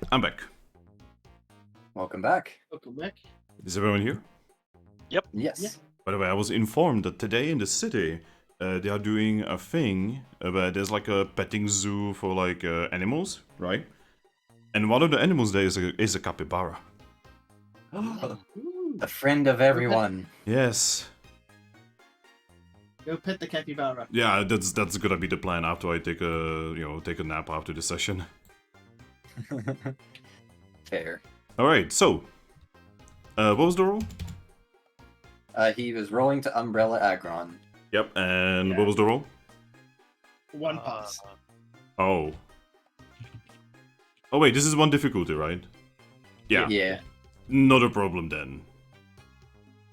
I'm back. Welcome back. Welcome back. Is everyone here? Yep. Yes. Yeah. By the way, I was informed that today in the city, they are doing a thing where there's like a petting zoo for like animals, right? And one of the animals there is a capybara. Ooh. The friend of everyone. Yes. Go pet the capybara. Yeah, that's gonna be the plan after I take a nap after the session. Fair. All right, so what was the roll? He was rolling to Umbrella Aggron. Yep, and Yeah. what was the roll? One pass. Oh. Oh wait, this is one difficulty, right? Yeah. Yeah. Not a problem then.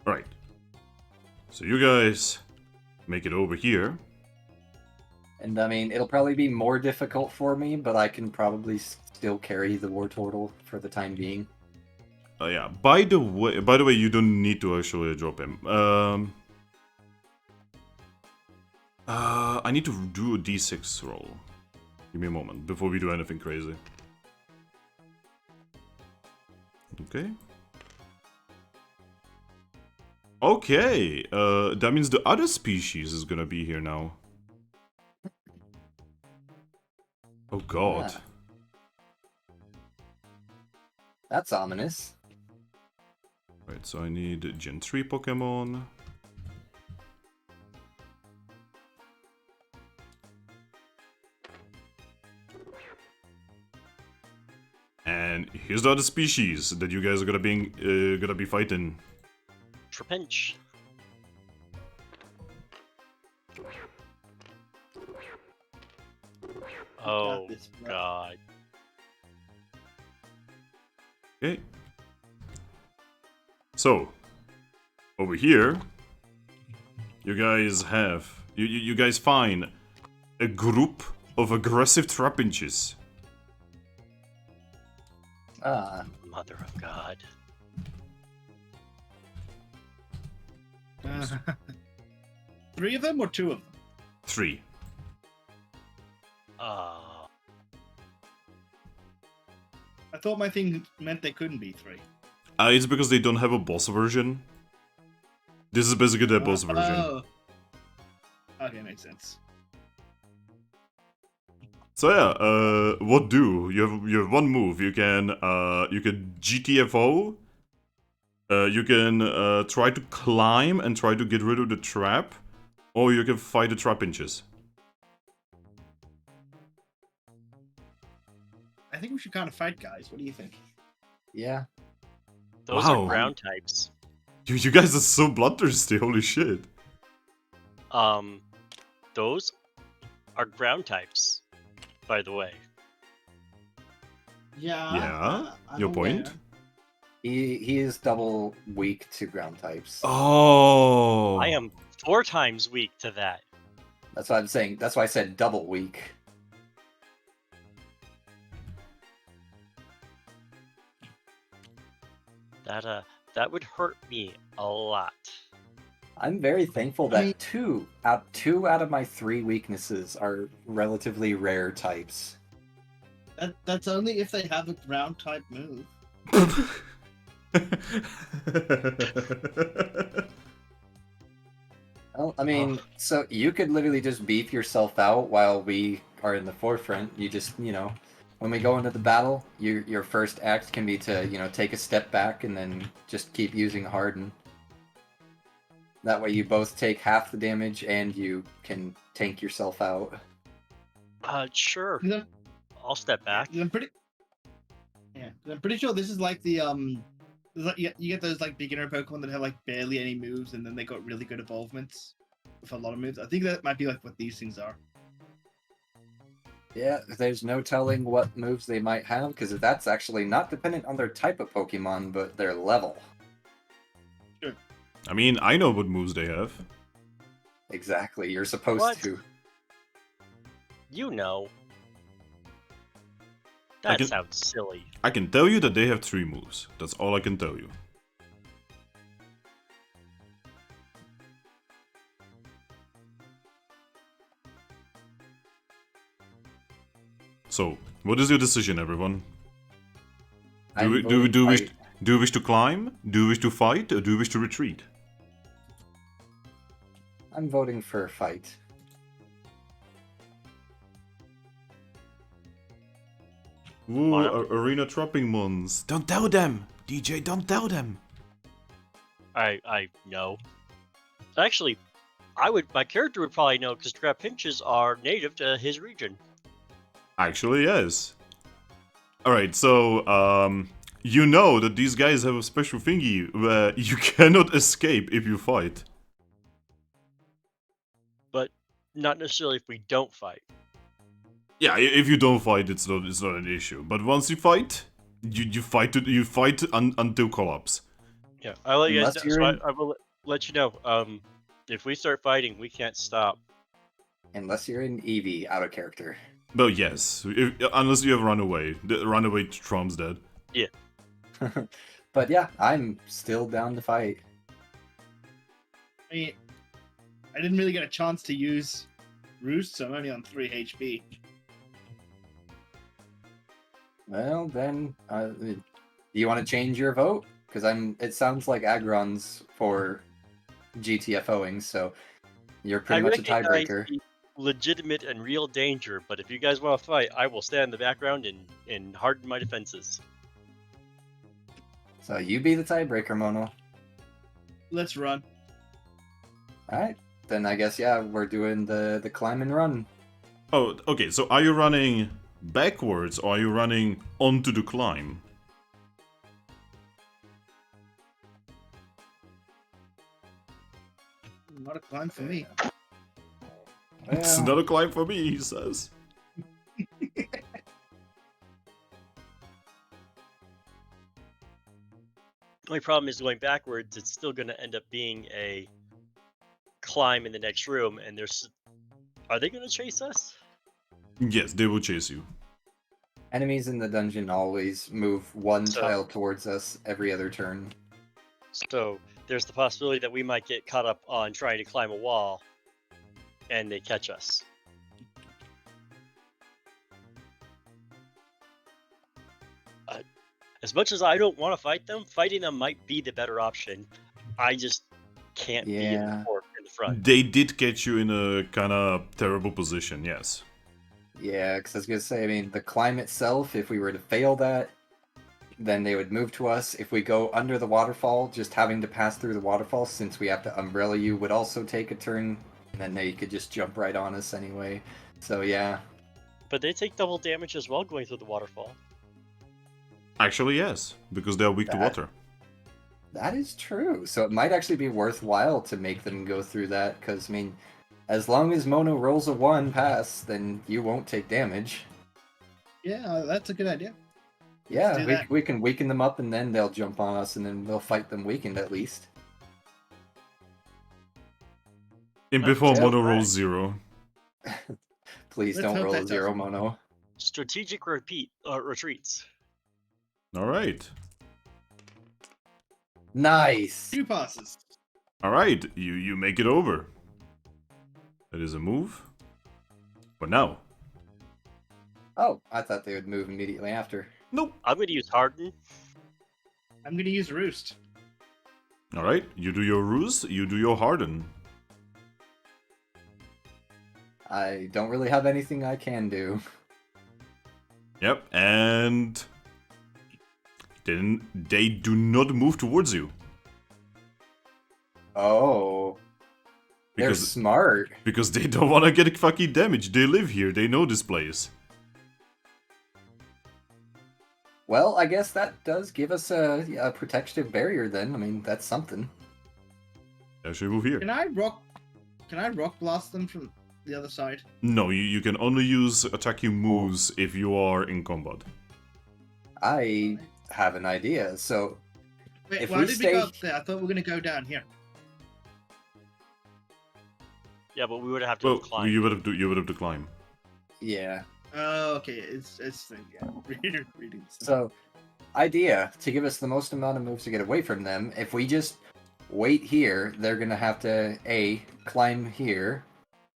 Right. So you guys make it over here. And I mean, it'll probably be more difficult for me, but I can probably still carry the war turtle for the time being. Yeah. By the way, you don't need to actually drop him. I need to do a d6 roll. Give me a moment before we do anything crazy. Okay. Okay. That means the other species is gonna be here now. Oh god. Yeah. That's ominous. Right, so I need Gen 3 Pokemon. And Here's the other species that you guys are gonna be fighting. Trapinch. Oh this, bro. god. Okay. So, over here, you guys have you guys find a group of aggressive Trapinches. Ah, Mother of God. Three of them or two of them? 3. Uh, I thought my thing meant they couldn't be 3. It's because they don't have a boss version. This is basically their boss version. Oh. Okay, makes sense. So yeah, what do you have one move? You can GTFO. You can try to climb and try to get rid of the trap, or you can fight the Trapinches. I think we should kind of fight, guys. What do you think? yeah. those Wow. are ground types. You guys are so bloodthirsty. Holy shit! Those are ground types, by the way. Yeah. Yeah, your point. He is double weak to ground types. Oh, I am 4 times weak to that. That's what I'm saying. That's why I said double weak. That would hurt me a lot. I'm very thankful that two out of my 3 weaknesses are relatively rare types. That's only if they have a ground type move. Well, I mean, so you could literally just beef yourself out while we are in the forefront. You just, when we go into the battle, your first act can be to, take a step back and then just keep using Harden. That way you both take half the damage and you can tank yourself out. Sure. Yeah. I'll step back. I'm pretty sure this is like the you get those like beginner Pokemon that have like barely any moves and then they got really good evolvements with a lot of moves. I think that might be like what these things are. Yeah, there's no telling what moves they might have, because that's actually not dependent on their type of Pokemon, but their level. I mean, I know what moves they have. Exactly, you're supposed What? to. You know. I That can- sounds silly. I can tell you that they have 3 moves. That's all I can tell you. So, what is your decision, everyone? I'm Do voting you fight. wish to climb? Do you wish to fight? Or do you wish to retreat? I'm voting for a fight. Ooh, Why? arena trapping mons. Don't tell them! DJ, don't tell them! I know. Actually, my character would probably know because Trapinches are native to his region. Actually, yes. Alright, so, you know that these guys have a special thingy where you cannot escape if you fight. But not necessarily if we don't fight. Yeah, if you don't fight, it's not an issue. But once you fight, you fight until collapse. Yeah, I'll let you guys Unless know. you're So in- I will let you know. If we start fighting, we can't stop. Unless you're in Eevee out of character. Well, yes, unless you have runaway. The runaway trumps dead. But yeah, I'm still down to fight. I mean, I didn't really get a chance to use Roost, so I'm only on 3 HP. Well, then, do you want to change your vote? Because it sounds like Aggron's for GTFOing, so you're pretty much a recognize tiebreaker. the legitimate and real danger, but if you guys want to fight, I will stand in the background and harden my defenses. So you be the tiebreaker, Mono. Let's run. Alright, then I guess, yeah, we're doing the climb and run. Oh, okay, so are you running backwards or are you running onto the climb? Not a climb for me. It's Well, not a climb for me, he says. Only problem is going backwards. It's still going to end up being a climb in the next room, and there's. Are they going to chase us? Yes, they will chase you. enemies in the dungeon always move one So- tile towards us every other turn. So there's the possibility that we might get caught up on trying to climb a wall, and they catch us. As much as I don't want to fight them, fighting them might be the better option. I just can't be in Yeah. the fort in the front. They did catch you in a kind of terrible position, yes. Yeah, because I was gonna say, I mean, the climb itself, if we were to fail that, then they would move to us. If we go under the waterfall, just having to pass through the waterfall, since we have to umbrella you, would also take a turn, and then they could just jump right on us anyway. So yeah, But they take double damage as well going through the waterfall. Actually, yes, because they are weak to That- water. that is true. So it might actually be worthwhile to make them go through that, because, I mean, as long as Mono rolls a 1 pass, then you won't take damage. Yeah, that's a good idea. Yeah, do that. we can weaken them up, and then they'll jump on us, and then we'll fight them weakened at least. And before Yeah. Mono rolls 0. Please Let's don't hope roll a that 0, doesn't- Mono. Strategic retreats. Alright. Nice! 2 passes. Alright, you make it over. That is a move. But now. Oh, I thought they would move immediately after. Nope. I'm going to use Harden. I'm gonna use Roost. Alright, you do your ruse, you do your harden. I don't really have anything I can do. Yep, and then they do not move towards you. Oh, they're Because smart. because they don't want to get fucking damaged. They live here, they know this place. Well, I guess that does give us a protective barrier then. I mean, that's something. Actually move here. Can I rock blast them from the other side? No, you can only use attacking moves if you are in combat. I have an idea. So, Wait, If why we did stay- we go up there? I thought we were gonna go down here. Yeah, but we would have to Well, climb. you would have to climb. yeah. Oh, okay. It's yeah. Reading. So, idea to give us the most amount of moves to get away from them. If we just wait here, they're gonna have to climb here,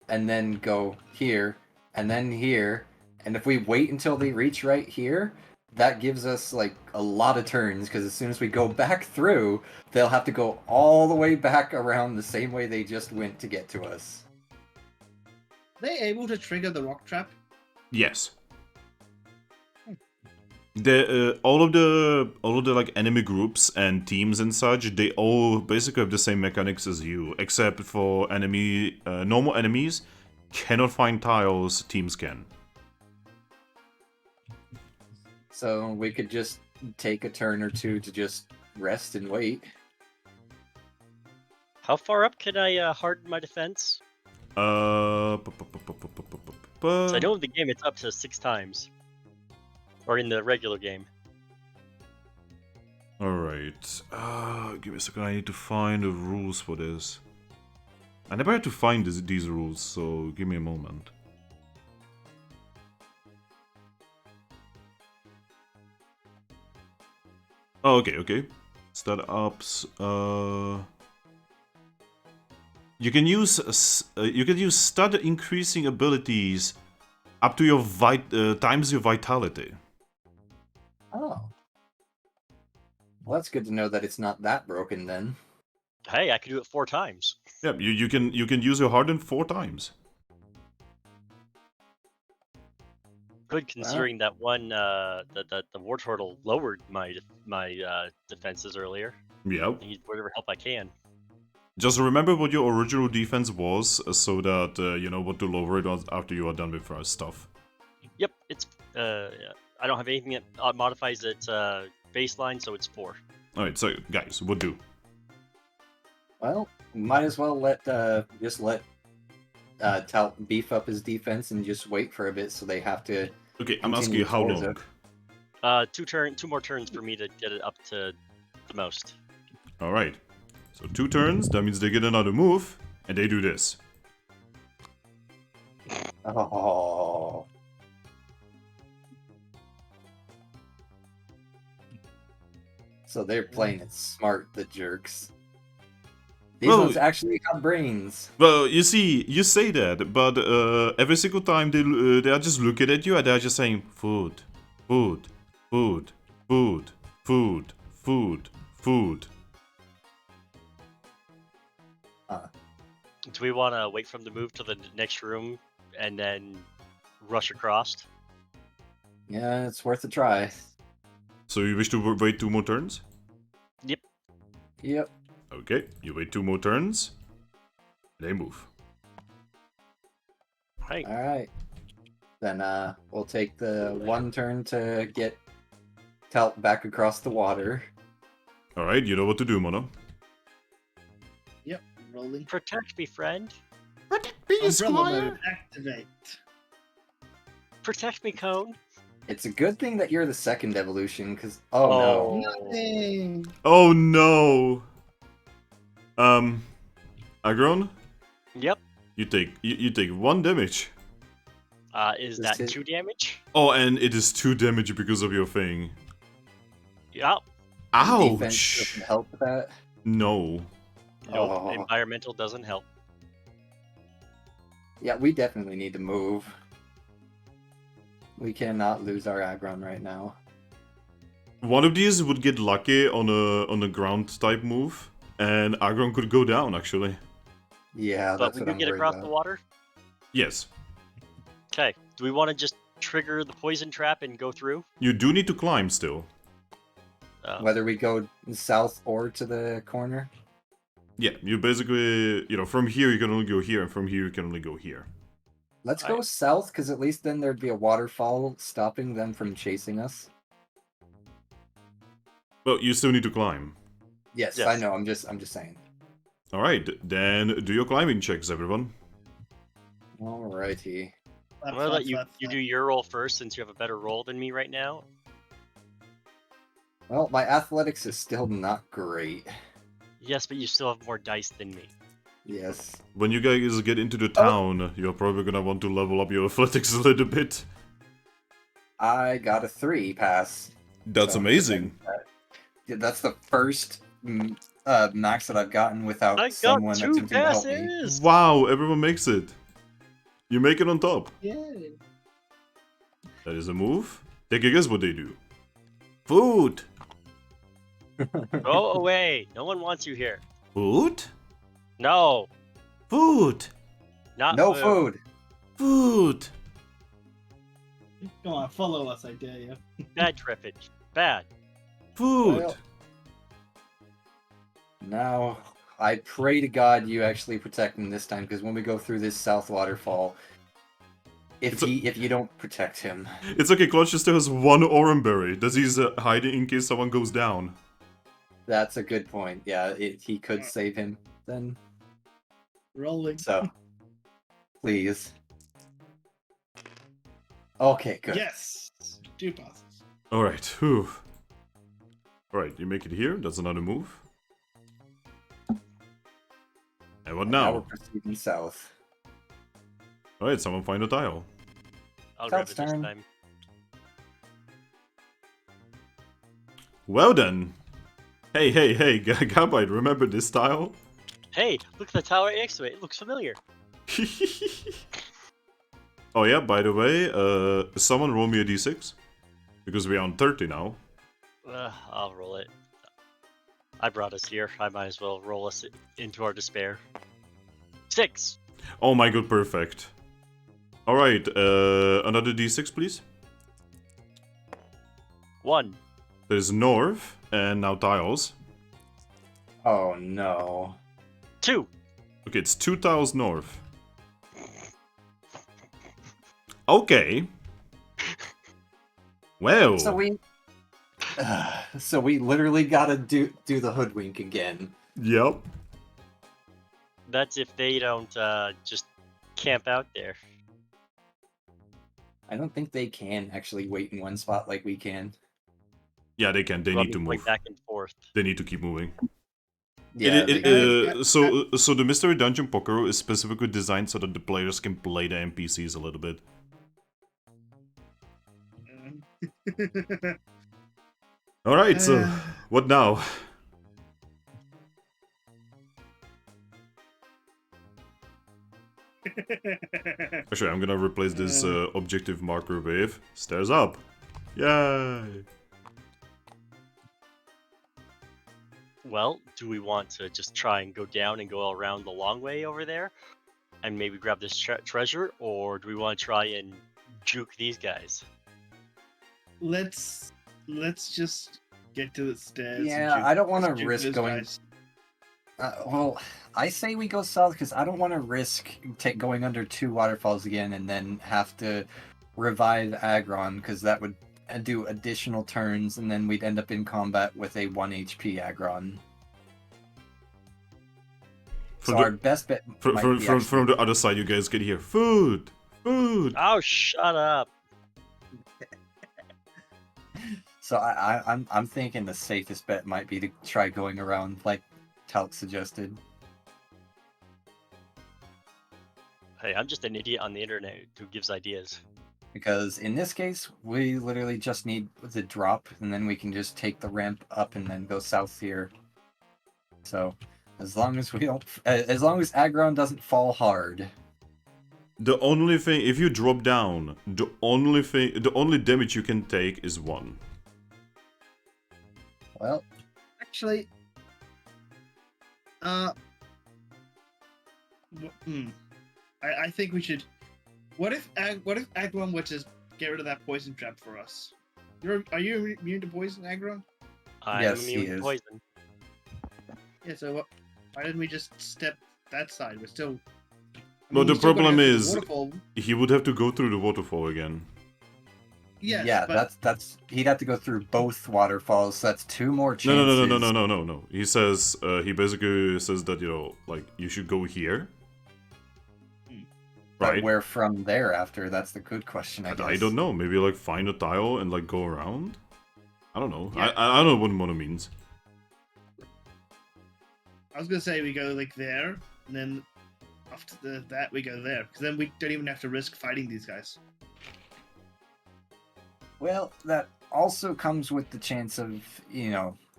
and then go here, and then here. And if we wait until they reach right here, that gives us like a lot of turns. Because as soon as we go back through, they'll have to go all the way back around the same way they just went to get to us. They able to trigger the rock trap? Yes. The all of the like enemy groups and teams and such, they all basically have the same mechanics as you, except for normal enemies cannot find tiles, teams can. So we could just take a turn or two to just rest and wait. How far up can I harden my defense? Uh, 'Cause I know in the game it's up to 6 times. Or in the regular game. Alright. Give me a second, I need to find the rules for this. I never had to find these rules, so give me a moment. Oh, okay. Start ups. You can use stud increasing abilities up to your times your vitality. Oh. Well, that's good to know that it's not that broken then. Hey, I could do it 4 times. Yeah, you can use your harden 4 times. Good, considering that one the war turtle lowered my defenses earlier. Yeah. I need whatever help I can. Just remember what your original defense was, so that you know what to lower it after you are done with stuff. Yep, it's I don't have anything that modifies it baseline, so it's 4. Alright, so guys, what do? Well, might as well let Talt beef up his defense and just wait for a bit, so they have to. Okay, I'm asking you how Continue long. towards Two more turns for me to get it up to the most. All right. So 2 turns. That means they get another move, and they do this. Oh. So they're playing it smart, the jerks. These Well- ones actually have brains. Well, you see, you say that, but every single time they are just looking at you and they're just saying food, food, food, food, food, food, food. Do we want to wait from the move to the next room and then rush across? Yeah, it's worth a try. So you wish to wait 2 more turns? Yep. Okay, you wait 2 more turns. They move. Right. All right. Then we'll take the 1 turn to get Talt back across the water. All right, you know what to do, Mono. Yep, rolling. Protect me, friend. Umbrella mode activate. Protect me, Cone. It's a good thing that you're the second evolution, because no. Nothing. Oh no. Aggron, Yep. you take 1 damage. Is This that is- 2 damage? Oh, and it is 2 damage because of your thing. Yep. Defense Ouch. doesn't help with that. No. Nope. Oh. Environmental doesn't help. Yeah, we definitely need to move. We cannot lose our Aggron right now. One of these would get lucky on a ground type move, and Aggron could go down actually. Yeah, But that's we what do I'm get worried across about. the water. Yes. Okay. Do we want to just trigger the poison trap and go through? You do need to climb still. Whether we go south or to the corner. Yeah, you basically, from here you can only go here, and from here you can only go here. Let's go Alright. south, because at least then there'd be a waterfall stopping them from chasing us. Well, you still need to climb. Yes, Yes. I know. I'm just saying. All right, then do your climbing checks, everyone. Alrighty. I'm gonna let you do your roll first, since you have a better roll than me right now. Well, my athletics is still not great. Yes, but you still have more dice than me. Yes. When you guys get into the town, you're probably gonna want to level up your athletics a little bit. I got a 3 pass. That's So, amazing. Yeah, that's the first max that I've gotten without I got someone 2 attempting to help me. passes. Wow, everyone makes it. You make it on top. Yay. That is a move. Take a guess what they do. Food. Go away. No one wants you here. Food. No, Food. not No food. Food. Come on, follow us, I dare you. Bad trippage. Bad. Food. Well, now, I pray to God you actually protect him this time, because when we go through this south waterfall, if you don't protect him, It's okay, Clutch still has 1 Oranberry. Does he's hiding in case someone goes down? that's a good point. Yeah, he could save him then. Rolling. So, please. Okay, good. Yes. 2 passes. Alright, whew. Alright, you make it here. That's another move. And what And now? we're proceeding south. Alright, someone find a tile. I'll grab Talt's it this turn. time. Well then. Hey, Gabite, remember this tile? Hey, look at the tower right next to it. It looks familiar. Oh yeah, by the way, someone roll me a d6. Because we're on 30 now. I'll roll it. I brought us here. I might as well roll us into our despair. 6. Oh my god, perfect. Alright, another d6 please. 1. There's north, and now tiles. Oh no. 2. Okay, it's 2 tiles north. Okay. Well. So we literally gotta do the hoodwink again. Yep. That's if they don't just camp out there. I don't think they can actually wait in one spot like we can. Yeah, they can. They Let need me to point move. back and forth. They need to keep moving. Yeah, they can. So the Mystery Dungeon Pokerole is specifically designed so that the players can play the NPCs a little bit. Alright, so what now? Actually, I'm gonna replace this objective marker with stairs up. Yay! Well, do we want to just try and go down and go around the long way over there, and maybe grab this treasure, or do we want to try and juke these guys? Let's just get to the stairs. Yeah, and I don't want to juke risk those going. guys. Well, I say we go south because I don't want to risk going under 2 waterfalls again and then have to revive Aggron because that would do additional turns and then we'd end up in combat with a 1 HP Aggron. So our best bet from the other side, you guys can hear food, food. Oh, shut up! So I'm thinking the safest bet might be to try going around like Talt suggested. Hey, I'm just an idiot on the internet who gives ideas. Because in this case, we literally just need the drop, and then we can just take the ramp up and then go south here. So, as long as we don't, as long as Aggron doesn't fall hard. The only thing, if you drop down, the only damage you can take is 1. Well, Actually, I think we should. What if Aggron were to get rid of that poison trap for us? Are you immune to poison, Aggron? I'm Yes, he immune to is. poison. Yeah. So why didn't we just step that side? We're still. Well, the we're still gonna problem go through the is waterfall. he would have to go through the waterfall again. Yes, yeah, but that's he'd have to go through both waterfalls. So that's 2 more chances. No. He says he basically says that like you should go here. But Right. where from there after? That's the good question, I guess. I don't know. Maybe like find a tile and like go around. I don't know. Yeah. I don't know what mono means. I was gonna say we go like there, and then after that we go there, because then we don't even have to risk fighting these guys. Well, that also comes with the chance of,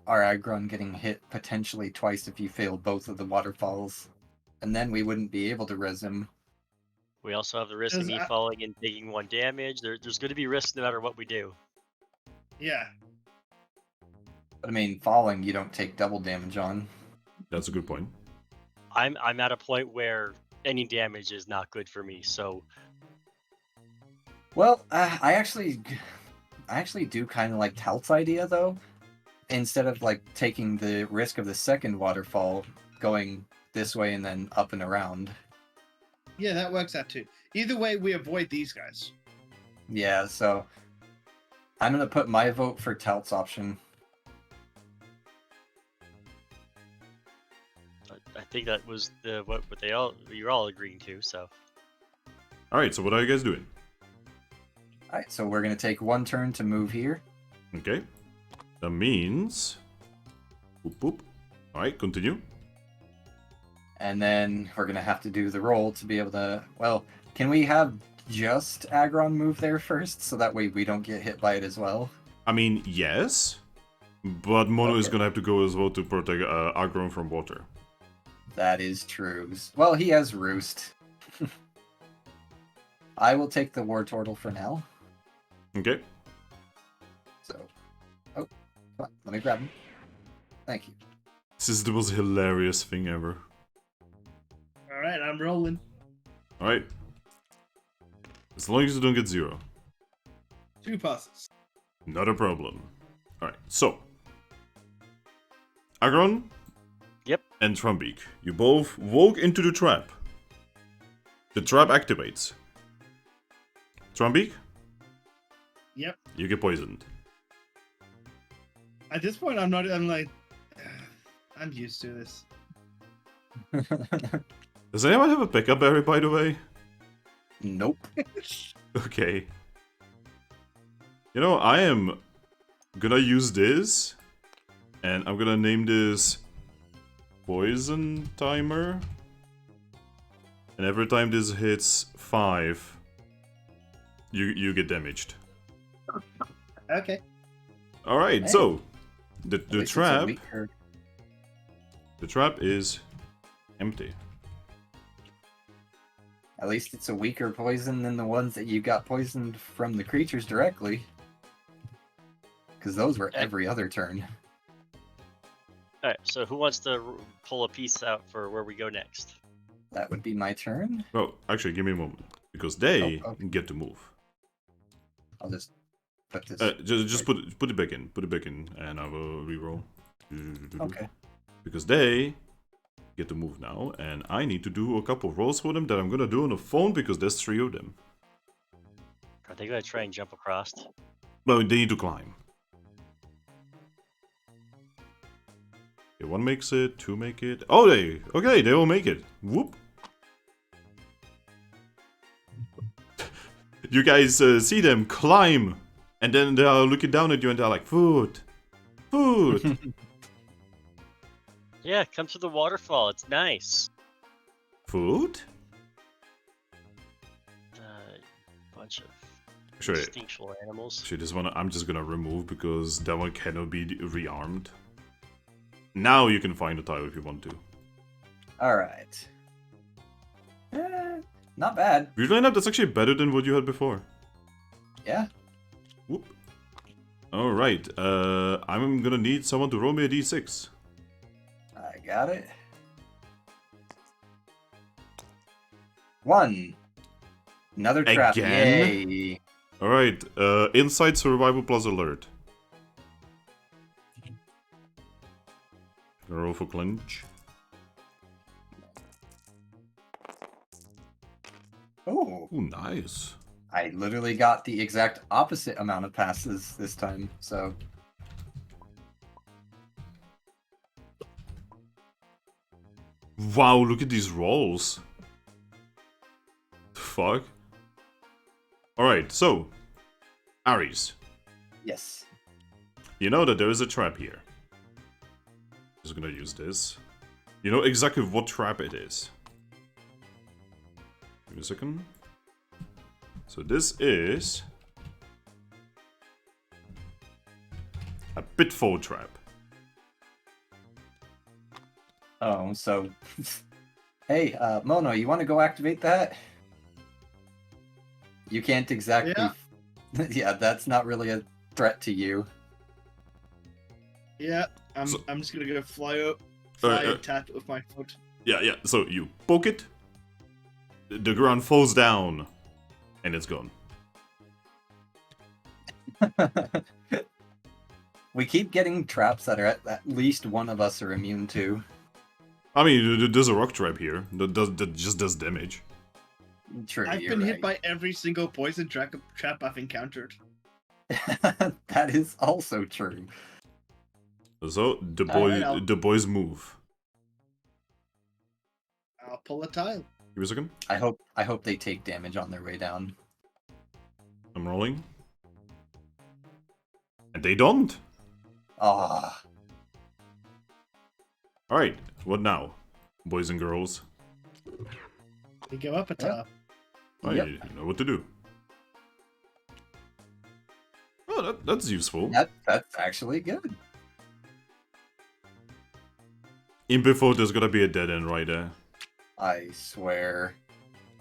our Aggron getting hit potentially twice if you fail both of the waterfalls. And then we wouldn't be able to res him. We also have the risk of me falling and taking 1 damage. There's going to be risks no matter what we do. Yeah. But I mean, falling, you don't take double damage on. That's a good point. I'm at a point where any damage is not good for me, so... Well, I actually do kind of like Talt's idea, though. Instead of, like, taking the risk of the second waterfall, going this way and then up and around. Yeah, that works out too. Either way, we avoid these guys. Yeah, so I'm going to put my vote for Talt's option. I think that was what you're all agreeing to, so... Alright, so what are you guys doing? Alright, so we're going to take 1 turn to move here. Okay. That means... Boop, boop. Alright, continue. And then we're going to have to do the roll to be able to... Well, can we have just Aggron move there first? So that way we don't get hit by it as well? I mean, yes. But Mono is Okay. gonna have to go as well to protect Aggron from water. That is true. Well, he has Roost. I will take the War Turtle for now. Okay. So... Oh, come on, let me grab him. Thank you. This is the most hilarious thing ever. Alright, I'm rolling. Alright. As long as you don't get 0. 2 passes. Not a problem. Alright, so. Aggron? Yep. And Trumbeak. You both walk into the trap. The trap activates. Trumbeak? Yep. You get poisoned. At this point, I'm like, I'm used to this. Does anyone have a pickup berry, by the way? Nope. Okay. You know, I am gonna use this, and I'm gonna name this Poison Timer. And every time this hits 5, you get damaged. Okay. Alright, Hey. so the At least it's a trap weaker- the trap is empty. At least it's a weaker poison than the ones that you got poisoned from the creatures directly. Because those were every other turn. All right. So who wants to pull a piece out for where we go next? That would be my turn. Oh, actually, give me a moment. Because they Oh, okay. get to move. I'll just put this. Just put it back in. Put it back in, and I will reroll. Okay. Because they get to move now, and I need to do a couple rolls for them that I'm gonna do on the phone because there's 3 of them. Are they gonna try and jump across? Well, they need to climb. Okay, 1 makes it, 2 make it. Oh, they all make it. Whoop. You guys see them climb, and then they are looking down at you and they're like, food, food. Yeah, come to the waterfall. It's nice. Food? Bunch of Actually, instinctual animals. this one I'm just gonna remove because that one cannot be rearmed. Now you can find the tile if you want to. Alright. Not bad. Weird lineup, that's actually better than what you had before. Yeah. Whoop. Alright, I'm gonna need someone to roll me a d6. I got it. 1. Another trap. Again? Yay. Alright, insight, survival plus alert. Roll for clinch. Oh, Ooh, nice. I literally got the exact opposite amount of passes this time, so. Wow, look at these rolls. The fuck? Alright, so. Aries, Yes. you know that there is a trap here. Just gonna use this. You know exactly what trap it is. Give me a second. So this is a pitfall trap. Oh, so. Hey, Mono, you want to go activate that? You can't exactly. Yeah. Yeah, that's not really a threat to you. Yeah, I'm So- just gonna go fly up, Alright, and tap it with my foot. Yeah, so you poke it, the ground falls down, and it's gone. We keep getting traps that are at least one of us are immune to. I mean, there's a rock trap here that just does damage. True, I've you're been hit right. by every single poison trap I've encountered. That is also true. So the Alright, the boys move. I'll pull a tile. Give me a second. I hope they take damage on their way down. I'm rolling. And they don't. Ah, Alright, what now? Boys and girls. We go up a tile. Oh, Yep. you know what to do. Oh, that's useful. that's actually good. In before there's gonna be a dead end right there. I swear.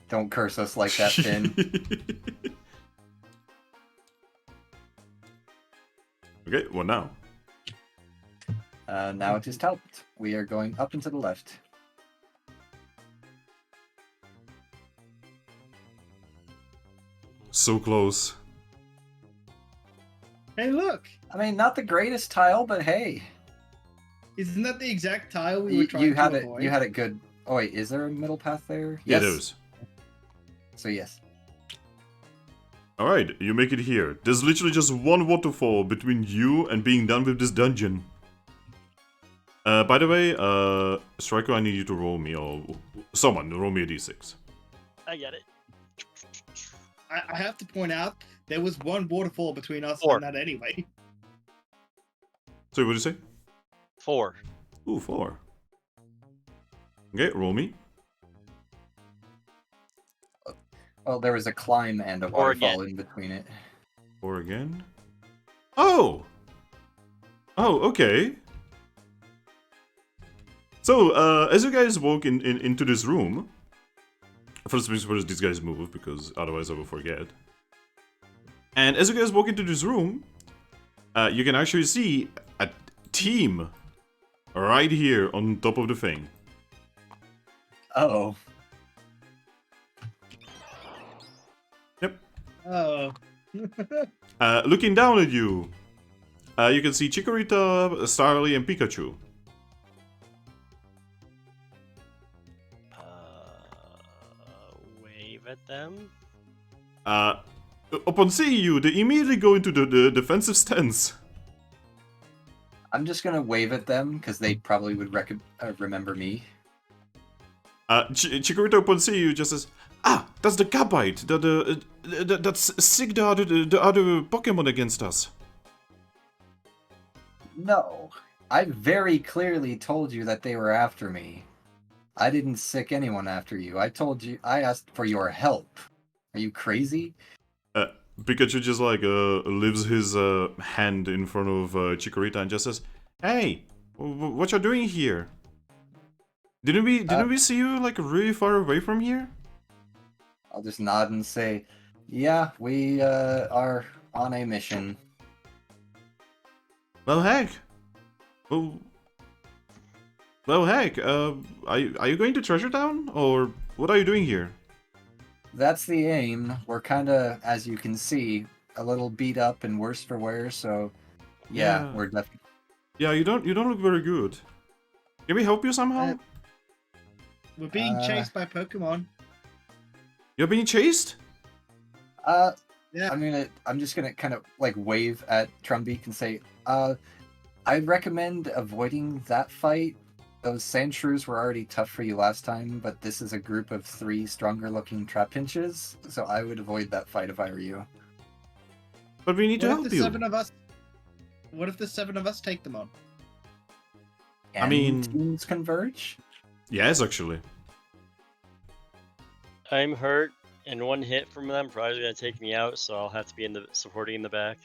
Don't curse us like that, Finn. Okay, what now? Now it is Talt. We are going up and to the left. So close. Hey, look! I mean, not the greatest tile, but hey, Isn't that the exact tile we were you, trying you had to it. avoid? You had it good. Oh wait, is there a middle path there? Yeah, Yes. there is. So yes. Alright, you make it here. There's literally just one waterfall between you and being done with this dungeon. By the way, Striker, I need you to roll me, or someone roll me a d6. I get it. I have to point out there was one waterfall between us 4. and that anyway. Sorry, what did you say? 4. Ooh, 4. Okay, roll me. Well, there was a climb and a Or waterfall again. in between it. 4 again. Oh! Oh, okay. So, as you guys walk into this room, first things first, these guys move, because otherwise I will forget. And as you guys walk into this room, you can actually see a team right here on top of the thing. Oh, Yep. Oh. Looking down at you, you can see Chikorita, Starly, and Pikachu. Wave at them. Upon seeing you, they immediately go into the defensive stance. I'm just gonna wave at them because they probably would remember me. Chikorita, upon seeing you, just says, "Ah, that's the Gabite. That's sick. The other Pokemon against us." No, I very clearly told you that they were after me. I didn't sick anyone after you. I asked for your help. Are you crazy? Pikachu just like lifts his hand in front of Chikorita and just says, "Hey, what you doing here? Didn't we see you like really far away from here?" I'll just nod and say, yeah, we are on a mission. Well, heck. Well, heck. Are you going to Treasure Town, or what are you doing here? That's the aim. We're kind of, as you can see, a little beat up and worse for wear, so yeah. We're definitely... Yeah, you don't look very good. Can we help you somehow? We're being chased by Pokemon. You're being chased? Yeah. I'm just gonna kind of like wave at Trumbeak and say, I'd recommend avoiding that fight. Those Sandshrews were already tough for you last time, but this is a group of 3 stronger looking Trapinches, so I would avoid that fight if I were you. But we need to What if help the you. 7 of us? What if the 7 of us take them on? Can mean- teams converge? Yes, actually. I'm hurt, and one hit from them probably gonna take me out, so I'll have to be in the supporting in the back.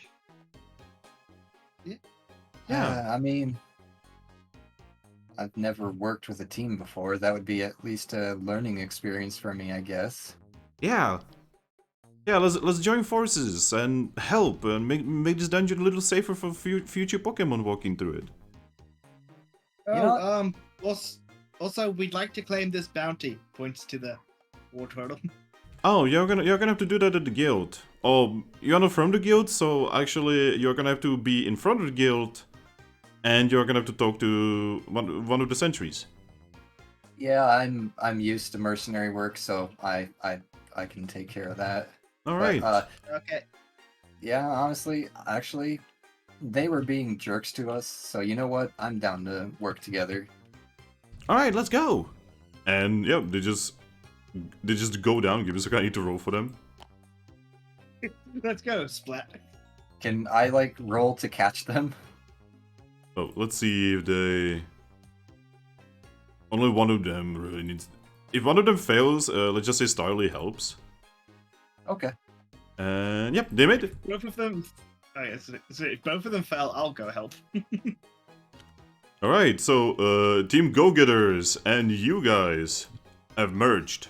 Yeah. I've never worked with a team before. That would be at least a learning experience for me, I guess. Yeah. Yeah, let's join forces and help and make this dungeon a little safer for future Pokemon walking through it. Oh, also, we'd like to claim this bounty. Points to the war turtle. Oh, you're gonna have to do that at the guild. Oh, you're not from the guild, so actually you're gonna have to be in front of the guild, and you're gonna have to talk to one of the sentries. Yeah, I'm used to mercenary work, so I can take care of that. All But, right. Okay. yeah, honestly, actually, they were being jerks to us, so you know what? I'm down to work together. All right, let's go. And yeah, they just go down. Give us a kind need to roll for them. Let's go, Splat. Can I like roll to catch them? Oh, let's see if they. Only one of them really needs. If one of them fails, let's just say Starly helps. Okay. And yep, they made it. Both of them. Oh, yeah, so if both of them fell, I'll go help. All right, so Team Go-Getters and you guys have merged.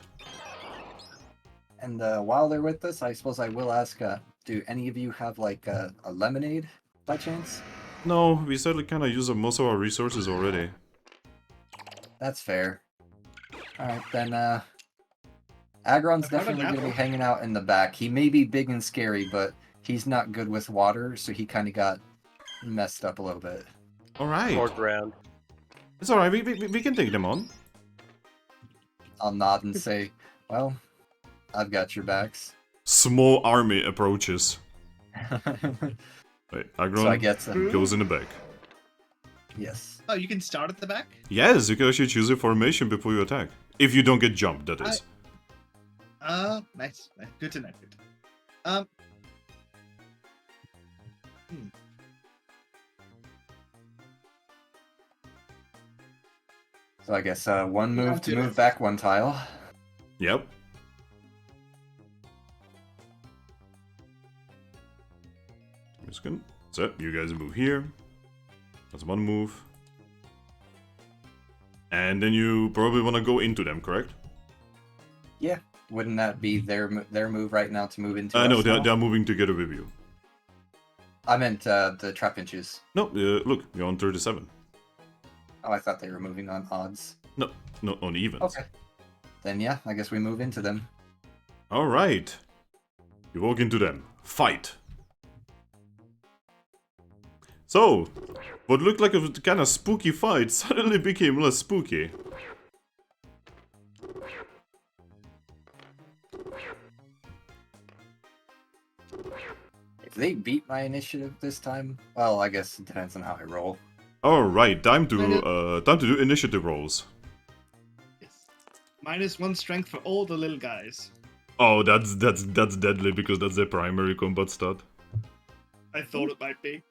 And while they're with us, I suppose I will ask, do any of you have like a lemonade by chance? No, we sadly kind of use up most of our resources already. That's fair. Alright, then, Aggron's I've got an definitely going to be apple. hanging out in the back. He may be big and scary, but he's not good with water, so he kind of got messed up a little bit. All right, Or ground. it's all right. We can take them on. I'll nod and say, well, I've got your backs. Small army approaches. Wait, Aggron So I get some. goes in the back. Yes. Oh, you can start at the back? Yes, you can actually choose a formation before you attack. If you don't get jumped, that is. Nice. Good to know. Good to know. So I guess one Yeah, move to do move it. back one tile. Yep. Just gonna... So, you guys move here. That's one move. And then you probably want to go into them, correct? Yeah. Wouldn't that be their move right now to move into No, us now? they're moving together with you. I meant the trap inches. No, look, you're on 37. Oh, I thought they were moving on odds. No, on evens. Okay. Then yeah, I guess we move into them. Alright. You walk into them. Fight. So, what looked like a kind of spooky fight suddenly became less spooky. If they beat my initiative this time, well, I guess it depends on how I roll. Alright, time to do initiative rolls. Yes. -1 strength for all the little guys. Oh, that's deadly because that's their primary combat stat. I thought it might be.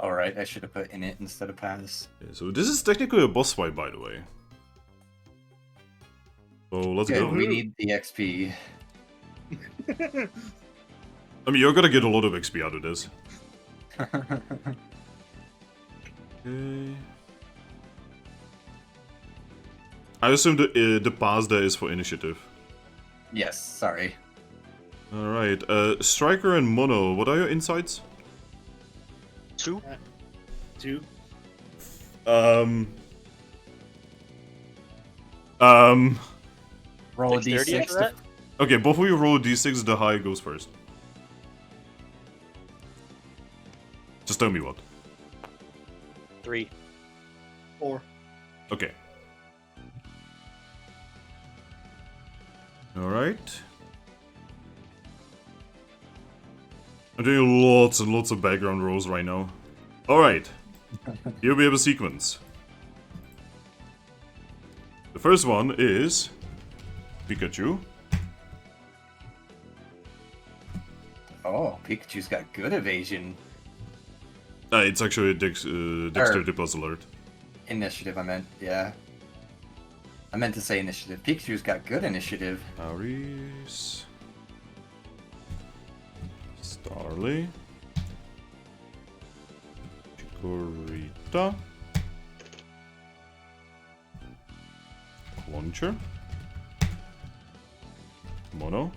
Alright, I should have put in it instead of pass. Yeah, so this is technically a boss fight, by the way. So let's Good, go. we need the XP. I mean, you're gonna get a lot of XP out of this. Okay. I assume the pass there is for initiative. Yes, sorry. Alright, Striker and Mono, what are your insights? 2. 2. Roll a Dexterity d6 after that? Okay, both of you roll a d6, the high goes first. Just tell me what. 3. 4. Okay. Alright. I'm doing lots and lots of background rolls right now. Alright. Here we have a sequence. The first one is Pikachu. Oh, Pikachu's got good evasion. It's actually a Dexterity Plus alert. Initiative, I meant, yeah. I meant to say initiative. Pikachu's got good initiative. Aries. Starly. Chikorita. Launcher. Mono.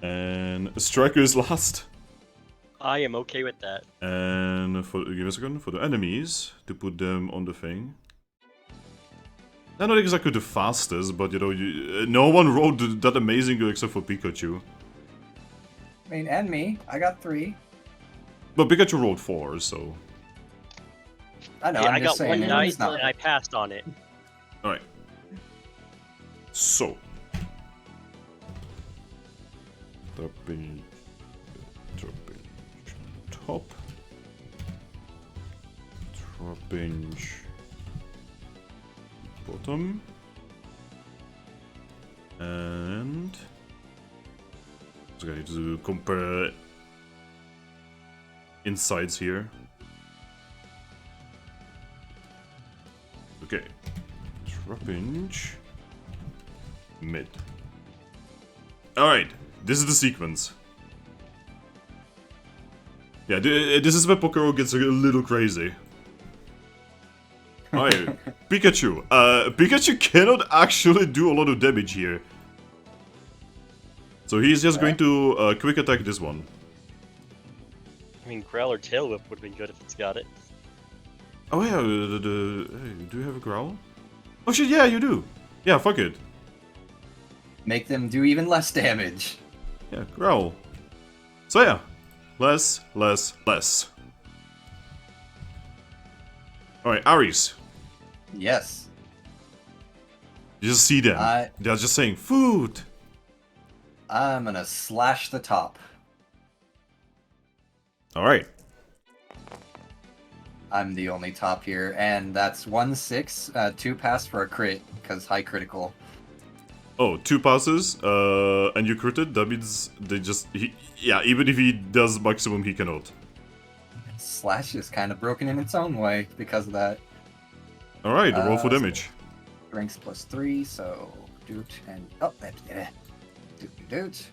And Striker is last. I am okay with that. And for give me a second, for the enemies to put them on the thing. They're not exactly the fastest, but you know, no one rode that amazing except for Pikachu. I mean, and me. I got 3. But Pikachu rolled 4, so. I know, Yeah, I'm I just got 1 saying, night it's not... and I passed on it. Alright. So. Trumbeak. Top. Trumbeak. Bottom. And... So I need to compare insides here. Okay. Trumbeak. Mid. Alright, this is the sequence. Yeah, this is where Pokerole gets a little crazy. Alright, Pikachu. Pikachu cannot actually do a lot of damage here. So he's just going to quick attack this one. I mean, Growl or Tail Whip would have been good if it's got it. Oh yeah, hey, do you have a growl? Oh shit, yeah, you do. Yeah, fuck it. Make them do even less damage. Yeah, growl. So yeah, less. Alright, Aries. Yes. You just see them. They're just saying, food! I'm gonna slash the top. Alright. I'm the only top here, and that's 1-6, 2 pass for a crit, because high critical. Oh, 2 passes, and you critted, that means they just... yeah, even if he does maximum, he cannot. Slash is kind of broken in its own way because of that. Alright, roll for damage. Strength +3, so doot and oh, yeah, doot.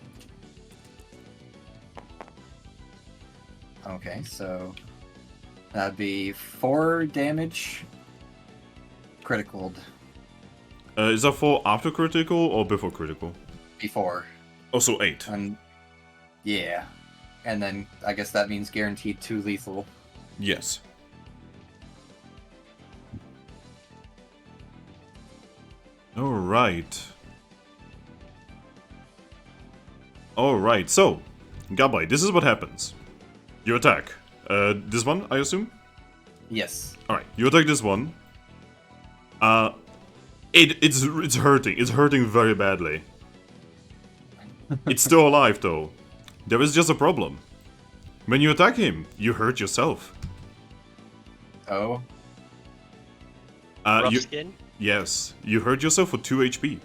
Okay, so that'd be 4 damage, critical Is that for after critical or before critical? before. Also 8. And yeah, and then I guess that means guaranteed 2 lethal. Yes. Alright. Alright, so, Gabite, this is what happens. You attack. This one, I assume? Yes. Alright, you attack this one. It's hurting. It's hurting very badly. It's still alive, though. There is just a problem. When you attack him, you hurt yourself. Oh. Rough You, skin? yes, you hurt yourself for 2 HP.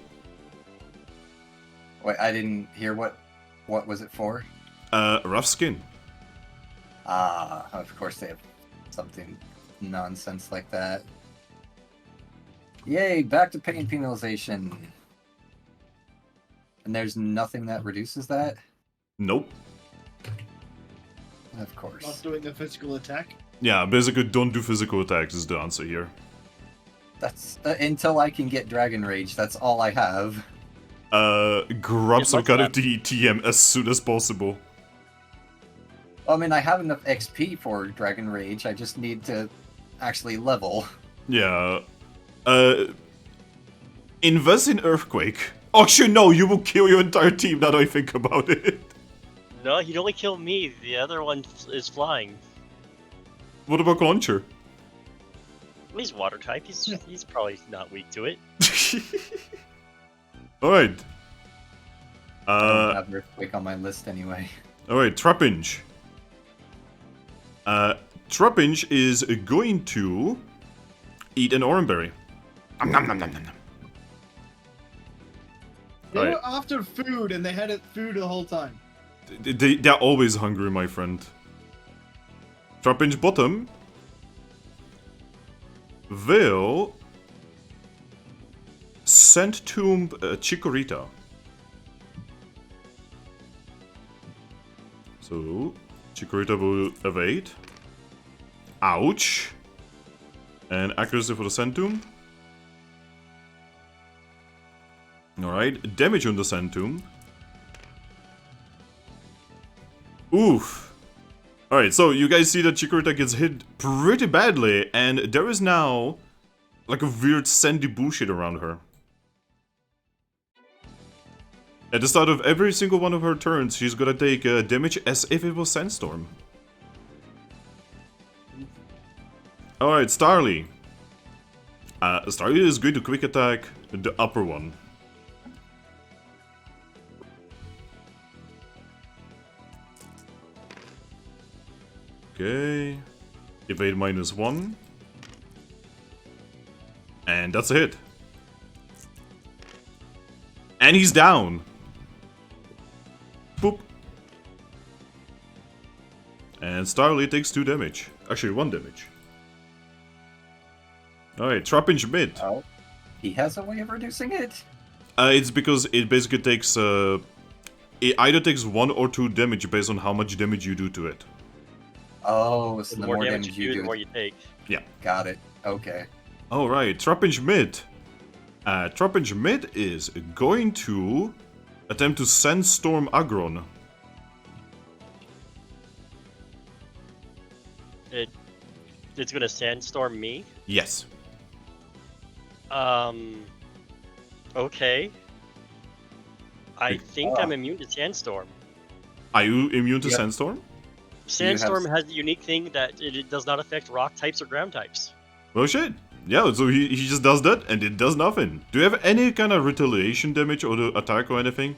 Wait, I didn't hear what was it for? Rough skin. Ah, of course they have something nonsense like that. Yay, back to pain penalization. And there's nothing that reduces that? Nope. Of Not course. doing a physical attack. Yeah, basically don't do physical attacks is the answer here. That's until I can get Dragon Rage, that's all I have. Grab Yeah, some what's kind of that? TM as soon as possible. I mean, I have enough XP for Dragon Rage, I just need to actually level. Yeah. Invest in Earthquake. Actually, no, you will kill your entire team now that I think about it. No, he'd only kill me. The other one is flying. What about Launcher? He's water type. He's probably not weak to it. Alright. I don't have Earthquake on my list anyway. Alright, Trapinch. Trapinch is going to eat an Oranberry. Nom nom nom nom nom nom. They Alright. were after food and they had food the whole time. They're always hungry, my friend. Trapinch bottom will send to Chikorita. So Chikorita will evade. Ouch. And accuracy for the Sand Tomb. Alright, damage on the Sand Tomb. Oof. Alright, so you guys see that Chikorita gets hit pretty badly, and there is now like a weird sandy bullshit around her. At the start of every single one of her turns, she's gonna take damage as if it was Sandstorm. Alright, Starly. Starly is going to quick attack the upper one. Okay. Evade -1. And that's a hit. And he's down. Boop. And Starly takes 2 damage. Actually, 1 damage. Alright, Trapinch mid. Oh. He has a way of reducing it? It's because it basically takes... it either takes 1 or 2 damage based on how much damage you do to it. Oh, so The the more more damage damage you do, you the do. more you take. Got it. Okay. Alright, Trapinch mid. Trapinch mid is going to attempt to Sandstorm Aggron. It's gonna sandstorm me. Yes. Okay. I Wait. think I'm immune to sandstorm. Are you immune to Yeah. Sandstorm? Sandstorm has the unique thing that it does not affect rock types or ground types. Well, shit. Yeah, so he just does that, and it does nothing. Do you have any kind of retaliation damage or the attack or anything?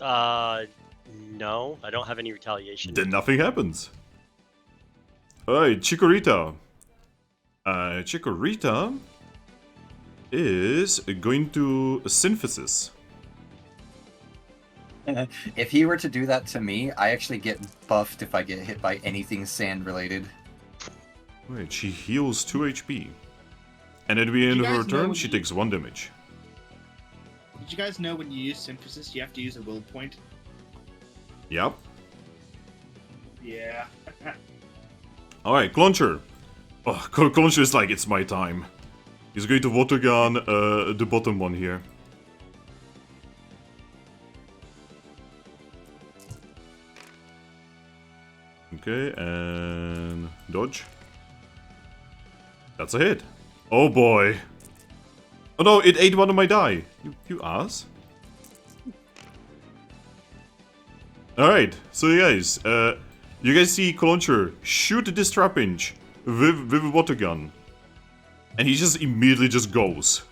No, I don't have any retaliation. Then nothing happens. Alright, Chikorita. Chikorita is going to Synthesis. If he were to do that to me, I actually get buffed if I get hit by anything sand related. Wait, she heals 2 HP. And at the end of her guys know turn, when she you- takes 1 damage. Did you guys know when you use Synthesis, you have to use a will point? Yep. Yeah. Alright, Clauncher. Oh, Clauncher is like, it's my time. He's going to water gun the bottom one here. Okay, and dodge. That's a hit. Oh boy. Oh no, it ate one of my die. You ass. Alright, so you guys see Clauncher shoot this Trapinch with a water gun. And he just immediately just goes.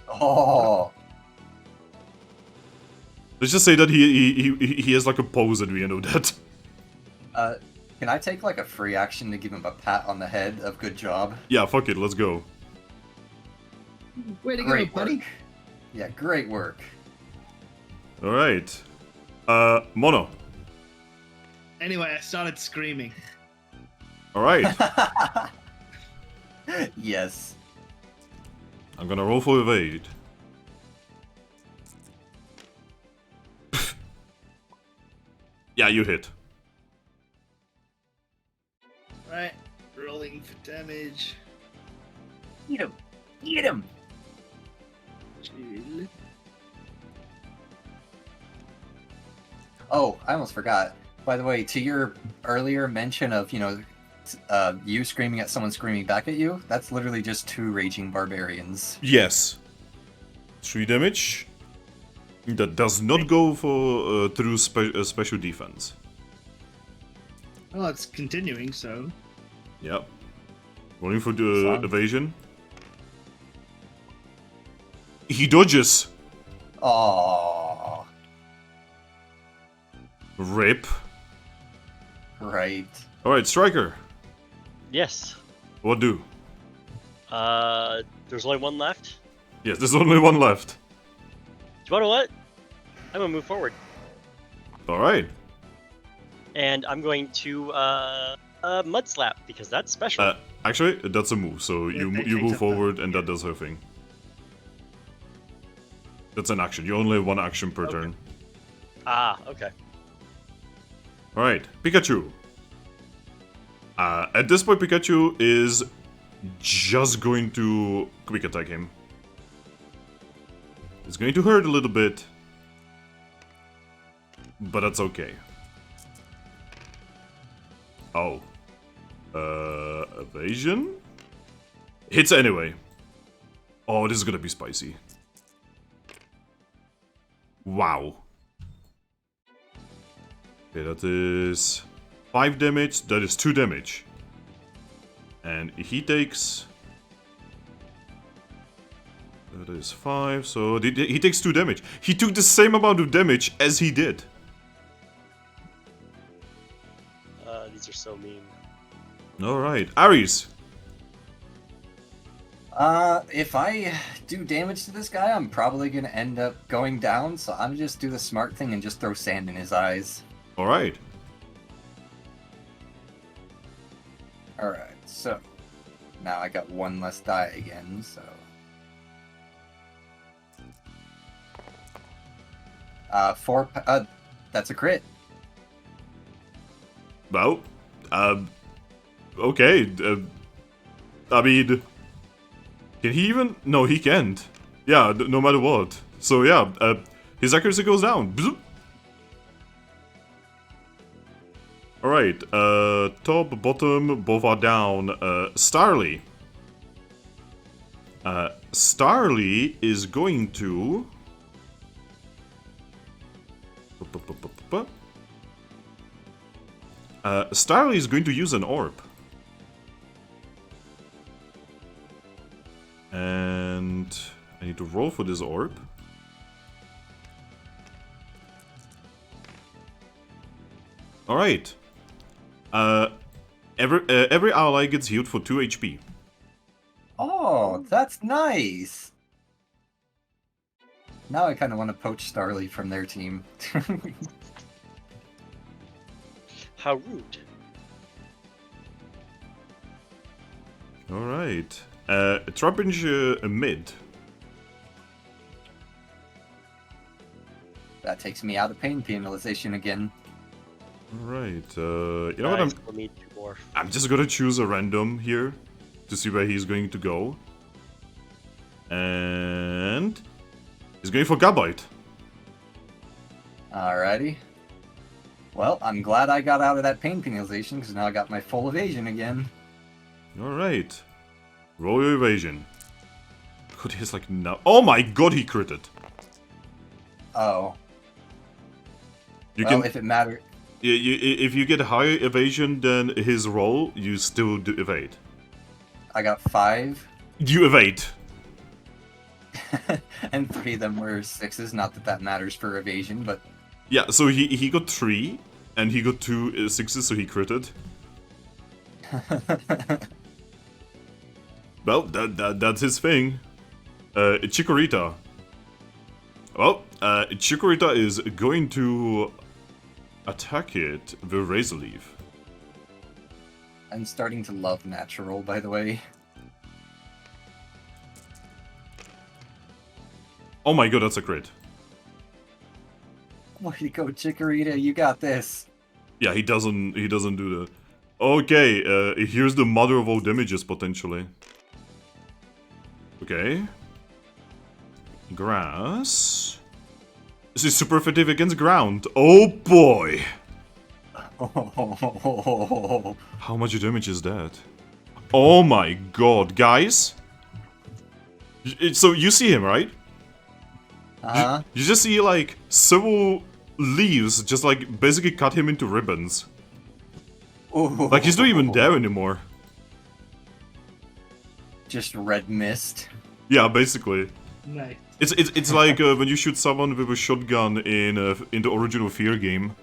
Oh, Let's just say that he has like a pose at the end of that. can I take like a free action to give him a pat on the head of good job? Yeah, fuck it, let's go. Way to Great go, buddy. work. Yeah, great work. Alright. Mono. Anyway, I started screaming. Alright. Yes. I'm gonna roll for evade. Yeah, you hit. Right, rolling for damage. Eat him. Eat him. Chill. Oh, I almost forgot. By the way, to your earlier mention of, you screaming at someone screaming back at you, that's literally just 2 raging barbarians. Yes. 3 damage. That does not go for through special defense. Well, it's continuing, so. Yep. Rolling for the Fun. evasion. He dodges. Oh, Rip. right. Alright, Striker. Yes. What do? There's only one left. Yes, there's only one left. Do you know what? I'm gonna move forward, Alright. and I'm going to mud slap because that's special. Actually, that's a move, so Yeah, you they you changed move up forward that. and that does her thing. That's an action. You only have 1 action per Okay. turn. Okay. Alright, Pikachu. At this point, Pikachu is just going to quick attack him. It's going to hurt a little bit, but that's okay. Oh. Evasion? Hits anyway. Oh, this is gonna be spicy. Wow. Okay, that is 5 damage. That is 2 damage. And he takes... That is 5, so he takes 2 damage. He took the same amount of damage as he did. These are so mean. Alright, Ares. If I do damage to this guy, I'm probably gonna end up going down, so I'm just do the smart thing and just throw sand in his eyes. Alright. Alright, so now I got 1 less die again, so. That's a crit. Well, okay. I mean, can he even? No, he can't. Yeah, no matter what. So yeah, his accuracy goes down. Bzoop. Alright, top, bottom, both are down. Starly. Starly is going to... Starly is going to use an orb. And I need to roll for this orb. Alright. Every ally gets healed for 2 HP. Oh, that's nice. Now I kind of want to poach Starly from their team. How rude. Alright. Trumbeak mid. That takes me out of pain penalization again. Alright. You know what? Nice, we'll need 2 more. I'm just gonna choose a random here to see where he's going to go. And he's going for Gabite. Alrighty. Well, I'm glad I got out of that pain penalization because now I got my full evasion again. Alright. Roll your evasion. God, he's like no. Oh my god, he critted. Oh. You Well, can if it mattered. if you get higher evasion than his roll, you still do evade. I got 5. You evade. And 3 of them were 6s. Not that that matters for evasion, but Yeah, so he got 3, and he got 2 6s, so he critted. Well, that's his thing. Chikorita. Well, Chikorita is going to attack it with Razor Leaf. I'm starting to love natural, by the way. Oh my god, that's a crit. Way to go, Chikorita, you got this. Yeah, he doesn't do that. Okay, here's the mother of all damages potentially. Okay. Grass. This is super effective against ground. Oh boy! Oh, How much damage is that? Oh my god, guys! So you see him, right? You just see like several leaves just like basically cut him into ribbons. Like he's not even there anymore. Just red mist. Yeah, basically. Nice. It's like when you shoot someone with a shotgun in the original Fear game.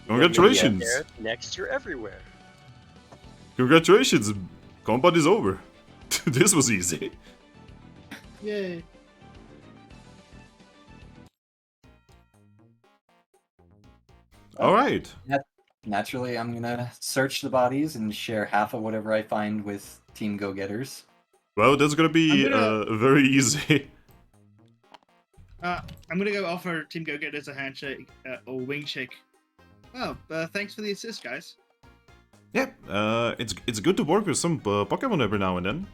Congratulations! There, next, you're everywhere. Congratulations! Combat is over. This was easy. Yay. Alright. Naturally, I'm gonna search the bodies and share half of whatever I find with Team Go-Getters. Well, that's gonna be very easy. I'm gonna go offer Team Go-Getters a handshake or wing shake. Oh, thanks for the assist, guys. Yep, it's good to work with some Pokemon every now and then.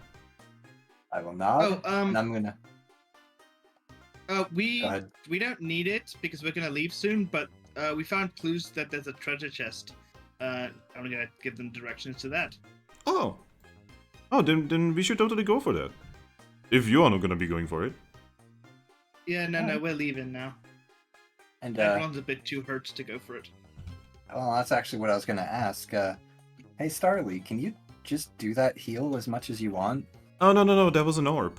I will nod, Oh, and I'm gonna... we Go ahead. don't need it because we're gonna leave soon, but we found clues that there's a treasure chest. I'm gonna give them directions to that. Oh. Oh, then we should totally go for that. If you are not gonna be going for it. Yeah, no, Alright. we're leaving now. And, Everyone's a bit too hurt to go for it. well, that's actually what I was gonna ask. Hey, Starly, can you just do that heal as much as you want? Oh, no, that was an orb.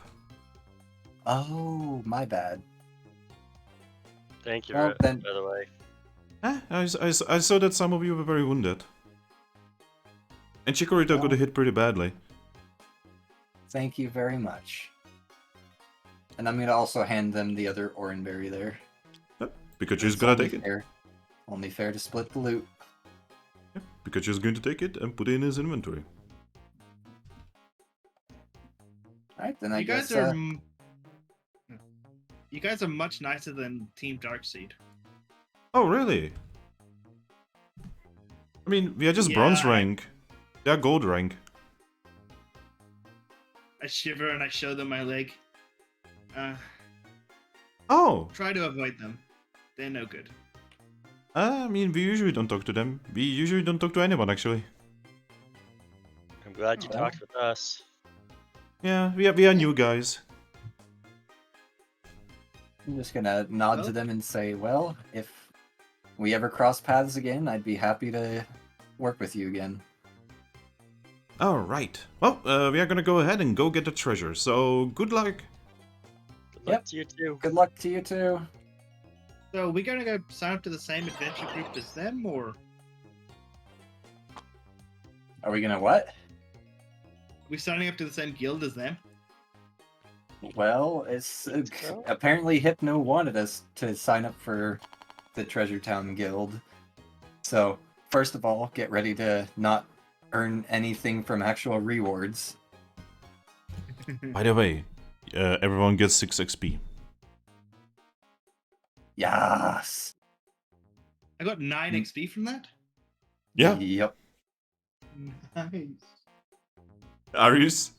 Oh, my bad. Thank you, Well, then- by the way. I saw that some of you were very wounded. And Chikorita got hit pretty badly. Thank you very much. And I'm gonna also hand them the other Oranberry there. Pikachu's It's gonna only take it. fair. Only fair to split the loot. Pikachu's going to take it and put it in his inventory. Alright, then I You guess... guys are you guys are much nicer than Team Darkseid. Oh, really? I mean, we are just bronze Yeah. rank. They are gold rank. I shiver and I show them my leg. Oh! Try to avoid them. They're no good. I mean, we usually don't talk to them. We usually don't talk to anyone, actually. I'm glad you Oh. talked with us. Yeah, we are new guys. I'm just gonna nod to Well- them and say, well, if we ever cross paths again, I'd be happy to work with you again. Alright. Well, we are gonna go ahead and go get the treasure, so good luck. Good luck to you too. Good luck to you too. So we're gonna go sign up to the same adventure group as them, or Are we gonna what? are we signing up to the same guild as them? Well, it's So? apparently Hypno wanted us to sign up for the Treasure Town Guild. So, first of all, get ready to not earn anything from actual rewards. By the way, everyone gets 6 XP. Yes. I got 9 XP from that. Yeah, Yep. Nice. Arius,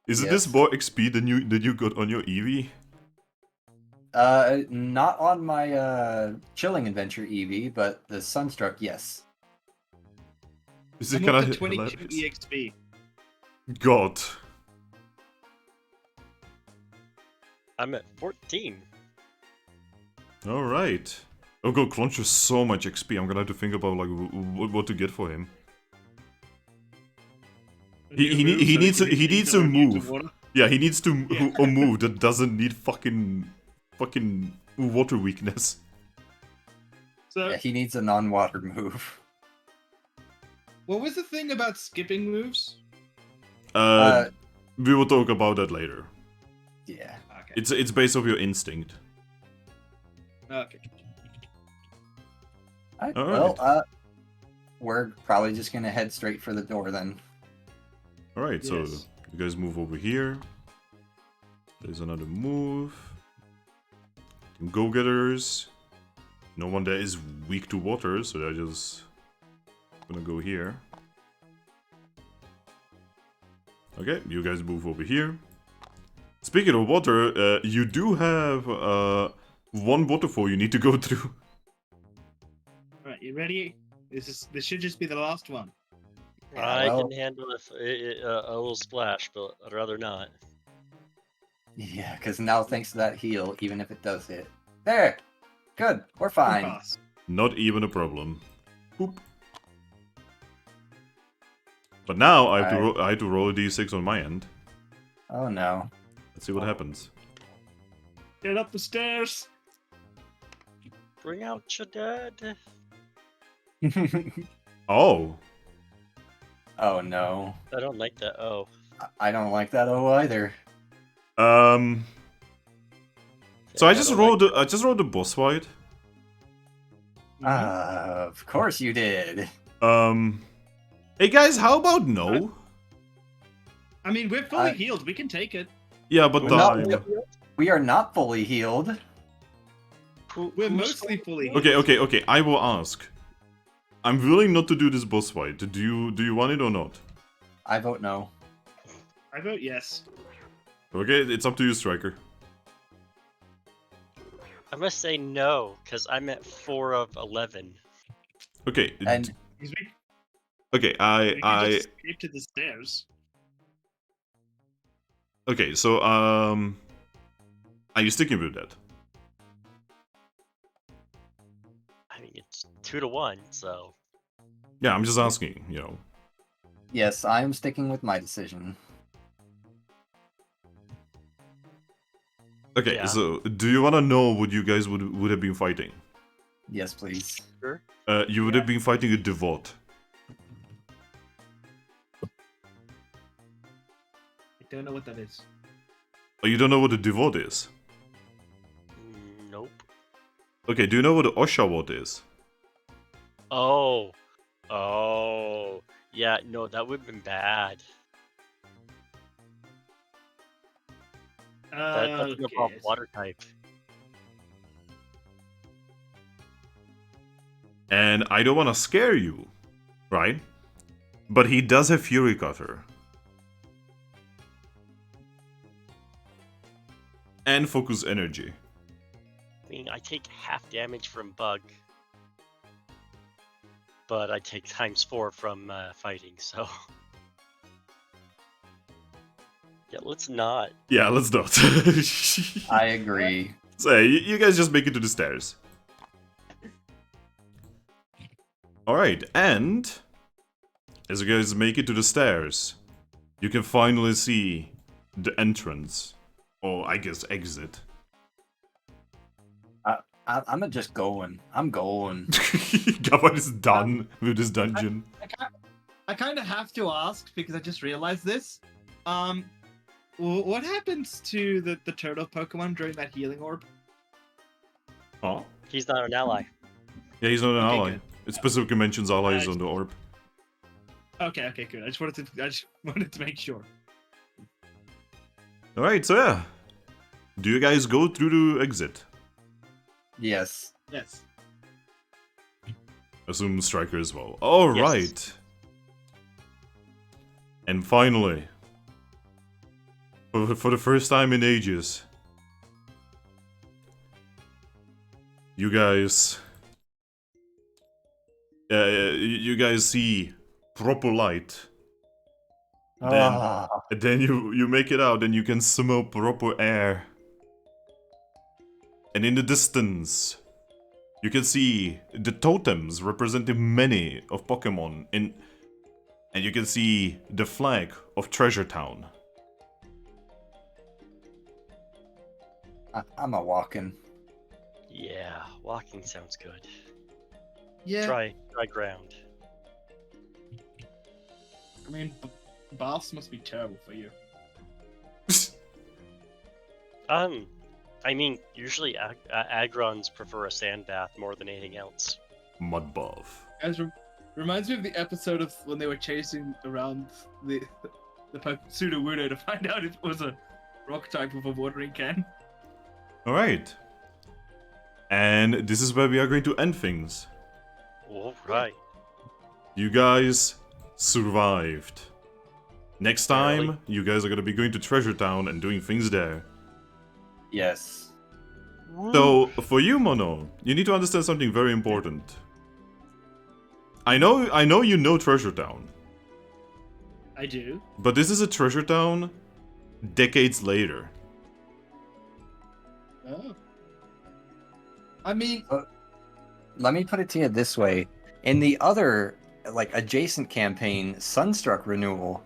is this Yes. more XP than you got on your Eevee? Not on my Chilling Adventure Eevee, but the Sunstruck, yes. Is I'm it up kinda to 22 hilarious? EXP. God. I'm at 14. Alright. Oh god, Crunch has so much XP, I'm gonna have to think about like what to get for him. He needs a move. Yeah, he needs to a move that doesn't need fucking water weakness. So, Yeah, he needs a non-water move. what was the thing about skipping moves? We will talk about that later. Yeah. Okay. It's based off your instinct. Okay. Alright, Alright. well, we're probably just gonna head straight for the door then. Alright, so Yes. you guys move over here. There's another move. Go-getters. No one there is weak to water, so they're just gonna go here. Okay, you guys move over here. Speaking of water, you do have one waterfall you need to go through. Alright, you ready? This should just be the last one. Yeah, I well- can handle a little splash, but I'd rather not. Yeah, because now thanks to that heal, even if it does hit. There! Good, we're fine. Pass. Not even a problem. Boop. But now I have to roll a d6 on my end. Oh no. Let's see what happens. Get up the stairs. Bring out your dad. Oh. Oh no. I don't like that. Oh. I don't like that either. So Yeah, I just don't rolled like the boss fight. Of course you did. Hey guys, how about no? I mean, we're fully I- healed. We can take it. Yeah, but No, we are not fully healed. We're mostly fully healed. Okay. I will ask. I'm willing not to do this boss fight. Do you want it or not? I vote no. I vote yes. Okay, it's up to you, Striker. I must say no, because I'm at 4 of 11. Okay. And Because Okay, we can I just escape to the stairs. okay, so are you sticking with that? I mean, it's 2 to 1, so. Yeah, I'm just asking, you know. yes, I am sticking with my decision. Okay, Yeah. so do you want to know what you guys would have been fighting? Yes, please. Sure. You would have been fighting a Devote. I don't know what that is. Oh, you don't know what a Devote is? Nope. Okay, do you know what an Oshawott is? Oh. Oh. Yeah, no, that would have been bad. That doesn't involve Okay. water type. And I don't want to scare you, right? But he does have Fury Cutter. And Focus Energy. I mean, I take half damage from bug. But I take ×4 from fighting, so. Yeah, let's not. Yeah, let's not. I agree. So, you guys just make it to the stairs. Alright, and as you guys make it to the stairs, you can finally see the entrance. Or, I guess, exit. I'm just going. I'm going. Gabite is done with this dungeon. I kind of have to ask because I just realized this. What happens to the turtle Pokemon during that healing orb? Oh? He's not an ally. Yeah, he's not an Okay, ally. good. It specifically mentions allies on the orb. Okay, good. I just wanted to make sure. Alright, so yeah. Do you guys go through the exit? Yes. Yes. Assume Striker as well. Alright. Yes. And finally, for the first time in ages, you guys see proper light. Then you make it out and you can smell proper air. And in the distance, you can see the totems representing many of Pokemon. And you can see the flag of Treasure Town. I'm a walking. Yeah, walking sounds good. Yeah. Try ground. I mean, baths must be terrible for you. I mean, usually Aggrons prefer a sand bath more than anything else. Mud bath. Guys, reminds me of the episode of when they were chasing around the Sudowoodo to find out if it was a rock type with a watering can. Alright. And this is where we are going to end things. Alright. You guys survived. Next time, Barely. you guys are gonna be going to Treasure Town and doing things there. Yes. So, for you, Mono, you need to understand something very important. I know you know Treasure Town, I do. but this is a Treasure Town decades later. Oh. I mean, Let me put it to you this way. In the other, like, adjacent campaign, Sunstruck Renewal,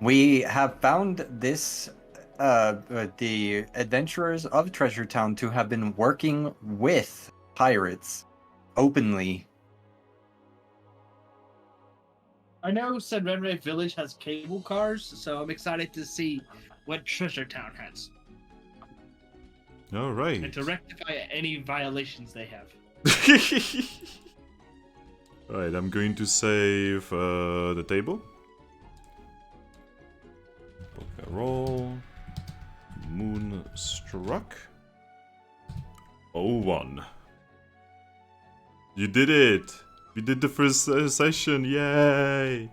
we have found this, the adventurers of Treasure Town to have been working with pirates openly. I know Senrenre Village has cable cars, so I'm excited to see what Treasure Town has Alright. and to rectify any violations they have. Alright, I'm going to save the table. Pokerole. Moonstruck. 01. You did it! We did the first session, yay!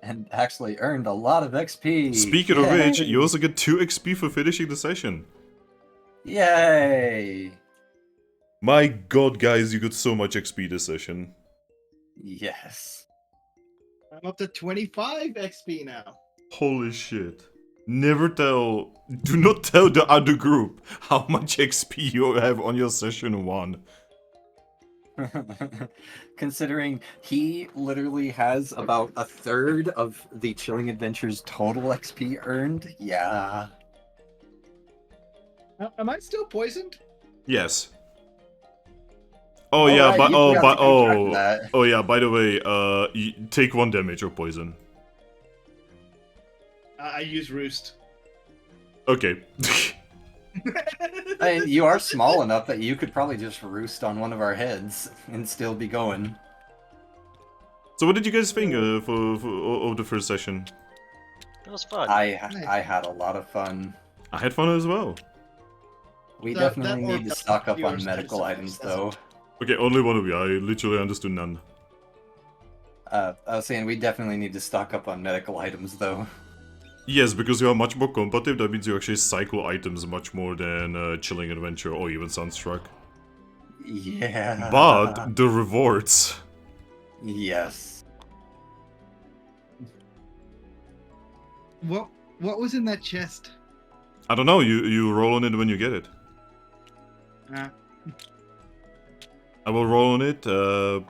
And actually earned a lot of XP. Speaking of which, Yay! you also get 2 XP for finishing the session. Yay! My god, guys, you got so much XP this session. Yes. I'm up to 25 XP now. Holy shit. Never tell, do not tell the other group how much XP you have on your session 1. Considering he literally has about a third of the Chilling Adventures total XP earned, yeah. Am I still poisoned? Yes. Oh yeah, right, but you oh, forgot but to keep track of that. oh yeah. By the way, you take 1 damage of poison. I use Roost. Okay. I mean, you are small enough that you could probably just roost on one of our heads and still be going. So what did you guys think of the first session? It was fun. I had a lot of fun. I had fun as well. We That definitely orb need to doesn't stock up cure on medical specific items, doesn't though. Okay, only one of you. I literally understood none. I was saying we definitely need to stock up on medical items, though. Yes, because you are much more combative, that means you actually cycle items much more than Chilling Adventure or even Sunstruck. Yeah. But the rewards. Yes. What was in that chest? I don't know, you roll on it when you get it. I will roll on it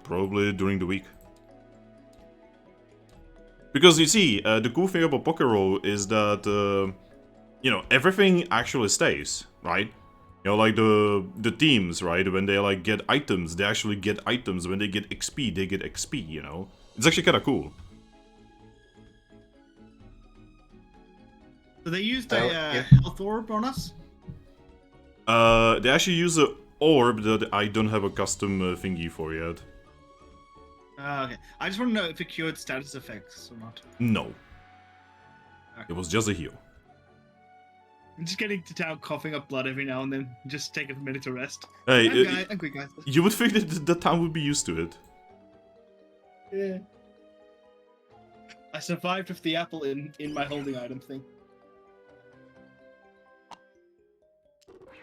probably during the week. Because you see, the cool thing about Pokerole is that, you know, everything actually stays, right? You know, like the teams, right? When they like get items, they actually get items. When they get XP, they get XP, you know? It's actually kind of cool. So they used So, a health orb on us? They actually use a orb that I don't have a custom thingy for yet. Okay. I just want to know if it cured status effects or not. No. Okay. It was just a heal. I'm just getting to town coughing up blood every now and then. Just take a minute to rest. Hey, I'm quick, guys. you would think that the town would be used to it. Yeah. I survived with the apple in my holding item thing.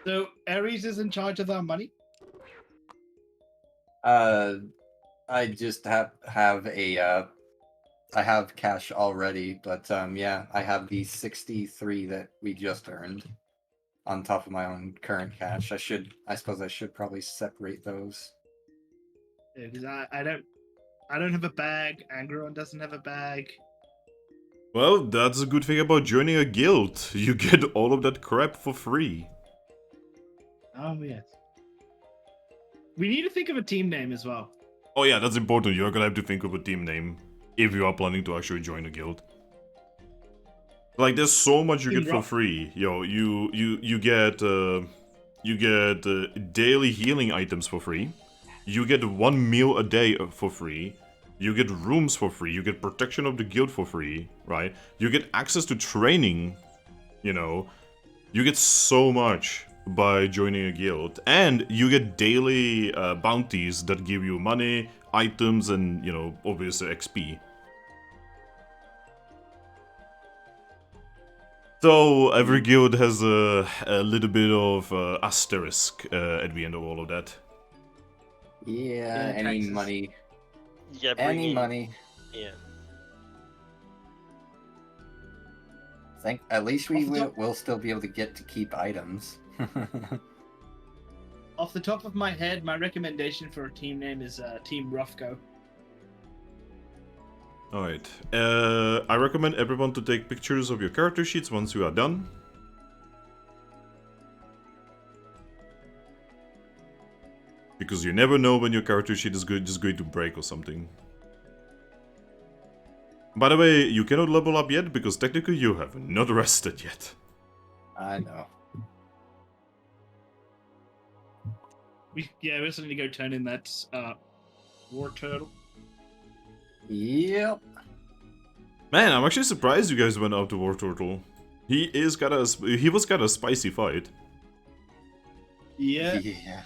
So Ares is in charge of our money? I just have a I have cash already, but yeah, I have the 63 that we just earned on top of my own current cash. I suppose I should probably separate those. Because I don't have a bag. Aggron doesn't have a bag. Well, that's a good thing about joining a guild. You get all of that crap for free. Oh yes. We need to think of a team name as well. Oh yeah, that's important. You're gonna have to think of a team name if you are planning to actually join a guild. Like, there's so much you Team get for Rock. free. Yo, you get daily healing items for free. You get 1 meal a day for free. You get rooms for free. You get protection of the guild for free, right? You get access to training. You know, you get so much by joining a guild, and you get daily bounties that give you money, items, and, you know, obviously XP. So every guild has a little bit of asterisk at the end of all of that. Yeah, any taxes. money, Yeah, any money. Yeah. Think at least we Off the top- will still be able to get to keep items. Off the top of my head, my recommendation for a team name is Team Roughgo. Alright, I recommend everyone to take pictures of your character sheets once you are done. Because you never know when your character sheet is just going to break or something. By the way, you cannot level up yet because technically you have not rested yet. I know. We also need to go turn in that war turtle. Yep. Man, I'm actually surprised you guys went out to War Turtle. He was kind of a spicy fight. Yeah. Yeah.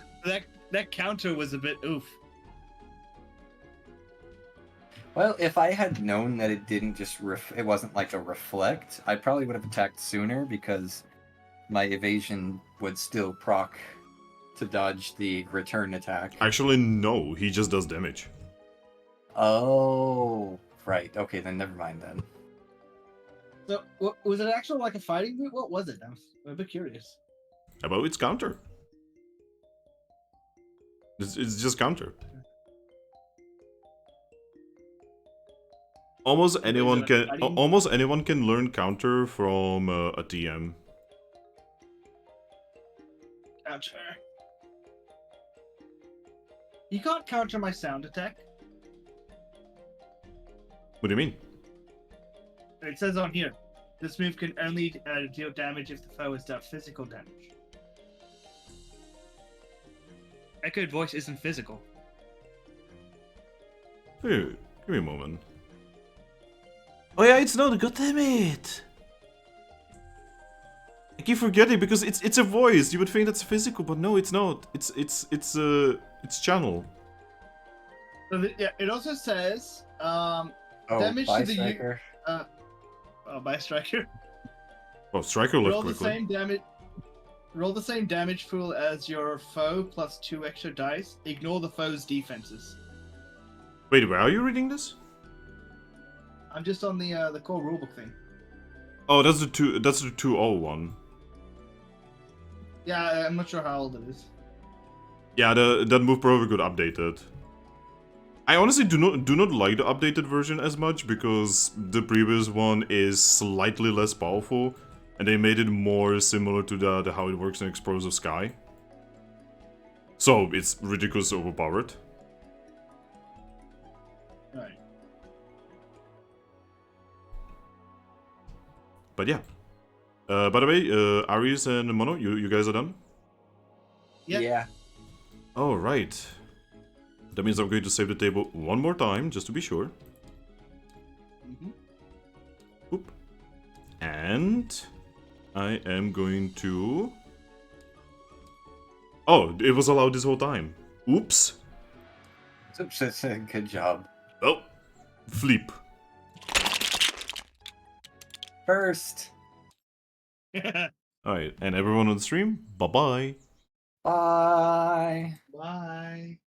That counter was a bit oof. Well, if I had known that it didn't just it wasn't like a reflect, I probably would have attacked sooner because my evasion would still proc to dodge the return attack. Actually, no, he just does damage. Oh, right. Okay, then never mind then. So, was it actually like a fighting move? What was it? I'm a bit curious. About its counter. It's just counter. Almost anyone can learn counter from a TM. Counter. You can't counter my sound attack. What do you mean? It says on here, this move can only deal damage if the foe has dealt physical damage. Echoed voice isn't physical. Hey, give me a moment. Oh yeah, it's not. God damn it! I keep forgetting because it's a voice. You would think that's physical, but no, it's not. It's channel. So it also says Oh, damage to the Striker. by striker. Oh, Striker Roll left the quickly. same damage. Roll the same damage pool as your foe plus 2 extra dice. Ignore the foe's defenses. Wait, where are you reading this? I'm just on the core rulebook thing. Oh, that's the 201. Yeah, I'm not sure how old it is. Yeah, that move probably got updated. I honestly do not like the updated version as much because the previous one is slightly less powerful, and they made it more similar to the how it works in Explosive Sky. So it's ridiculously overpowered. Right. But yeah. By the way, Aries and Mono, you guys are done? Yeah. Yeah. All right. That means I'm going to save the table one more time, just to be sure. Mm-hmm. Oop. And I am going to... Oh, it was allowed this whole time. Oops. Good job. Oh, flip. First. Alright, and everyone on the stream, bye-bye. Bye. Bye.